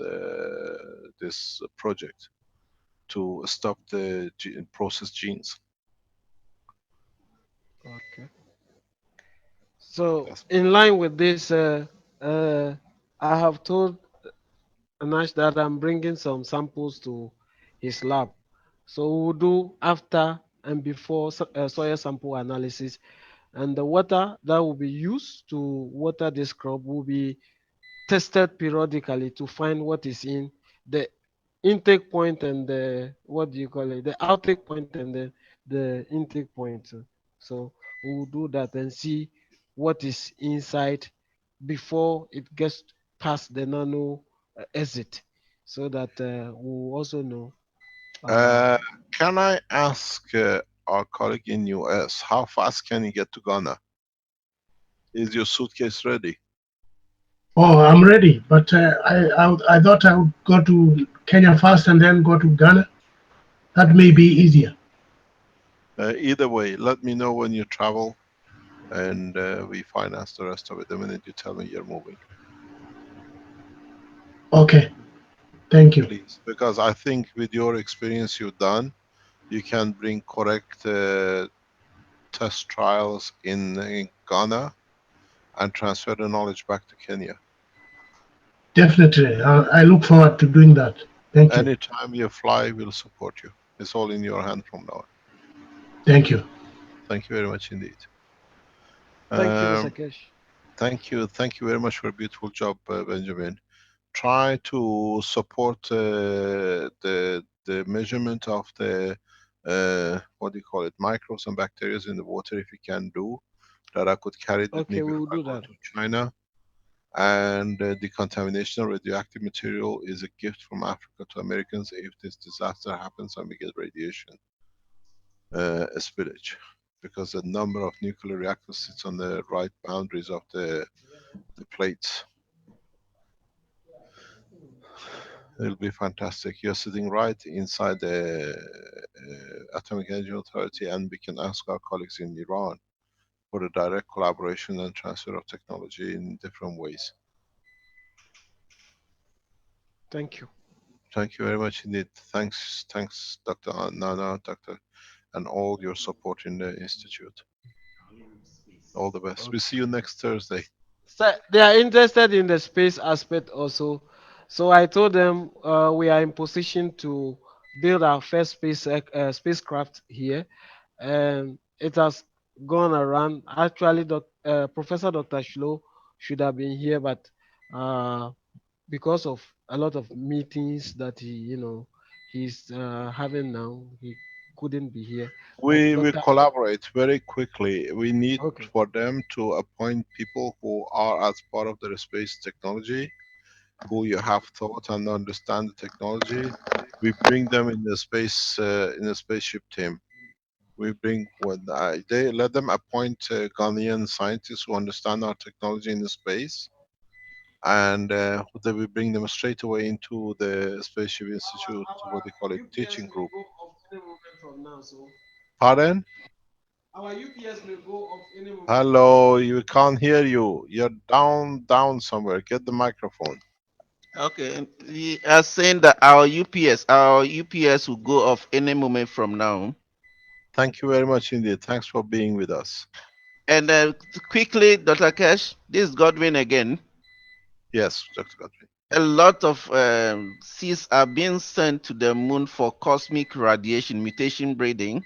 [SPEAKER 4] project to stop the processed genes.
[SPEAKER 9] Okay. So,
[SPEAKER 4] That's
[SPEAKER 9] in line with this, I have told Anash that I'm bringing some samples to his lab. So we'll do after and before soil sample analysis, and the water that will be used to water this crop will be tested periodically to find what is in the intake point and the, what do you call it, the outtake point and the intake point. So we'll do that and see what is inside before it gets past the nano exit, so that we'll also know. Uh,
[SPEAKER 4] uh, can I ask our colleague in US, how fast can you get to Ghana? Is your suitcase ready?
[SPEAKER 13] Oh, I'm ready, but I thought I would go to Kenya first and then go to Ghana. That may be easier.
[SPEAKER 4] Either way, let me know when you travel, and we finance the rest of it the minute you tell me you're moving.
[SPEAKER 13] Okay, thank you.
[SPEAKER 4] Please, because I think with your experience you've done, you can bring correct test trials in Ghana and transfer the knowledge back to Kenya.
[SPEAKER 13] Definitely, I look forward to doing that. Thank you.
[SPEAKER 4] Anytime you fly, we'll support you. It's all in your hand from now on.
[SPEAKER 13] Thank you.
[SPEAKER 4] Thank you very much indeed.
[SPEAKER 9] Thank you, Mr. Kesh.
[SPEAKER 4] Thank you very much for a beautiful job, Benjamin. Try to support the measurement of the what do you call it, microbes and bacteria in the water, if you can do that. I could carry it with me
[SPEAKER 9] Okay, we will
[SPEAKER 4] before I
[SPEAKER 9] do
[SPEAKER 4] go
[SPEAKER 9] that.
[SPEAKER 4] to China. And the contamination of radioactive material is a gift from Africa to Americans if this disaster happens and we get radiation spillage, because the number of nuclear reactors sits on the right boundaries of the plates. It'll be fantastic. You're sitting right inside the Atomic Energy Authority, and we can ask our colleagues in Iran for a direct collaboration and transfer of technology in different ways.
[SPEAKER 9] Thank you.
[SPEAKER 4] Thank you very much indeed. Thanks, Dr. Nana, Dr. and all your support in the Institute. All the best. We'll see you next Thursday.
[SPEAKER 9] So they are interested in the space aspect also. So I told them we are in position to build our first spacecraft here, and it has gone around. Actually, Professor Dr. Shlo should have been here, but because of a lot of meetings that he's having now, he couldn't be here. But
[SPEAKER 4] We will
[SPEAKER 9] Dr.
[SPEAKER 4] collaborate very quickly. We need
[SPEAKER 9] Okay.
[SPEAKER 4] for them to appoint people who are as part of the space technology, who you have thought and understand the technology. We bring them in the space in the spaceship team. we bring they let them appoint Ghanaian scientists who understand our technology in the space, and then we bring them straight away into the Spaceship Institute, what they call it,
[SPEAKER 9] UPS
[SPEAKER 4] teaching
[SPEAKER 9] may
[SPEAKER 4] group.
[SPEAKER 9] go off any moment from now, so
[SPEAKER 4] Pardon?
[SPEAKER 9] our UPS may go off any moment.
[SPEAKER 4] Hello, you can't hear you. You're down somewhere. Get the microphone.
[SPEAKER 12] Okay, we are saying that our UPS will go off any moment from now.
[SPEAKER 4] Thank you very much indeed. Thanks for being with us.
[SPEAKER 12] And quickly, Dr. Cash, this is Godwin again.
[SPEAKER 4] Yes, Dr. Godwin.
[SPEAKER 12] A lot of seeds are being sent to the moon for cosmic radiation mutation breeding.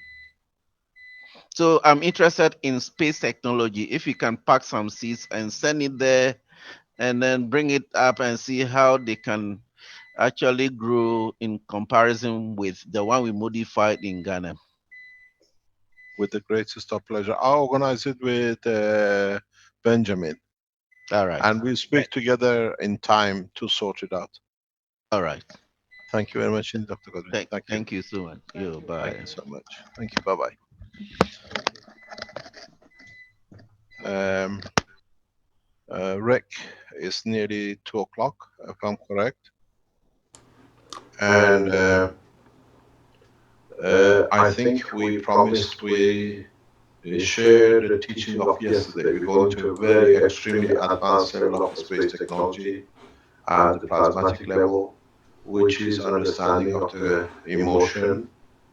[SPEAKER 12] So I'm interested in space technology. If you can pack some seeds and send it there and then bring it up and see how they can actually grow in comparison with the one we modified in Ghana.
[SPEAKER 4] With the greatest of pleasure. I'll organize it with Benjamin.
[SPEAKER 12] All right.
[SPEAKER 4] And we'll speak together in time to sort it out.
[SPEAKER 12] All right.
[SPEAKER 4] Thank you very much, Dr. Godwin. Thank you.
[SPEAKER 12] Thank you so much. You, bye.
[SPEAKER 4] Thank you so much. Thank you. Bye-bye. Rick, it's nearly 2 o'clock, if I'm correct. And I think we promised we share the teaching of yesterday. We're going to a very extremely advanced level of space technology at the plasmatic level, which is understanding of the emotion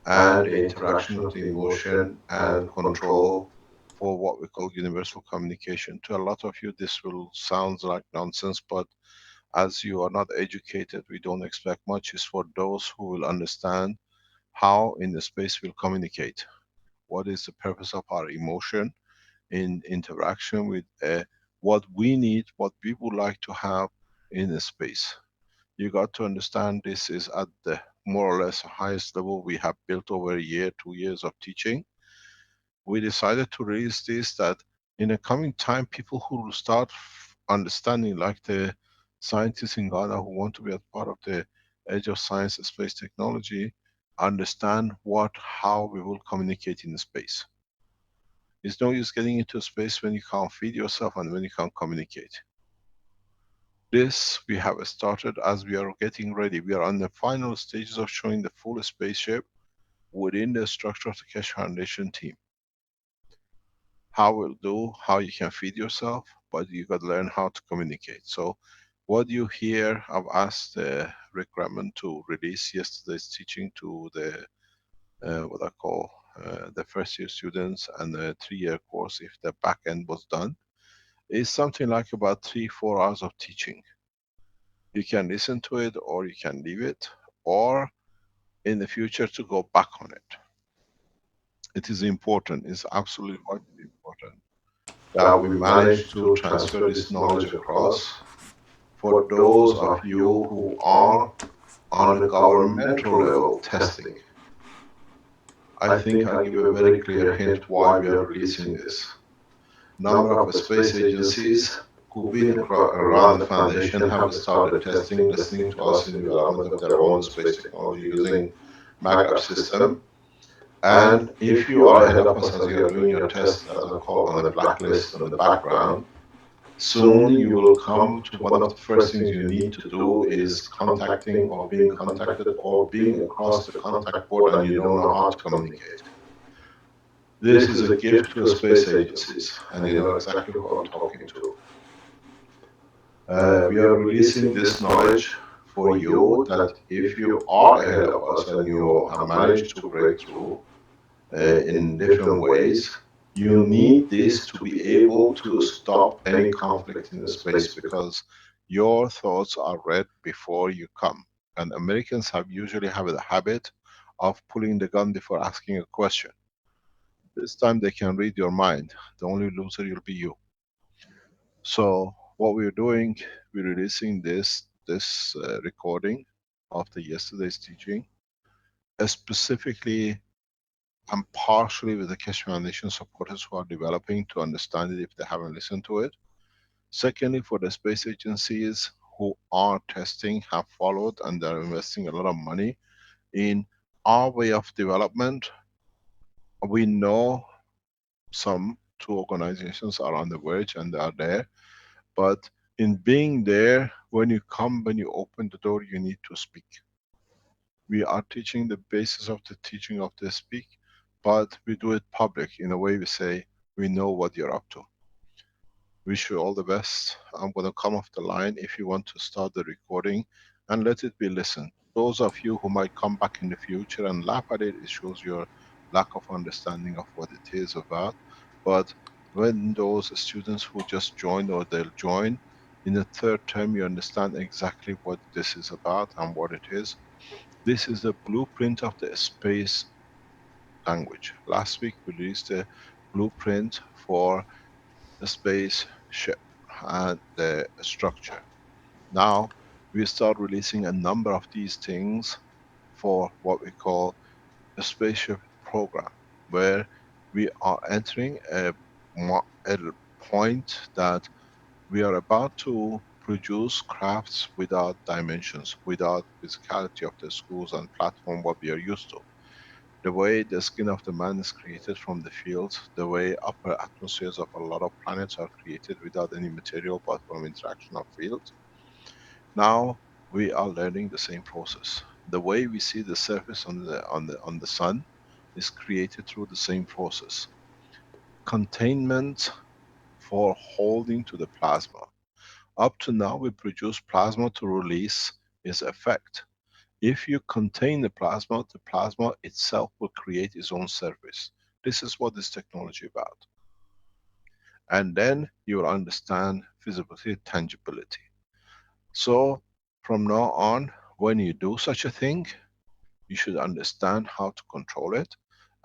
[SPEAKER 4] and the interaction of the emotion and control for what we call universal communication. To a lot of you, this will sound like nonsense, but as you are not educated, we don't expect much. It's for those who will understand how in the space we'll communicate. What is the purpose of our emotion in interaction with what we need, what we would like to have in the space. You got to understand this is at the more or less highest level we have built over a year, 2 years of teaching. We decided to release this that in a coming time, people who will start understanding, like the scientists in Ghana who want to be a part of the Edge of Science and Space Technology, understand how we will communicate in space. It's no use getting into space when you can't feed yourself and when you can't communicate. This we have started as we are getting ready. We are on the final stages of showing the full spaceship within the structure of the Keshe Foundation team. How we'll do, how you can feed yourself, but you got to learn how to communicate. So what you hear, I've asked Rick Raman to release yesterday's teaching to the what I call the first year students and the 3-year course, if the back end was done, is something like about 3-4 hours of teaching. You can listen to it or you can leave it, or in the future to go back on it. It is important, it's absolutely vitally important that we manage to transfer this knowledge across for those of you who are on the governmental level testing. I think I'll give a very clear hint why we are releasing this. Number of space agencies who've been around the foundation have started testing, listening to us in development of their own space technology using MagLab system. And if you are ahead of us as you are doing your test, as I call on a blacklist on the background, soon you will come to one of the first things you need to do is contacting or being contacted or being across the contact board and you don't know how to communicate. This is a gift to space agencies, and you know exactly who I'm talking to. We are releasing this knowledge for you that if you are ahead of us and you have managed to break through in different ways, you need this to be able to stop any conflict in the space, because your thoughts are read before you come. And Americans usually have a habit of pulling the gun before asking a question. This time they can read your mind. The only loser will be you. So what we're doing, we're releasing this recording of yesterday's teaching, specifically and partially with the Keshe Foundation supporters who are developing to understand it if they haven't listened to it. Secondly, for the space agencies who are testing, have followed, and they're investing a lot of money in our way of development, We know some two organizations are on the verge and they are there, but in being there, when you come, when you open the door, you need to speak. We are teaching the basis of the teaching of the speak, but we do it public. In a way we say, we know what you're up to. Wish you all the best. I'm going to come off the line if you want to start the recording and let it be listened. Those of you who might come back in the future and laugh at it, it shows your lack of understanding of what it is about. But when those students who just joined or they'll join, in the third term you understand exactly what this is about and what it is. This is the blueprint of the space language. Last week we released a blueprint for the spaceship and the structure. Now we start releasing a number of these things for what we call a spaceship program, where we are entering a point that we are about to produce crafts without dimensions, without physicality of the schools and platform what we are used to. The way the skin of the man is created from the fields, the way upper atmospheres of a lot of planets are created without any material but from interaction of fields. Now we are learning the same process. The way we see the surface on the sun is created through the same process. Containment for holding to the plasma. Up to now we produce plasma to release its effect. If you contain the plasma itself will create its own surface. This is what this technology is about. And then you will understand visibility, tangibility. So from now on, when you do such a thing, you should understand how to control it.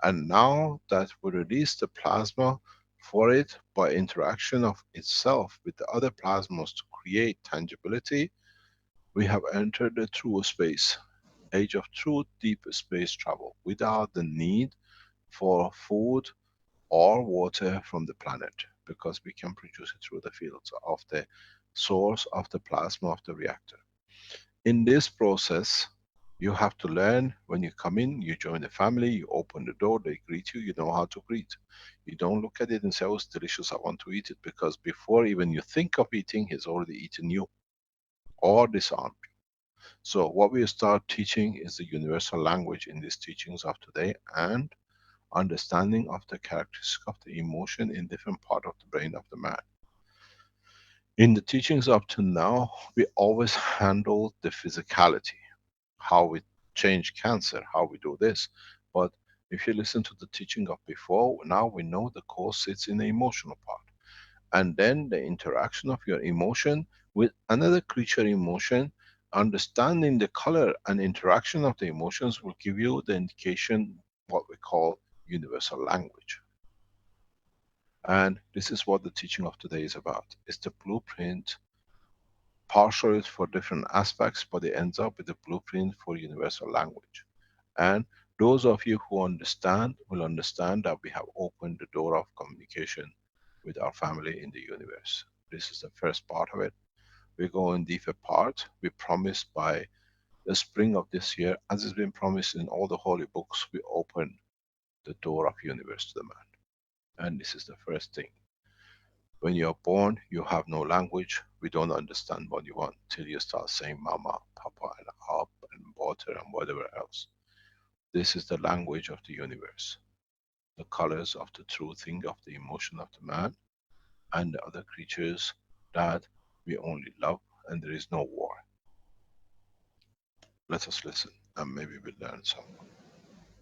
[SPEAKER 4] And now that we release the plasma for it by interaction of itself with the other plasmas to create tangibility, we have entered the true space. Age of true deep space travel without the need for food or water from the planet, because we can produce it through the fields of the source of the plasma of the reactor. In this process, you have to learn. When you come in, you join the family, you open the door, they greet you, you know how to greet. You don't look at it and say, oh, it's delicious, I want to eat it, because before even you think of eating, he's already eaten you or disarmed you. So what we start teaching is the universal language in these teachings of today, and understanding of the characteristic of the emotion in different part of the brain of the man. In the teachings up to now, we always handle the physicality, how we change cancer, how we do this. But if you listen to the teaching of before, now we know the cause sits in the emotional part. And then the interaction of your emotion with another creature emotion, understanding the color and interaction of the emotions will give you the indication, what we call universal language. And this is what the teaching of today is about. It's the blueprint, partial for different aspects, but it ends up with the blueprint for universal language. And those of you who understand will understand that we have opened the door of communication with our family in the universe. This is the first part of it. We go in deeper part. We promise by the spring of this year, as has been promised in all the holy books, we open the door of universe to the man. And this is the first thing. When you are born, you have no language. We don't understand what you want till you start saying mama, papa, and up, and water, and whatever else. This is the language of the universe. The colors of the true thing of the emotion of the man and the other creatures that we only love, and there is no war. Let us listen and maybe we'll learn something.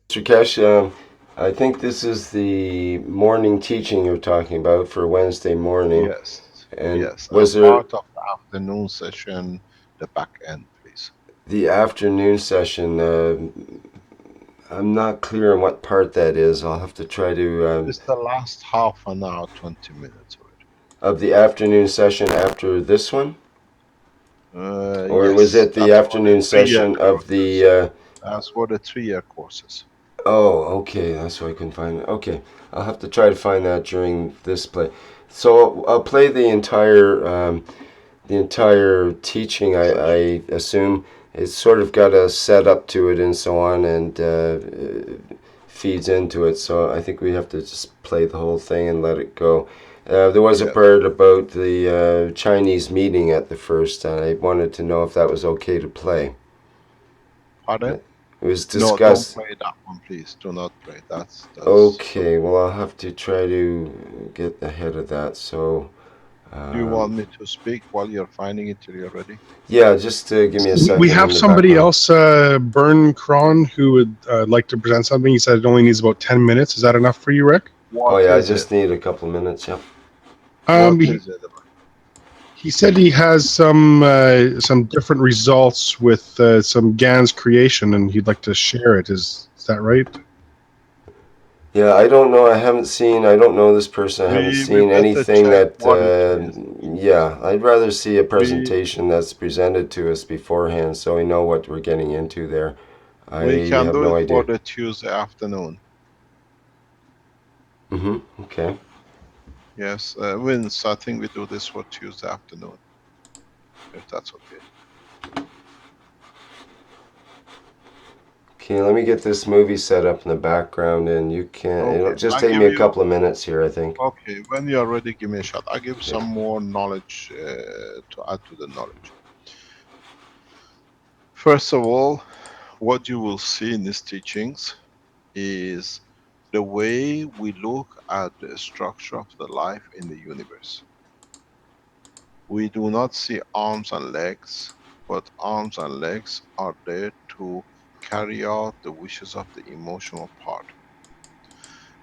[SPEAKER 2] Mr. Keshe, I think this is the morning teaching you're talking about for Wednesday morning.
[SPEAKER 4] Yes,
[SPEAKER 2] And
[SPEAKER 4] yes.
[SPEAKER 2] was
[SPEAKER 4] And
[SPEAKER 2] there
[SPEAKER 4] part of the afternoon session, the back end, please.
[SPEAKER 2] the afternoon session? I'm not clear on what part that is. I'll have to try to.
[SPEAKER 4] It's the last half an hour, 20 minutes of it.
[SPEAKER 2] Of the afternoon session after this one? Or was
[SPEAKER 4] Yes,
[SPEAKER 2] it the
[SPEAKER 4] that's for the
[SPEAKER 2] afternoon
[SPEAKER 4] 3-year
[SPEAKER 2] session of
[SPEAKER 4] courses.
[SPEAKER 2] the?
[SPEAKER 4] That's for the 3-year courses.
[SPEAKER 2] Oh, okay. That's why I couldn't find it. Okay, I'll have to try to find that during this play. So I'll play the entire teaching. I assume it's sort of got a setup to it and so on, and feeds into it. So I think we have to just play the whole thing and let it go. There was a
[SPEAKER 4] Yeah.
[SPEAKER 2] part about the Chinese meeting at the first, and I wanted to know if that was okay to play.
[SPEAKER 4] Pardon?
[SPEAKER 2] It was
[SPEAKER 4] No, don't
[SPEAKER 2] discussed.
[SPEAKER 4] play that one, please. Do not play. That's
[SPEAKER 2] Okay, well, I'll have to try to get ahead of that. So,
[SPEAKER 4] Do you want me to speak while you're finding it till you're ready?
[SPEAKER 2] yeah, just give me a
[SPEAKER 1] We
[SPEAKER 2] second
[SPEAKER 1] have
[SPEAKER 2] in the
[SPEAKER 1] somebody
[SPEAKER 2] background.
[SPEAKER 1] else, Bern Cron, who would like to present something. He said it only needs about 10 minutes. Is that enough for you, Rick?
[SPEAKER 2] Oh
[SPEAKER 4] What
[SPEAKER 2] yeah, I
[SPEAKER 4] is it?
[SPEAKER 2] just need a couple of minutes. Yep.
[SPEAKER 4] What
[SPEAKER 1] He,
[SPEAKER 4] is it about?
[SPEAKER 1] he said he has some different results with some GAN's creation, and he'd like to share it. Is that right?
[SPEAKER 2] Yeah, I don't know. I haven't seen. I don't know this person. I haven't
[SPEAKER 4] We
[SPEAKER 2] seen
[SPEAKER 4] better
[SPEAKER 2] anything
[SPEAKER 4] check
[SPEAKER 2] that.
[SPEAKER 4] what it is.
[SPEAKER 2] Yeah, I'd rather see a
[SPEAKER 4] We
[SPEAKER 2] presentation that's presented to us beforehand, so we know what we're getting into there. I
[SPEAKER 4] we can
[SPEAKER 2] have
[SPEAKER 4] do
[SPEAKER 2] no
[SPEAKER 4] it for
[SPEAKER 2] idea.
[SPEAKER 4] the Tuesday afternoon.
[SPEAKER 2] Okay.
[SPEAKER 4] Yes, Vince, I think we do this for Tuesday afternoon, if that's okay.
[SPEAKER 2] Okay, let me get this movie set up in the background, and you can.
[SPEAKER 4] Okay,
[SPEAKER 2] It'll just
[SPEAKER 4] I
[SPEAKER 2] take
[SPEAKER 4] give
[SPEAKER 2] me a
[SPEAKER 4] you.
[SPEAKER 2] couple of minutes here, I think.
[SPEAKER 4] Okay, when you're ready, give me a shot. I give
[SPEAKER 2] Okay.
[SPEAKER 4] some more knowledge to add to the knowledge. First of all, what you will see in these teachings is the way we look at the structure of the life in the universe. We do not see arms and legs, but arms and legs are there to carry out the wishes of the emotional part.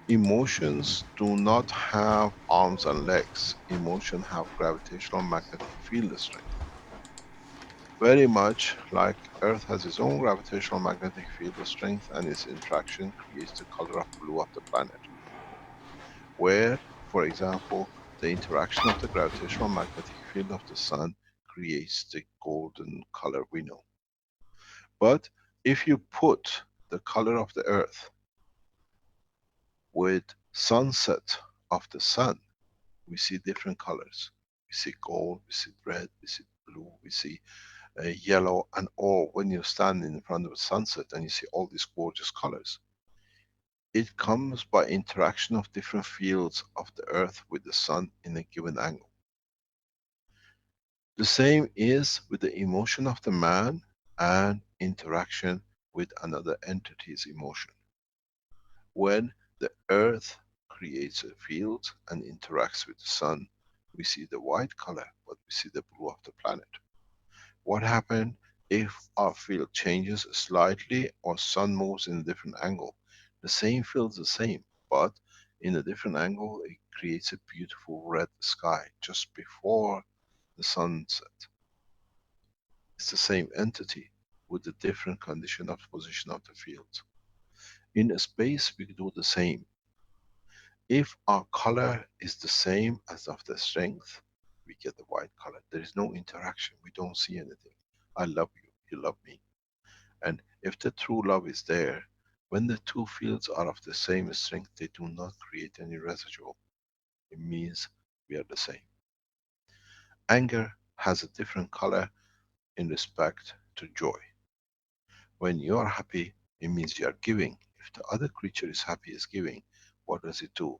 [SPEAKER 4] Emotions do not have arms and legs. Emotions have gravitational magnetic field strength. Very much like Earth has its own gravitational magnetic field strength, and its interaction creates the color of blue of the planet. Where, for example, the interaction of the gravitational magnetic field of the sun creates the golden color we know. But if you put the color of the Earth with sunset of the sun, we see different colors. We see gold, we see red, we see blue, we see yellow, and all. When you stand in front of a sunset and you see all these gorgeous colors, it comes by interaction of different fields of the Earth with the sun in a given angle. The same is with the emotion of the man and interaction with another entity's emotion. When the Earth creates a field and interacts with the sun, we see the white color, but we see the blue of the planet. What happens if our field changes slightly or sun moves in a different angle? The same field is the same, but in a different angle it creates a beautiful red sky just before the sunset. It's the same entity with a different condition of position of the field. In space we do the same. If our color is the same as of the strength, we get the white color. There is no interaction. We don't see anything. I love you, you love me. And if the true love is there, when the two fields are of the same strength, they do not create any residual. It means we are the same. Anger has a different color in respect to joy. When you are happy, it means you are giving. If the other creature is happy, is giving, what does it do?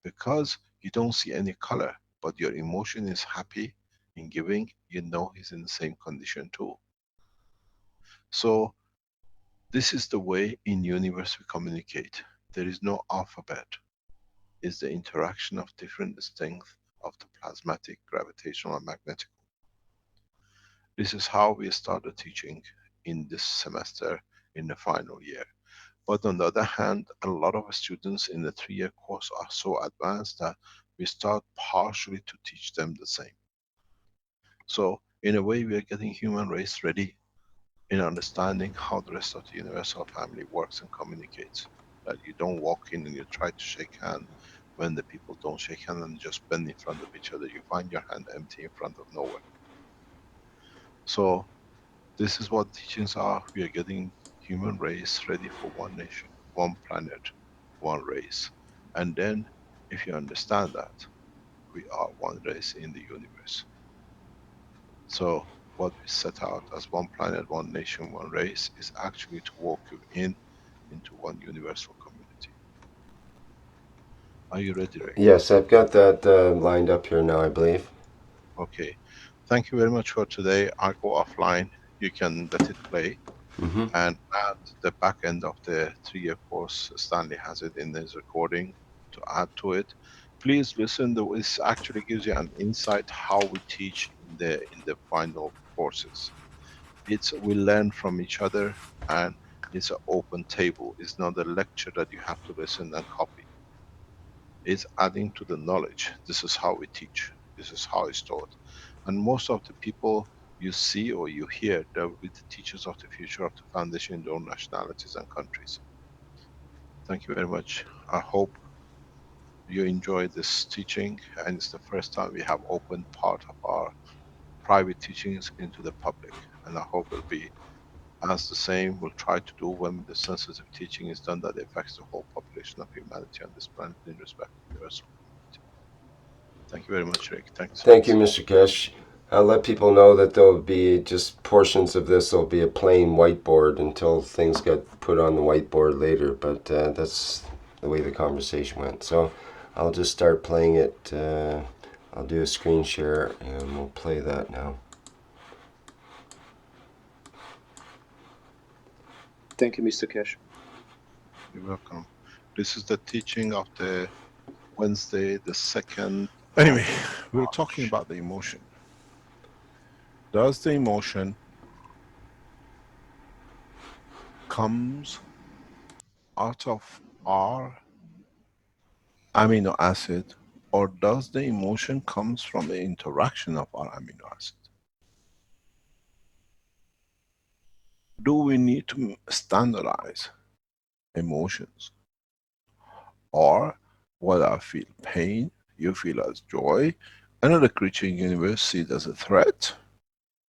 [SPEAKER 4] Because you don't see any color, but your emotion is happy in giving, you know he's in the same condition too. So this is the way in universe we communicate. There is no alphabet. It's the interaction of different strength of the plasmatic, gravitational and magnetic. This is how we started teaching in this semester in the final year. But on the other hand, a lot of students in the 3-year course are so advanced that we start partially to teach them the same. So in a way we are getting human race ready in understanding how the rest of the universal family works and communicates. That you don't walk in and you try to shake hand when the people don't shake hand and just bend in front of each other. You find your hand empty in front of nowhere. So this is what teachings are. We are getting human race ready for one nation, one planet, one race. And then if you understand that, we are one race in the universe. So what we set out as one planet, one nation, one race is actually to walk you into one universal community. Are you ready, Rick?
[SPEAKER 2] Yes, I've got that lined up here now, I believe.
[SPEAKER 4] Okay. Thank you very much for today. I'll go offline. You can let it play
[SPEAKER 2] Mm-hmm.
[SPEAKER 4] and add the back end of the 3-year course. Stanley has it in his recording to add to it. Please listen. This actually gives you an insight how we teach in the final courses. It's we learn from each other, and it's an open table. It's not a lecture that you have to listen and copy. It's adding to the knowledge. This is how we teach. This is how it's taught. And most of the people you see or you hear, they will be the teachers of the future of the foundation in their own nationalities and countries. Thank you very much. I hope you enjoyed this teaching, and it's the first time we have opened part of our private teachings into the public. And I hope it'll be as the same we'll try to do when the sensitive teaching is done, that affects the whole population of humanity on this planet in respect of universal community. Thank you very much, Rick. Thanks,
[SPEAKER 2] Thank you,
[SPEAKER 4] friends.
[SPEAKER 2] Mr. Keshe. I'll let people know that there'll be just portions of this. There'll be a plain whiteboard until things get put on the whiteboard later, but that's the way the conversation went. So I'll just start playing it. I'll do a screen share and we'll play that now.
[SPEAKER 15] Thank you, Mr. Keshe.
[SPEAKER 4] You're welcome. This is the teaching of the Wednesday, the 2nd. Anyway, we were talking about the emotion. Does the emotion comes out of our amino acid, or does the emotion comes from the interaction of our amino acid? Do we need to standardize emotions? Or what I feel pain, you feel as joy, another creature in the universe sees it as a threat,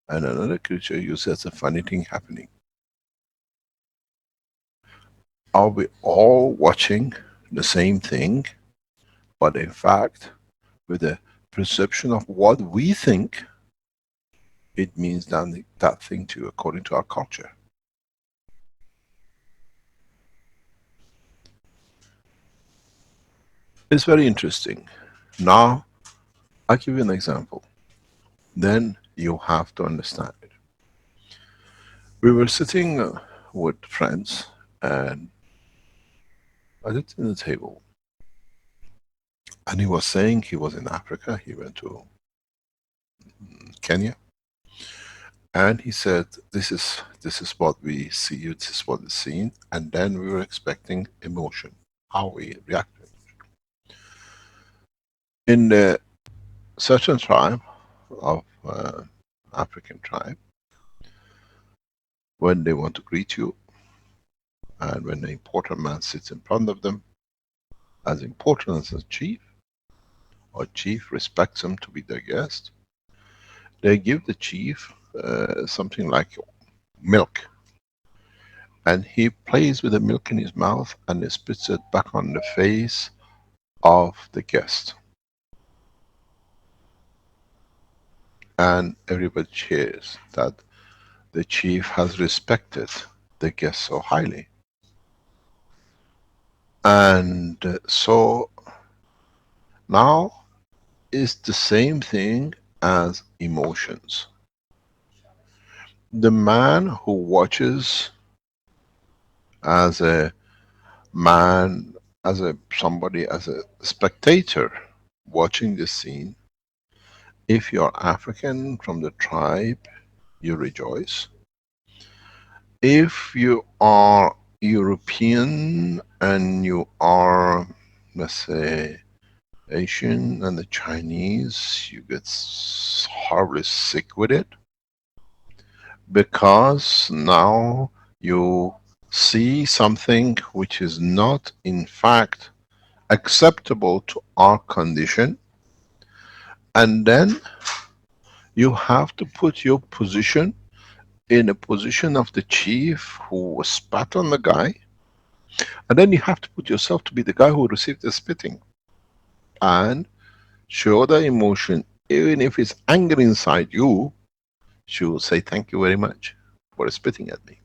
[SPEAKER 4] and another creature you see as a funny thing happening. Are we all watching the same thing, but in fact, with a perception of what we think, it means that thing too, according to our culture? It's very interesting. Now, I'll give you an example. Then you have to understand it. We were sitting with friends, and I looked at the table, and he was saying he was in Africa. He went to Kenya, and he said, "This is what we see. This is what is seen." And then we were expecting emotion, how we react. In the certain tribe of African tribe, when they want to greet you, and when the important man sits in front of them, as important as a chief, or chief respects him to be their guest, they give the chief something like milk, and he plays with the milk in his mouth and he spits it back on the face of the guest, and everybody cheers that the chief has respected the guest so highly. And so now it's the same thing as emotions. The man who watches as a man, as a somebody, as a spectator watching the scene, if you're African from the tribe, you rejoice. If you are European and you are, let's say, Asian and the Chinese, you get horribly sick with it, because now you see something which is not in fact acceptable to our condition, and then you have to put your position in a position of the chief who spat on the guy, and then you have to put yourself to be the guy who received the spitting, and show the emotion. Even if it's anger inside you, she will say thank you very much for spitting at me.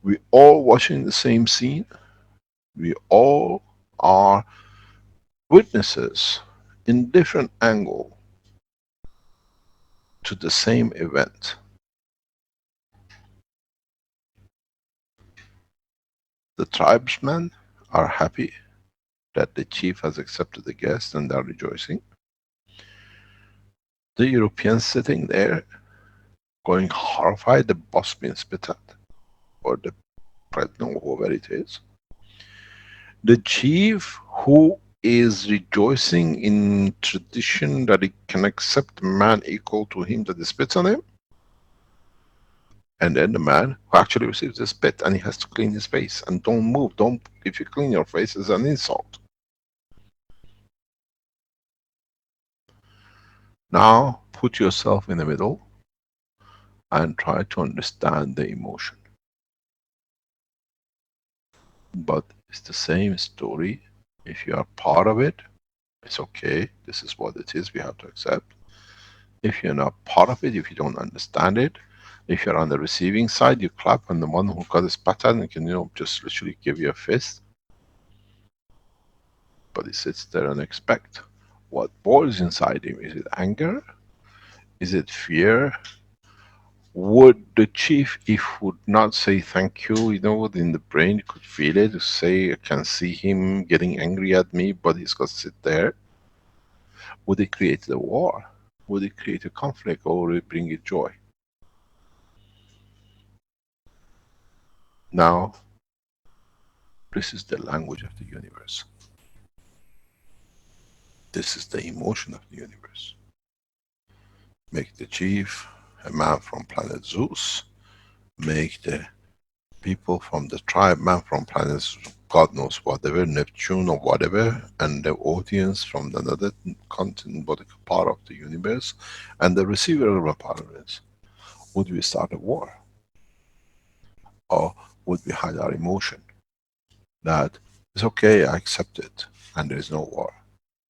[SPEAKER 4] We all watching the same scene. We all are witnesses in different angle to the same event. The tribesmen are happy that the chief has accepted the guest and they are rejoicing. The Europeans sitting there going horrified, the boss being spit at, or the president, or whoever it is. The chief who is rejoicing in tradition that he can accept a man equal to him that he spits on him, and then the man who actually receives the spit and he has to clean his face and don't move. Don't, if you clean your face, it's an insult. Now put yourself in the middle and try to understand the emotion. But it's the same story. If you are part of it, it's okay. This is what it is. We have to accept. If you're not part of it, if you don't understand it, if you're on the receiving side, you clap, and the one who got his pattern can, just literally give you a fist. But he sits there and expect. What boils inside him? Is it anger? Is it fear? Would the chief, if would not say thank you, in the brain you could feel it, to say, I can see him getting angry at me, but he's got to sit there. Would it create a war? Would it create a conflict, or would it bring you joy? Now, this is the language of the universe. This is the emotion of the universe. Make the chief a man from planet Zeus. Make the people from the tribe man from planet God knows whatever, Neptune or whatever, and the audience from another continent, but part of the universe, and the receiver of a part of it. Would we start a war? Or would we hide our emotion? That it's okay, I accept it, and there is no war.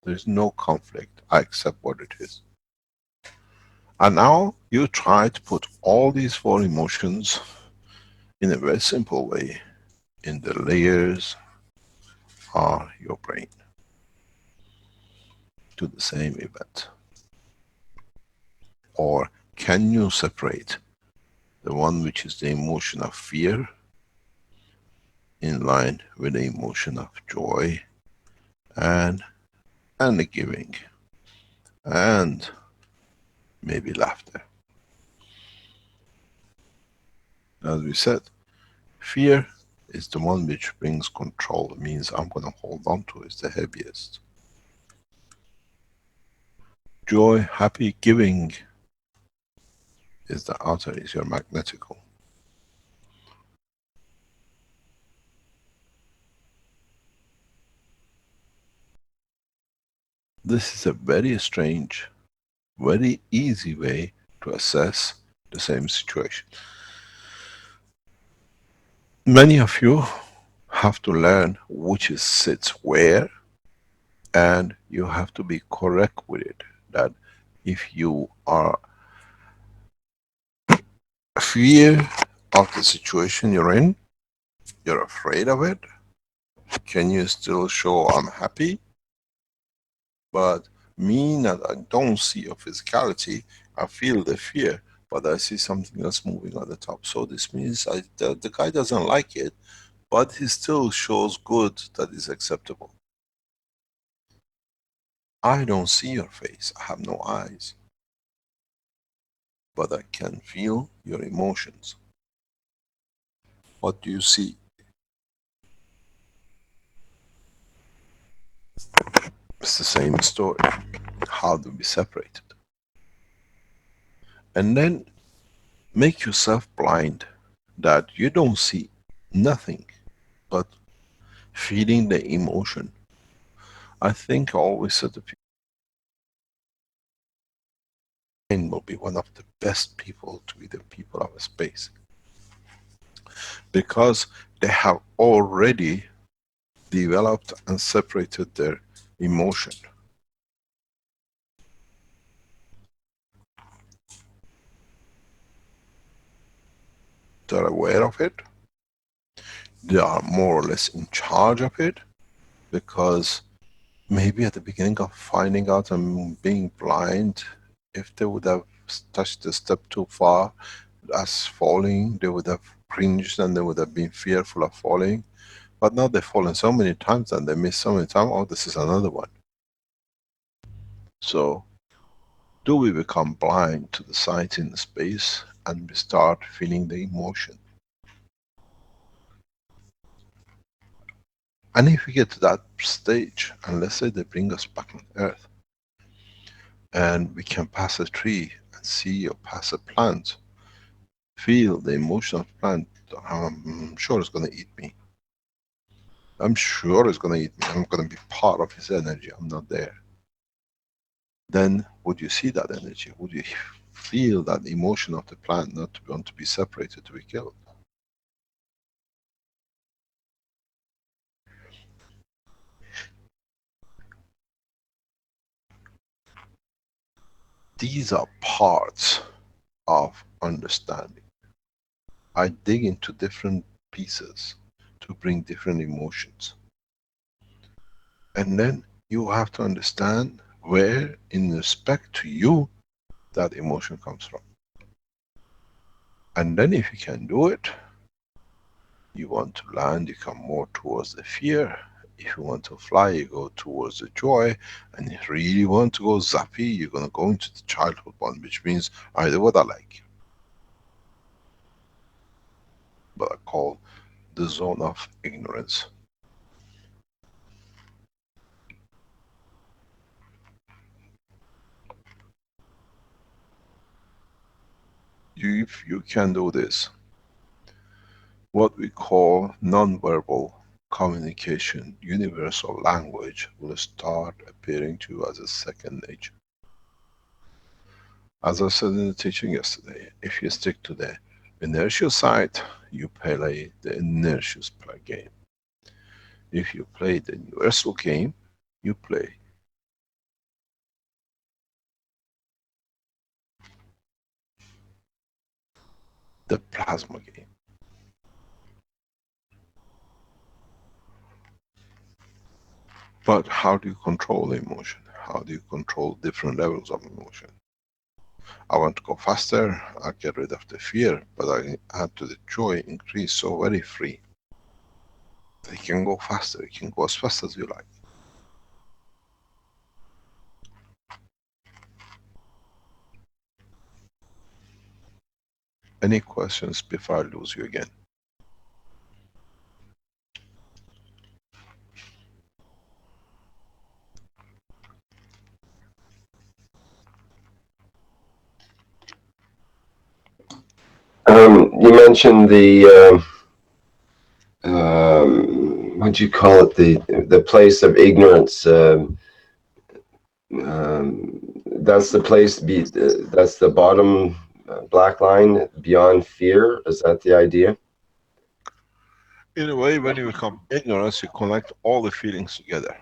[SPEAKER 4] There is no conflict, I accept what it is. And now you try to put all these four emotions in a very simple way in the layers of your brain to the same event. Or can you separate the one which is the emotion of fear in line with the emotion of joy and the giving and maybe laughter? As we said, fear is the one which brings control. It means I'm going to hold on to, it's the heaviest. Joy, happy, giving is the outer, is your magnetical. This is a very strange, very easy way to assess the same situation. Many of you have to learn which sits where, and you have to be correct with it. That if you are fear of the situation you're in, you're afraid of it, can you still show I'm happy? But me, that I don't see your physicality, I feel the fear, but I see something else moving on the top. So this means the guy doesn't like it, but he still shows good, that is acceptable. I don't see your face, I have no eyes, but I can feel your emotions. What do you see? It's the same story. How do we separate it? And then make yourself blind, that you don't see nothing but feeling the emotion. I think I always said to people, will be one of the best people to be the people of space, because they have already developed and separated their emotion. They're aware of it, they are more or less in charge of it, because maybe at the beginning of finding out and being blind, if they would have touched a step too far as falling, they would have cringed and they would have been fearful of falling. But now they've fallen so many times and they miss so many times, oh, this is another one. So, do we become blind to the sight in space and we start feeling the emotion? And if we get to that stage, and let's say they bring us back on Earth, and we can pass a tree and see, or pass a plant, feel the emotion of plant, I'm sure it's going to eat me. I'm sure it's going to eat me. I'm going to be part of his energy. I'm not there. Then would you see that energy? Would you feel that emotion of the plant not to want to be separated, to be killed? These are parts of understanding. I dig into different pieces to bring different emotions. And then you have to understand where, in respect to you, that emotion comes from. And then if you can do it, you want to land, you come more towards the fear. If you want to fly, you go towards the joy. And if you really want to go zappy, you're going to go into the childhood one, which means I do what I like. But I call the zone of ignorance. If you can do this, what we call non-verbal communication, universal language, will start appearing to you as a second nature. As I said in the teaching yesterday, if you stick to the inertial side, you play the inertial game. If you play the universal game, you play the plasma game. But how do you control the emotion? How do you control different levels of emotion? I want to go faster, I get rid of the fear, but I add to the joy, increase, so very free. They can go faster, you can go as fast as you like. Any questions before I lose you again?
[SPEAKER 2] You mentioned the what do you call it? The place of ignorance. That's the place. That's the bottom black line beyond fear. Is that the idea?
[SPEAKER 4] In a way, when you become ignorant, you connect all the feelings together.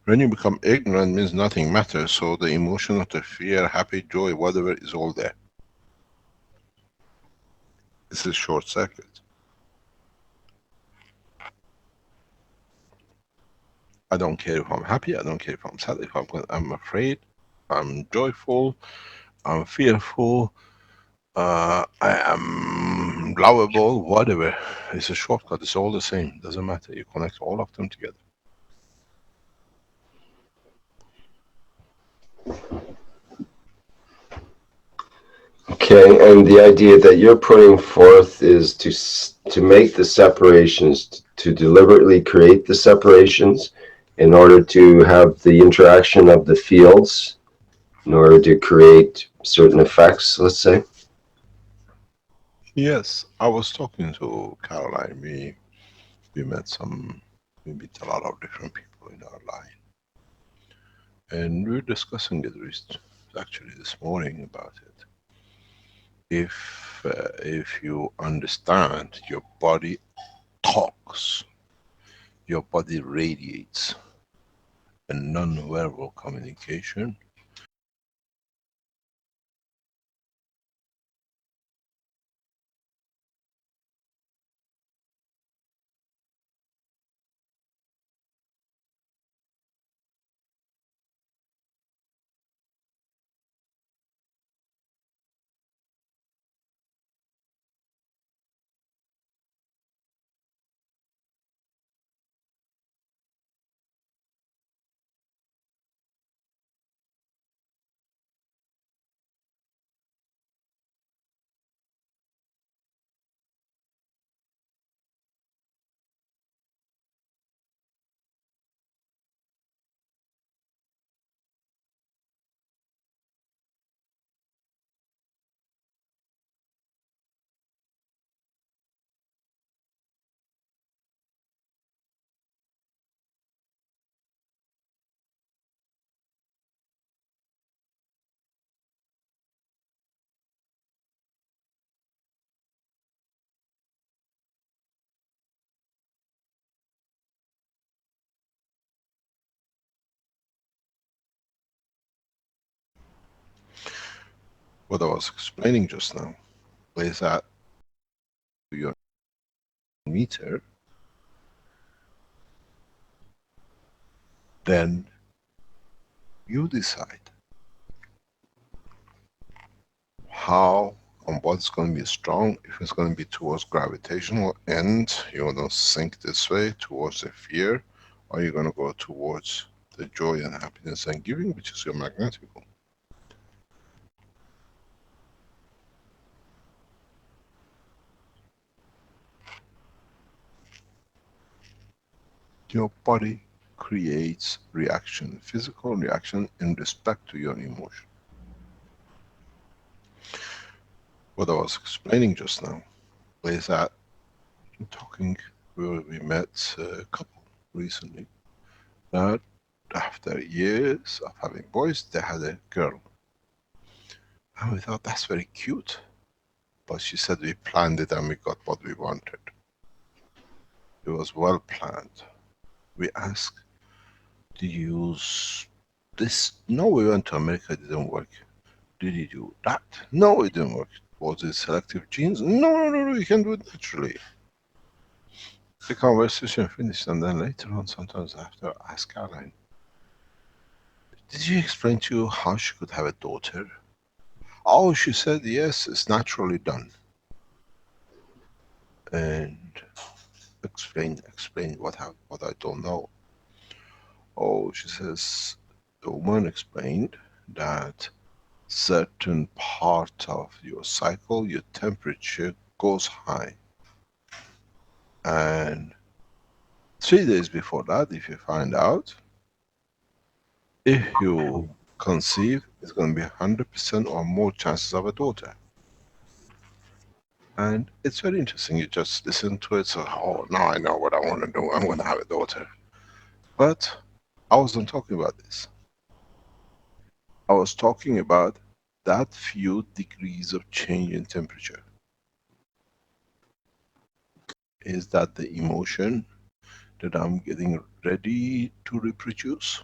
[SPEAKER 4] When you become ignorant, means nothing matters, so the emotion of the fear, happy, joy, whatever, is all there. It's a short circuit. I don't care if I'm happy, I don't care if I'm sad, if I'm afraid, I'm joyful, I'm fearful, I am lovable, whatever. It's a shortcut, it's all the same, doesn't matter, you connect all of them together.
[SPEAKER 2] Okay, and the idea that you're putting forth is to make the separations, to deliberately create the separations in order to have the interaction of the fields, in order to create certain effects, let's say.
[SPEAKER 4] Yes, I was talking to Caroline, we met we meet a lot of different people in our line. And we were discussing it actually this morning about it. If you understand, your body talks, your body radiates a non-verbal communication. What I was explaining just now is that your meter, then you decide how and what's going to be strong. If it's going to be towards gravitational end, you want to sink this way towards the fear, or you're going to go towards the joy and happiness and giving, which is your magnetic one. Your body creates reaction, physical reaction in respect to your emotion. What I was explaining just now is that talking, we met a couple recently that after years of having boys, they had a girl. And we thought that's very cute. But she said we planned it and we got what we wanted. It was well planned. We asked, did you use this? No, we went to America, it didn't work. Did you do that? No, it didn't work. Was it selective genes? No, you can do it naturally. The conversation finished, and then later on, sometimes after, I asked Caroline, did you explain to you how she could have a daughter? Oh, she said, yes, it's naturally done. And explain what I don't know. Oh, she says, the woman explained that certain part of your cycle, your temperature goes high. And 3 days before that, if you find out, if you conceive, it's going to be 100% or more chances of a daughter. And it's very interesting. You just listen to it, so, oh, now I know what I want to do. I'm going to have a daughter. But I wasn't talking about this. I was talking about that few degrees of change in temperature. Is that the emotion that I'm getting ready to reproduce?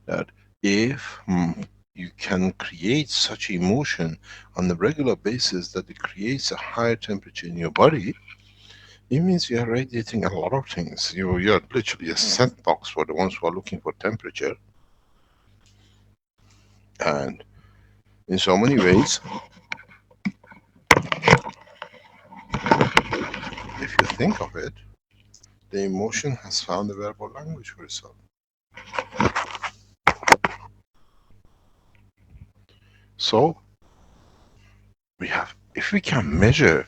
[SPEAKER 4] That if you can create such emotion on a regular basis that it creates a higher temperature in your body, it means you are radiating a lot of things. You're literally a scent box for the ones who are looking for temperature. And in so many ways, if you think of it, the emotion has found a verbal language for itself. So, we have, if we can measure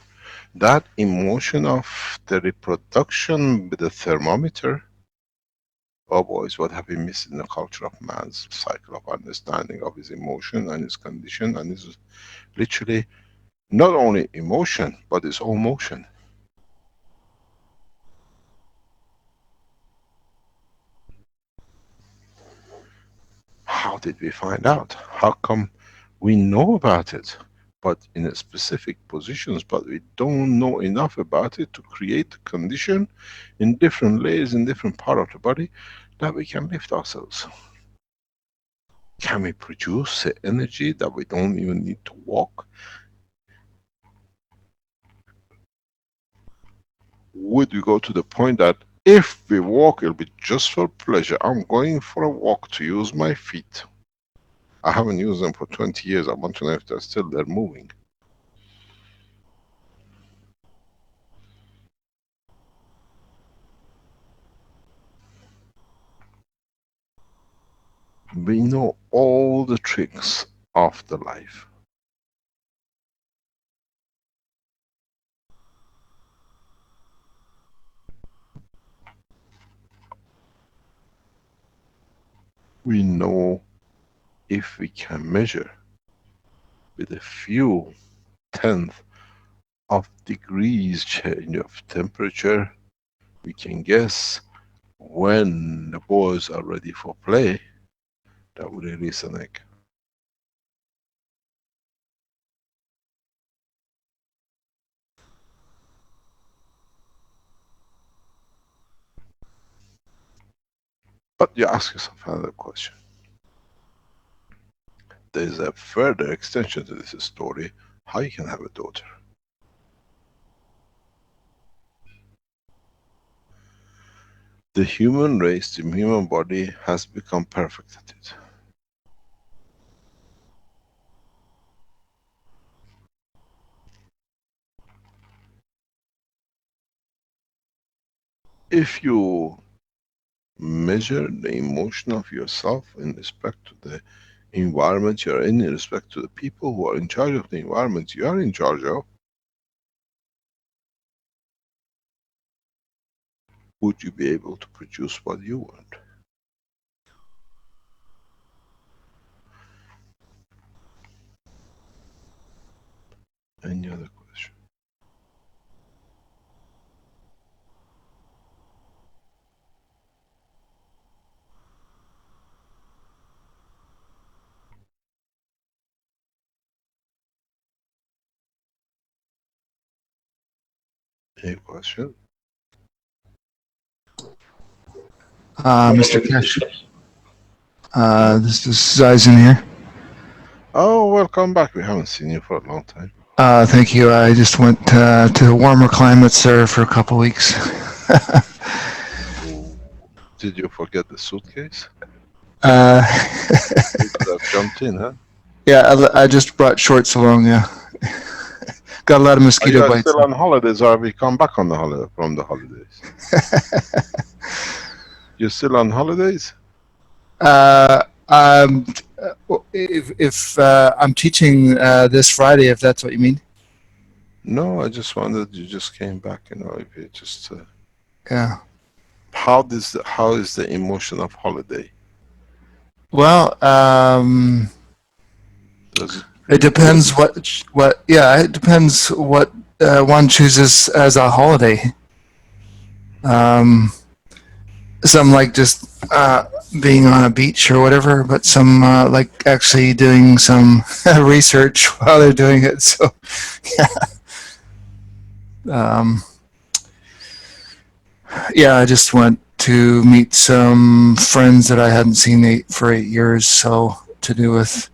[SPEAKER 4] that emotion of the reproduction with the thermometer, oh boys, what have we missed in the culture of man's cycle of understanding of his emotion and his condition, and his literally not only emotion, but his own motion. How did we find out? How come we know about it, but in a specific positions, but we don't know enough about it to create a condition in different layers, in different part of the body, that we can lift ourselves? Can we produce the energy that we don't even need to walk? Would we go to the point that if we walk, it'll be just for pleasure? I'm going for a walk to use my feet. I haven't used them for 20 years. I want to know if they're still there moving. We know all the tricks of the life. We know if we can measure with a few tenth of degrees change of temperature, we can guess when the boys are ready for play, that will release an egg. But you ask yourself another question. there's a further extension to this story, how you can have a daughter. The human race, the human body has become perfect at it. If you measure the emotion of yourself in respect to the environment you're in respect to the people who are in charge of the environment you are in charge of, would you be able to produce what you want? Any other question? Any question?
[SPEAKER 16] Mr. Keshe, this is Zizen here.
[SPEAKER 4] Oh, welcome back. We haven't seen you for a long time.
[SPEAKER 16] Thank you. I just went to warmer climates, sir, for a couple weeks.
[SPEAKER 4] Did you forget the suitcase?
[SPEAKER 16] uh,
[SPEAKER 4] You could have jumped in, huh?
[SPEAKER 16] yeah, I just brought shorts along, yeah. Got a lot of
[SPEAKER 4] Are
[SPEAKER 16] mosquito
[SPEAKER 4] you
[SPEAKER 16] bites.
[SPEAKER 4] still on holidays or have you come back on the holiday from the holidays? You're still on holidays?
[SPEAKER 16] If I'm teaching this Friday, if that's what you mean.
[SPEAKER 4] No, I just wondered, you just came back, you know, if you just...
[SPEAKER 16] Yeah.
[SPEAKER 4] How is the emotion of holiday?
[SPEAKER 16] Well, it depends it depends what one chooses as a holiday. Some like just being on a beach or whatever, but some like actually doing some research while they're doing it. So, yeah, I just went to meet some friends that I hadn't seen for 8 years. So to do with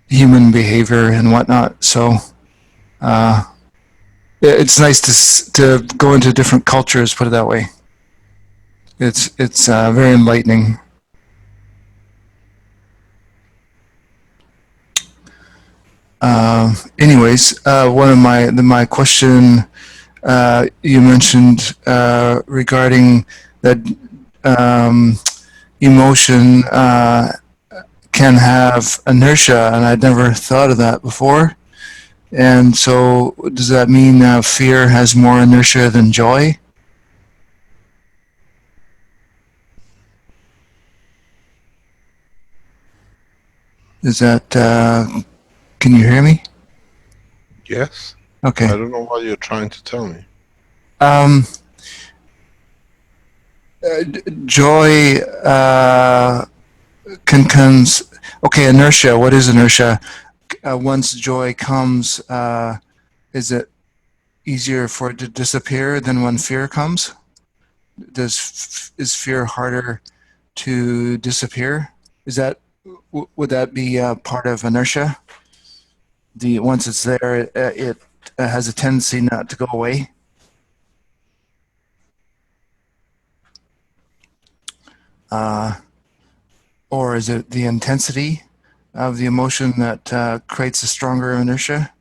[SPEAKER 16] human behavior and whatnot. So it's nice to go into different cultures. Put it that way. It's very enlightening. Anyways, one of my question you mentioned regarding that emotion can have inertia, and I'd never thought of that before. And so, does that mean fear has more inertia than joy? Is that, can you hear me?
[SPEAKER 4] Yes.
[SPEAKER 16] Okay.
[SPEAKER 4] I don't know what you're trying to tell me.
[SPEAKER 16] Joy comes, okay, inertia, what is inertia? Once joy comes, is it easier for it to disappear than when fear comes? Is fear harder to disappear? Would that be part of inertia? Once it's there, it has a tendency not to go away. Or is it the intensity of the emotion that creates a stronger inertia?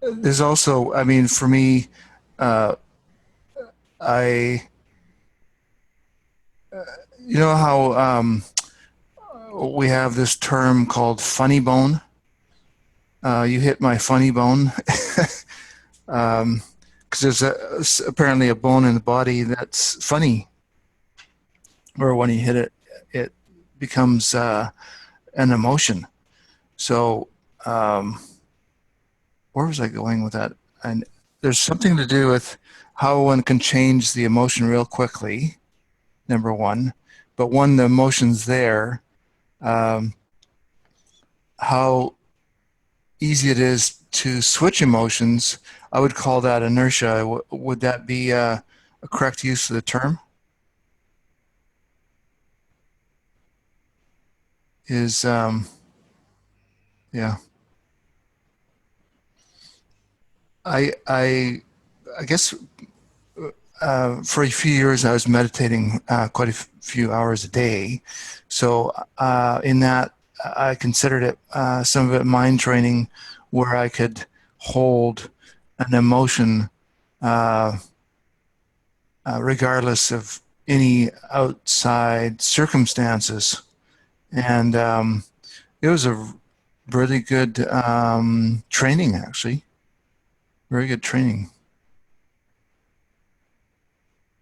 [SPEAKER 16] There's also, I mean, for me, you know how we have this term called funny bone? You hit my funny bone. Because there's apparently a bone in the body that's funny, or when you hit it, it becomes an emotion. So, where was I going with that? And there's something to do with how one can change the emotion real quickly, number one. But when the emotion's there, how easy it is to switch emotions, I would call that inertia. Would that be a correct use of the term? is yeah. I guess for a few years I was meditating quite a few hours a day. So in that, I considered it some of it mind training, where I could hold an emotion regardless of any outside circumstances. And it was a really good training, actually. Very good training.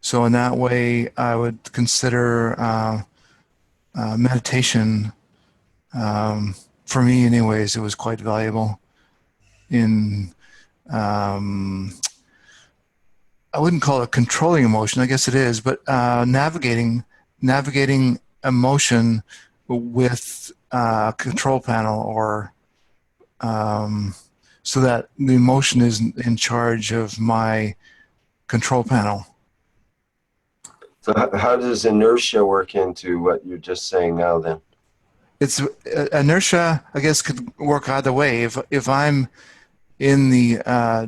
[SPEAKER 16] So in that way, I would consider meditation, for me anyways, it was quite valuable in, I wouldn't call it controlling emotion, I guess it is, but navigating emotion with a control panel, or so that the emotion is in charge of my control panel.
[SPEAKER 2] So how does inertia work into what you're just saying now then?
[SPEAKER 16] It's inertia, I guess, could work either way. If I'm in the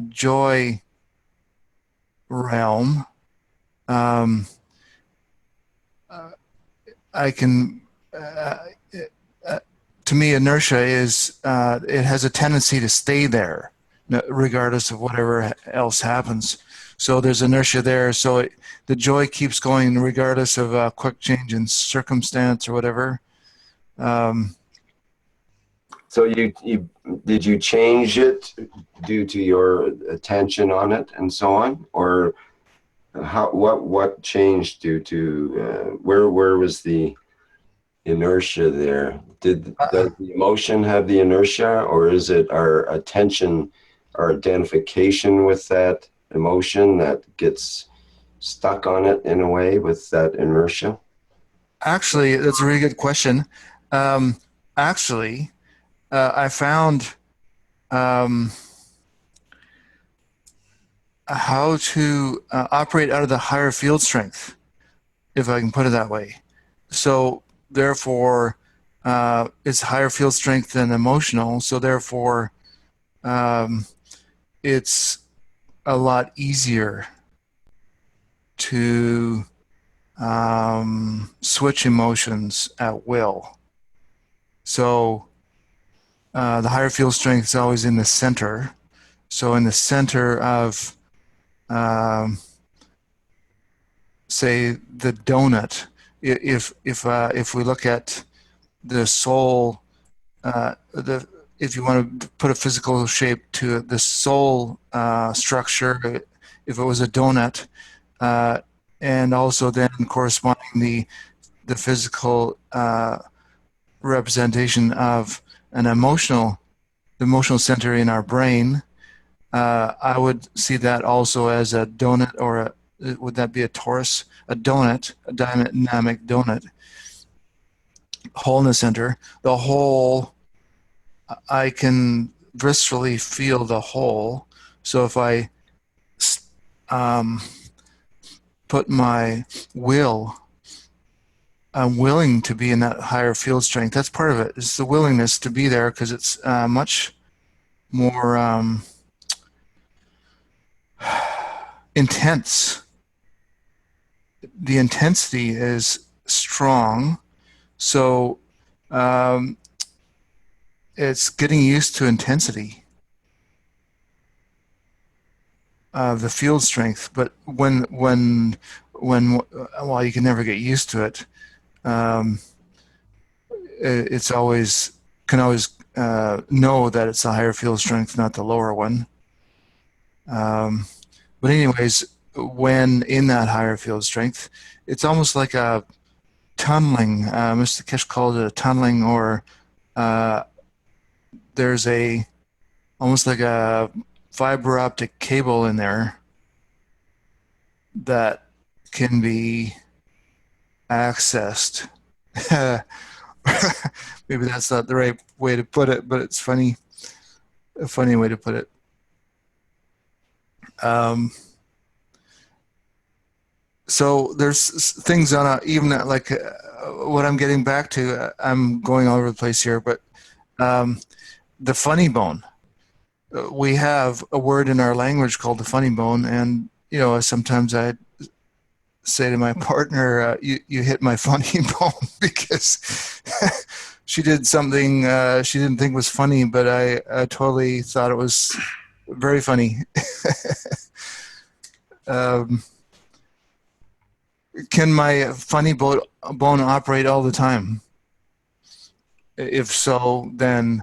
[SPEAKER 16] joy realm, I can, to me, inertia is, it has a tendency to stay there, regardless of whatever else happens. So there's inertia there. So the joy keeps going regardless of a quick change in circumstance or whatever.
[SPEAKER 2] So did you change it due to your attention on it and so on, or what changed due to where was the inertia there? Does the emotion have the inertia, or is it our attention, our identification with that emotion that gets stuck on it in a way with that inertia?
[SPEAKER 16] Actually, that's a really good question. Actually, I found how to operate out of the higher field strength, if I can put it that way. So therefore, it's higher field strength than emotional. So therefore, it's a lot easier to switch emotions at will. So the higher field strength is always in the center. So in the center of, say, the donut, if we look at the soul, if you want to put a physical shape to the soul structure, if it was a donut, and also then corresponding the physical representation of an the emotional center in our brain, I would see that also as a donut, or would that be a torus? A donut, a dynamic donut, hole in the center. The hole, I can viscerally feel the hole. So if I put my will, I'm willing to be in that higher field strength. That's part of it. It's the willingness to be there, because it's much more intense. The intensity is strong, so it's getting used to intensity of the field strength. But when well, you can never get used to it. It's always know that it's a higher field strength, not the lower one. But anyways, when in that higher field strength, it's almost like a tunneling. Mr. Keshe called it a tunneling, or there's almost like a fiber optic cable in there that can be accessed. Maybe that's not the right way to put it, but it's funny. A funny way to put it. So there's things on a, even like what I'm getting back to, I'm going all over the place here, but the funny bone. We have a word in our language called the funny bone, and you know, sometimes I say to my partner, you hit my funny bone, because she did something she didn't think was funny, but I totally thought it was very funny. Can my funny bone operate all the time? If so, then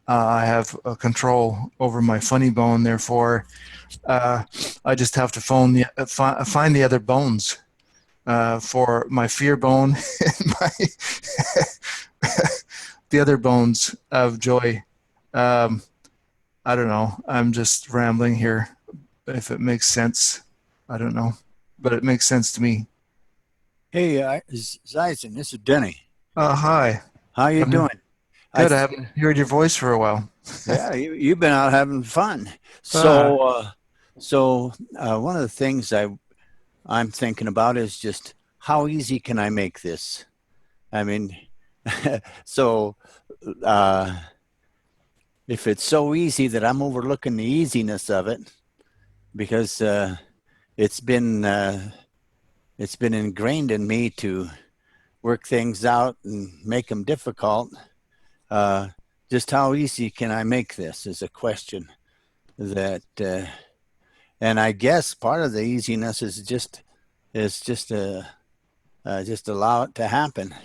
[SPEAKER 16] I have control over my funny bone. Therefore, I just have to find the other bones for my fear bone and the other bones of joy. I don't know. I'm just rambling here. If it makes sense, I don't know, but it makes sense to me.
[SPEAKER 17] Hey, Zeisen, this is Denny.
[SPEAKER 16] Hi.
[SPEAKER 17] How you doing?
[SPEAKER 16] Good. I haven't heard your voice for a while.
[SPEAKER 17] Yeah, you've been out having fun. So, one of the things I'm thinking about is just how easy can I make this? I mean, so if it's so easy that I'm overlooking the easiness of it, because it's been ingrained in me to work things out and make them difficult. Just how easy can I make this is a question that, and I guess part of the easiness is just allow it to happen,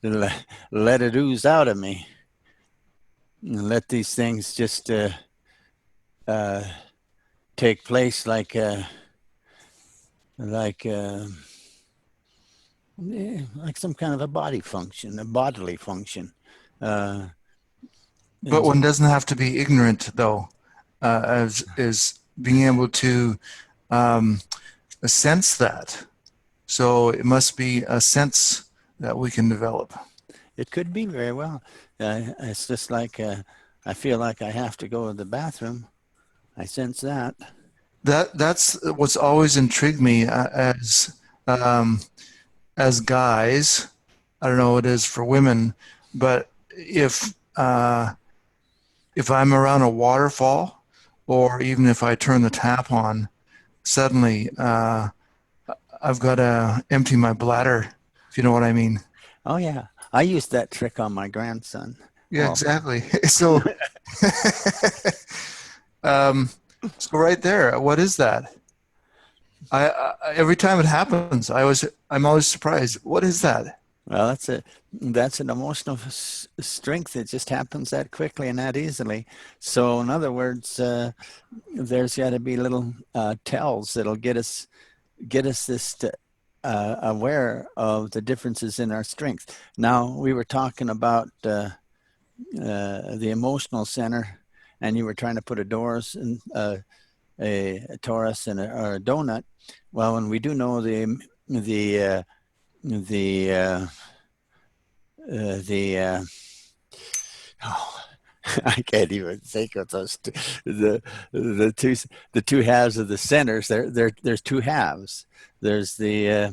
[SPEAKER 17] let it ooze out of me, and let these things just take place like some kind of a body function, a bodily function.
[SPEAKER 16] But one doesn't have to be ignorant, though, as being able to sense that. So it must be a sense that we can develop.
[SPEAKER 17] It could be very well. It's just like I feel like I have to go to the bathroom. I sense that.
[SPEAKER 16] That's what's always intrigued me as guys. I don't know what it is for women, but if I'm around a waterfall, or even if I turn the tap on, suddenly I've got to empty my bladder, if you know what I mean.
[SPEAKER 17] Oh, yeah. I used that trick on my grandson.
[SPEAKER 16] Yeah, exactly. So, so right there, what is that? I every time it happens, I'm always surprised. What is that?
[SPEAKER 17] Well, that's an emotional strength that just happens that quickly and that easily. So, in other words, there's got to be little tells that'll get us this aware of the differences in our strength. Now, we were talking about the emotional center, and you were trying to put a torus and a donut. Well, and we do know I can't even think of those the two halves of the centers. There's two halves. There's the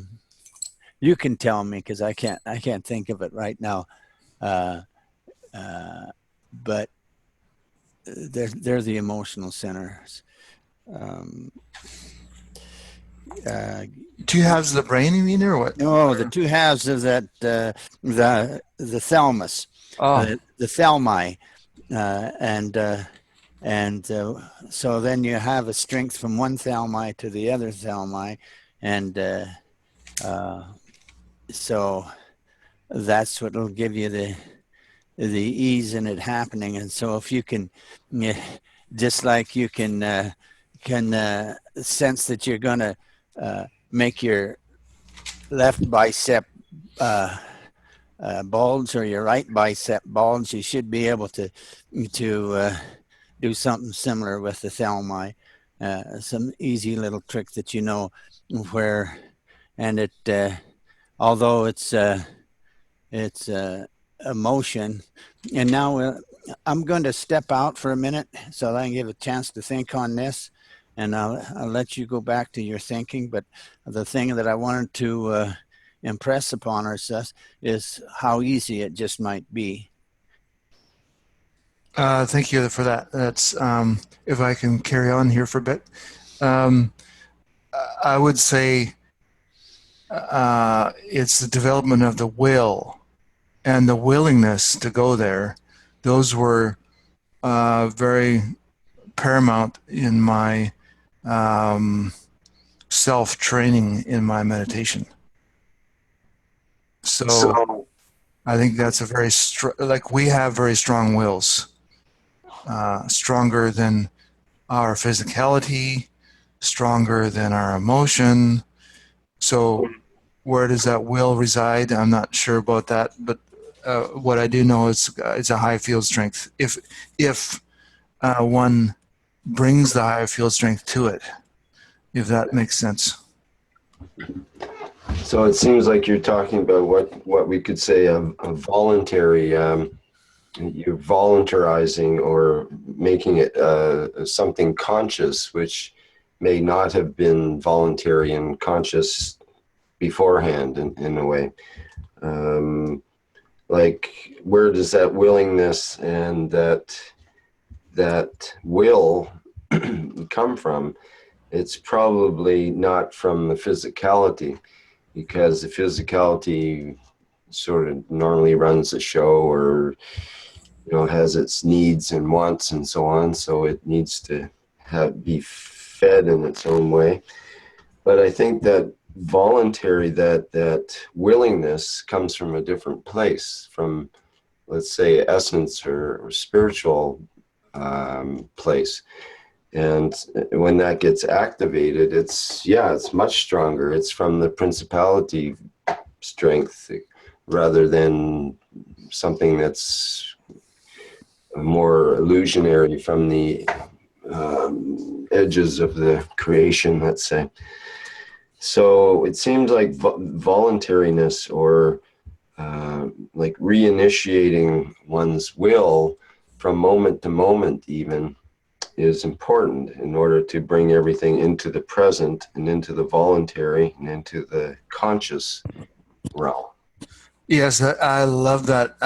[SPEAKER 17] you can tell me because I can't think of it right now. But they're the emotional centers.
[SPEAKER 16] Two halves of the brain, you mean, or what?
[SPEAKER 17] No, the two halves of that the thalamus, the thalmi, and so then you have a strength from one thalmi to the other thalmi, and so that's what will give you the ease in it happening. And so if you can, just like you can sense that you're going to make your left bicep bulge or your right bicep bulge, you should be able to do something similar with the thalmi. Some easy little trick that you know where, and it although it's emotion. And now I'm going to step out for a minute so that I can give a chance to think on this. and I'll let you go back to your thinking. But the thing that I wanted to impress upon us is how easy it just might be.
[SPEAKER 16] Thank you for that. That's if I can carry on here for a bit. I would say it's the development of the will and the willingness to go there. Those were very paramount in my self-training in my meditation. So I think that's a very like we have very strong wills, stronger than our physicality, stronger than our emotion. So where does that will reside? I'm not sure about that, but what I do know is it's a high field strength. If one brings the higher field strength to it, if that makes sense.
[SPEAKER 2] So it seems like you're talking about what we could say a voluntary, you're voluntarizing or making it something conscious, which may not have been voluntary and conscious beforehand in a way. Like where does that willingness and that will come from? It's probably not from the physicality, because the physicality sort of normally runs the show, or has its needs and wants and so on, so it needs to be fed in its own way. But I think that voluntary, that willingness comes from a different place, from, let's say, essence or spiritual place. And when that gets activated, it's much stronger. It's from the principality strength rather than something that's more illusionary from the edges of the creation, let's say. So it seems like voluntariness or like reinitiating one's will from moment to moment even is important in order to bring everything into the present and into the voluntary and into the conscious realm.
[SPEAKER 16] Yes, I love that,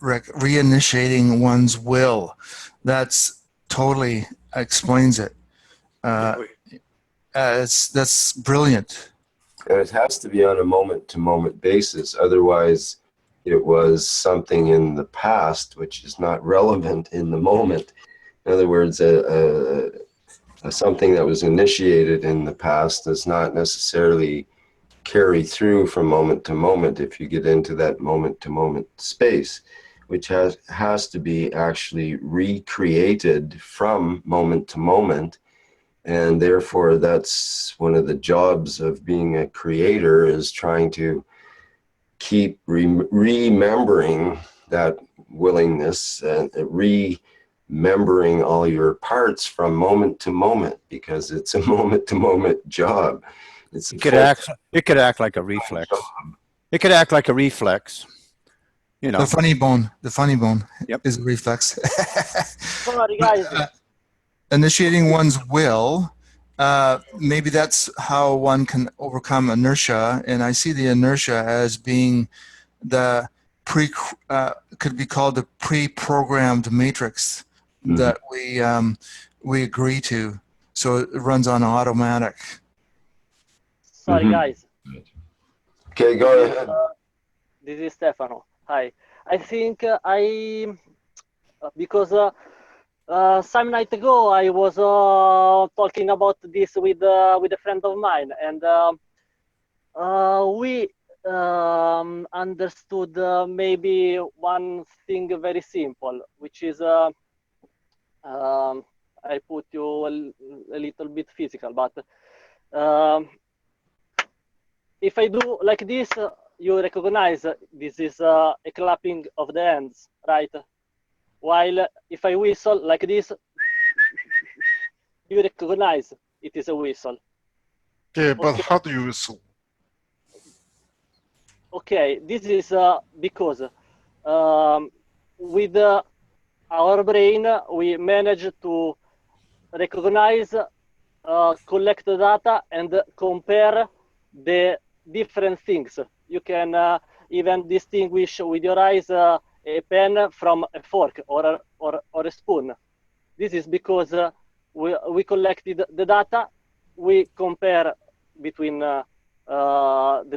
[SPEAKER 16] Rick. Reinitiating one's will. That's totally explains it. That's brilliant.
[SPEAKER 2] And it has to be on a moment-to-moment basis. Otherwise, it was something in the past which is not relevant in the moment. In other words, something that was initiated in the past does not necessarily carry through from moment to moment if you get into that moment-to-moment space, which has to be actually recreated from moment to moment. And therefore, that's one of the jobs of being a creator, is trying to keep remembering that willingness and remembering all your parts from moment to moment, because it's a moment-to-moment job.
[SPEAKER 17] It could act like a reflex. It could act like a reflex.
[SPEAKER 16] The funny bone is a reflex.
[SPEAKER 18] Sorry, guys.
[SPEAKER 16] Initiating one's will, maybe that's how one can overcome inertia. And I see the inertia as being the could be called the pre-programmed matrix that we agree to. So it runs on automatic.
[SPEAKER 18] Sorry, guys.
[SPEAKER 2] Okay, go ahead.
[SPEAKER 18] This is Stefano. Hi. I think because some night ago I was talking about this with a friend of mine, and we understood maybe one thing very simple, which is I put you a little bit physical, but if I do like this, you recognize this is a clapping of the hands, right? While if I whistle like this, you recognize it is a whistle.
[SPEAKER 19] Yeah, but how do you whistle?
[SPEAKER 18] Okay, this is because with our brain we manage to recognize collect the data and compare the different things. You can even distinguish with your eyes a pen from a fork or a spoon. This is because we collected the data, we compare between the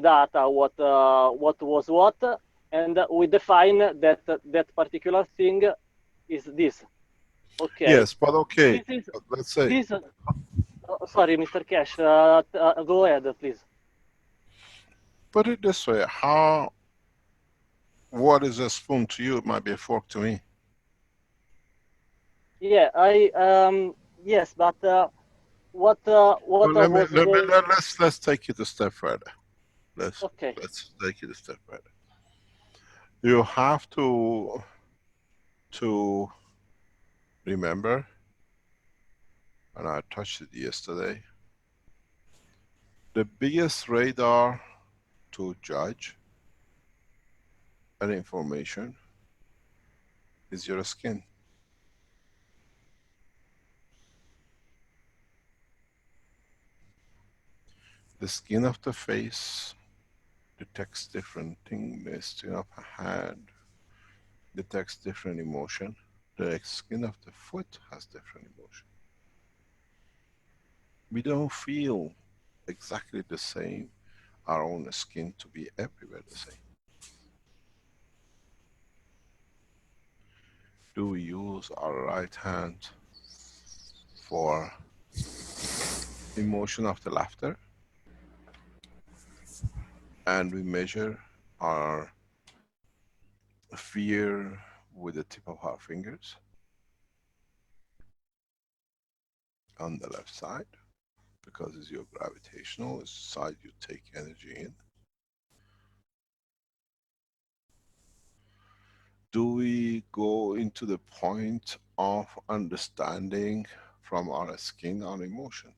[SPEAKER 18] data what was what, and we define that that particular thing is this. Okay.
[SPEAKER 19] Yes, but okay.
[SPEAKER 18] This is,
[SPEAKER 19] Let's say.
[SPEAKER 18] this, sorry, Mr. Cash. Go ahead, please.
[SPEAKER 19] Put it this way: what is a spoon to you? It might be a fork to me.
[SPEAKER 18] Yeah, yes, but what
[SPEAKER 19] Well,
[SPEAKER 18] I was going.
[SPEAKER 19] let's take it a step further. Let's
[SPEAKER 18] Okay.
[SPEAKER 19] take it a step further. You have to remember, and I touched it yesterday. The biggest radar to judge an information is your skin. The skin of the face detects different things. The skin of a hand detects different emotion. The skin of the foot has different emotion. We don't feel exactly the same, our own skin to be everywhere the same. Do we use our right hand for emotion of the laughter? And we measure our fear with the tip of our fingers on the left side, because it's your gravitational, it's the side you take energy in. Do we go into the point of understanding from our skin our emotion?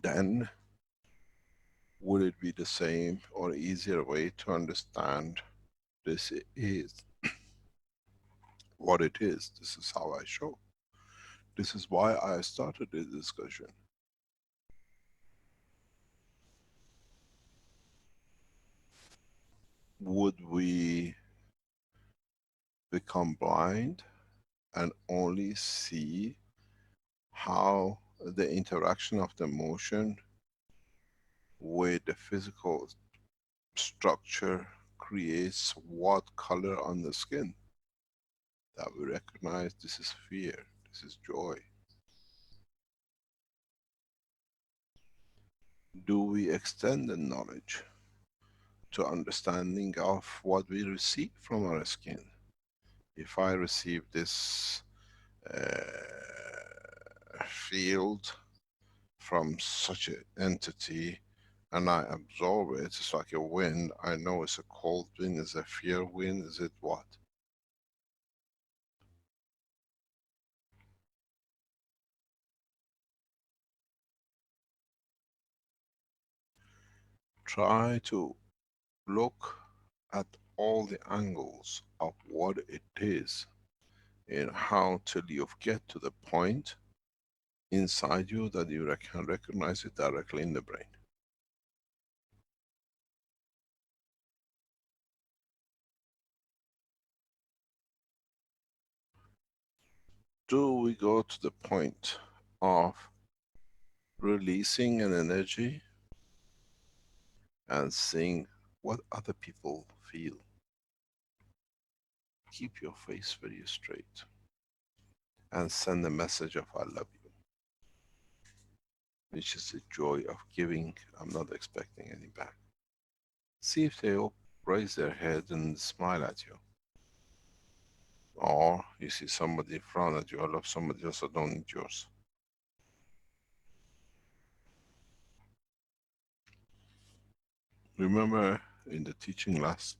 [SPEAKER 19] Then would it be the same or easier way to understand this is what it is? This is how I show. This is why I started this discussion. Would we become blind and only see how the interaction of the motion with the physical structure creates what color on the skin? That we recognize this is fear, this is joy. Do we extend the knowledge to understanding of what we receive from our skin? If I receive this field from such an entity and I absorb it, it's like a wind. I know it's a cold wind, is it a fear wind, is it what? Try to look at all the angles of what it is and how till you get to the point inside you that you can recognize it directly in the brain. Do we go to the point of releasing an energy and seeing what other people feel? Keep your face very straight and send a message of I love you, which is the joy of giving. I'm not expecting any back. See if they raise their head and smile at you. Or you see somebody frown at you, I love somebody else, I don't need yours. Remember in the teaching last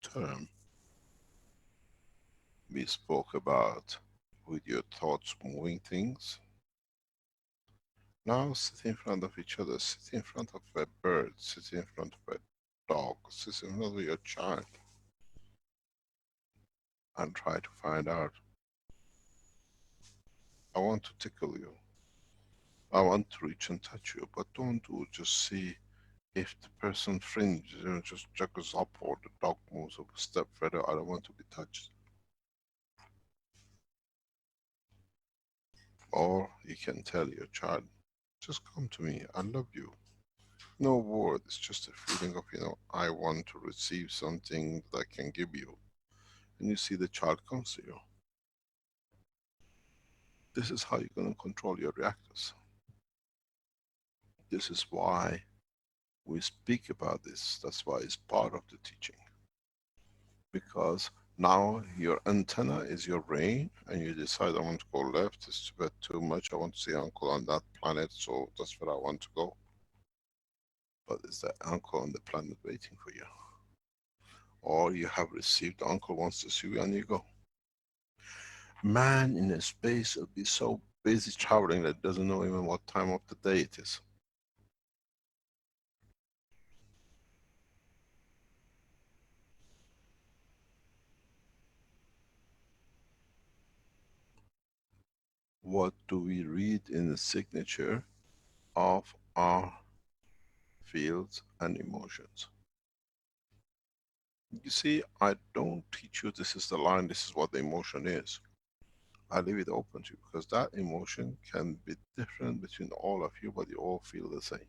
[SPEAKER 19] term, we spoke about with your thoughts moving things. Now sit in front of each other, sit in front of a bird, sit in front of a dog, sit in front of your child and try to find out
[SPEAKER 4] I want to tickle you. I want to reach and touch you, but don't do just see if the person fringes, you know, just juggles up or the dog moves a step further. I don't want to be touched. Or you can tell your child, just come to me, I love you. No word, it's just a feeling of, you know, I want to receive something that I can give you. And you see the child comes to you. This is how you're going to control your reactors. This is why we speak about this. That's why it's part of the teaching. Because now your antenna is your brain, and you decide, I want to go left, it's a bit too much, I want to see uncle on that planet, so that's where I want to go. But is that uncle on the planet waiting for you? Or you have received, uncle wants to see you and you go. Man in a space will be so busy traveling that doesn't know even what time of the day it is. What do we read in the signature of our fields and emotions? You see, I don't teach you this is the line, this is what the emotion is. I leave it open to you, because that emotion can be different between all of you, but you all feel the same.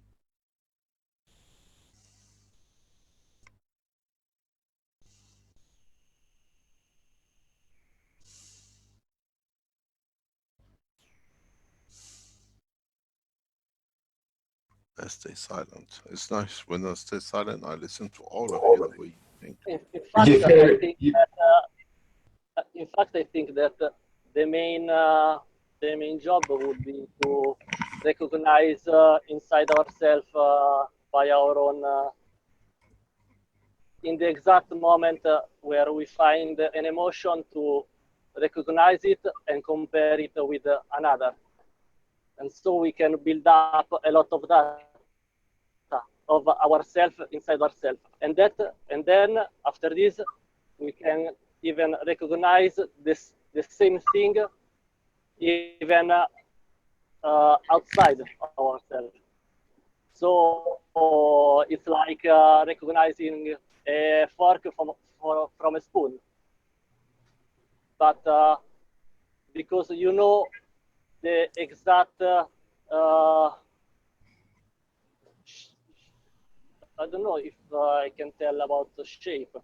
[SPEAKER 4] I stay silent. It's nice when I stay silent, I listen to all of you the way you think.
[SPEAKER 18] In fact, I think that, I think that the main job would be to recognize inside ourselves by our own, in the exact moment where we find an emotion, to recognize it and compare it with another. And so we can build up a lot of data of ourselves inside ourselves. And then after this, we can even recognize the same thing even outside ourselves. So it's like recognizing a fork from a spoon. But because you know the exact, I don't know if I can tell about the shape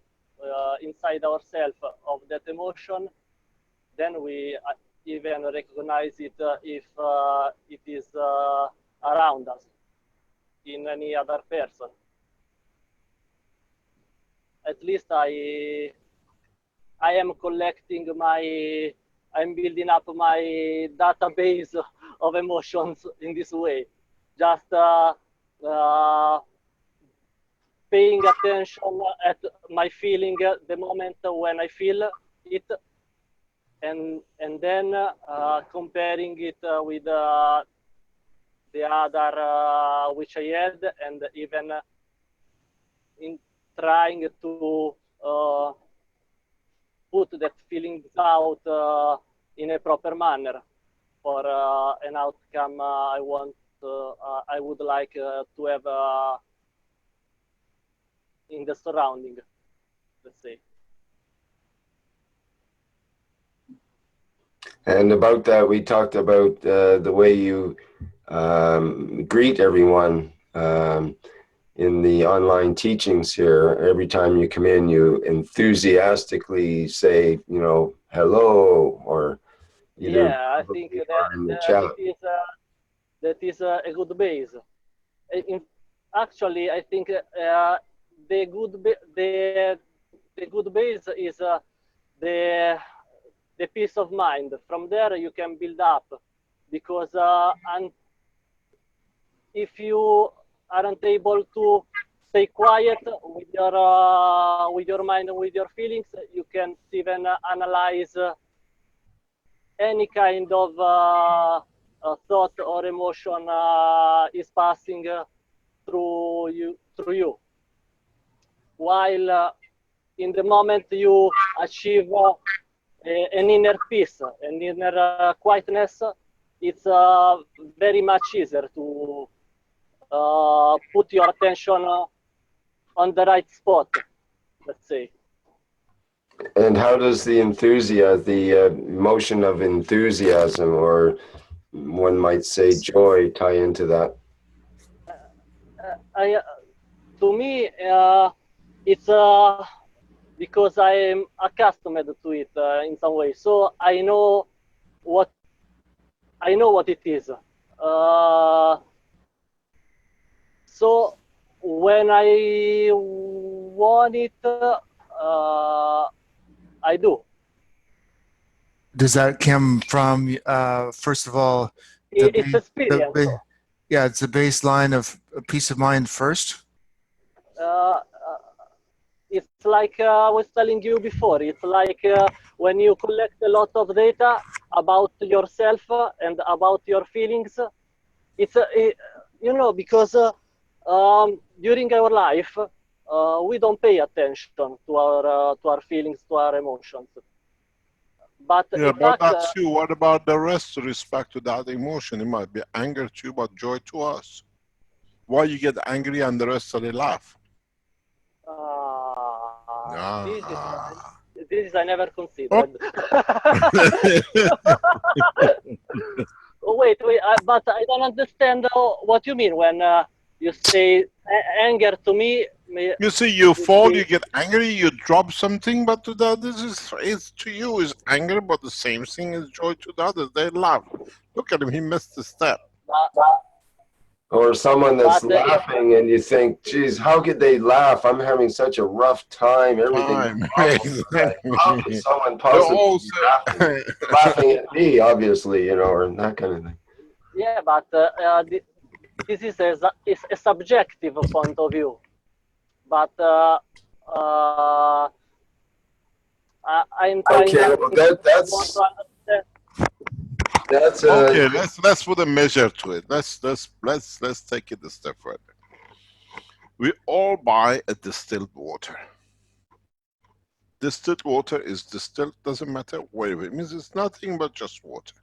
[SPEAKER 18] inside ourselves of that emotion, then we even recognize it if it is around us in any other person. At least I am collecting I'm building up my database of emotions in this way. Just paying attention at my feeling the moment when I feel it, and then comparing it with the other which I had, and even in trying to put that feelings out in a proper manner for an outcome I would like to have in the surrounding, let's say.
[SPEAKER 2] And about that, we talked about the way you greet everyone in the online teachings here. Every time you come in, you enthusiastically say, you know, hello, or either
[SPEAKER 18] Yeah, I think that
[SPEAKER 2] in the chat.
[SPEAKER 18] that is a good base. Actually, I think the good base is the peace of mind. From there, you can build up, because and if you aren't able to stay quiet with your mind and with your feelings, you can even analyze any kind of thought or emotion is passing through you. While in the moment you achieve an inner peace, an inner quietness, it's very much easier to put your attention on the right spot, let's say.
[SPEAKER 2] And how does the emotion of enthusiasm, or one might say joy, tie into that?
[SPEAKER 18] To me, it's because I'm accustomed to it in some way. So I know what it is. So when I want it, I do.
[SPEAKER 16] Does that come from, first of all,
[SPEAKER 18] It's experience.
[SPEAKER 16] yeah, it's the baseline of peace of mind first?
[SPEAKER 18] It's like I was telling you before. It's like when you collect a lot of data about yourself and about your feelings. It's because during our life we don't pay attention to our feelings, to our emotions. But
[SPEAKER 4] Yeah,
[SPEAKER 18] in
[SPEAKER 4] but
[SPEAKER 18] fact,
[SPEAKER 4] that's you. What about the rest with respect to that emotion? It might be anger to you, but joy to us. Why you get angry and the rest of the laugh?
[SPEAKER 18] this is I never considered. Wait, but I don't understand what you mean when you say anger to me.
[SPEAKER 4] You see, you fall, you get angry, you drop something, but to the others, it's to you is anger, but the same thing is joy to the others. They laugh. Look at him, he missed the step.
[SPEAKER 2] Or someone that's laughing and you think, geez, how could they laugh? I'm having such a rough time. Everything's awful. How could someone possibly be laughing at me, obviously, or that kind of thing.
[SPEAKER 18] Yeah, but this is a subjective point of view. But I'm trying to
[SPEAKER 2] that's
[SPEAKER 4] okay. Let's put a measure to it. Let's take it a step further. We all buy a distilled water. Distilled water is distilled, doesn't matter where it means it's nothing but just water.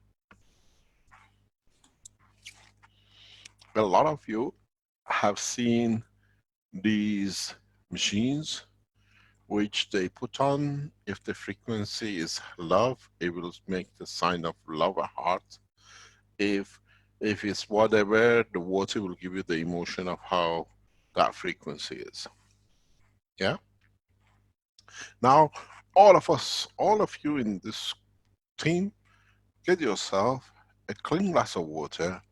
[SPEAKER 4] A lot of you have seen these machines which they put on. If the frequency is love, it will make the sign of love a heart. If it's whatever, the water will give you the emotion of how that frequency is. Yeah? Now, all of us, all of you in this team, get yourself a clean glass of water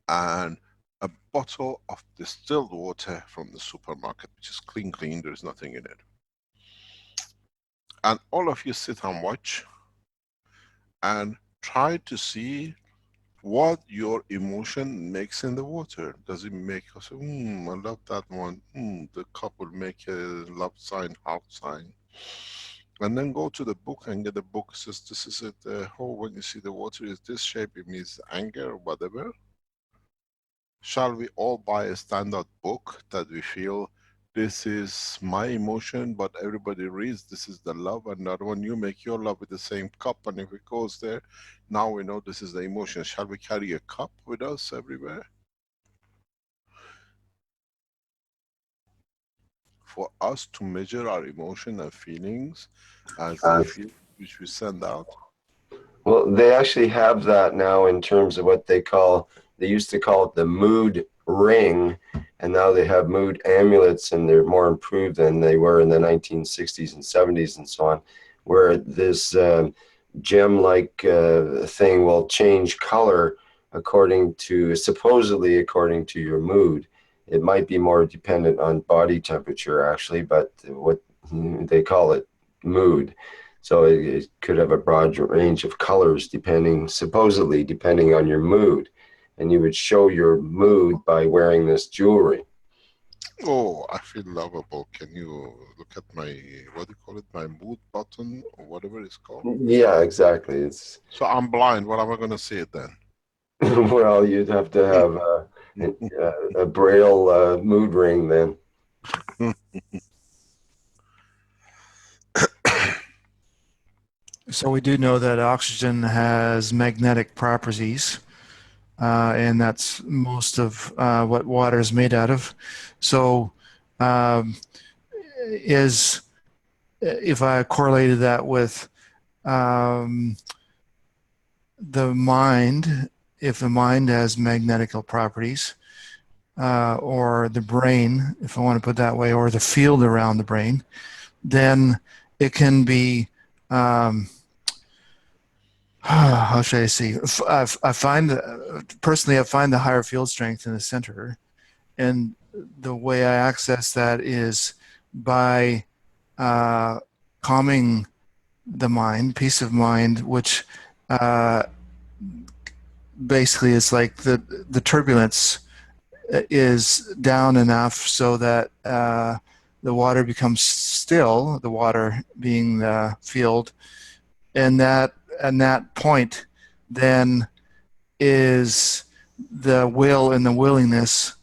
[SPEAKER 4] and a bottle of distilled water from the supermarket, which is clean, there's nothing in it. And all of you sit and watch and try to see what your emotion makes in the water. Does it make us, I love that one. The cup will make a love sign, heart sign. And then go to the book and get the book. Says this is it. When you see the water is this shape, it means anger or whatever. Shall we all buy a standard book that we feel this is my emotion, but everybody reads this is the love, and the other one you make your love with the same cup, and if it goes there, now we know this is the emotion. Shall we carry a cup with us everywhere? For us to measure our emotion and feelings as the field which we send out?
[SPEAKER 2] Well, they actually have that now in terms of what they used to call it the mood ring, and now they have mood amulets, and they're more improved than they were in the 1960s and 70s and so on, where this gem-like thing will change color supposedly according to your mood. It might be more dependent on body temperature, actually, but what they call it mood. So it could have a broad range of colors supposedly depending on your mood. And you would show your mood by wearing this jewelry.
[SPEAKER 4] Oh, I feel lovable. Can you look at my, what do you call it, my mood button or whatever it's called?
[SPEAKER 2] Yeah, exactly.
[SPEAKER 4] So I'm blind. What am I going to see it then?
[SPEAKER 2] Well, you'd have to have a braille mood ring then.
[SPEAKER 16] So we do know that oxygen has magnetic properties. and that's most of what water is made out of. So, if I correlated that with the mind, if the mind has magnetical properties, or the brain, if I want to put it that way, or the field around the brain, then it can be, how should I say? I find, personally, I find the higher field strength in the center, and the way I access that is by calming the mind, peace of mind, which basically is like the turbulence is down enough so that the water becomes still, the water being the field, and that point then is the will and the willingness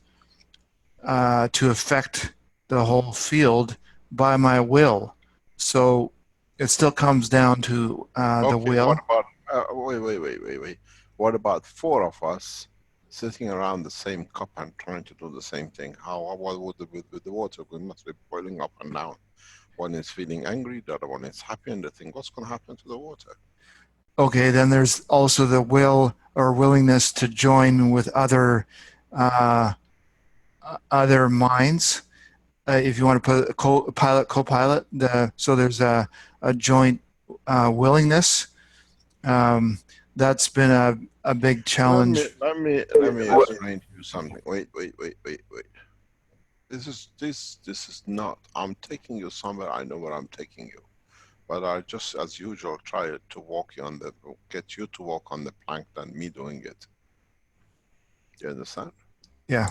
[SPEAKER 16] to affect the whole field by my will. So it still comes down to the
[SPEAKER 19] Okay,
[SPEAKER 16] will.
[SPEAKER 19] what about, wait. What about four of us sitting around the same cup and trying to do the same thing? What would with the water? We must be boiling up and down. One is feeling angry, the other one is happy, and they think, what's going to happen to the water?
[SPEAKER 16] Okay, then there's also the will or willingness to join with other minds. If you want to put co-pilot, so there's a joint willingness. That's been a big challenge.
[SPEAKER 19] Let me explain to you something. Wait. This is not. I'm taking you somewhere. I know where I'm taking you, but I just, as usual, try to get you to walk on the plank than me doing it. You understand?
[SPEAKER 16] Yeah.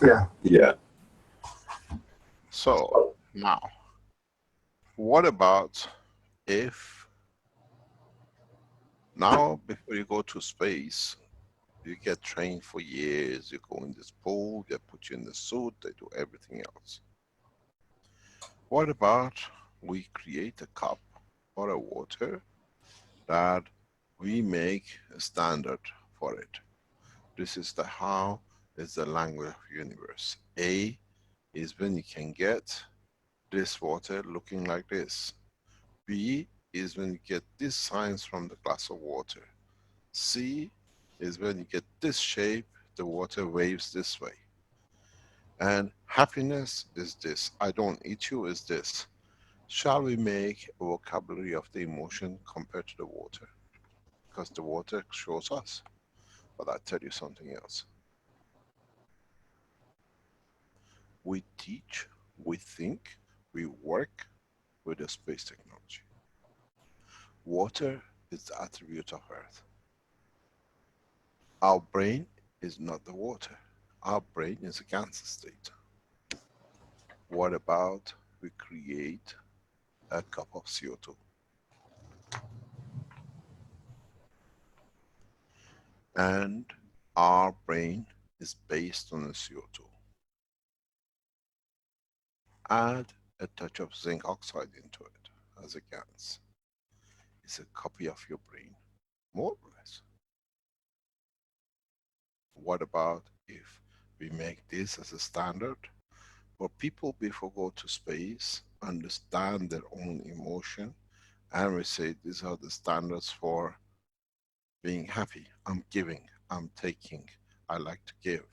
[SPEAKER 19] So now, what about if now before you go to space, you get trained for years, you go in this pool, they put you in the suit, they do everything else. What about we create a cup or a water that we make a standard for it? This is the how, is the language of universe. A is when you can get this water looking like this. B is when you get this signs from the glass of water. C is when you get this shape, the water waves this way. And happiness is this. I don't eat you is this. Shall we make a vocabulary of the emotion compared to the water? Because the water shows us. But I tell you something else. We teach, we think, we work with the space technology. Water is the attribute of Earth. Our brain is not the water. Our brain is a Ganser state. What about we create a cup of CO2? And our brain is based on the CO2. Add a touch of zinc oxide into it as a gas. It's a copy of your brain, more or less. What about if we make this as a standard for people before go to space, understand their own emotion, and we say these are the standards for being happy. I'm giving, I'm taking, I like to give.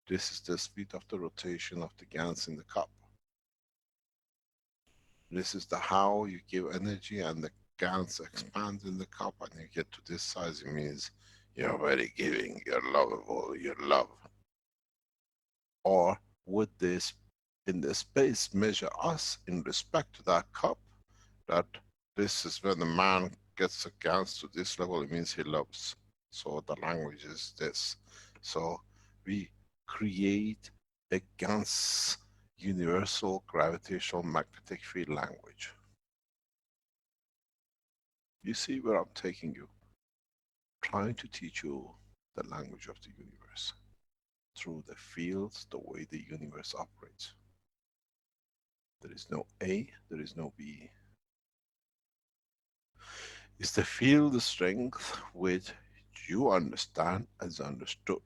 [SPEAKER 19] This is the speed of the rotation of the GANs in the cup. This is the how you give energy and the GANs expand in the cup and you get to this size. It means you're very giving, you're lovable, you're love. Or would this in the space measure us in respect to that cup, that this is when the man gets the GANs to this level, it means he loves. So the language is this. So we create a GANs universal gravitational magnetic field language. You see where I'm taking you? Trying to teach you the language of the universe through the fields, the way the universe operates. There is no A, there is no B. It's the field strength which you understand as understood.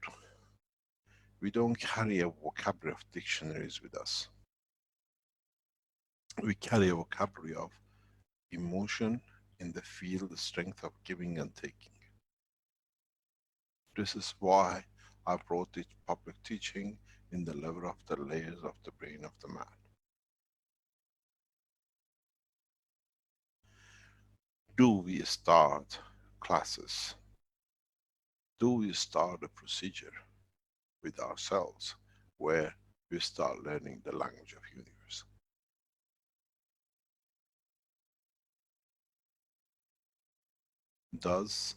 [SPEAKER 4] We don't carry a vocabulary of dictionaries with us. We carry a vocabulary of emotion in the field, the strength of giving and taking. This is why I brought this public teaching in the level of the layers of the brain of the man. Do we start classes? Do we start a procedure with ourselves where we start learning the language of universe? Does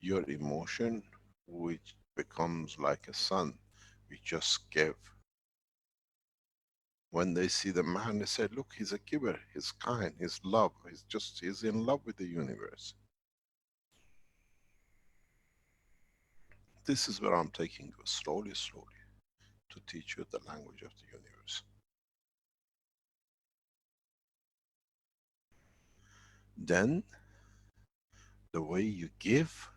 [SPEAKER 4] your emotion, which becomes like a son, we just give? When they see the man, they say, look, he's a giver, he's kind, he's love, he's in love with the universe. This is where I'm taking you slowly, slowly, to teach you the language of the universe. Then, the way you give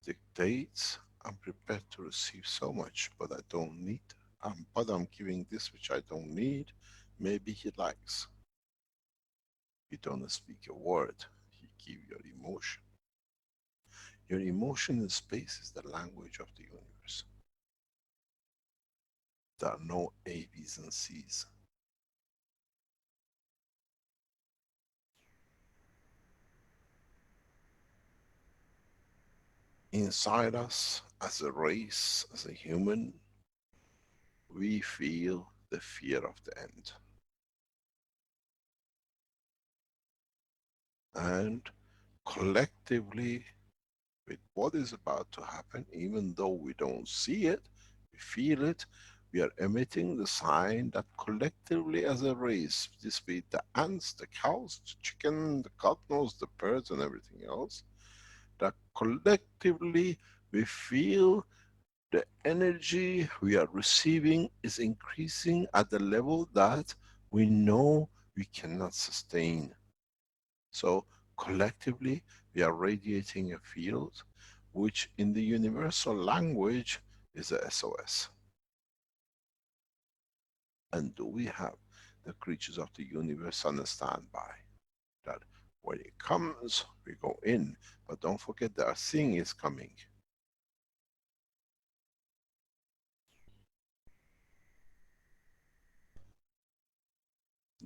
[SPEAKER 4] dictates, I'm prepared to receive so much, but I don't need. But I'm giving this which I don't need, maybe he likes. You don't speak a word, you give your emotion. Your emotion in space is the language of the universe. There are no A, B's and C's. Inside us, as a race, as a human, we feel the fear of the end. And collectively, with what is about to happen, even though we don't see it, we feel it, we are emitting the sign that collectively as a race, this be the ants, the cows, the chicken, the God knows, the birds and everything else, that collectively we feel the energy we are receiving is increasing at the level that we know we cannot sustain. So collectively we are radiating a field which in the universal language is a SOS. And do we have the creatures of the universe on a standby? That when it comes, we go in, but don't forget that our thing is coming.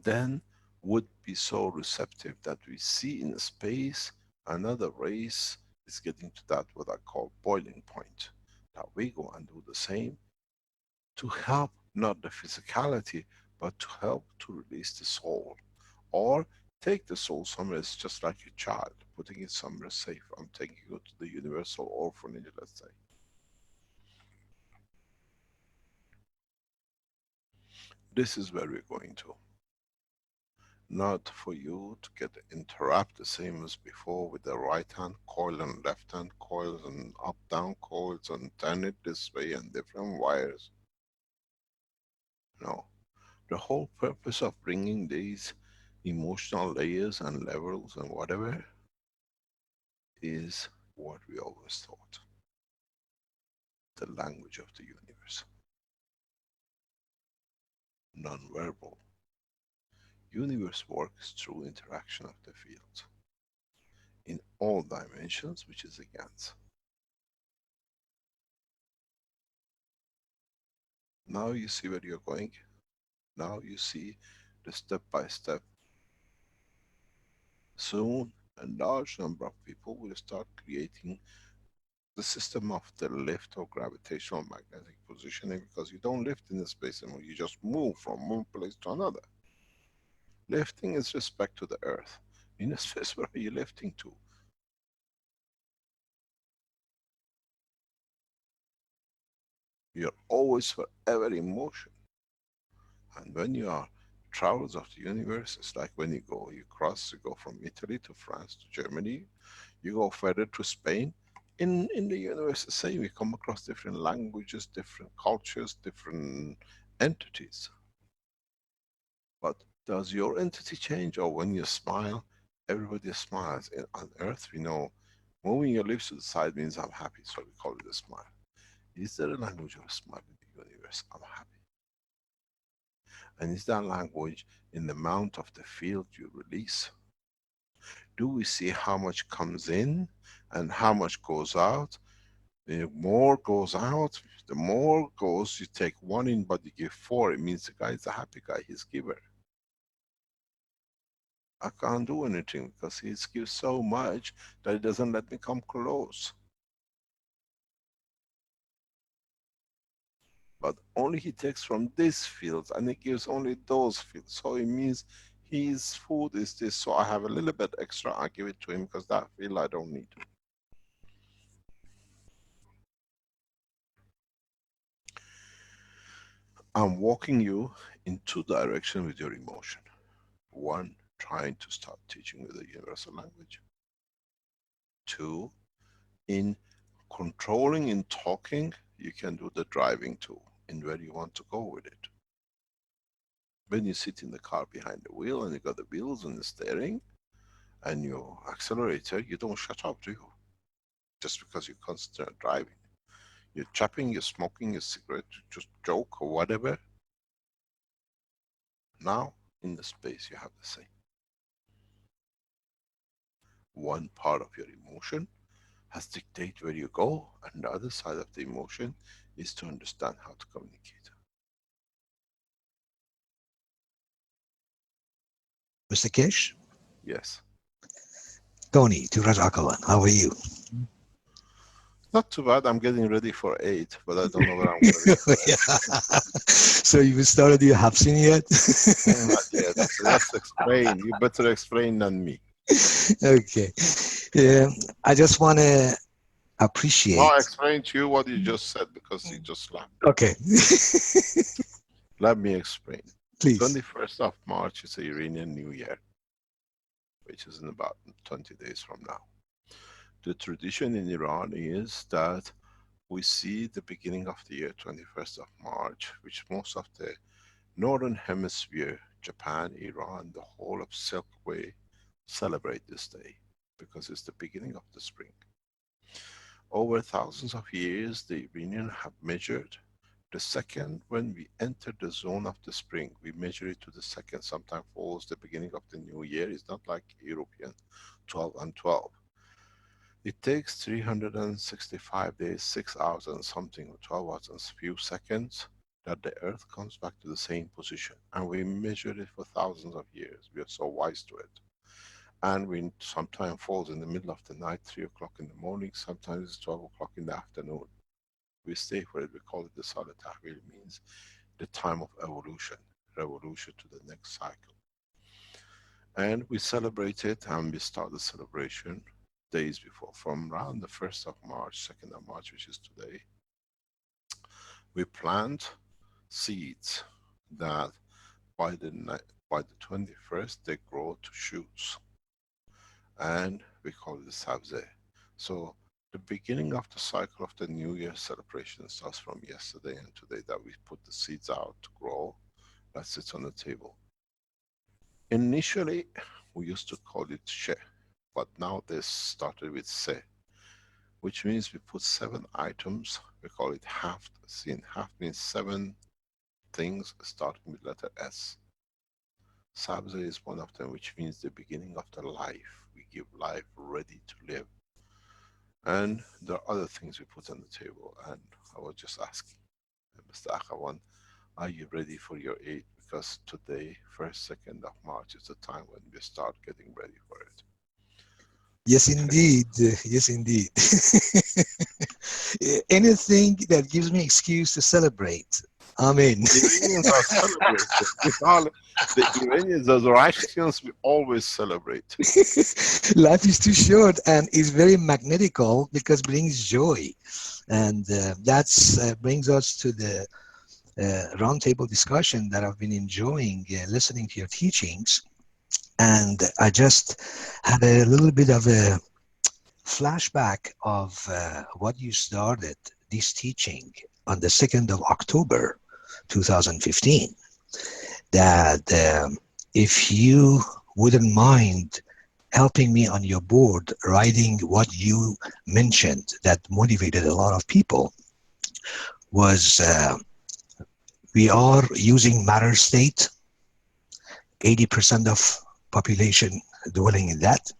[SPEAKER 4] Then would be so receptive that we see in space another race is getting to that what I call boiling point. That we go and do the same to help not the physicality, but to help to release the soul. Or take the soul somewhere, it's just like a child, putting it somewhere safe. I'm taking you to the universal orphanage, let's say. This is where we're going to. Not for you to get interrupt the same as before with the right hand coil and left hand coils and up down coils and turn it this way and different wires. No. The whole purpose of bringing these emotional layers and levels and whatever is what we always thought. The language of the universe. Non-verbal. Universe works through interaction of the field. In all dimensions, which is a Gans. Now you see where you're going. Now you see the step by step. Soon a large number of people will start creating the system of the lift or gravitational magnetic positioning, because you don't lift in the space anymore, you just move from one place to another. Lifting is respect to the earth. In a space, where are you lifting to? You're always forever in motion. And when you are travels of the universe, it's like when you go, you cross, you go from Italy to France to Germany, you go further to Spain. In the universe, the same, we come across different languages, different cultures, different entities. But does your entity change? Or when you smile, everybody smiles. On earth, we know moving your lips to the side means I'm happy, so we call it a smile.
[SPEAKER 19] Is there a language of smile in the universe? I'm happy. And is that language in the amount of the field you release? Do we see how much comes in and how much goes out? The more goes out, the more goes, you take one in but you give four, it means the guy is a happy guy, he's giver. I can't do anything because he gives so much that he doesn't let me come close. But only he takes from these fields and he gives only those fields. So it means his food is this, so I have a little bit extra, I give it to him because that field I don't need. I'm walking you in two directions with your emotion. One, trying to start teaching with a universal language. Two, in controlling, in talking, you can do the driving too, in where you want to go with it. When you sit in the car behind the wheel and you got the wheels and the steering and your accelerator, you don't shut up, do you? Just because you concentrate on driving. You're chapping, you're smoking a cigarette, just joke or whatever. Now, in the space, you have the same. One part of your emotion has dictate where you go, and the other side of the emotion is to understand how to communicate.
[SPEAKER 20] Mr. Keshe?
[SPEAKER 19] Yes.
[SPEAKER 20] Tony, Turajakalan, how are you?
[SPEAKER 19] Not too bad. I'm getting ready for 8, but I don't know where I'm going to be.
[SPEAKER 20] So you started your Hapsin yet?
[SPEAKER 19] Not yet. So let's explain. You better explain than me.
[SPEAKER 20] Okay. I just want to appreciate.
[SPEAKER 19] I'll explain to you what you just said because you just laughed.
[SPEAKER 20] Okay.
[SPEAKER 19] Let me explain.
[SPEAKER 20] Please.
[SPEAKER 19] 21st of March is a Iranian New Year, which is in about 20 days from now. The tradition in Iran is that we see the beginning of the year, 21st of March, which most of the Northern Hemisphere, Japan, Iran, the whole of Silk Way, celebrate this day because it's the beginning of the spring. Over thousands of years, the Iranians have measured the second when we enter the zone of the spring. We measure it to the second, sometimes falls the beginning of the new year. It's not like European 12 and 12. It takes 365 days, 6 hours and something, or 12 hours and a few seconds, that the Earth comes back to the same position. And we measured it for thousands of years. We are so wise to it. And we sometimes falls in the middle of the night, 3 o'clock in the morning, sometimes it's 12 o'clock in the afternoon. We stay for it, we call it the Salat Tahwil, means the time of evolution, revolution to the next cycle. And we celebrate it, and we start the celebration days before, from around the 1st of March, 2nd of March, which is today. We plant seeds that by the 21st they grow to shoots, and we call it the sabze. So the beginning of the cycle of the New Year celebration starts from yesterday and today, that we put the seeds out to grow. That sits on the table. Initially, we used to call it she, but now this started with se, which means we put 7 items. We call it haft. Sin haft means 7 things starting with letter S. Sabze is one of them, which means the beginning of the life. We give life ready to live. And there are other things we put on the table, and I was just asking Mr. Akhawan, are you ready for your 8? Because today, 1st, 2nd of March is the time when we start getting ready for it.
[SPEAKER 20] Yes, indeed. Yes, indeed. Anything that gives me excuse to celebrate. Amen.
[SPEAKER 19] The Iranians are celebrating. The Iranians, as Russians, we always celebrate.
[SPEAKER 20] Life is too short and is very magnetical because it brings joy. And that brings us to the roundtable discussion that I've been enjoying listening to your teachings. And I just had a little bit of a flashback of what you started this teaching on the 2nd of October 2015, that if you wouldn't mind helping me on your board writing what you mentioned that motivated a lot of people, was we are using matter state, 80% of population dwelling in that.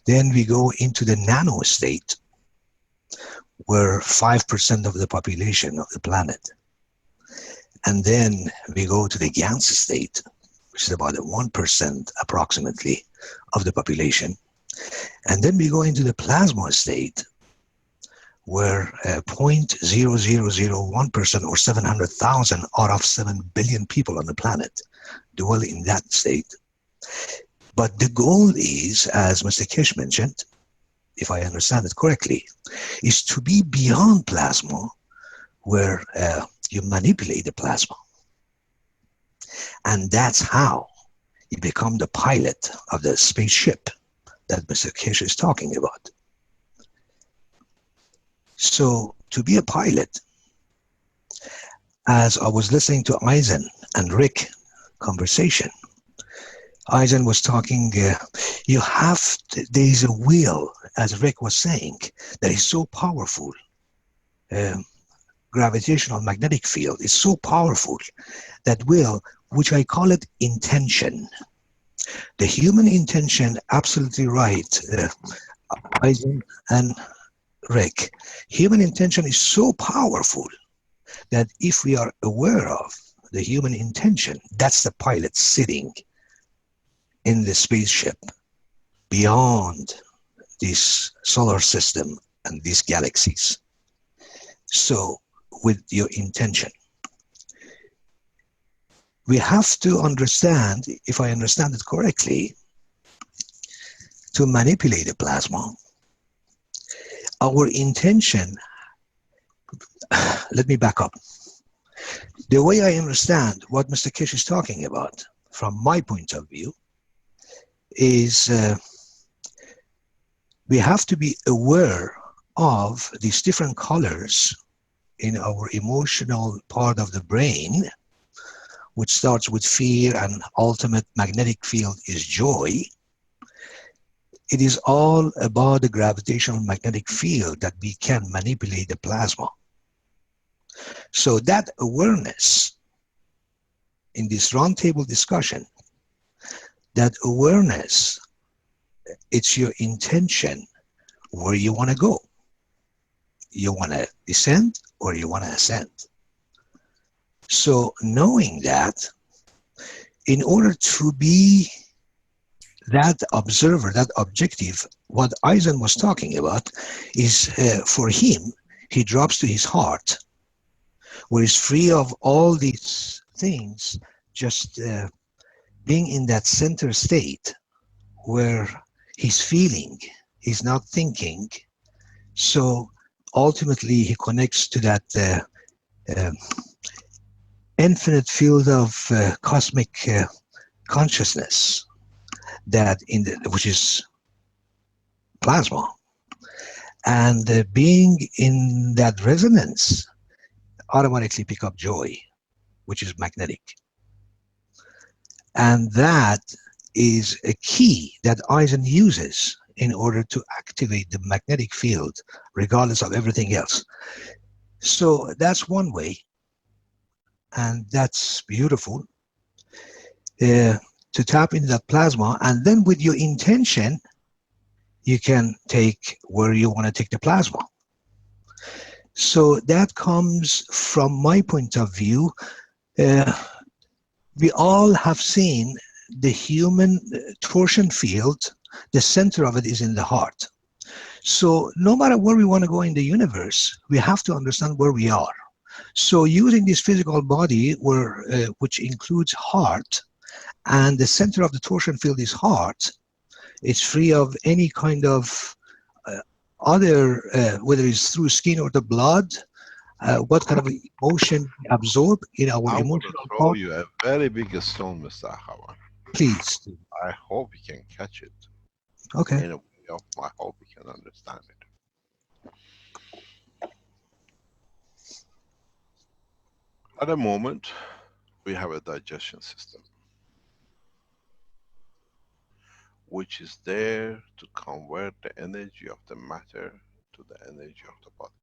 [SPEAKER 20] Then we go into the nano state, where 5% of the population of the planet. And then we go to the GANS state, which is about 1% approximately of the population. And then we go into the plasma state, where 0.0001% or 700,000 out of 7 billion people on the planet dwell in that state. But the goal is, as Mr. Keshe mentioned, if I understand it correctly, is to be beyond plasma, where you manipulate the plasma. And that's how you become the pilot of the spaceship that Mr. Keshe is talking about. So to be a pilot, as I was listening to Eisen and Rick conversation, Eisen was talking, you have, there's a will, as Rick was saying, that is so powerful. Gravitational magnetic field is so powerful, that will, which I call it intention. The human intention, absolutely right, Eisen and Rick. Human intention is so powerful that if we are aware of the human intention, that's the pilot sitting in the spaceship beyond this solar system and these galaxies. So with your intention, we have to understand, if I understand it correctly, to manipulate the plasma, our intention, let me back up. The way I understand what Mr. Keshe is talking about, from my point of view, is we have to be aware of these different colors in our emotional part of the brain, which starts with fear and ultimate magnetic field is joy. It is all about the gravitational magnetic field that we can manipulate the plasma. So that awareness in this roundtable discussion, that awareness, it's your intention where you want to go. You want to descend or you want to ascend. So knowing that, in order to be that observer, that objective, what Eisen was talking about is for him, he drops to his heart, where he's free of all these things, just being in that center state where he's feeling, he's not thinking. So ultimately he connects to that infinite field of cosmic consciousness, that in the, which is plasma, and being in that resonance automatically pick up joy, which is magnetic. And that is a key that Eisen uses in order to activate the magnetic field regardless of everything else. So that's one way, and that's beautiful, to tap into that plasma. And then with your intention, you can take where you want to take the plasma. So that comes from my point of view. We all have seen the human torsion field. The center of it is in the heart. So no matter where we want to go in the universe, we have to understand where we are. So using this physical body, where which includes heart, and the center of the torsion field is heart, it's free of any kind of other, whether it's through skin or the blood, what kind of emotion we absorb in our
[SPEAKER 19] I want
[SPEAKER 20] emotional
[SPEAKER 19] to throw
[SPEAKER 20] part.
[SPEAKER 19] you a very big stone, Mr. Hawan.
[SPEAKER 20] Please.
[SPEAKER 19] I hope you can catch it.
[SPEAKER 20] Okay.
[SPEAKER 19] In a way, I hope you can understand it. At the moment, we have a digestion system, which is there to convert the energy of the matter to the energy of the body.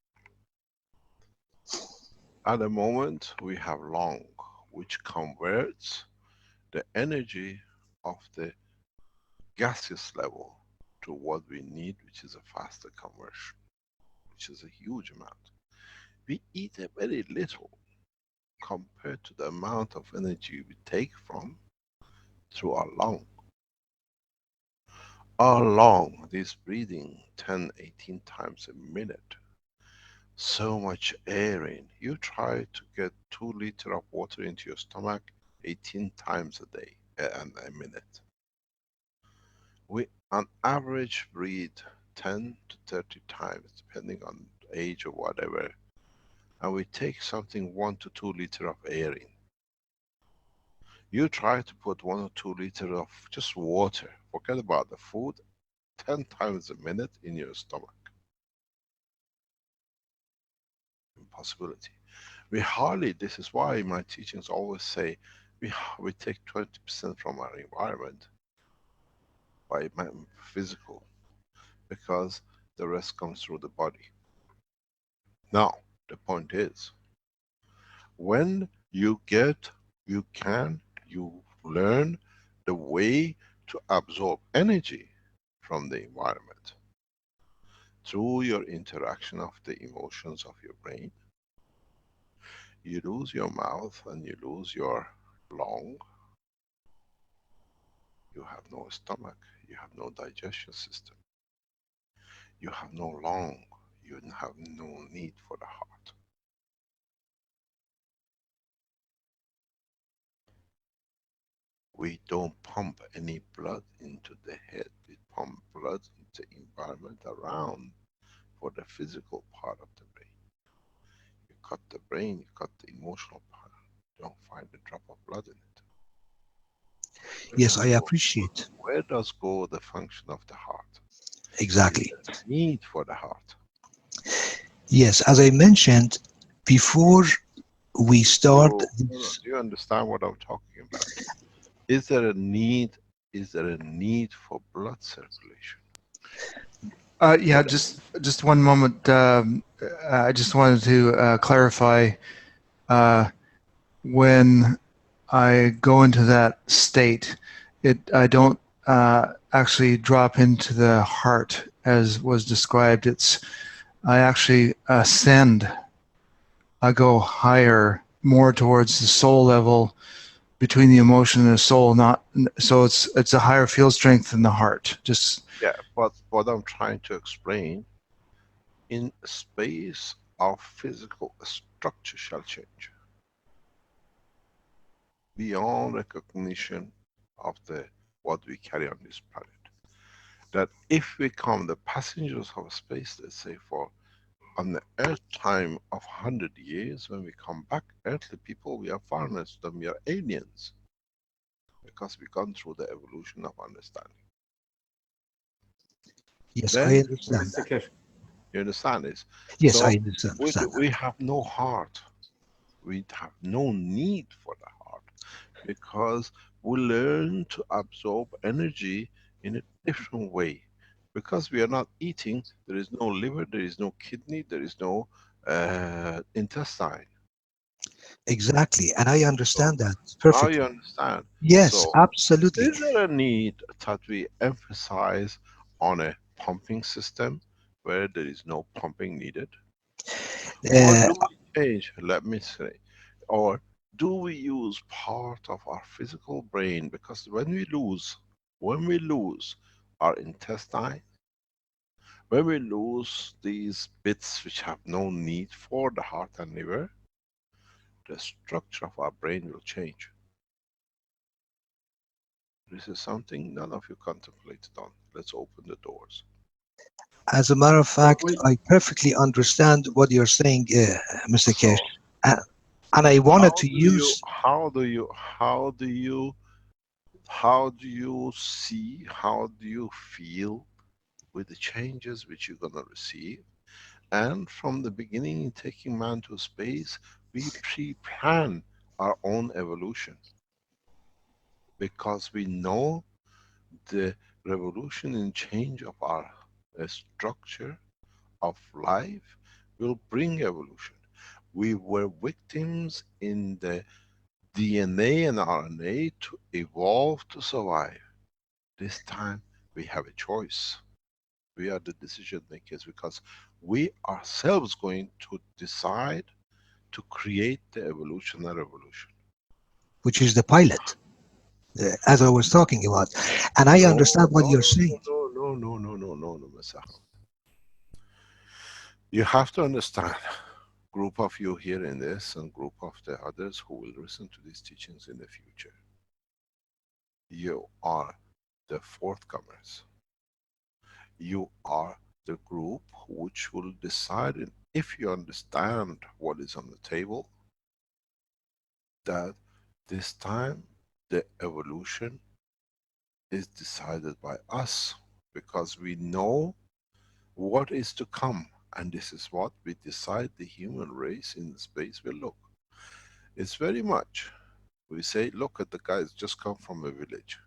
[SPEAKER 19] At the moment, we have long, which converts the energy of the gaseous level to what we need, which is a faster conversion, which is a huge amount. We eat a very little compared to the amount of energy we take from through our lung. Our lung is breathing 10, 18 times a minute. So much air in. You try to get 2 liters of water into your stomach 18 times a day and a minute. We on average breathe 10 to 30 times, depending on age or whatever, and we take something 1 to 2 liters of air in. You try to put 1 or 2 liters of just water, forget about the food, 10 times a minute in your stomach. Impossibility. We hardly, this is why my teachings always say, we take 20% from our environment by physical, because the rest comes through the body. Now, the point is, when you learn the way to absorb energy from the environment through your interaction of the emotions of your brain. You lose your mouth and you lose your lung. You have no stomach, you have no digestion system. You have no lung, you have no need for the heart. We don't pump any blood into the head. We pump blood into the environment around for the physical part of the brain. You cut the brain, you cut the emotional part. You don't find a drop of blood in it.
[SPEAKER 20] Yes, I appreciate.
[SPEAKER 19] Where does go the function of the heart?
[SPEAKER 20] Exactly.
[SPEAKER 19] Need for the heart.
[SPEAKER 20] Yes, as I mentioned, before we start.
[SPEAKER 19] Do you understand what I'm talking about? Is there a need? Is there a need for blood circulation?
[SPEAKER 16] Yeah, just one moment. I just wanted to clarify. When I go into that state, I don't actually drop into the heart as was described. I actually ascend. I go higher, more towards the soul level, between the emotion and the soul. Not so it's a higher field strength than the heart. Just
[SPEAKER 19] yeah, but what I'm trying to explain, in space, our physical structure shall change beyond recognition of what we carry on this planet. That if we come the passengers of space, let's say for on the earth time of 100 years, when we come back, earthly people, we are foreigners to them, we are aliens. Because we've gone through the evolution of understanding.
[SPEAKER 20] Yes,
[SPEAKER 19] Then,
[SPEAKER 20] I understand that.
[SPEAKER 19] you understand this?
[SPEAKER 20] Yes,
[SPEAKER 19] so
[SPEAKER 20] I understand
[SPEAKER 19] we have no heart. We have no need for the heart, because we learn to absorb energy in a different way. Because we are not eating, there is no liver, there is no kidney, there is no intestine.
[SPEAKER 20] Exactly, and I understand that
[SPEAKER 19] Now
[SPEAKER 20] perfectly.
[SPEAKER 19] you understand.
[SPEAKER 20] Yes,
[SPEAKER 19] So,
[SPEAKER 20] absolutely.
[SPEAKER 19] is there a need that we emphasize on a pumping system where there is no pumping needed? Or do we change, let me say, or do we use part of our physical brain? Because when we lose our intestine, when we lose these bits which have no need for the heart and liver, the structure of our brain will change. This is something none of you contemplated on. Let's open the doors.
[SPEAKER 20] As a matter of fact, I perfectly understand what you're saying, Mr. Keshe. And I wanted to use.
[SPEAKER 19] How do you see, how do you feel with the changes which you're gonna receive? And from the beginning, in taking man to space, we pre-plan our own evolution. Because we know the revolution and change of our structure of life will bring evolution. We were victims in the DNA and RNA to evolve to survive. This time we have a choice. We are the decision makers because we ourselves going to decide to create the evolution and revolution.
[SPEAKER 20] which is the pilot, as I was talking about. And I understand what you're saying.
[SPEAKER 19] No, Mr. Ahmed. You have to understand, group of you hearing this and group of the others who will listen to these teachings in the future. You are the forthcomers. You are the group which will decide, if you understand what is on the table, that this time the evolution is decided by us, because we know what is to come, and this is what we decide the human race in space will look. It's very much, we say, look at the guys just come from a village.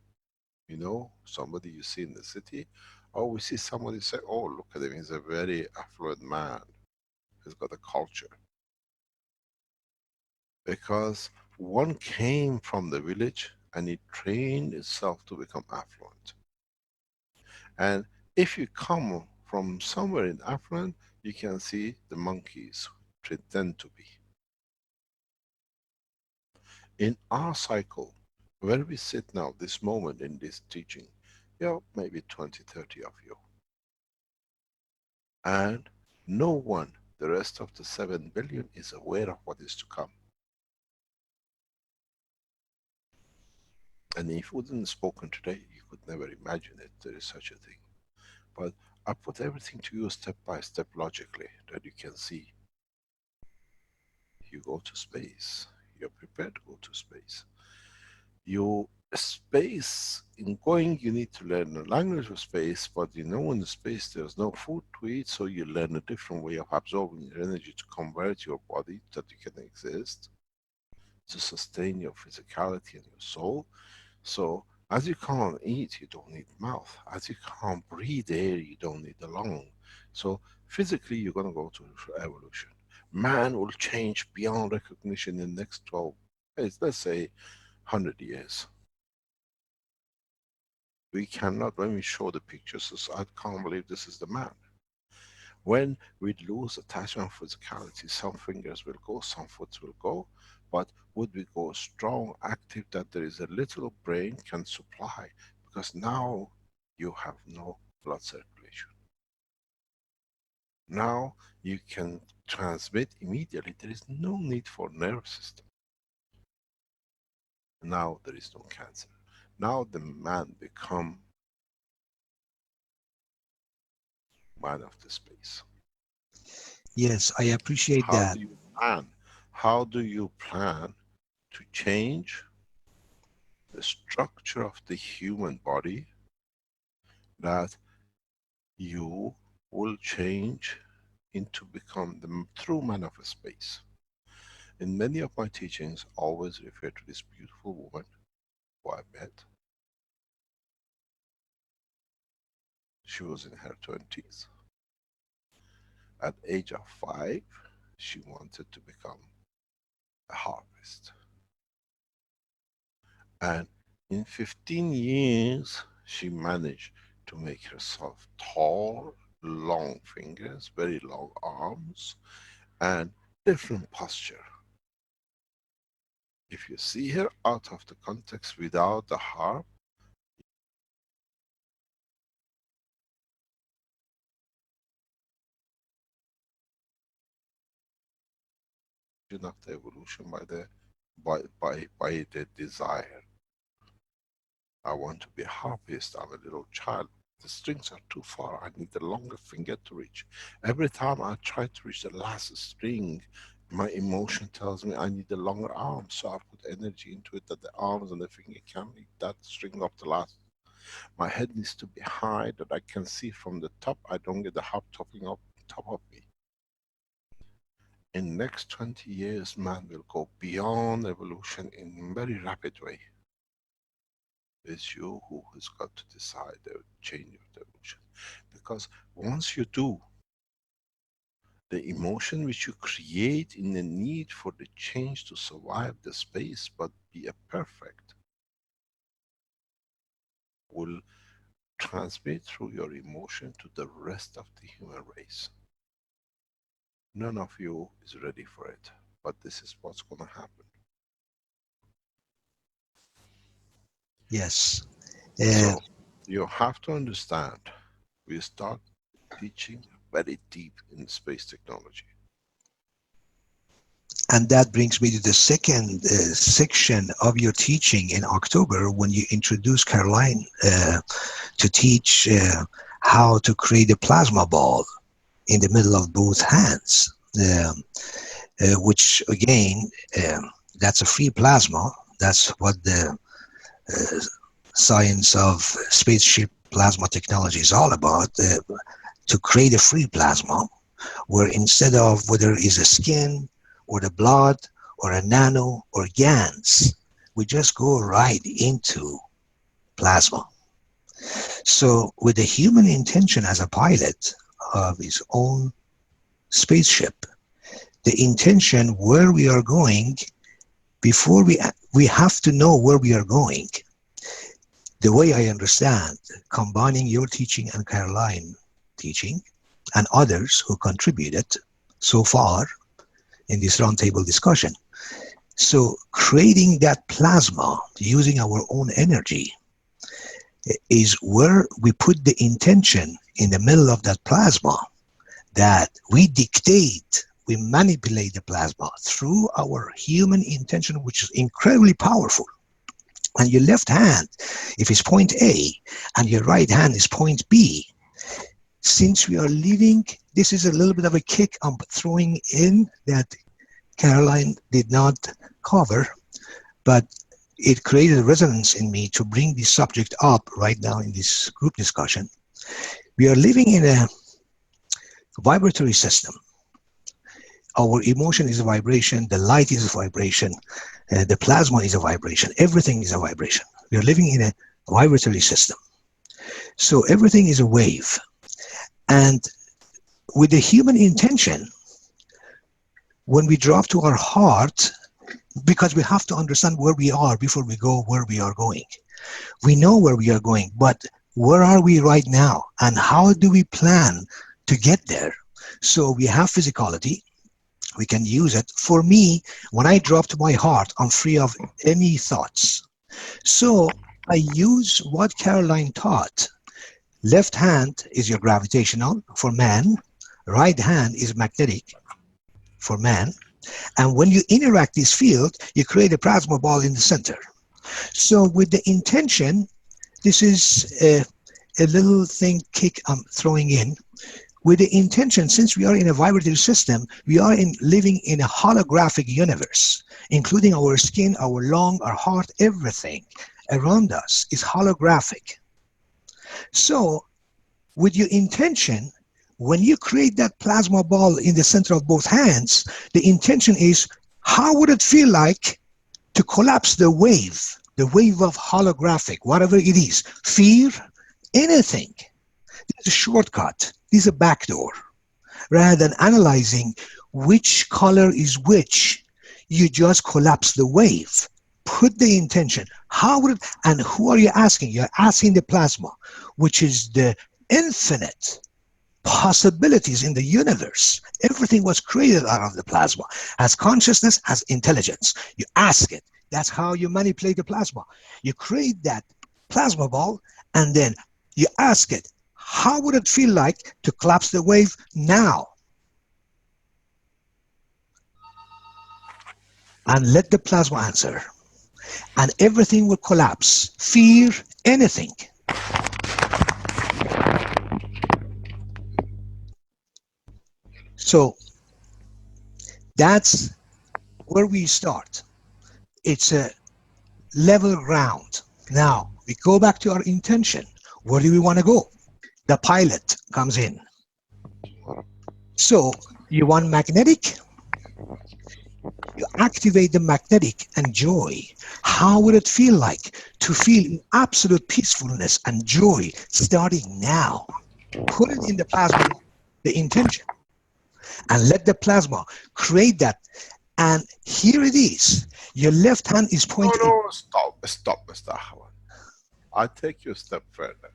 [SPEAKER 19] You know, somebody you see in the city, or we see somebody say, oh, look at him, he's a very affluent man, he's got a culture. Because one came from the village and it trained itself to become affluent. And if you come from somewhere in affluent, you can see the monkeys pretend to be. In our cycle, where we sit now, this moment in this teaching, you know, maybe 20, 30 of you. And no one, the rest of the 7 billion, is aware of what is to come. And if it wasn't spoken today, you could never imagine it, there is such a thing. But I put everything to you step by step logically, that you can see. You go to space, you're prepared to go to space. You space, in going you need to learn the language of space, but you know in the space there's no food to eat, so you learn a different way of absorbing your energy to convert your body that you can exist, to sustain your physicality and your soul. So as you can't eat, you don't need mouth. As you can't breathe air, you don't need the lung. So physically you're going to go to evolution. Man will change beyond recognition in the next 12, let's say 100 years. We cannot, when we show the pictures, I can't believe this is the man. When we lose attachment of physicality, some fingers will go, some foot will go, but would we go strong, active, that there is a little brain can supply, because now you have no blood circulation. Now you can transmit immediately, there is no need for nerve system. Now there is no cancer. Now the man become man of the space.
[SPEAKER 20] Yes, I appreciate
[SPEAKER 19] How
[SPEAKER 20] that.
[SPEAKER 19] do you plan? How do you plan to change the structure of the human body, that you will change into become the true man of space? In many of my teachings, I always refer to this beautiful woman who I met. She was in her 20s. At age of 5, she wanted to become a harvest. And in 15 years, she managed to make herself tall, long fingers, very long arms, and different posture. If you see her out of the context without the harp, of the evolution by the desire. I want to be a harpist, I'm a little child. The strings are too far, I need a longer finger to reach. Every time I try to reach the last string, my emotion tells me I need a longer arm, so I put energy into it that the arms and the finger can make that string up the last. My head needs to be high that I can see from the top, I don't get the harp topping up top of me. In next 20 years, man will go beyond evolution in a very rapid way. It's you who has got to decide the change of the evolution. Because once you do, the emotion which you create in the need for the change to survive the space but be a perfect, will transmit through your emotion to the rest of the human race. None of you is ready for it, but this is what's going to happen.
[SPEAKER 20] Yes.
[SPEAKER 19] So you have to understand, we start teaching very deep in space technology.
[SPEAKER 20] And that brings me to the second section of your teaching in October, when you introduced Caroline to teach how to create a plasma ball in the middle of both hands, which again, that's a free plasma. That's what the science of spaceship plasma technology is all about, to create a free plasma, where instead of whether it's a skin or the blood or a nano or GANs, we just go right into plasma. So with the human intention as a pilot of his own spaceship, the intention where we are going, before we have to know where we are going. The way I understand, combining your teaching and Caroline teaching and others who contributed so far in this roundtable discussion. So creating that plasma using our own energy is where we put the intention in the middle of that plasma, that we dictate, we manipulate the plasma through our human intention, which is incredibly powerful. And your left hand, if it's point A, and your right hand is point B, since we are living, this is a little bit of a kick I'm throwing in that Caroline did not cover, but it created a resonance in me to bring this subject up right now in this group discussion. We are living in a vibratory system. Our emotion is a vibration, the light is a vibration, the plasma is a vibration, everything is a vibration. We are living in a vibratory system. So everything is a wave. And with the human intention, when we drop to our heart, because we have to understand where we are before we go where we are going. We know where we are going, but where are we right now? And how do we plan to get there? So we have physicality. We can use it. For me, when I drop to my heart, I'm free of any thoughts. So I use what Caroline taught. Left hand is your gravitational for man. Right hand is magnetic for man. And when you interact this field, you create a plasma ball in the center. So with the intention, this is a little thing kick I'm throwing in. With the intention, since we are in a vibratory system, we are living in a holographic universe, including our skin, our lung, our heart, everything around us is holographic. So with your intention, when you create that plasma ball in the center of both hands, the intention is, how would it feel like to collapse the wave of holographic, whatever it is, fear, anything. There's a shortcut, there's a backdoor. Rather than analyzing which color is which, you just collapse the wave. Put the intention. How would it, and who are you asking? You're asking the plasma, which is the infinite possibilities in the universe. Everything was created out of the plasma. Has consciousness, has intelligence. You ask it. That's how you manipulate the plasma. You create that plasma ball, and then you ask it, how would it feel like to collapse the wave now? And let the plasma answer. And everything will collapse. Fear, anything. So that's where we start. It's a level ground. Now we go back to our intention. Where do we want to go? The pilot comes in. So you want magnetic? You activate the magnetic and joy. How would it feel like to feel absolute peacefulness and joy starting now? Put it in the plasma, the intention. and let the plasma create that. And here it is. Your left hand is
[SPEAKER 19] No,
[SPEAKER 20] pointing.
[SPEAKER 19] no, stop, Mr. Ahwan. I'll take you a step further.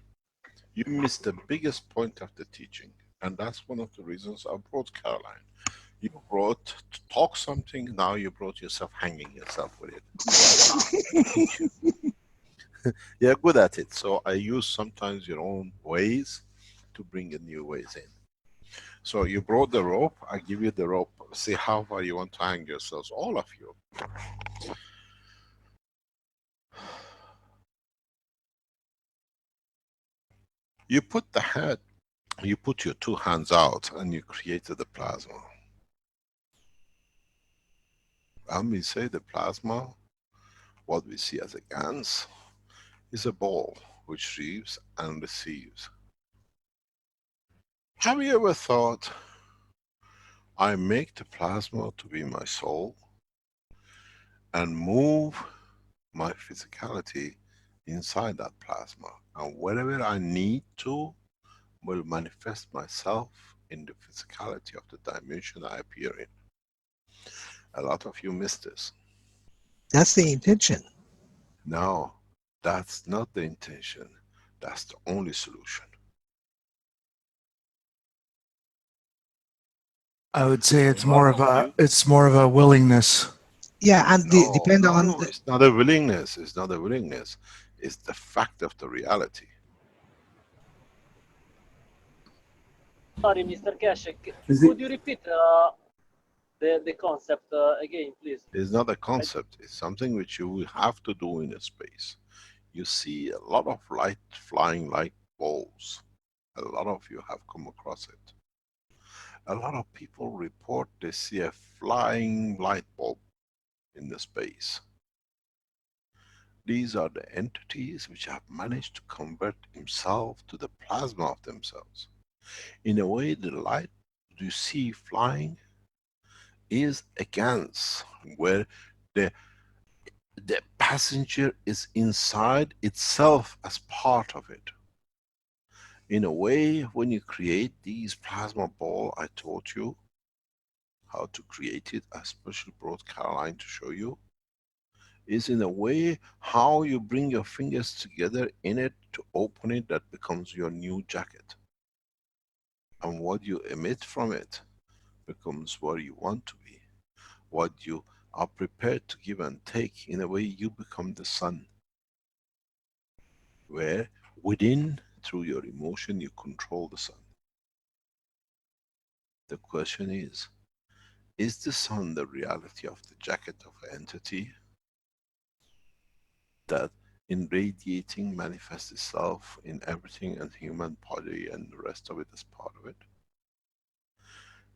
[SPEAKER 19] You missed the biggest point of the teaching, and that's one of the reasons I brought Caroline. You brought to talk something, now you brought yourself hanging yourself with it. Teach you. You're good at it, so I use sometimes your own ways to bring in new ways in. So you brought the rope, I give you the rope. See how far you want to hang yourselves, all of you. You put the head, you put your two hands out and you created the plasma. And we say the plasma, what we see as a GANs, is a ball which receives and receives. Have you ever thought, I make the plasma to be my soul and move my physicality inside that plasma, and wherever I need to, will manifest myself in the physicality of the dimension I appear in. A lot of you miss this.
[SPEAKER 20] That's the intention.
[SPEAKER 19] No, that's not the intention. That's the only solution.
[SPEAKER 16] I would say it's more of a willingness.
[SPEAKER 20] Yeah, and
[SPEAKER 19] No,
[SPEAKER 20] depend
[SPEAKER 19] no,
[SPEAKER 20] on
[SPEAKER 19] no, it's not a willingness. It's not a willingness. It's the fact of the reality.
[SPEAKER 18] Sorry, Mr. Keshe, could you repeat the concept again, please?
[SPEAKER 19] It's not a concept. It's something which you will have to do in a space. You see a lot of light flying like balls. A lot of you have come across it. A lot of people report they see a flying light bulb in the space. These are the entities which have managed to convert himself to the plasma of themselves. In a way, the light you see flying is a GANs, where the passenger is inside itself as part of it. In a way, when you create these plasma ball, I taught you how to create it. I especially brought Caroline to show you. Is in a way how you bring your fingers together in it to open it, that becomes your new jacket. And what you emit from it becomes what you want to be. What you are prepared to give and take. In a way, you become the sun. Where within, through your emotion, you control the sun. The question is the sun the reality of the jacket of an entity that in radiating manifests itself in everything and human body and the rest of it as part of it?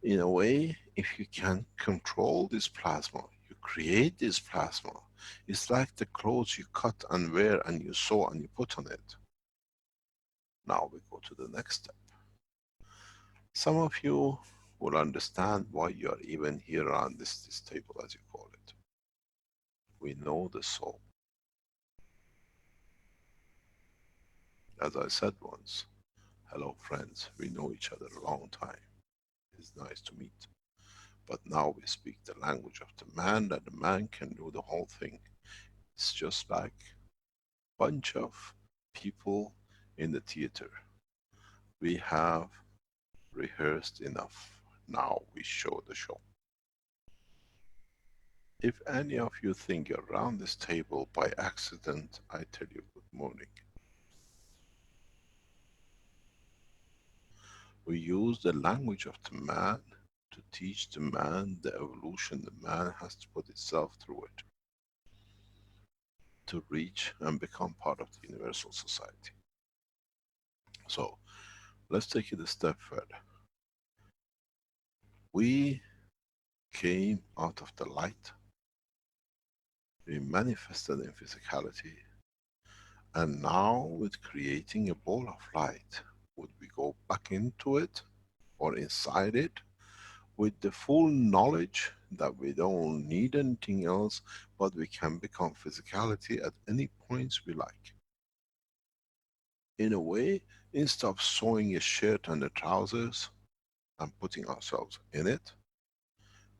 [SPEAKER 19] In a way, if you can control this plasma, you create this plasma, it's like the clothes you cut and wear and you sew and you put on it. Now we go to the next step. Some of you will understand why you are even here around this table, as you call it. We know the soul. As I said once, hello friends, we know each other a long time. It's nice to meet. But now we speak the language of the man, that the man can do the whole thing. It's just like a bunch of people in the theater. We have rehearsed enough. Now we show the show. If any of you think you're around this table by accident, I tell you good morning. We use the language of the man to teach the man the evolution the man has to put itself through it to reach and become part of the universal society. So let's take it a step further. We came out of the light, we manifested in physicality, and now with creating a ball of light, would we go back into it or inside it with the full knowledge that we don't need anything else, but we can become physicality at any points we like? In a way, instead of sewing a shirt and the trousers and putting ourselves in it.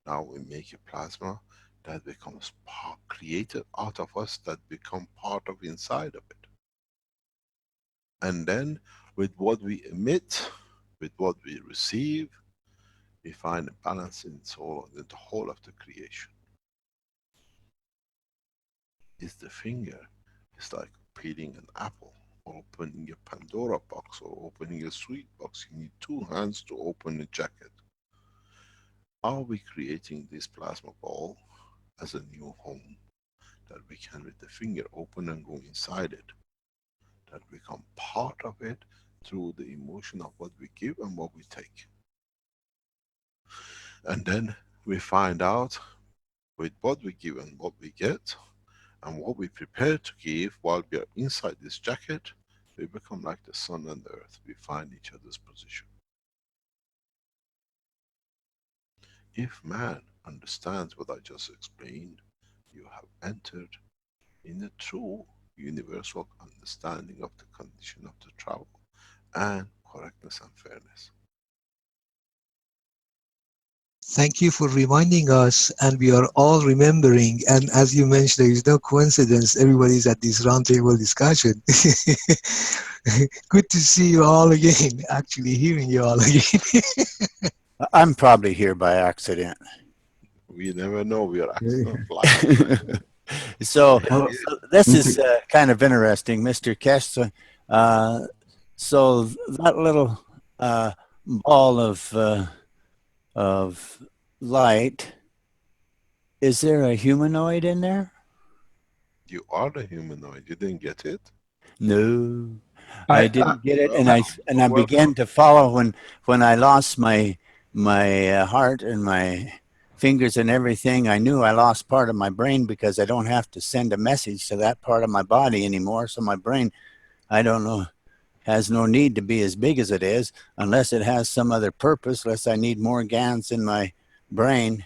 [SPEAKER 19] Now we make a plasma that becomes created out of us, that become part of inside of it. And then with what we emit, with what we receive, we find a balance in the whole of the creation. Is the finger. It's like peeling an apple, or opening a Pandora box, or opening a sweet box. You need two hands to open a jacket. Are we creating this plasma ball as a new home that we can with the finger open and go inside it, that become part of it through the emotion of what we give and what we take? And then we find out with what we give and what we get and what we prepare to give while we are inside this jacket, we become like the sun and the earth. We find each other's position. If man understands what I just explained, you have entered in a true universal understanding of the condition of the travel and correctness and fairness.
[SPEAKER 20] Thank you for reminding us, and we are all remembering. And as you mentioned, there is no coincidence. Everybody's at this roundtable discussion. Good to see you all again. Actually, hearing you all again.
[SPEAKER 17] I'm probably here by accident.
[SPEAKER 19] We never know. We are accident flying.
[SPEAKER 17] So this is kind of interesting, Mr. Keshe. So that little ball of light, is there a humanoid in there?
[SPEAKER 19] You are the humanoid. You didn't get it?
[SPEAKER 17] No, I didn't get it, and I
[SPEAKER 19] Well,
[SPEAKER 17] began to follow when I lost my heart and my fingers and everything. I knew I lost part of my brain because I don't have to send a message to that part of my body anymore. So my brain, I don't know, has no need to be as big as it is unless it has some other purpose, unless I need more GANs in my brain.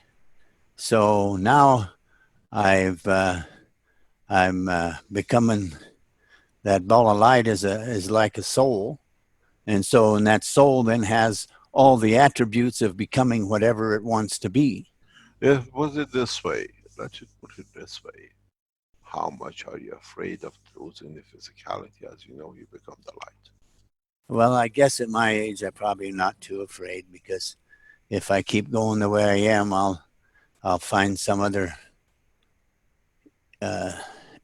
[SPEAKER 17] So now I'm becoming, that ball of light is like a soul. And so, and that soul then has all the attributes of becoming whatever it wants to be.
[SPEAKER 19] If was it this way, let's put it this way. How much are you afraid of losing the physicality? As you know, you become the light.
[SPEAKER 17] Well, I guess at my age, I'm probably not too afraid, because if I keep going the way I am, I'll find some other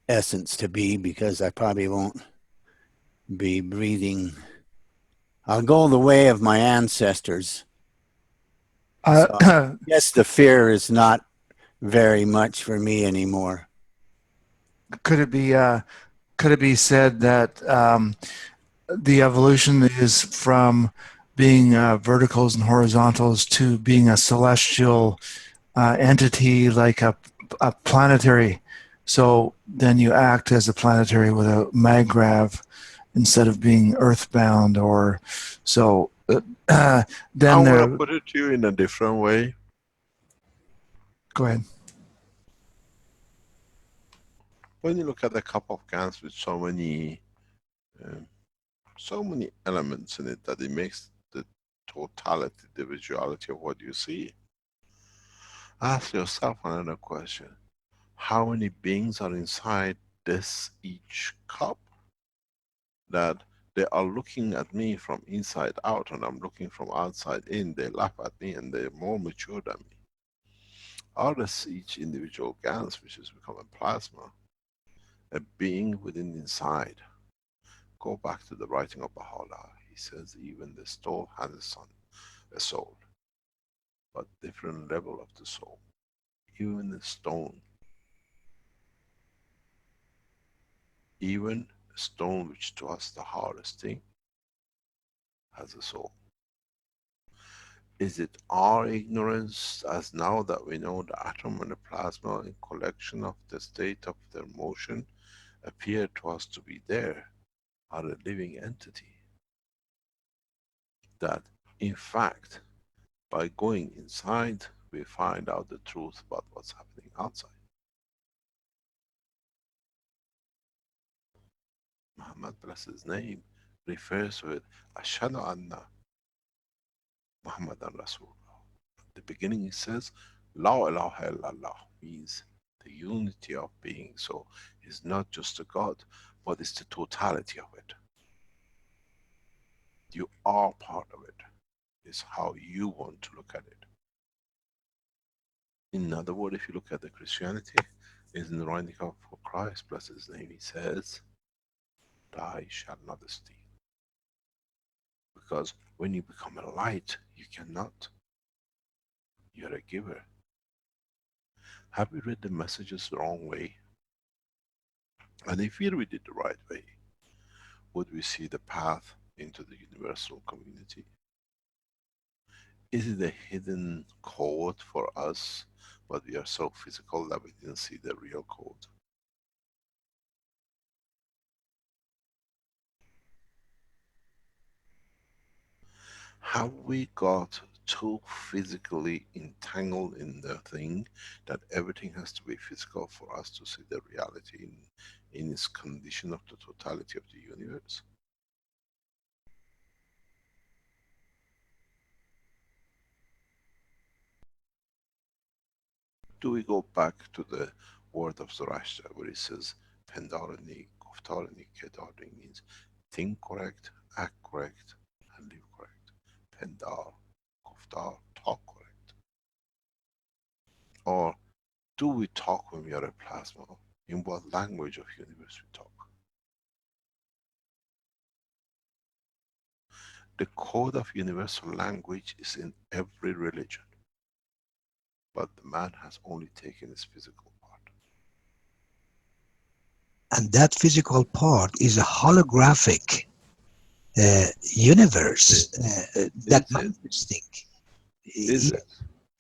[SPEAKER 17] essence to be, because I probably won't be breathing. I'll go the way of my ancestors. So I guess the fear is not very much for me anymore.
[SPEAKER 16] Could it be said that the evolution is from being verticals and horizontals to being a celestial entity, like a planetary? So then you act as a planetary with a maggrav instead of being earthbound, or so. Then
[SPEAKER 19] I want
[SPEAKER 16] there.
[SPEAKER 19] to put it to you in a different way.
[SPEAKER 16] Go ahead.
[SPEAKER 19] When you look at a cup of gas with so many elements in it, that it makes the totality, the visuality of what you see. Ask yourself another question. How many beings are inside this each cup, that they are looking at me from inside out and I'm looking from outside in? They laugh at me and they're more mature than me. Out of each individual gas, which has become a plasma, a being within inside. Go back to the writing of Baha'u'llah. He says even the stone has a soul, but different level of the soul. Even the stone, even a stone which to us the hardest thing, has a soul. Is it our ignorance, as now that we know the atom and the plasma in collection of the state of their motion appear to us to be there, are a living entity, that in fact by going inside we find out the truth about what's happening outside? Muhammad, bless his name, refers to it, Ashhadu anna Muhammadan Rasulullah. At the beginning it says, La ilaha illallah, means the unity of being. So it's not just a God, but it's the totality of it. You are part of it. It's how you want to look at it. In other words, if you look at the Christianity, is in the writing of Christ, bless his name, he says, "Thou shalt not steal." Because when you become a light, you cannot. You're a giver. Have we read the messages the wrong way? And if we read it the right way, would we see the path into the universal community? Is it a hidden code for us, but we are so physical that we didn't see the real code? Have we got too physically entangled in the thing that everything has to be physical for us to see the reality in its condition of the totality of the universe? Do we go back to the word of Zoroaster where it says, Pendarani, Guftarani, Kedarani, means think correct, act correct, and live correct. Pendar, Guftar, talk correct. Or do we talk when we are a plasma? In what language of universe we talk? The code of universal language is in every religion, but the man has only taken his physical part.
[SPEAKER 20] And that physical part is a holographic universe that manifesting.
[SPEAKER 19] Is it?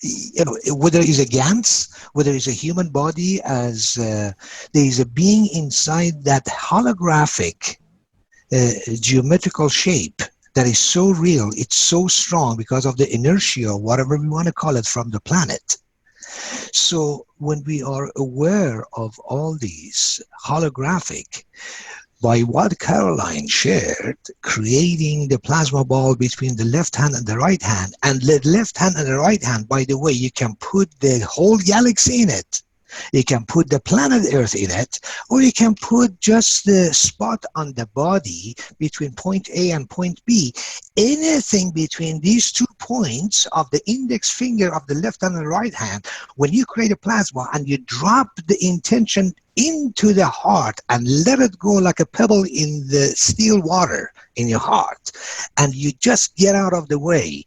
[SPEAKER 20] You know, whether it's a Gantz, whether it's a human body, as there is a being inside that holographic geometrical shape that is so real, it's so strong because of the inertia, whatever we want to call it, from the planet. So when we are aware of all these holographic, by what Caroline shared, creating the plasma ball between the left hand and the right hand, and the left hand and the right hand, by the way, you can put the whole galaxy in it. You can put the planet Earth in it, or you can put just the spot on the body between point A and point B. Anything between these 2 points of the index finger of the left hand and right hand, when you create a plasma and you drop the intention into the heart and let it go like a pebble in the still water in your heart, and you just get out of the way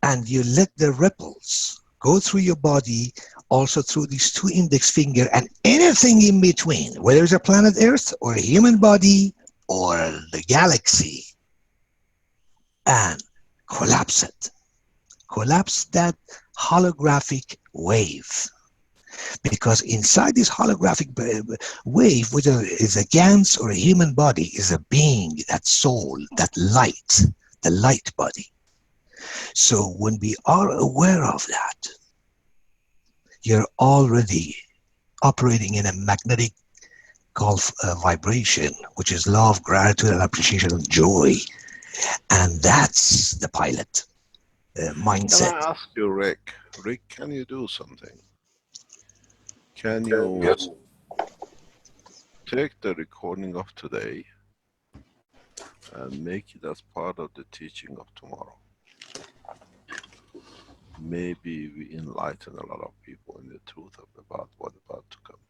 [SPEAKER 20] and you let the ripples go through your body, also through these 2 index finger and anything in between, whether it's a planet Earth or a human body or the galaxy, and collapse it. Collapse that holographic wave. Because inside this holographic wave, whether it's a Gantz or a human body, is a being, that soul, that light, the light body. So when we are aware of that, you're already operating in a magnetic vibration, which is love, gratitude, and appreciation and joy. And that's the pilot mindset.
[SPEAKER 19] Can I ask you, Rick? Rick, can you do something? Can you take the recording of today and make it as part of the teaching of tomorrow? Maybe we enlighten a lot of people in the truth about what's about to come.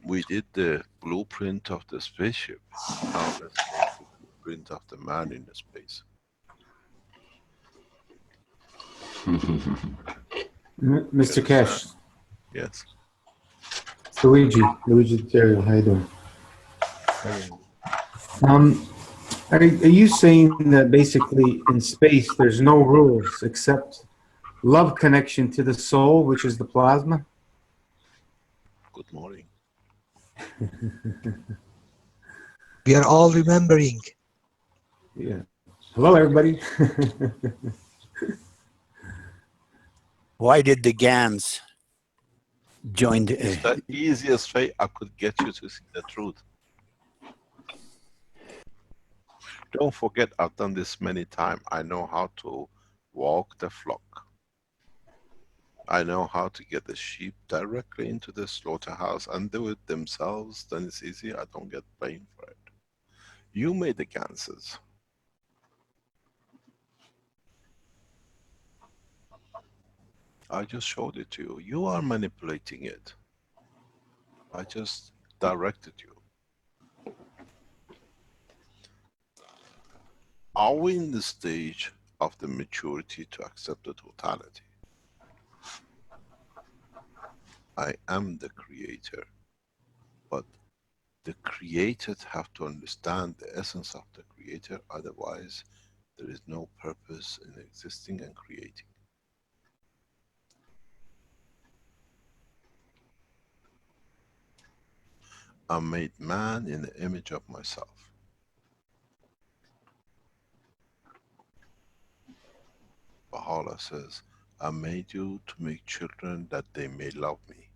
[SPEAKER 19] We did the blueprint of the spaceship. Now let's make the blueprint of the man in the space.
[SPEAKER 21] Mr. Keshe.
[SPEAKER 19] Yes.
[SPEAKER 21] It's Luigi Terrio, how you doing? Are you saying that basically in space there's no rules except love connection to the soul, which is the plasma?
[SPEAKER 19] Good morning.
[SPEAKER 20] We are all remembering.
[SPEAKER 21] Yeah. Hello, everybody.
[SPEAKER 17] Why did the Gans join?
[SPEAKER 19] It's the easiest way I could get you to see the truth. Don't forget, I've done this many times. I know how to walk the flock. I know how to get the sheep directly into the slaughterhouse and do it themselves. Then it's easy. I don't get blamed for it. You made the ganses. I just showed it to you. You are manipulating it. I just directed you. Are we in the stage of the maturity to accept the totality? I am the creator, but the created have to understand the essence of the creator, otherwise there is no purpose in existing and creating. I made man in the image of myself. Baha'u'llah says, I made you to make children that they may love me,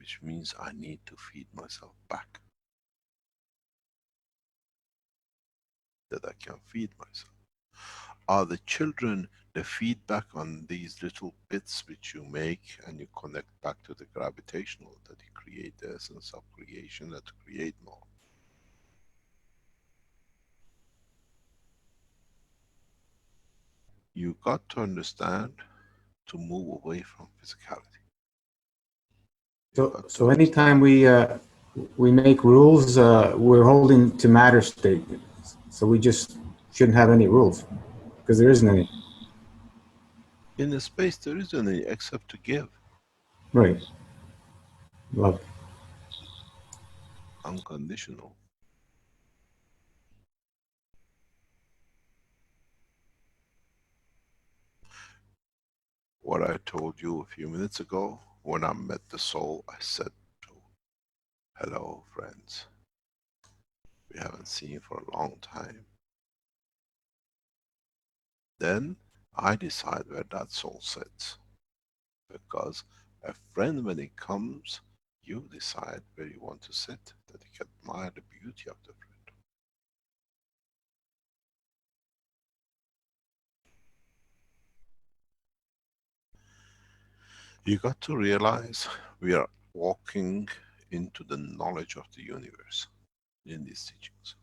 [SPEAKER 19] which means I need to feed myself back, that I can feed myself. Are the children the feedback on these little bits which you make and you connect back to the gravitational, that you create the essence of creation, that to create more? You got to understand to move away from physicality.
[SPEAKER 21] So anytime we make rules, we're holding to matter state. So we just shouldn't have any rules because there isn't any.
[SPEAKER 19] In the space, there isn't any except to give.
[SPEAKER 21] Right. Love.
[SPEAKER 19] Unconditional. What I told you a few minutes ago, when I met the soul, I said, hello, friends. We haven't seen for a long time. Then I decide where that soul sits. Because a friend, when it comes, you decide where you want to sit, that you can admire the beauty of the friend. You got to realize we are walking into the knowledge of the universe in these teachings.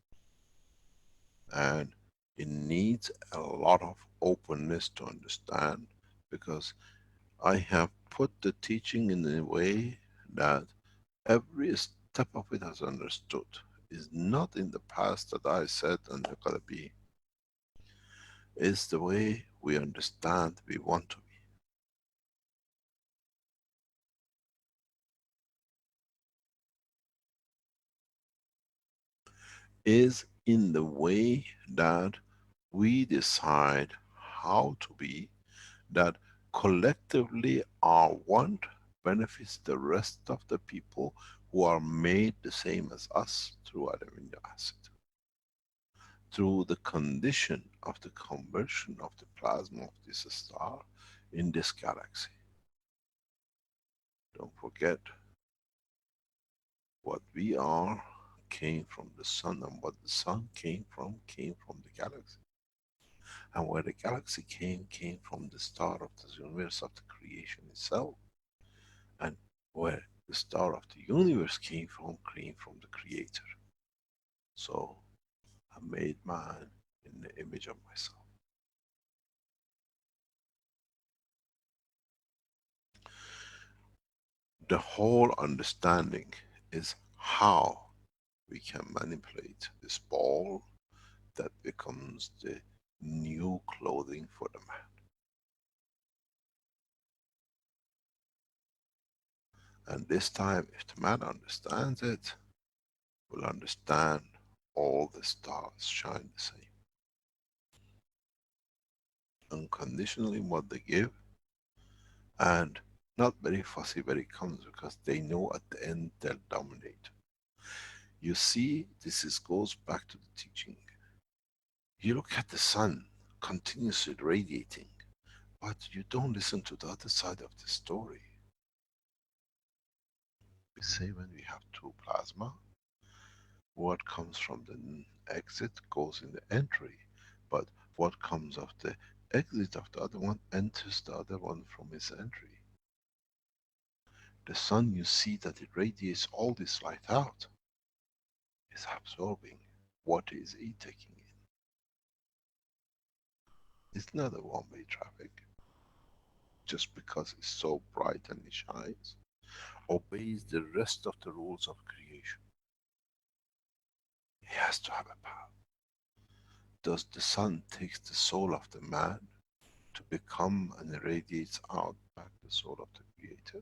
[SPEAKER 19] And it needs a lot of openness to understand, because I have put the teaching in a way that every step of it has understood. Is not in the past that I said and they're gonna be. It's the way we understand we want to be. Is in the way that we decide how to be, that collectively our want benefits the rest of the people who are made the same as us through Adam amino acid. Through the condition of the conversion of the plasma of this star in this galaxy. Don't forget, what we are came from the sun, and what the sun came from the galaxy. And where the galaxy came from the star of the universe, of the creation itself. And where the star of the universe came from the creator. So I made man in the image of myself. The whole understanding is how we can manipulate this ball that becomes the new clothing for the man. And this time, if the man understands it, will understand all the stars shine the same. Unconditionally what they give, and not very fussy when it comes, because they know at the end they'll dominate. You see, goes back to the teaching. You look at the sun continuously radiating, but you don't listen to the other side of the story. We say when we have two plasma, what comes from the
[SPEAKER 4] exit goes in the entry, but what comes of the exit of the other one enters the other one from its entry. The sun, you see that it radiates all this light out. It's absorbing. What is it taking in? It's not a one-way traffic. Just because it's so bright and it shines, obeys the rest of the rules of creation. It has to have a path. Does the sun take the soul of the man to become and irradiates out back the soul of the creator?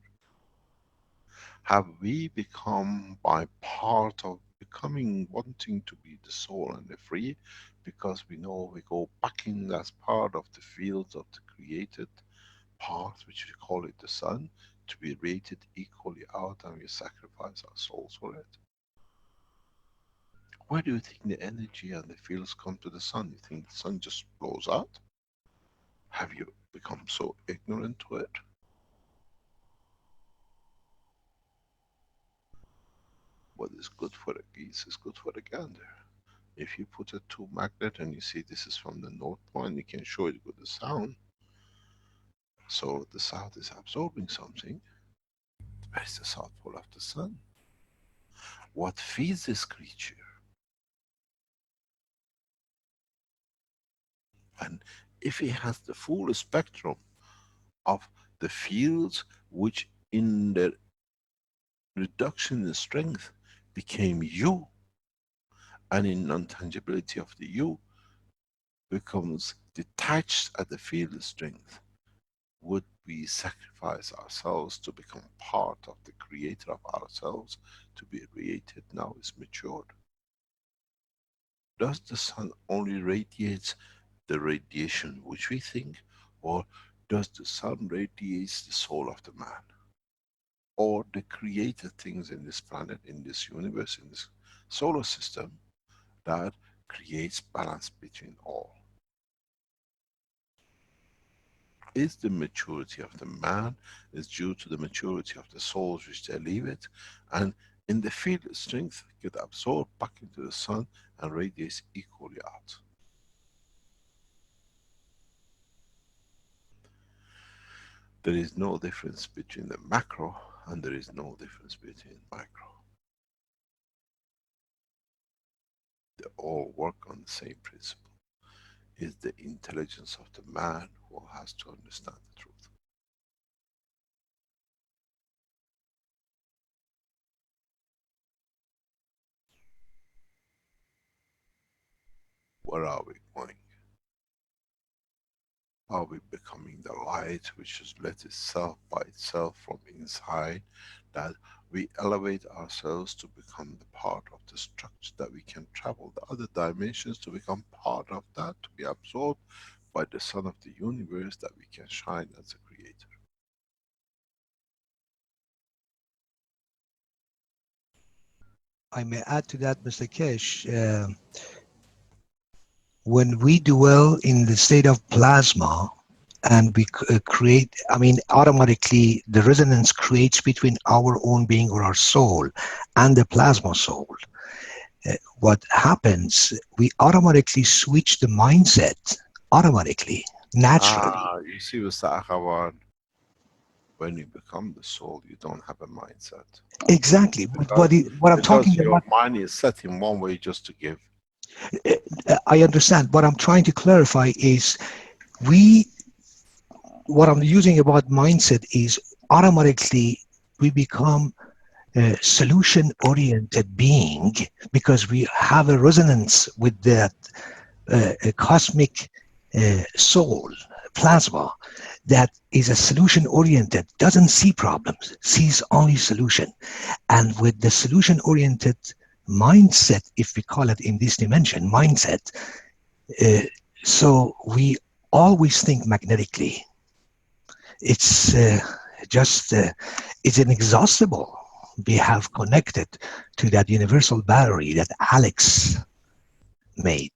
[SPEAKER 4] Have we become by part of becoming, wanting to be the soul and the free, because we know we go back in as part of the fields of the created part, which we call it the sun, to be rated equally out, and we sacrifice our souls for it? Where do you think the energy and the fields come to the sun? You think the sun just blows out? Have you become so ignorant to it? What is good for the geese is good for the gander. If you put a two magnet and you see this is from the North Pole, you can show it with the sound. So the south is absorbing something. Where is the south pole of the sun? What feeds this creature? And if it has the full spectrum of the fields, which in the reduction in strength became you, and in non-tangibility of the you becomes detached at the field strength, would we sacrifice ourselves to become part of the creator of ourselves, to be created now is matured? Does the sun only radiates the radiation which we think, or does the sun radiates the soul of the man, or the created things in this planet, in this universe, in this solar system, that creates balance between all? Is the maturity of the man is due to the maturity of the souls which they leave it, and in the field strength get absorbed back into the sun and radiates equally out? There is no difference between the macro and there is no difference between micro. They all work on the same principle. It's the intelligence of the man who has to understand the truth. Where are we going? Are we becoming the light which has let itself by itself from inside, that we elevate ourselves to become the part of the structure, that we can travel the other dimensions to become part of that, to be absorbed by the sun of the universe, that we can shine as a creator?
[SPEAKER 20] I may add to that, Mr. Keshe. When we dwell in the state of plasma and we create, I mean, automatically the resonance creates between our own being or our soul and the plasma soul. What happens, we automatically switch the mindset, automatically, naturally.
[SPEAKER 4] You see, Mr. Akhavan, when you become the soul, you don't have a mindset.
[SPEAKER 20] Exactly. What I'm talking
[SPEAKER 4] your
[SPEAKER 20] about,
[SPEAKER 4] mind is set in one way, just to give.
[SPEAKER 20] I understand. What I'm trying to clarify is what I'm using about mindset is automatically we become a solution-oriented being because we have a resonance with that a cosmic soul, plasma, that is a solution-oriented, doesn't see problems, sees only solution. And with the solution-oriented mindset, if we call it in this dimension, mindset, so we always think magnetically. It's it's inexhaustible. We have connected to that universal battery that Alex made.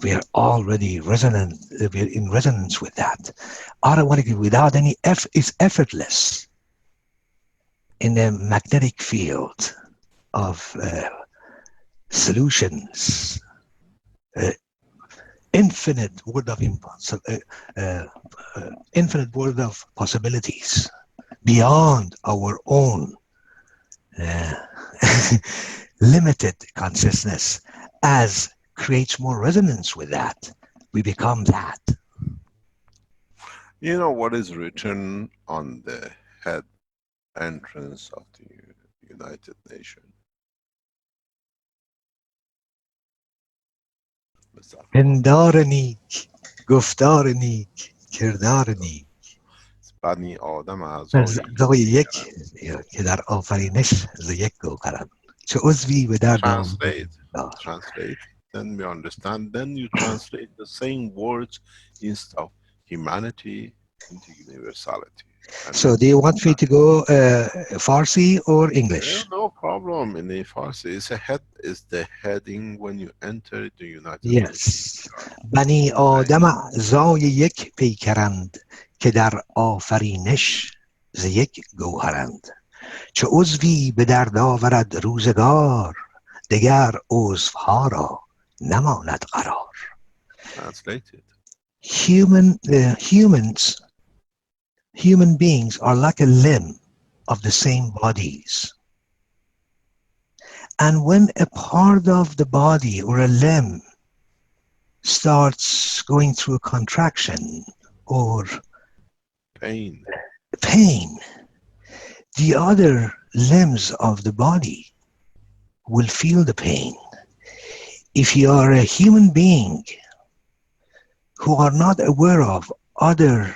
[SPEAKER 20] We are already resonant. We're in resonance with that. Automatically, without any effort, it's effortless in the magnetic field of solutions infinite world of infinite world of possibilities beyond our own limited consciousness. As creates more resonance with that, we become that.
[SPEAKER 19] You know what is written on the head entrance of the United Nations?
[SPEAKER 20] پندار نیک، گفتار نیک، کردار نیک،
[SPEAKER 19] بنی آدم
[SPEAKER 20] از
[SPEAKER 19] اعضای
[SPEAKER 20] اعضای یک که در آفرینش ز یک گوهرند، چه عضوی به درد
[SPEAKER 19] Translate. Translate. Then we understand. Then you translate the same words instead of humanity into universality.
[SPEAKER 20] So do you want me to go Farsi or English?
[SPEAKER 19] No problem. In the Farsi, it's a head. Is the heading when you enter the United
[SPEAKER 20] Yes.
[SPEAKER 19] Nations.
[SPEAKER 20] بنی آدم اعضای یک پیکرند که در آفرینش ز یک گوهرند، چه عضوی به درد آورد روزگار، دگر عضوها را نماند قرار.
[SPEAKER 19] Translated.
[SPEAKER 20] Human beings are like a limb of the same bodies. And when a part of the body or a limb starts going through a contraction or
[SPEAKER 19] pain,
[SPEAKER 20] the other limbs of the body will feel the pain. If you are a human being who are not aware of other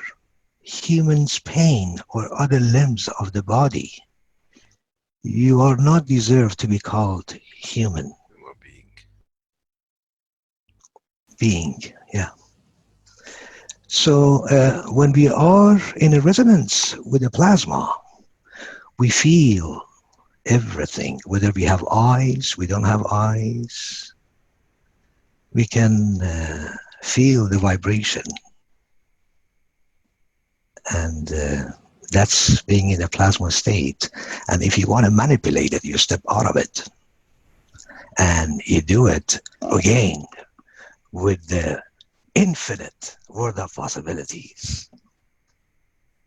[SPEAKER 20] humans' pain or other limbs of the body, you are not deserved to be called human being. Yeah. So when we are in a resonance with the plasma, we feel everything, whether we have eyes, we don't have eyes, we can feel the vibration. And that's being in a plasma state. And if you want to manipulate it, you step out of it. And you do it again with the infinite world of possibilities.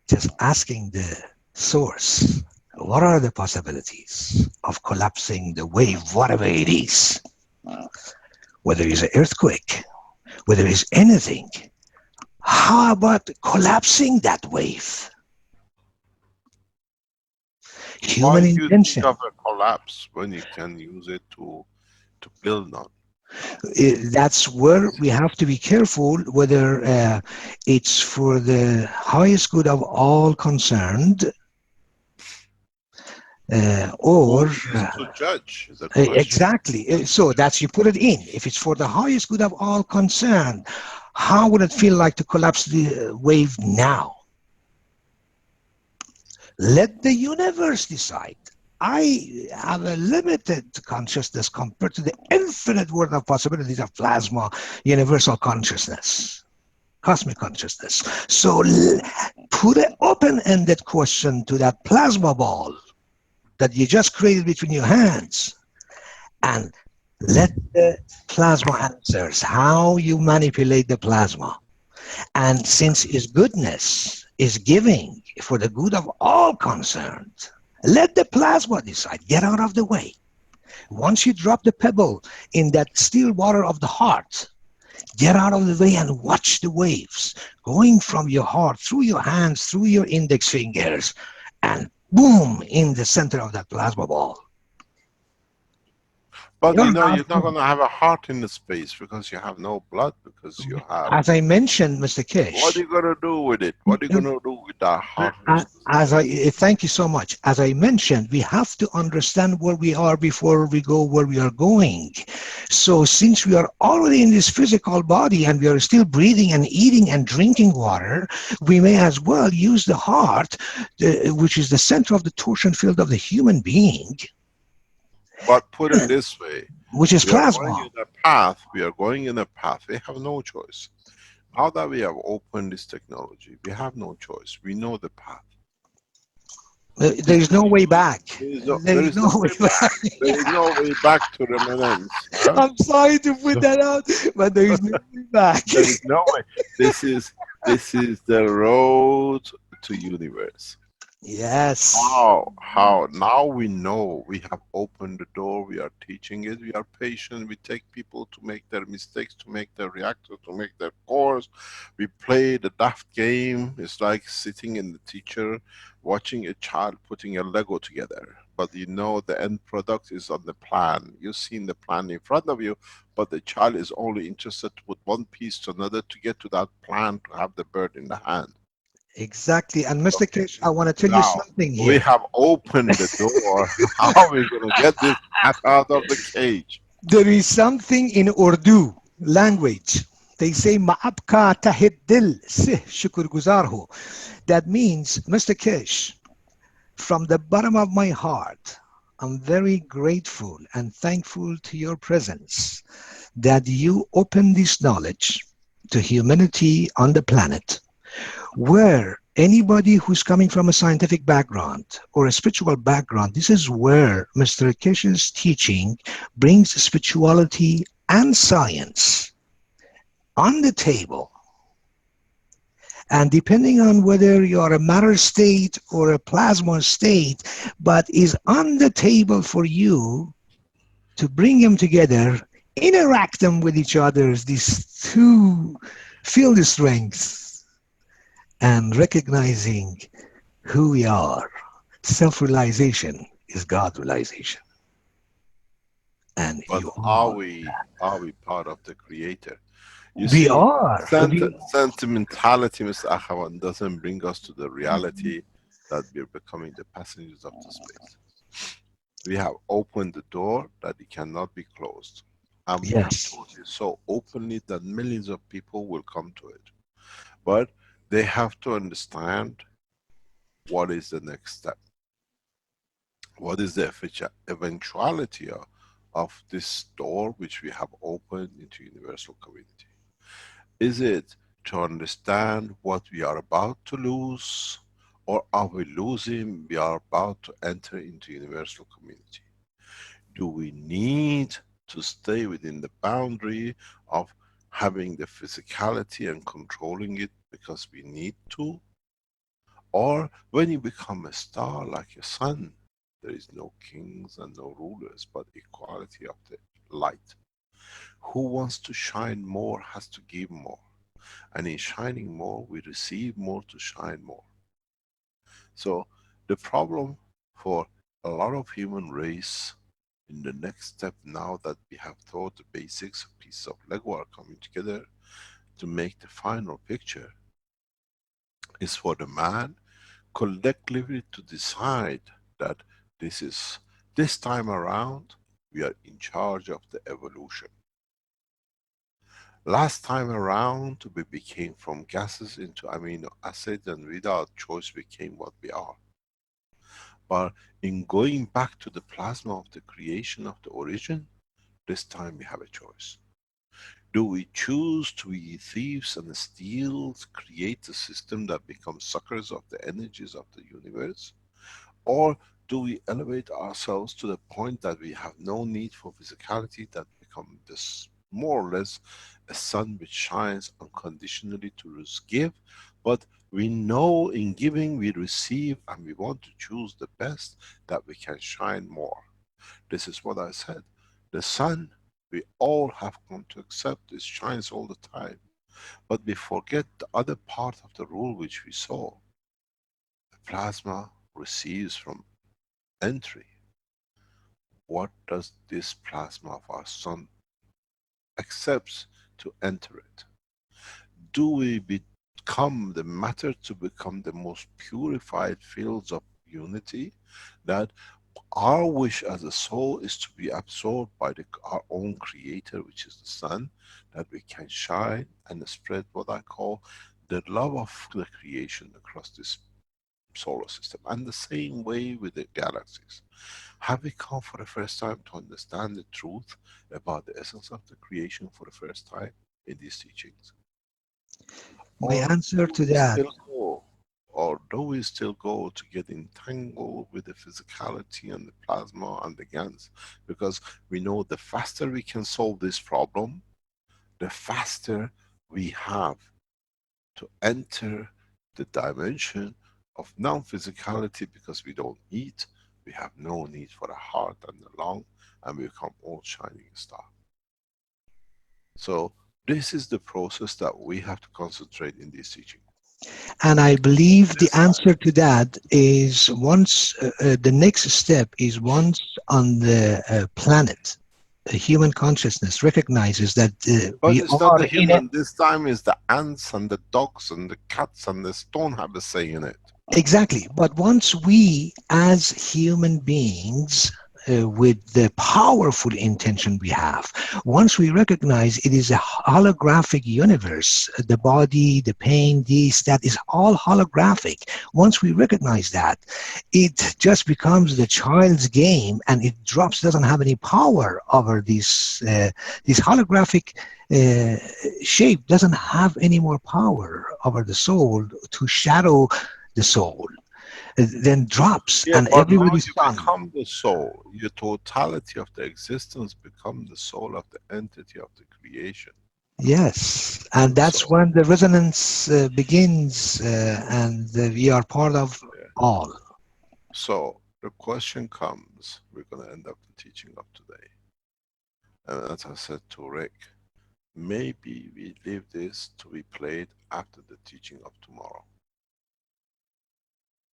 [SPEAKER 20] Just asking the source, what are the possibilities of collapsing the wave, whatever it is? Whether it's an earthquake, whether it's anything, how about collapsing that wave? Human
[SPEAKER 19] Why do you
[SPEAKER 20] intention.
[SPEAKER 19] think of a collapse when you can use it to build on?
[SPEAKER 20] That's where we have to be careful whether it's for the highest good of all concerned or
[SPEAKER 19] to judge the question.
[SPEAKER 20] Exactly. So that's, you put it in. If it's for the highest good of all concerned, how would it feel like to collapse the wave now? Let the universe decide. I have a limited consciousness compared to the infinite world of possibilities of plasma, universal consciousness, cosmic consciousness. So put an open-ended question to that plasma ball that you just created between your hands, and let the plasma answers how you manipulate the plasma. And since its goodness is giving for the good of all concerned, let the plasma decide. Get out of the way. Once you drop the pebble in that still water of the heart, get out of the way and watch the waves going from your heart, through your hands, through your index fingers, and boom, in the center of that plasma ball.
[SPEAKER 19] But you know, you're not going to have a heart in the space because you have no blood, because you have...
[SPEAKER 20] As I mentioned, Mr. Keshe.
[SPEAKER 19] What are you going to do with it? What are you going to do with that heart?
[SPEAKER 20] Thank you so much. As I mentioned, we have to understand where we are before we go where we are going. So since we are already in this physical body and we are still breathing and eating and drinking water, we may as well use the heart, which is the center of the torsion field of the human being.
[SPEAKER 19] But put it this way,
[SPEAKER 20] which is plasma.
[SPEAKER 19] We are going in a path. We have no choice. Now that we have opened this technology, we have no choice. We know the path.
[SPEAKER 20] There's no way back.
[SPEAKER 19] There is no way
[SPEAKER 20] way
[SPEAKER 19] back. There is no way back to remnants. Huh?
[SPEAKER 20] I'm sorry to put that out, but there is no way back.
[SPEAKER 19] There is no way. This is the road to universe.
[SPEAKER 20] Yes.
[SPEAKER 19] How now we know, we have opened the door, we are teaching it, we are patient, we take people to make their mistakes, to make their reactor, to make their cores. We play the daft game. It's like sitting in the teacher watching a child putting a Lego together, but you know the end product is on the plan. You've seen the plan in front of you, but the child is only interested to put one piece to another to get to that plan, to have the bird in the hand.
[SPEAKER 20] Exactly. And Mr. Keshe, I want to tell you
[SPEAKER 19] Now,
[SPEAKER 20] something
[SPEAKER 19] we
[SPEAKER 20] here.
[SPEAKER 19] have opened the door. How are we going to get this cat out of the cage?
[SPEAKER 20] There is something in Urdu language. They say Ma'abka tahid dil se shukur ho. That means, Mr. Keshe, from the bottom of my heart, I'm very grateful and thankful to your presence that you open this knowledge to humanity on the planet, where anybody who's coming from a scientific background or a spiritual background, this is where Mr. Keshe's teaching brings spirituality and science on the table. And depending on whether you are a matter state or a plasma state, but is on the table for you to bring them together, interact them with each other, these two field strengths, and recognizing who we are. Self-realization is God-realization. And
[SPEAKER 19] But
[SPEAKER 20] you
[SPEAKER 19] are we part of the creator? You
[SPEAKER 20] we
[SPEAKER 19] see,
[SPEAKER 20] are.
[SPEAKER 19] sentimentality, Mr. Akhawan, doesn't bring us to the reality that we're becoming the passengers of the space. We have opened the door that it cannot be closed. And we have told you so openly that millions of people will come to it. But they have to understand what is the next step. What is the eventuality of this door which we have opened into universal community? Is it to understand what we are about to lose, or are we losing, we are about to enter into universal community? Do we need to stay within the boundary of having the physicality and controlling it because we need to? Or when you become a star like a sun, there is no kings and no rulers, but equality of the light. Who wants to shine more has to give more. And in shining more, we receive more to shine more. So the problem for a lot of human race in the next step, now that we have taught the basics, a piece of Lego are coming together to make the final picture, is for the man collectively to decide that this time around, we are in charge of the evolution. Last time around, we became from gases into amino acids, and without choice became what we are. But in going back to the plasma of the creation of the origin, this time we have a choice. Do we choose to be thieves and steal, create a system that becomes suckers of the energies of the universe? Or do we elevate ourselves to the point that we have no need for physicality, that become this more or less a sun which shines unconditionally to give, but we know in giving we receive, and we want to choose the best that we can shine more. This is what I said. The sun, we all have come to accept, it shines all the time. But we forget the other part of the rule which we saw. The plasma receives from entry. What does this plasma of our sun accepts to enter it? Do we become the matter to become the most purified fields of unity, that our wish as a soul is to be absorbed by our own creator, which is the sun, that we can shine and spread what I call the love of the creation across this solar system? And the same way with the galaxies. Have we come for the first time to understand the truth about the essence of the creation for the first time in these teachings?
[SPEAKER 20] My
[SPEAKER 19] Or
[SPEAKER 20] answer
[SPEAKER 19] do
[SPEAKER 20] to
[SPEAKER 19] we
[SPEAKER 20] that,
[SPEAKER 19] still go Or do we still go to get entangled with the physicality and the plasma and the GANs? Because we know the faster we can solve this problem, the faster we have to enter the dimension of non-physicality, because we don't eat, we have no need for a heart and a lung, and we become all shining star. So this is the process that we have to concentrate in this teaching.
[SPEAKER 20] And I believe the answer to that is once the next step is once on the planet, human consciousness recognizes that
[SPEAKER 19] But
[SPEAKER 20] we
[SPEAKER 19] it's not
[SPEAKER 20] are
[SPEAKER 19] the
[SPEAKER 20] in a
[SPEAKER 19] human, this time is the ants and the dogs and the cats and the stone have a say in it.
[SPEAKER 20] exactly. But once we, as human beings, with the powerful intention we have, once we recognize it is a holographic universe, the body, the pain, this, that is all holographic. Once we recognize that, it just becomes the child's game, and it drops, doesn't have any power over this holographic shape, doesn't have any more power over the soul to shadow the soul, then drops,
[SPEAKER 19] Yeah,
[SPEAKER 20] and
[SPEAKER 19] but now
[SPEAKER 20] everybody's
[SPEAKER 19] you
[SPEAKER 20] son.
[SPEAKER 19] become the soul. Your totality of the existence become the soul of the entity of the creation.
[SPEAKER 20] Yes, and that's when the resonance begins, and we are part of all.
[SPEAKER 19] So the question comes, we're going to end up the teaching of today. And as I said to Rick, maybe we leave this to be played after the teaching of tomorrow.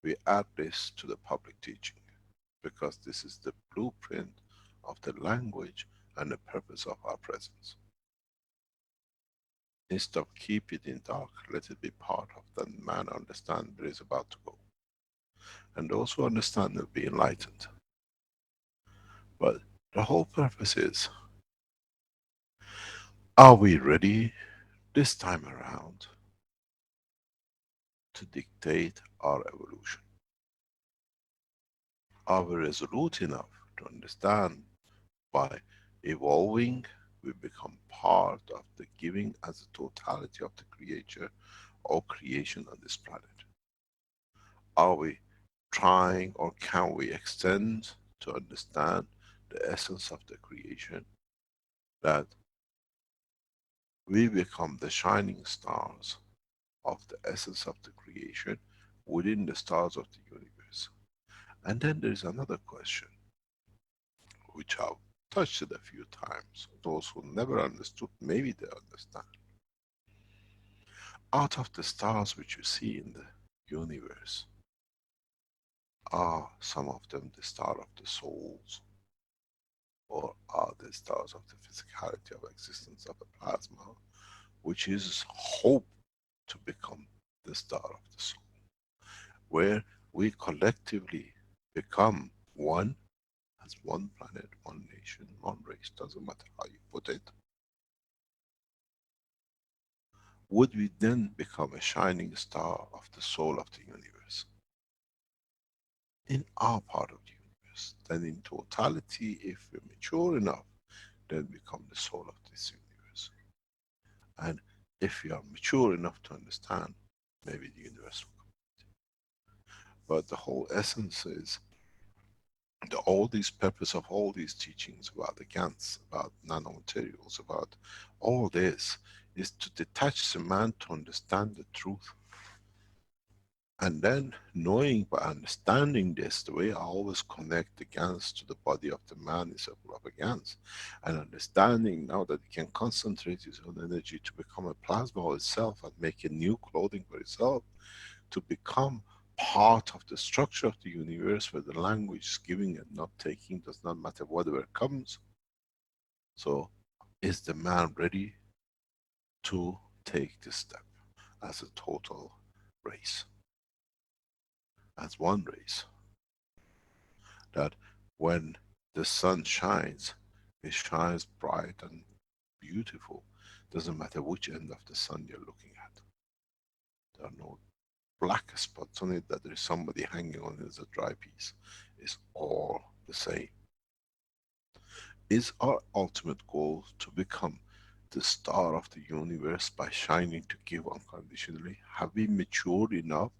[SPEAKER 19] We add this to the public teaching, because this is the blueprint of the language and the purpose of our presence. Instead of keep it in dark, let it be part of that man understand where is about to go. And those who understand will be enlightened. But the whole purpose is, are we ready this time around to dictate our evolution? Are we resolute enough to understand by evolving we become part of the giving as a totality of the creature or creation on this planet? Are we trying, or can we extend to understand the essence of the creation, that we become the shining stars of the essence of the creation within the stars of the universe? And then there is another question, which I've touched it a few times. Those who never understood, maybe they understand. Out of the stars which you see in the universe, are some of them the star of the souls, or are the stars of the physicality of existence of the plasma, which is hope to become the star of the soul, where we collectively become one, as one planet, one nation, one race, doesn't matter how you put it? Would we then become a shining star of the soul of the universe? In our part of the universe, then in totality, if we're mature enough, then become the soul of this universe. And if we are mature enough to understand, maybe the universe will come. But the whole essence is, all these purpose of all these teachings about the GANs, about nanomaterials, about all this, is to detach the man to understand the truth. And then knowing by understanding this, the way I always connect the GANs to the body of the man is a rubber GANs. And understanding now that he can concentrate his own energy to become a plasma of itself and make a new clothing for itself, to become part of the structure of the universe, where the language is giving and not taking, does not matter whatever comes. So is the man ready to take this step as a total race? As one race, that when the sun shines, it shines bright and beautiful. Doesn't matter which end of the sun you're looking at. There are no black spots on it that there is somebody hanging on it as a dry piece. It's all the same. Is our ultimate goal to become the star of the universe by shining to give unconditionally? Have we matured enough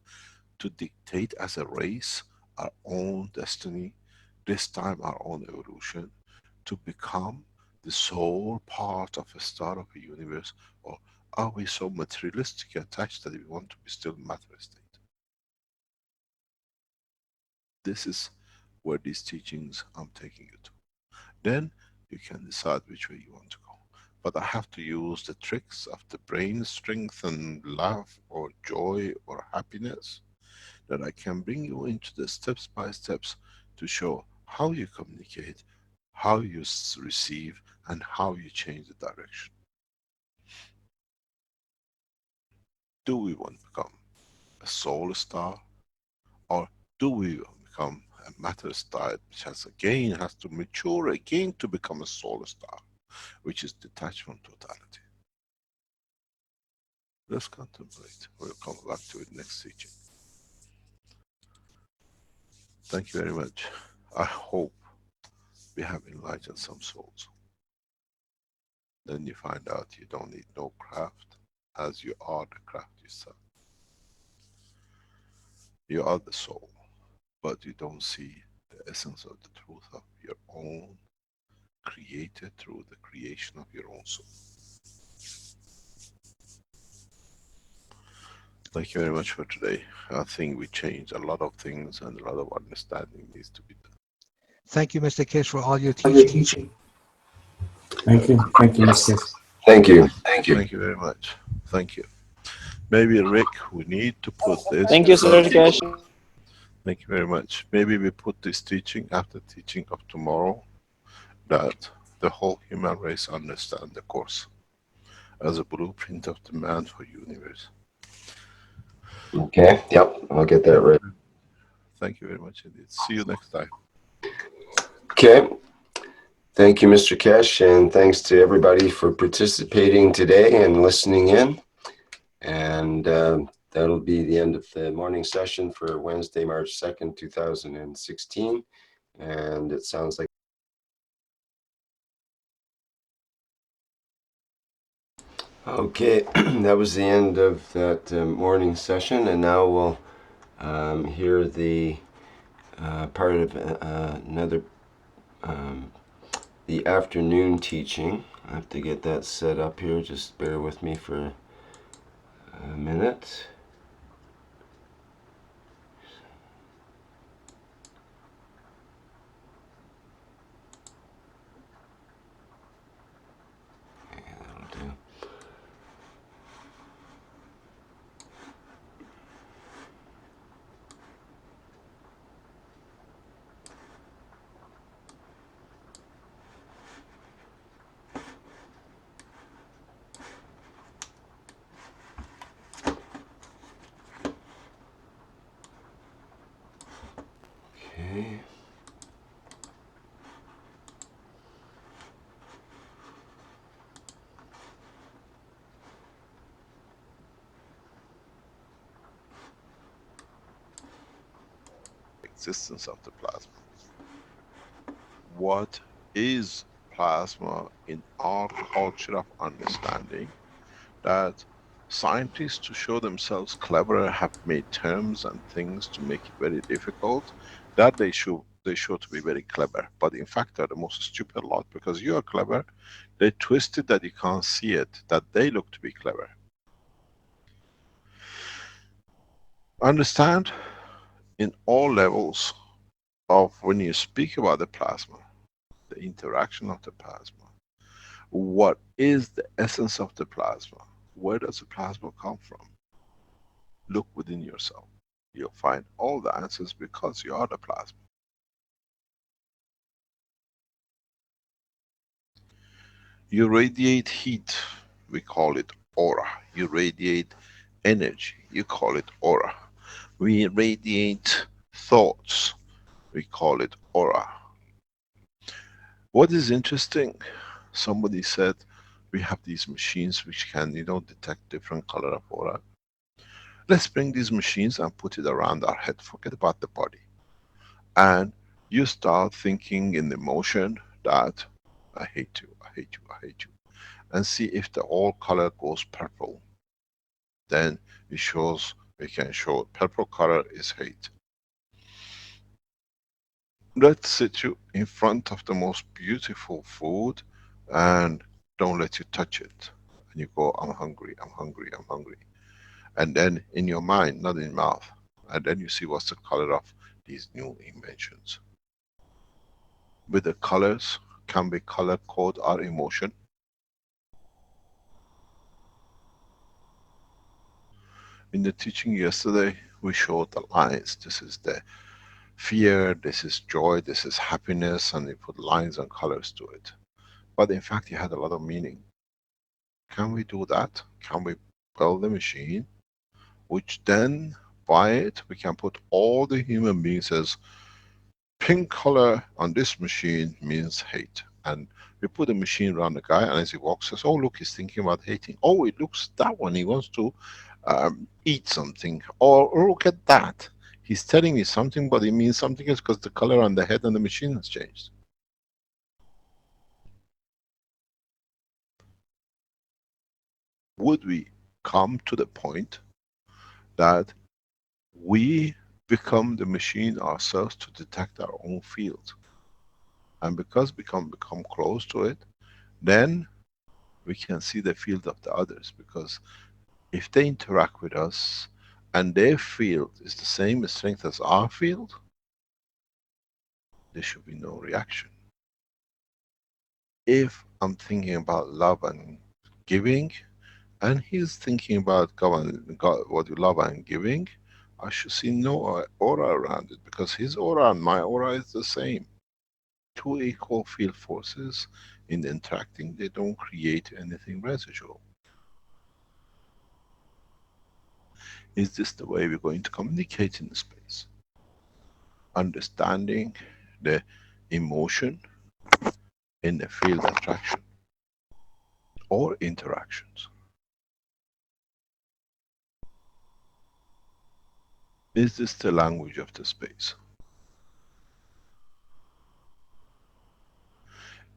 [SPEAKER 19] to dictate as a race our own destiny, this time our own evolution, to become the sole part of a star of a universe? Or are we so materialistic attached that we want to be still matter state? This is where these teachings I'm taking you to. Then you can decide which way you want to go. But I have to use the tricks of the brain strength and love or joy or happiness, that I can bring you into the steps by steps to show how you communicate, how you receive, and how you change the direction. Do we want to become a soul star, or do we become a matter star which has to mature again to become a soul star, which is detached from totality? Let's contemplate. We'll come back to it next teaching. Thank you very much. I hope we have enlightened some souls. Then you find out you don't need no craft, as you are the craft yourself. You are the soul, but you don't see the essence of the truth of your own, created through the creation of your own soul. Thank you very much for today. I think we changed a lot of things, and a lot of understanding needs to be done.
[SPEAKER 20] Thank you, Mr. Keshe, for all your teaching.
[SPEAKER 21] Thank you. Thank you, Mr.
[SPEAKER 2] Thank you. Thank you.
[SPEAKER 19] Thank you very much. Thank you. Maybe Rick, we need to put this.
[SPEAKER 10] Thank you, Sir Keshe.
[SPEAKER 19] Thank you very much. Maybe we put this teaching after teaching of tomorrow, that the whole human race understand the course as a blueprint of the man for universe.
[SPEAKER 2] Okay, yep, I'll get that right.
[SPEAKER 19] Thank you very much indeed. See you next time.
[SPEAKER 2] Okay. Thank you, Mr. Keshe, and thanks to everybody for participating today and listening in. And that'll be the end of the morning session for Wednesday, March 2nd, 2016. And it sounds like okay, that was the end of that morning session, and now we'll hear the part of another the afternoon teaching. I have to get that set up here. Just bear with me for a minute. Okay.
[SPEAKER 19] Existence of the plasma. What is plasma in our culture of understanding, that scientists, to show themselves clever, have made terms and things to make it very difficult, that they show to be very clever, but in fact they're the most stupid lot, because you are clever, they twist it that you can't see it, that they look to be clever. Understand, in all levels of when you speak about the plasma, the interaction of the plasma, what is the essence of the plasma? Where does the plasma come from? Look within yourself. You'll find all the answers, because you are the plasma. You radiate heat, we call it aura. You radiate energy, you call it aura. We radiate thoughts, we call it aura. What is interesting, somebody said we have these machines which can, detect different color of aura. Let's bring these machines and put it around our head, forget about the body. And you start thinking in the emotion that I hate you, I hate you, I hate you. And see if the all color goes purple. Then it shows We can show purple color is hate. Let's sit you in front of the most beautiful food and don't let you touch it. And you go, I'm hungry, I'm hungry, I'm hungry. And then in your mind, not in mouth. And then you see what's the color of these new inventions. With the colors, can we color code our emotion? In the teaching yesterday, we showed the lines. This is the fear, this is joy, this is happiness, and we put lines and colors to it. But in fact, it had a lot of meaning. Can we do that? Can we build a machine, which then, by it, we can put all the human beings as pink color on this machine means hate. And we put a machine around the guy, and as he walks, says, oh, look, he's thinking about hating. Oh, it looks that one, he wants to eat something. Or look at that. He's telling me something, but it means something else because the color on the head on the machine has changed. Would we come to the point that we become the machine ourselves to detect our own field? And because we become close to it, then we can see the field of the others. Because if they interact with us and their field is the same strength as our field, there should be no reaction. If I'm thinking about love and giving, and he's thinking about God, what you love and giving, I should see no aura around it, because his aura and my aura is the same. Two equal field forces in interacting, they don't create anything residual. Is this the way we're going to communicate in space? Understanding the emotion in the field attraction or interactions. Is this the language of the space?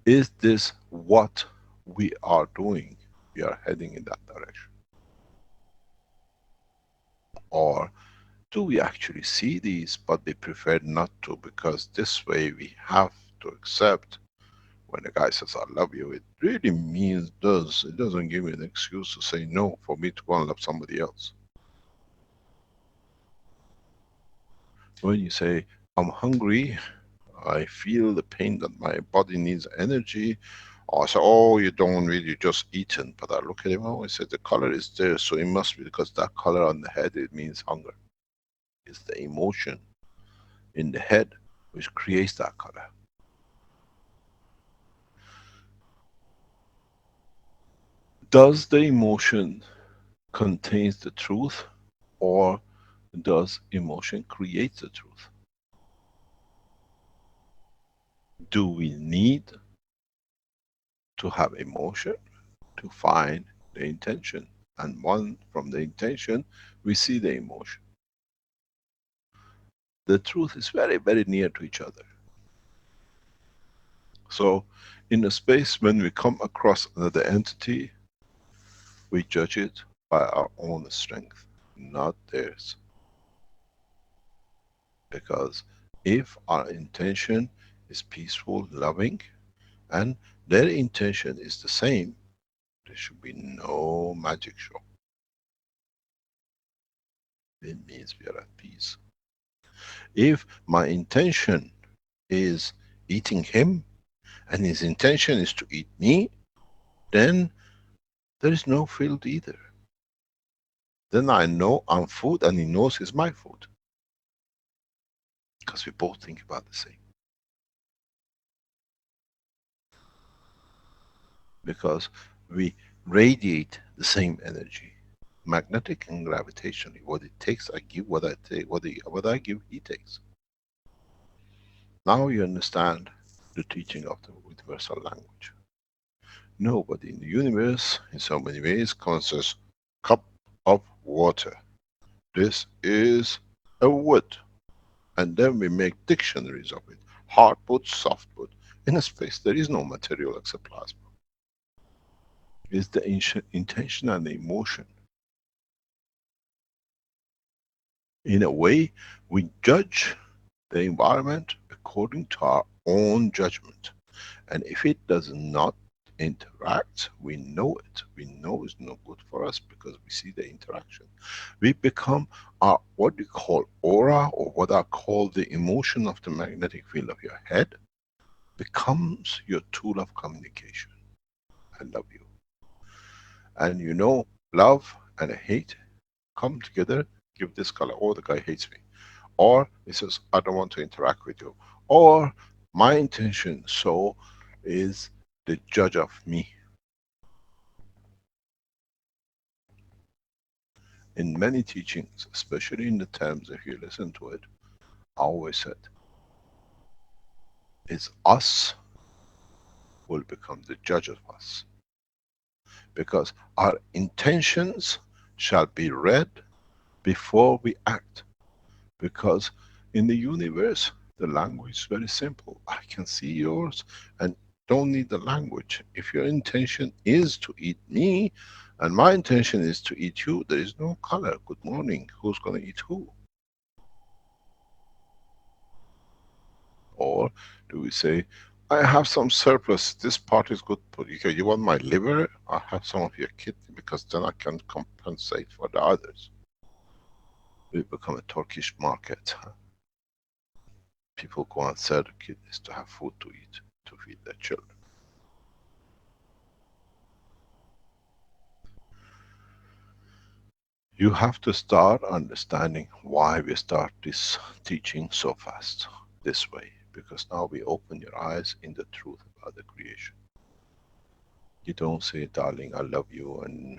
[SPEAKER 19] Is this what we are doing? We are heading in that direction. Or do we actually see these, but we prefer not to, because this way we have to accept when a guy says, I love you, it really means, it doesn't give me an excuse to say no for me to go and love somebody else. When you say, I'm hungry, I feel the pain that my body needs energy, or I say, oh, you don't really just eaten, but I look at him, oh, I said, the color is there, so it must be because that color on the head, it means hunger. It's the emotion in the head which creates that color. Does the emotion contains the truth, or does emotion create the truth? Do we need to have emotion to find the intention? And from the intention, we see the emotion. The truth is very, very near to each other. So, in a space when we come across another entity, we judge it by our own strength, not theirs. Because if our intention is peaceful, loving, and their intention is the same, there should be no magic show. It means we are at peace. If my intention is eating him, and his intention is to eat me, then there is no field either. Then I know I'm food and he knows he's my food. Because we both think about the same. Because we radiate the same energy. Magnetic and gravitationally. What it takes, I give. What I take, what I give, he takes. Now you understand the teaching of the universal language. Nobody in the universe, in so many ways, considers cup of water. This is a wood. And then we make dictionaries of it. Hardwood, softwood. In a space there is no material except plasma. It's the intention and the emotion. In a way, we judge the environment according to our own judgment. And if it does not interact, we know it. We know it's not good for us because we see the interaction. We become our, what you call aura, or what I call the emotion of the magnetic field of your head, becomes your tool of communication. I love you. And you know, love and hate come together, give this color. Oh, the guy hates me. Or he says, I don't want to interact with you. Or my intention so is the judge of me. In many teachings, especially in the terms, if you listen to it, I always said, it's us will become the judge of us. Because our intentions shall be read before we act. Because in the universe, the language is very simple. I can see yours and don't need the language. If your intention is to eat me, and my intention is to eat you, there is no color. Good morning. Who's going to eat who? Or do we say, I have some surplus, this part is good, but you want my liver? I have some of your kidney because then I can compensate for the others. We become a Turkish market. People go and sell the kidneys to have food to eat, to feed their children. You have to start understanding why we start this teaching so fast, this way. Because now we open your eyes in the truth about the creation. You don't say, darling, I love you, and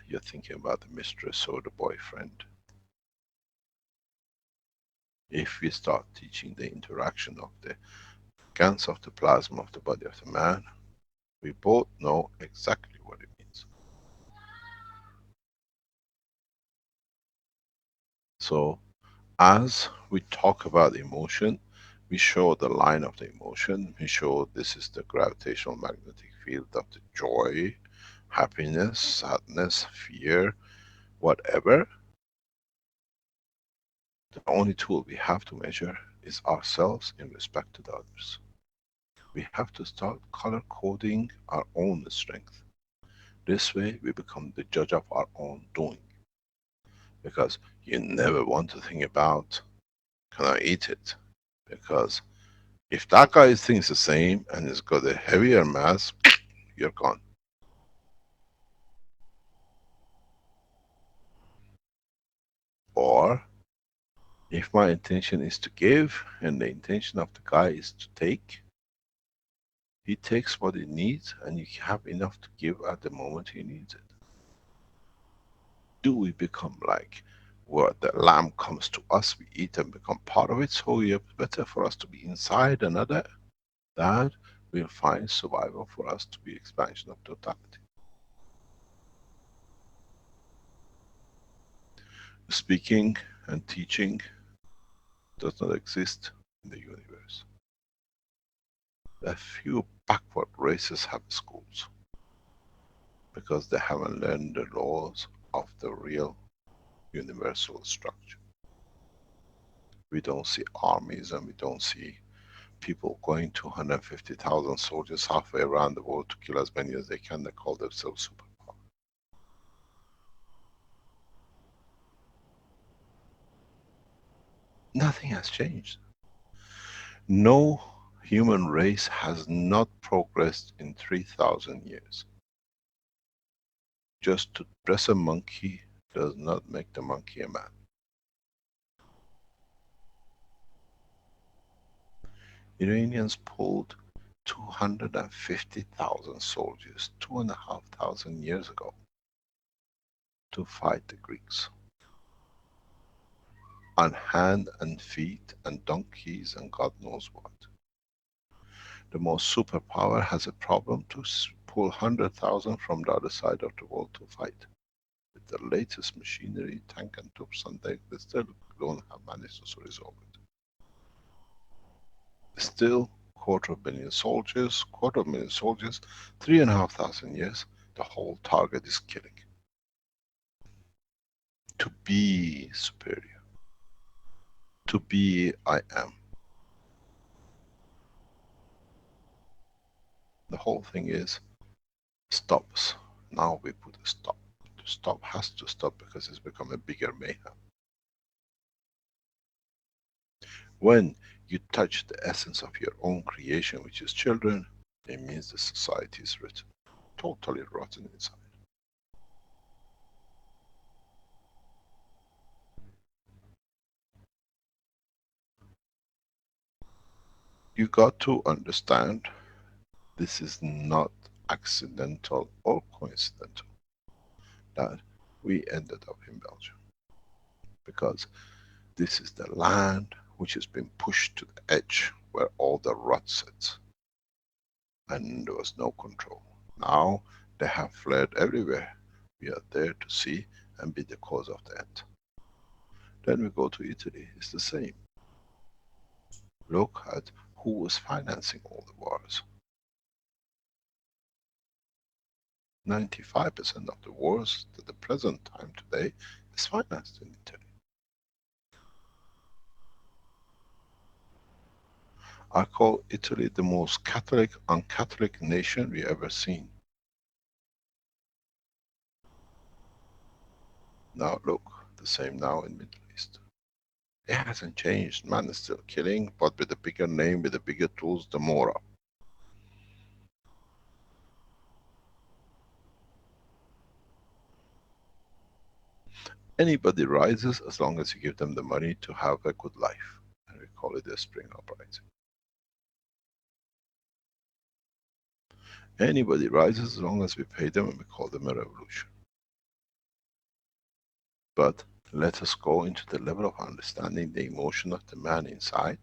[SPEAKER 19] you're thinking about the mistress or the boyfriend. If we start teaching the interaction of the gans of the plasma of the body of the man, we both know exactly what it means. So, as we talk about emotion, we show the line of the emotion, we show this is the gravitational magnetic field of the joy, happiness, sadness, fear, whatever. The only tool we have to measure is ourselves in respect to the others. We have to start color coding our own strength. This way we become the judge of our own doing. Because you never want to think about, can I eat it? Because if that guy thinks the same and has got a heavier mass, you're gone. Or, if my intention is to give and the intention of the guy is to take, he takes what he needs and you have enough to give at the moment he needs it. Do we become like where the lamb comes to us, we eat and become part of it, so it's better for us to be inside another? That we'll find survival for us to be expansion of totality. Speaking and teaching does not exist in the universe. A few backward races have schools because they haven't learned the laws of the real universal structure. We don't see armies and we don't see people going to 150,000 soldiers halfway around the world to kill as many as they can. They call themselves superpower. Nothing has changed. No human race has not progressed in 3,000 years. Just to dress a monkey does not make the monkey a man. Iranians pulled 250,000 soldiers 2,500 years ago to fight the Greeks. On hand and feet and donkeys and God knows what. The most superpower has a problem to pull 100,000 from the other side of the world to fight. With the latest machinery, tank and troops, and they still don't have managed to resolve it. Still, 250,000 soldiers, 3,500 years, the whole target is killing. To be superior.
[SPEAKER 4] to be I am. The whole thing is stops. Now we put a stop. The stop has to stop because it's become a bigger mayhem. When you touch the essence of your own creation, which is children, it means the society is written, totally rotten inside. You got to understand this is not accidental or coincidental that we ended up in Belgium, because this is the land which has been pushed to the edge where all the rot sits, and there was no control. Now they have fled everywhere. We are there to see and be the cause of the end. Then we go to Italy, it's the same. Look at who was financing all the wars. 95% of the wars at the present time today is financed in Italy. I call Italy the most Catholic, un-Catholic nation we ever seen. Now look, the same now in Middle East. It hasn't changed. Man is still killing, but with a bigger name, with the bigger tools, the more of. Anybody rises as long as you give them the money to have a good life. And we call it a spring uprising. Anybody rises as long as we pay them, and we call them a revolution. But let us go into the level of understanding the emotion of the man inside.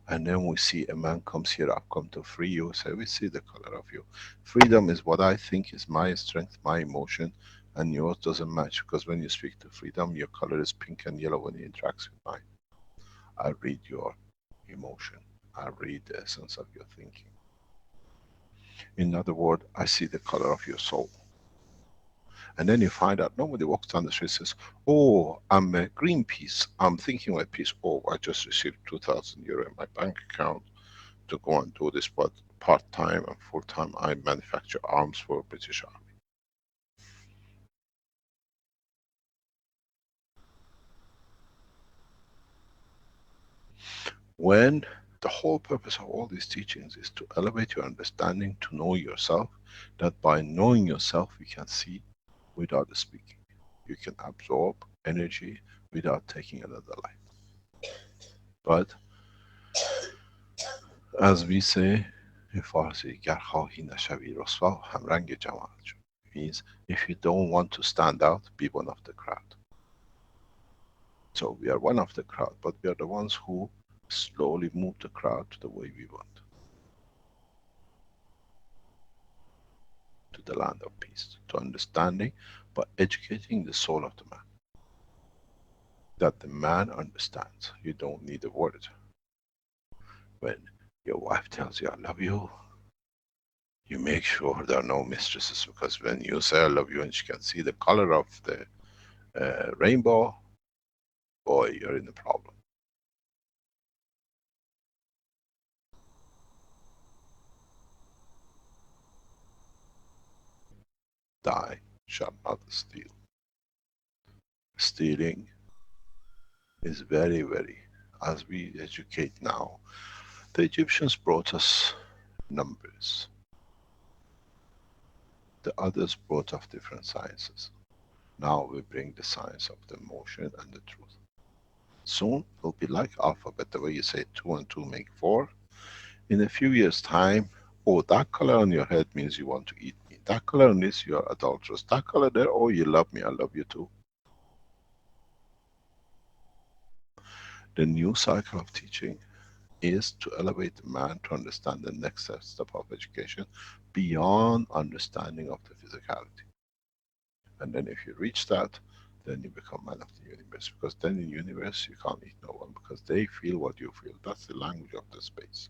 [SPEAKER 4] And then we see a man comes here, I've come to free you. So we see the color of you. Freedom is what I think is my strength, my emotion, and yours doesn't match. Because when you speak to freedom, your color is pink and yellow when it interacts with mine. I read your emotion. I read the essence of your thinking. In other words, I see the color of your soul. And then you find out nobody walks down the street and says, oh, I'm a Greenpeace. I'm thinking about peace. Oh, I just received 2,000 euro in my bank account to go and do this, but part-time and full-time I manufacture arms for British Army. When the whole purpose of all these teachings is to elevate your understanding, to know yourself, that by knowing yourself you can see without speaking. You can absorb energy without taking another life. But as we say in Farsi, گر خواهی نشوی رسوا همرنگ جماعت شو. Means if you don't want to stand out, be one of the crowd. So we are one of the crowd, but we are the ones who slowly move the crowd to the way we want. To the land of peace, to understanding, but educating the soul of the man. That the man understands. You don't need a word. When your wife tells you, I love you, you make sure there are no mistresses, because when you say I love you and she can see the color of the rainbow, boy, you're in a problem. Thou shalt not steal. Stealing is very, very, as we educate now, the Egyptians brought us numbers. The others brought us different sciences. Now we bring the science of the motion and the truth. Soon it will be like alphabet, the way you say 2 and 2 make 4. In a few years time, oh, that color on your head means you want to eat me. That color on this, you are adulterous. That color there, oh, you love me, I love you too. The new cycle of teaching is to elevate the man to understand the next step of education beyond understanding of the physicality. And then if you reach that, then you become man of the universe. Because then in the universe you can't eat no one, because they feel what you feel. That's the language of the space.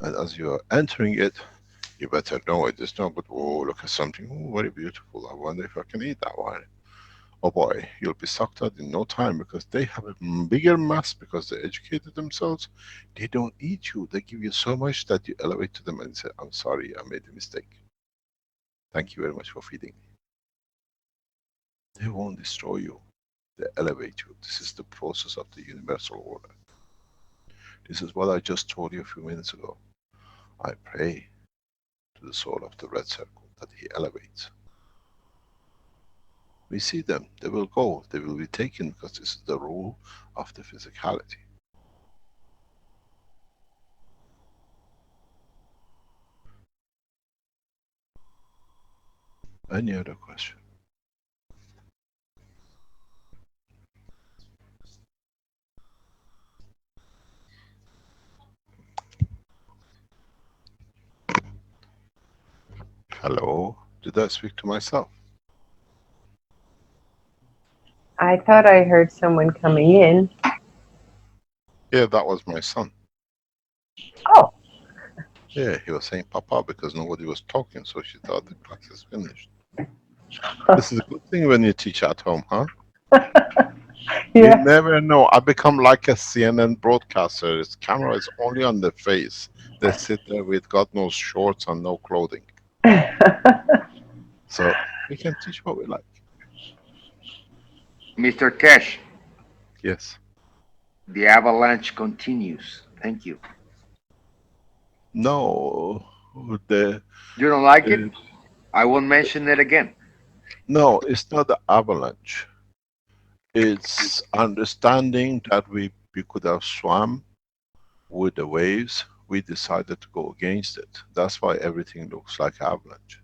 [SPEAKER 4] And as you are entering it, you better know it. It's not but, oh, look at something, oh, very beautiful. I wonder if I can eat that one.
[SPEAKER 19] oh boy, you'll be sucked out in no time, because they have a bigger mass, because they educated themselves. They don't eat you. They give you so much that you elevate to them and say, I'm sorry, I made a mistake. Thank you very much for feeding me. They won't destroy you. They elevate you. This is the process of the universal order. This is what I just told you a few minutes ago. I pray to the soul of the red circle that he elevates. We see them, they will go, they will be taken, because this is the rule of the physicality. Any other question? Hello? Did I speak to myself?
[SPEAKER 3] I thought I heard someone coming in.
[SPEAKER 19] Yeah, that was my son.
[SPEAKER 3] Oh.
[SPEAKER 19] Yeah, he was saying Papa because nobody was talking, so she thought the class is finished. This is a good thing when you teach at home, huh?
[SPEAKER 3] Yeah.
[SPEAKER 19] You never know. I become like a CNN broadcaster. His camera is only on the face. They sit there with God knows shorts and no clothing. So we can teach what we like.
[SPEAKER 22] Mr. Keshe.
[SPEAKER 19] Yes.
[SPEAKER 22] The avalanche continues. Thank you.
[SPEAKER 19] No,
[SPEAKER 22] You don't like it? I won't mention it again.
[SPEAKER 19] No, it's not the avalanche. It's understanding that we could have swam with the waves. We decided to go against it. That's why everything looks like avalanche.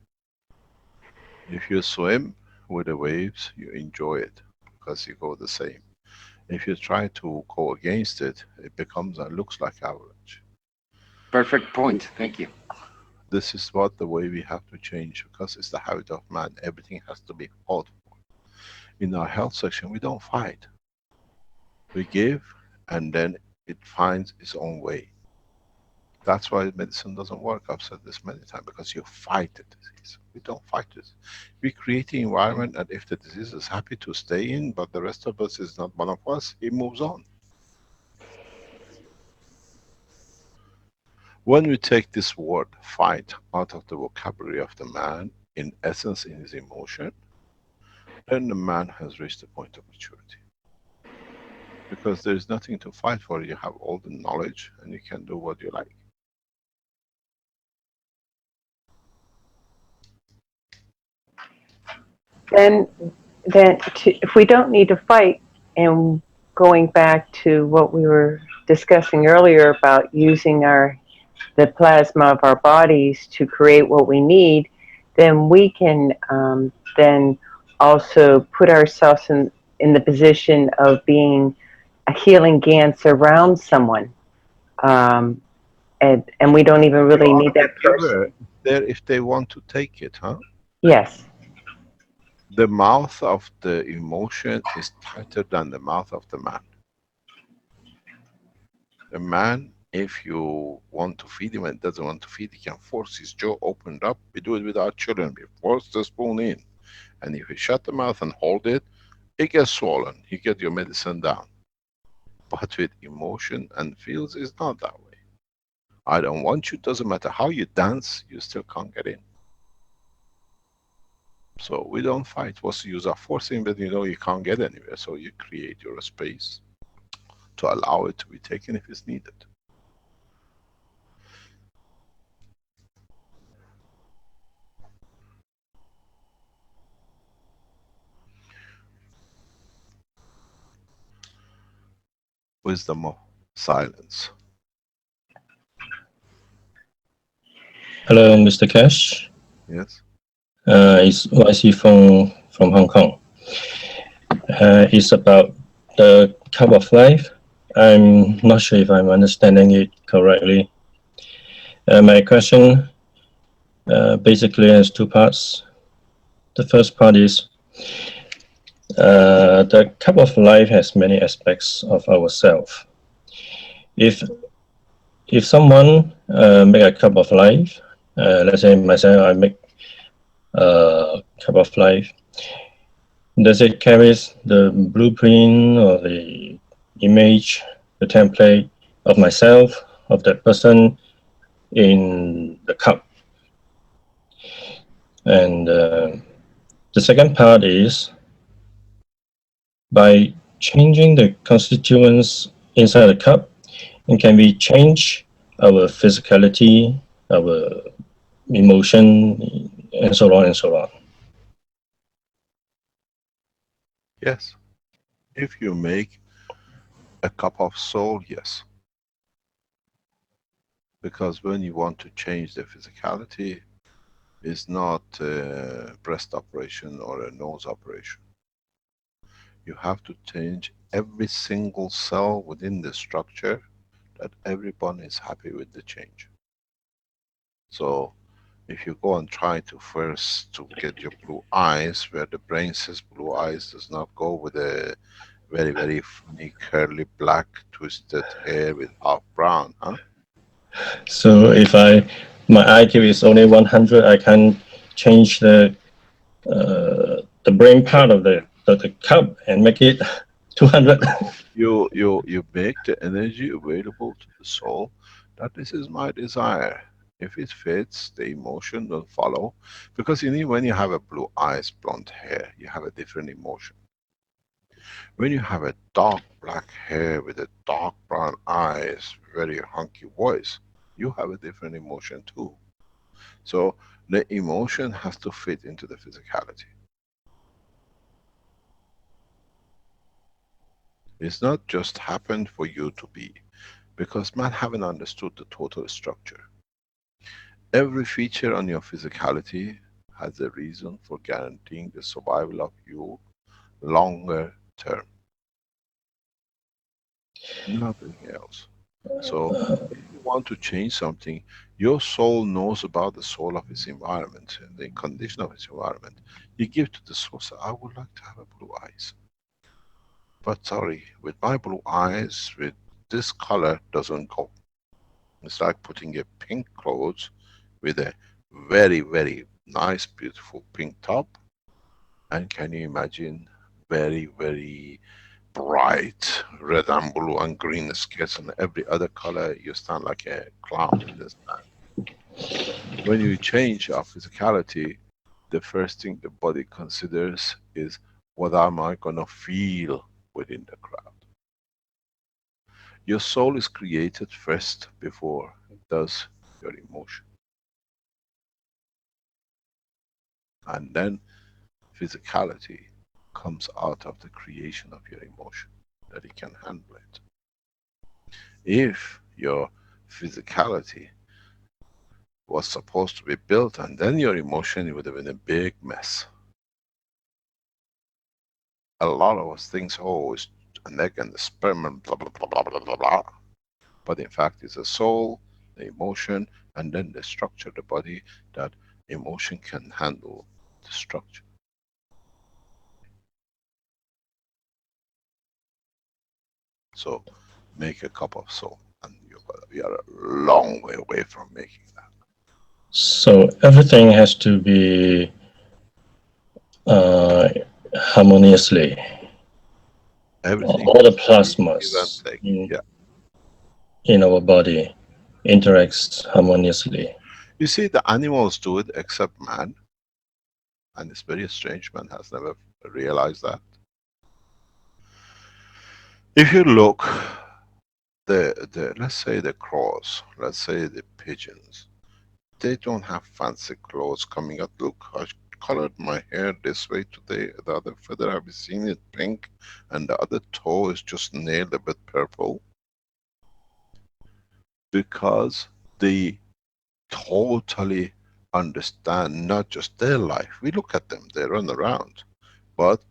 [SPEAKER 19] If you swim with the waves, you enjoy it because you go the same. If you try to go against it, it becomes and looks like avalanche.
[SPEAKER 22] Perfect point. Thank you.
[SPEAKER 19] This is what the way we have to change, because it's the habit of man. Everything has to be fought for. In our health section, we don't fight. We give, and then it finds its own way. That's why medicine doesn't work. I've said this many times, because you fight the disease. We don't fight it. We create the environment, and if the disease is happy to stay in, but the rest of us is not one of us, it moves on. When we take this word fight out of the vocabulary of the man, in essence, in his emotion, then the man has reached the point of maturity. Because there is nothing to fight for. You have all the knowledge and you can do what you like.
[SPEAKER 3] Then if we don't need to fight, and going back to what we were discussing earlier about using the plasma of our bodies to create what we need, then we can then also put ourselves in the position of being a healing Gans around someone. And we don't even really need that person.
[SPEAKER 19] There, if they want to take it, huh?
[SPEAKER 3] Yes.
[SPEAKER 19] The mouth of the emotion is tighter than the mouth of the man. The man, if you want to feed him and doesn't want to feed, he can force his jaw opened up. We do it with our children. We force the spoon in. And if you shut the mouth and hold it, it gets swollen. You get your medicine down. But with emotion and feels, it's not that way. I don't want you, doesn't matter how you dance, you still can't get in. So we don't fight. What's the use of forcing, but you know you can't get anywhere. So you create your space to allow it to be taken if it's needed. Wisdom of silence.
[SPEAKER 23] Hello, Mr. Keshe.
[SPEAKER 19] Yes.
[SPEAKER 23] It's YC from Hong Kong. It's about the cup of life. I'm not sure if I'm understanding it correctly. My question basically has two parts. The first part is the cup of life has many aspects of ourselves. If someone make a cup of life, let's say myself, I make a cup of life. Does it carry the blueprint or the image, the template of myself, of that person in the cup? And the second part is by changing the constituents inside the cup, and can we change our physicality, our emotion, and so on and so on?
[SPEAKER 4] Yes. If you make a cup of soul, yes. Because when you want to change the physicality, it's not a breast operation or a nose operation. You have to change every single cell within the structure that everyone is happy with the change. So if you go and try to first to get your blue eyes, where the brain says blue eyes does not go with a very, very funny, curly, black, twisted hair with half brown, huh?
[SPEAKER 23] So if my IQ is only 100, I can change the brain part of the cup and make it 200.
[SPEAKER 4] You make the energy available to the soul that this is my desire. If it fits, the emotion will follow. Because you know, when you have a blue eyes, blonde hair, you have a different emotion. When you have a dark black hair with a dark brown eyes, very hunky voice, you have a different emotion too. So the emotion has to fit into the physicality. It's not just happened for you to be, because man haven't understood the total structure. Every feature on your physicality has a reason for guaranteeing the survival of you longer term. Nothing else. So if you want to change something, your soul knows about the soul of its environment and the condition of its environment. You give to the soul, say, I would like to have a blue eyes. But sorry, with my blue eyes, with this color doesn't go. It's like putting a pink clothes with a very, very nice, beautiful pink top. And can you imagine very, very bright red and blue and green skirts and every other color? You stand like a clown in the stand. When you change our physicality, the first thing the body considers is, what am I going to feel within the crowd? Your soul is created first before it does your emotion. And then physicality comes out of the creation of your emotion, that it can handle it. If your physicality was supposed to be built and then your emotion, it would have been a big mess. A lot of us think, oh, it's an egg and the sperm and blah, blah, blah, blah, blah, blah, blah. But in fact, it's the soul, the emotion, and then the structure of the body that emotion can handle the structure. So make a cup of soul, and we are a long way away from making that.
[SPEAKER 23] So everything has to be harmoniously.
[SPEAKER 4] Everything
[SPEAKER 23] All the
[SPEAKER 4] has to be give and
[SPEAKER 23] plasmas
[SPEAKER 4] take.
[SPEAKER 23] in our body interacts harmoniously.
[SPEAKER 4] You see, the animals do it except man, and it's very strange. Man has never realized that. If you look, let's say the crows, let's say the pigeons, they don't have fancy clothes coming out. Look, I colored my hair this way today. The other feather, have you seen it pink? And the other toe is just nailed a bit purple. Because they totally understand not just their life. We look at them, they run around. But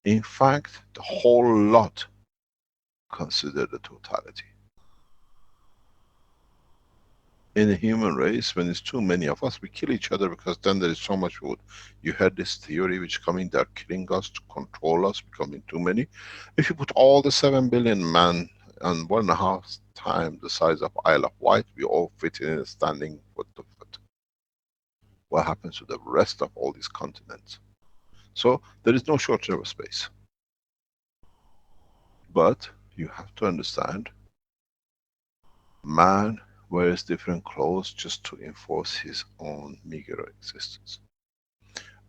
[SPEAKER 4] in fact, the whole lot consider the totality. In the human race, when it's too many of us, we kill each other because then there is so much food. You heard this theory which coming, they're killing us to control us, becoming too many. If you put all the 7 billion man on 1.5 times the size of Isle of Wight, we all fit in a standing foot to foot. What happens to the rest of all these continents? So there is no shortage of space. But you have to understand, man wears different clothes just to enforce his own meager existence.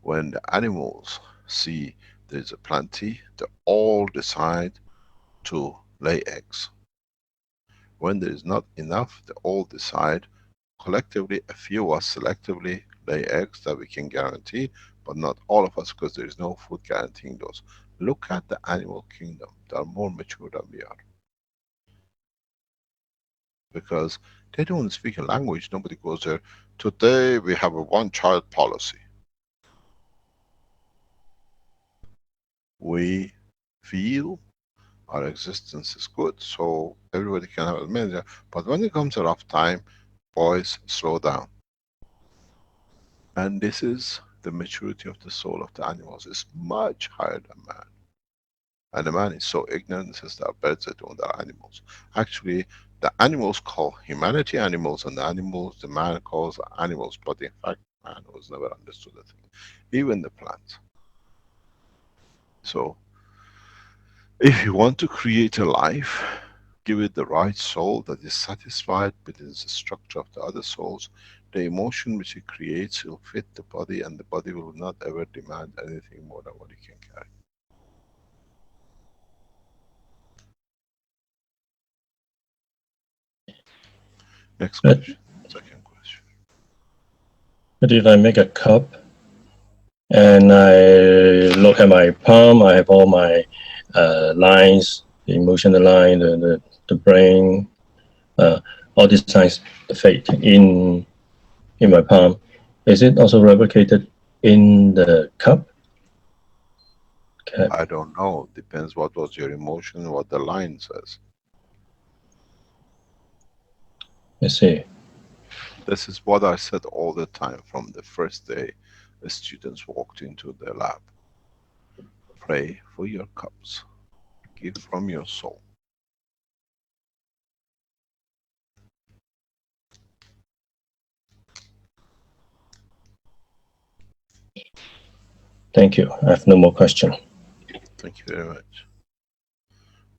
[SPEAKER 4] When the animals see there's a plenty, they all decide to lay eggs. When there is not enough, they all decide collectively, a few of us selectively lay eggs that we can guarantee, but not all of us, because there is no food guaranteeing those. Look at the animal kingdom. They are more mature than we are. Because they don't speak a language. Nobody goes there. Today we have a one-child policy. We feel our existence is good, so everybody can have a manager. But when it comes a rough time, boys, slow down. And this is the maturity of the soul of the animals. It's much higher than man. And the man is so ignorant, says there are birds that don't, there are animals. Actually, the animals call humanity animals, and the animals, the man calls animals. But in fact, man was never understood that thing. Even the plants. So, if you want to create a life, give it the right soul that is satisfied within the structure of the other souls. The emotion which it creates will fit the body, and the body will not ever demand anything more than what it can carry. Next question. Second question.
[SPEAKER 23] But if I make a cup and I look at my palm, I have all my lines, the emotional line, the brain, all these lines fade in my palm. Is it also replicated in the cup? Okay.
[SPEAKER 4] I don't know. Depends what was your emotion, what the line says.
[SPEAKER 23] I see.
[SPEAKER 4] This is what I said all the time from the first day the students walked into the lab. Pray for your cups. Give from your soul.
[SPEAKER 23] Thank you. I have no more question.
[SPEAKER 4] Thank you very much.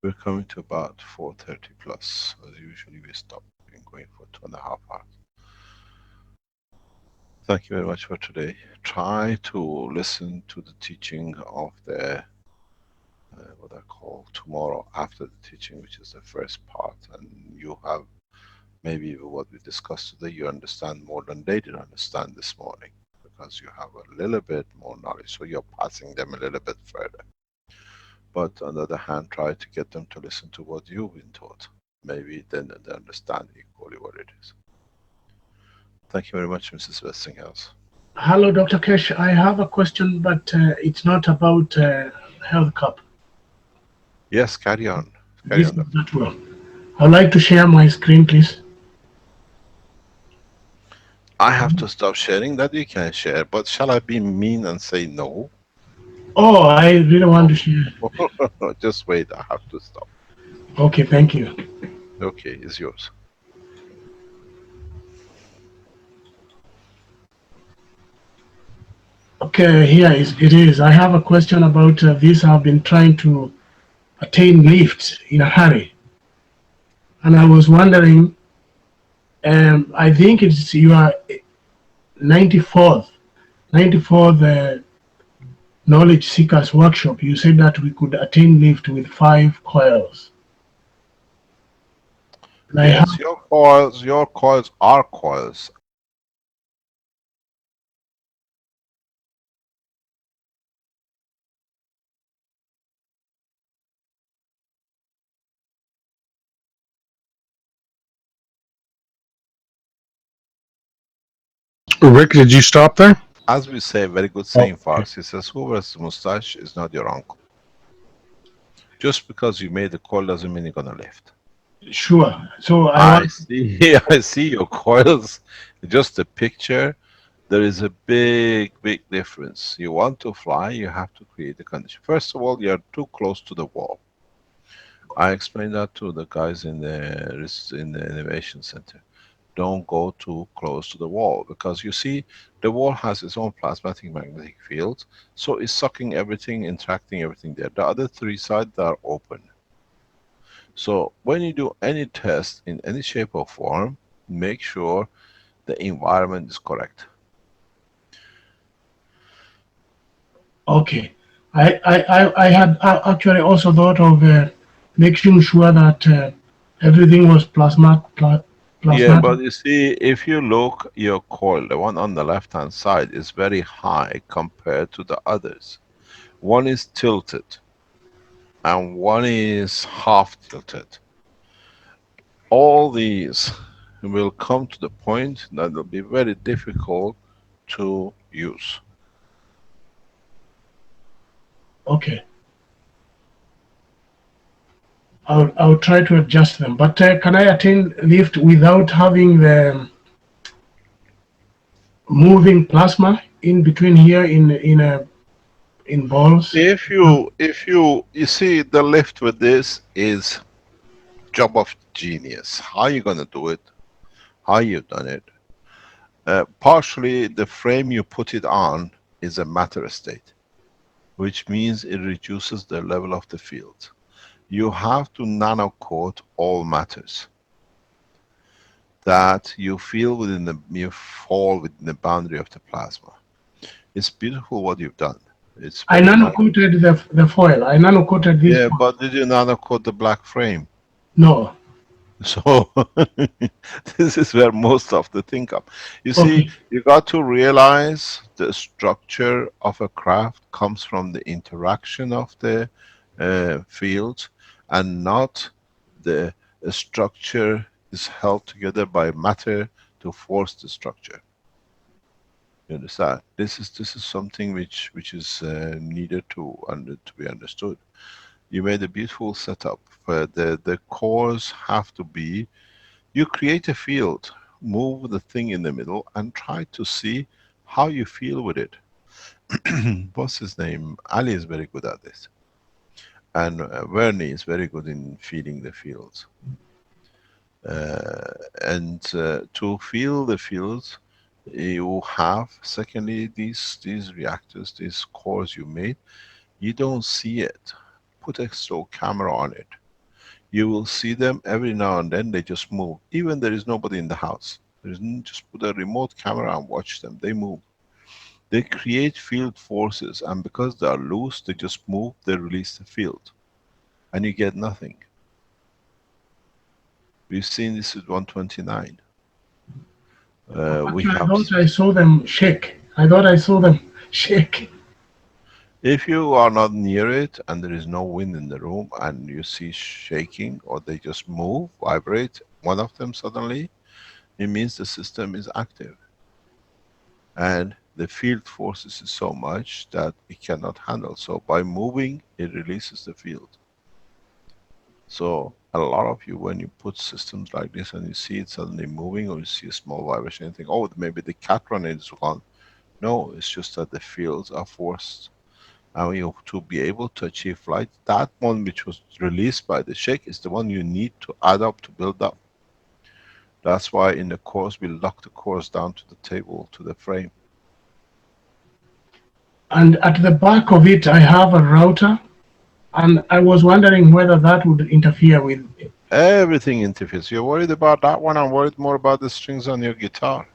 [SPEAKER 4] We're coming to about 4:30 plus. As usually we stop. We're going for 2.5 hours. Thank you very much for today. Try to listen to the teaching of the what I call tomorrow after the teaching, which is the first part, and you have maybe what we discussed today, you understand more than they did understand this morning, because you have a little bit more knowledge, so you're passing them a little bit further. But on the other hand, try to get them to listen to what you've been taught. Maybe then they understand equally what it is. Thank you very much, Mrs. Westinghouse.
[SPEAKER 13] Hello, Dr. Keshe. I have a question, but it's not about Health Cup.
[SPEAKER 4] Yes, carry on. Carry
[SPEAKER 13] This
[SPEAKER 4] on.
[SPEAKER 13] is not well. I'd like to share my screen, please.
[SPEAKER 4] I have to stop sharing that. You can share, but shall I be mean and say no?
[SPEAKER 13] Oh, I really want to share.
[SPEAKER 4] Just wait, I have to stop.
[SPEAKER 13] Okay, thank you.
[SPEAKER 4] Okay, it's yours.
[SPEAKER 13] Okay, here it is. I have a question about this. I've been trying to attain lift in a hurry. And I was wondering, I think it's your 94th Knowledge Seekers Workshop. You said that we could attain lift with 5 coils. And
[SPEAKER 4] Yes, your coils are coils.
[SPEAKER 1] Rick, did you stop there?
[SPEAKER 4] As we say, very good saying Farsi says, who wears a mustache is not your uncle. Just because you made the coil doesn't mean you're gonna lift.
[SPEAKER 13] Sure. So
[SPEAKER 4] I see. I see your coils. Just a picture. There is a big difference. You want to fly, you have to create the condition. First of all, you are too close to the wall. I explained that to the guys in the Innovation Center. don't go too close to the wall, because you see the wall has its own plasmatic magnetic field, so it's sucking everything, interacting everything there. The other three sides are open. So when you do any test in any shape or form, make sure the environment is correct.
[SPEAKER 13] Okay. I had actually also thought of making sure that everything was
[SPEAKER 4] Yeah,
[SPEAKER 13] plasmatic.
[SPEAKER 4] but you see, if you look, your coil, the one on the left hand side, is very high compared to the others. One is tilted and one is half tilted. All these will come to the point that will be very difficult to use.
[SPEAKER 13] Okay. I'll try to adjust them. But can I attain lift without having the moving plasma in between here in balls?
[SPEAKER 4] If you see, the lift with this is job of genius. How you gonna do it? How you've done it? Partially, the frame you put it on is a matter state, which means it reduces the level of the field. You have to nano coat all matters that you feel within the, you fall within the boundary of the plasma. It's beautiful what you've done. It's
[SPEAKER 13] I
[SPEAKER 4] very
[SPEAKER 13] nano
[SPEAKER 4] nice.
[SPEAKER 13] coated the foil. I nano coated this
[SPEAKER 4] Yeah,
[SPEAKER 13] foil.
[SPEAKER 4] but did you nano coat the black frame?
[SPEAKER 13] No.
[SPEAKER 4] So this is where most of the thing come. You see,
[SPEAKER 13] Okay.
[SPEAKER 4] you got to realize the structure of a craft comes from the interaction of the fields, and not the structure is held together by matter to force the structure. You understand? This is something which is needed to be understood. You made a beautiful setup. The cores have to be, you create a field, move the thing in the middle and try to see how you feel with it. What's his name? Ali is very good at this. And Vernie is very good in feeling the fields. And to feel the fields, you have, secondly, these reactors, these cores you made, you don't see it. Put a slow camera on it. You will see them every now and then, they just move. Even there is nobody in the house. Just put a remote camera and watch them, they move. They create field forces, and because they are loose, they just move, they release the field. And you get nothing. We've seen this with 129. We
[SPEAKER 13] Actually, I
[SPEAKER 4] have.
[SPEAKER 13] thought I saw them shake. I thought I saw them shake.
[SPEAKER 4] If you are not near it and there is no wind in the room and you see shaking, or they just move, vibrate, one of them suddenly, it means the system is active. And the field forces is so much that it cannot handle. So by moving, it releases the field. So a lot of you, when you put systems like this and you see it suddenly moving, or you see a small vibration, you think, oh, maybe the cat runner is gone. No, it's just that the fields are forced. And you, to be able to achieve flight, that one which was released by the shake is the one you need to add up to build up. That's why in the course we lock the course down to the table, to the frame.
[SPEAKER 13] And at the back of it, I have a router, and I was wondering whether that would interfere with it.
[SPEAKER 4] Everything interferes. You're worried about that one, I'm worried more about the strings on your guitar.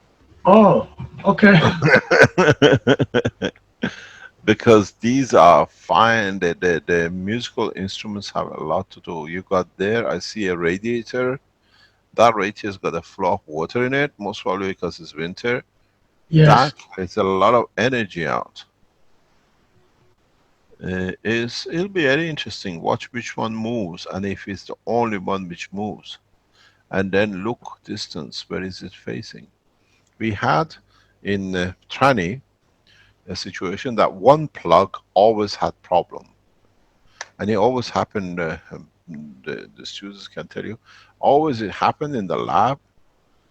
[SPEAKER 13] Oh, okay.
[SPEAKER 4] Because these are fine, the musical instruments have a lot to do. You got there, I see a radiator. That radiator's got a flow of water in it, most probably because it's winter.
[SPEAKER 13] Yes.
[SPEAKER 4] That takes a lot of energy out. It'll be very interesting. Watch which one moves, and if it's the only one which moves. And then look distance, where is it facing? We had in Trani a situation that one plug always had problem. And it always happened, the students can tell you, always it happened in the lab.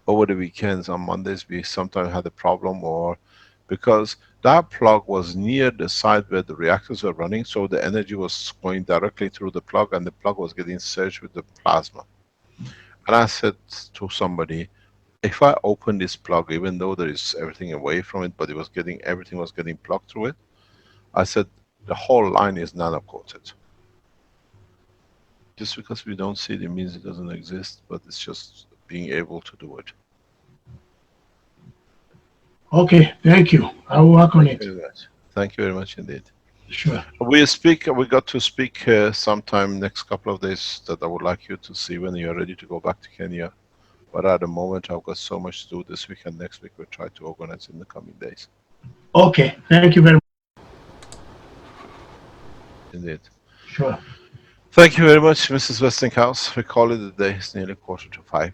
[SPEAKER 4] Over the weekends, on Mondays, we sometimes had a problem, or because that plug was near the side where the reactors were running, so the energy was going directly through the plug, and the plug was getting surged with the plasma. And I said to somebody, if I open this plug, even though there is everything away from it, but everything was getting plugged through it, I said the whole line is nano coated. Just because we don't see it, it means it doesn't exist, but it's just being able to do it.
[SPEAKER 13] Okay, thank you. I'll work on it.
[SPEAKER 4] Thank you very much indeed.
[SPEAKER 13] Sure.
[SPEAKER 4] We got to speak sometime next couple of days that I would like you to see when you're ready to go back to Kenya. But at the moment, I've got so much to do this week and next week. We'll try to organize in the coming days.
[SPEAKER 13] Okay, thank you very much.
[SPEAKER 4] Indeed.
[SPEAKER 13] Sure.
[SPEAKER 4] Thank you very much, Mrs. Westinghouse. We call it a day. It's nearly 4:45.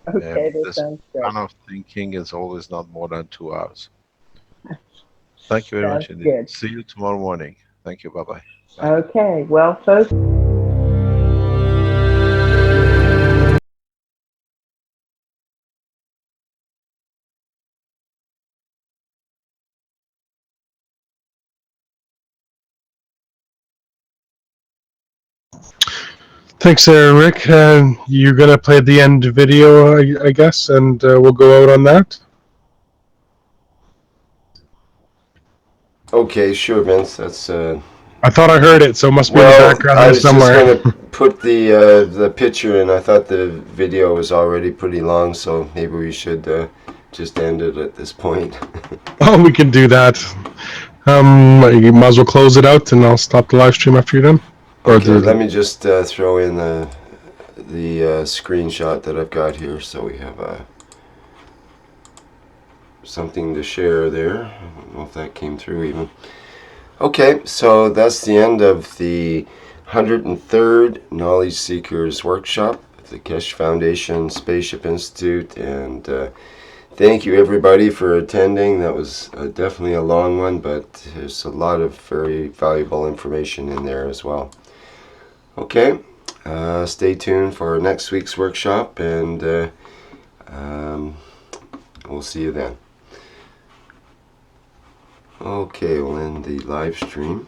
[SPEAKER 3] Okay, that
[SPEAKER 4] This
[SPEAKER 3] sounds good.
[SPEAKER 4] kind of thinking is always not more than 2 hours. Thank you very
[SPEAKER 3] Sounds
[SPEAKER 4] much indeed.
[SPEAKER 3] good.
[SPEAKER 4] See you tomorrow morning. Thank you. Bye-bye.
[SPEAKER 3] Okay, well, folks.
[SPEAKER 1] Thanks, Rick. You're gonna play the end video, I guess, and we'll go out on that.
[SPEAKER 2] Okay, sure, Vince. That's.
[SPEAKER 1] I thought I heard it, so it must be in the
[SPEAKER 2] Well,
[SPEAKER 1] background
[SPEAKER 2] I
[SPEAKER 1] there
[SPEAKER 2] was just
[SPEAKER 1] somewhere.
[SPEAKER 2] going to put the picture in. I thought the video was already pretty long, so maybe we should just end it at this point.
[SPEAKER 1] Oh, we can do that. You might as well close it out, and I'll stop the live stream after you're done.
[SPEAKER 2] Okay, let me just throw in the screenshot that I've got here, so we have something to share there. I don't know if that came through even. Okay, so that's the end of the 103rd Knowledge Seekers Workshop at the Keshe Foundation Spaceship Institute, and thank you everybody for attending. That was definitely a long one, but there's a lot of very valuable information in there as well. Okay, stay tuned for next week's workshop, and we'll see you then. Okay, we'll end the live stream.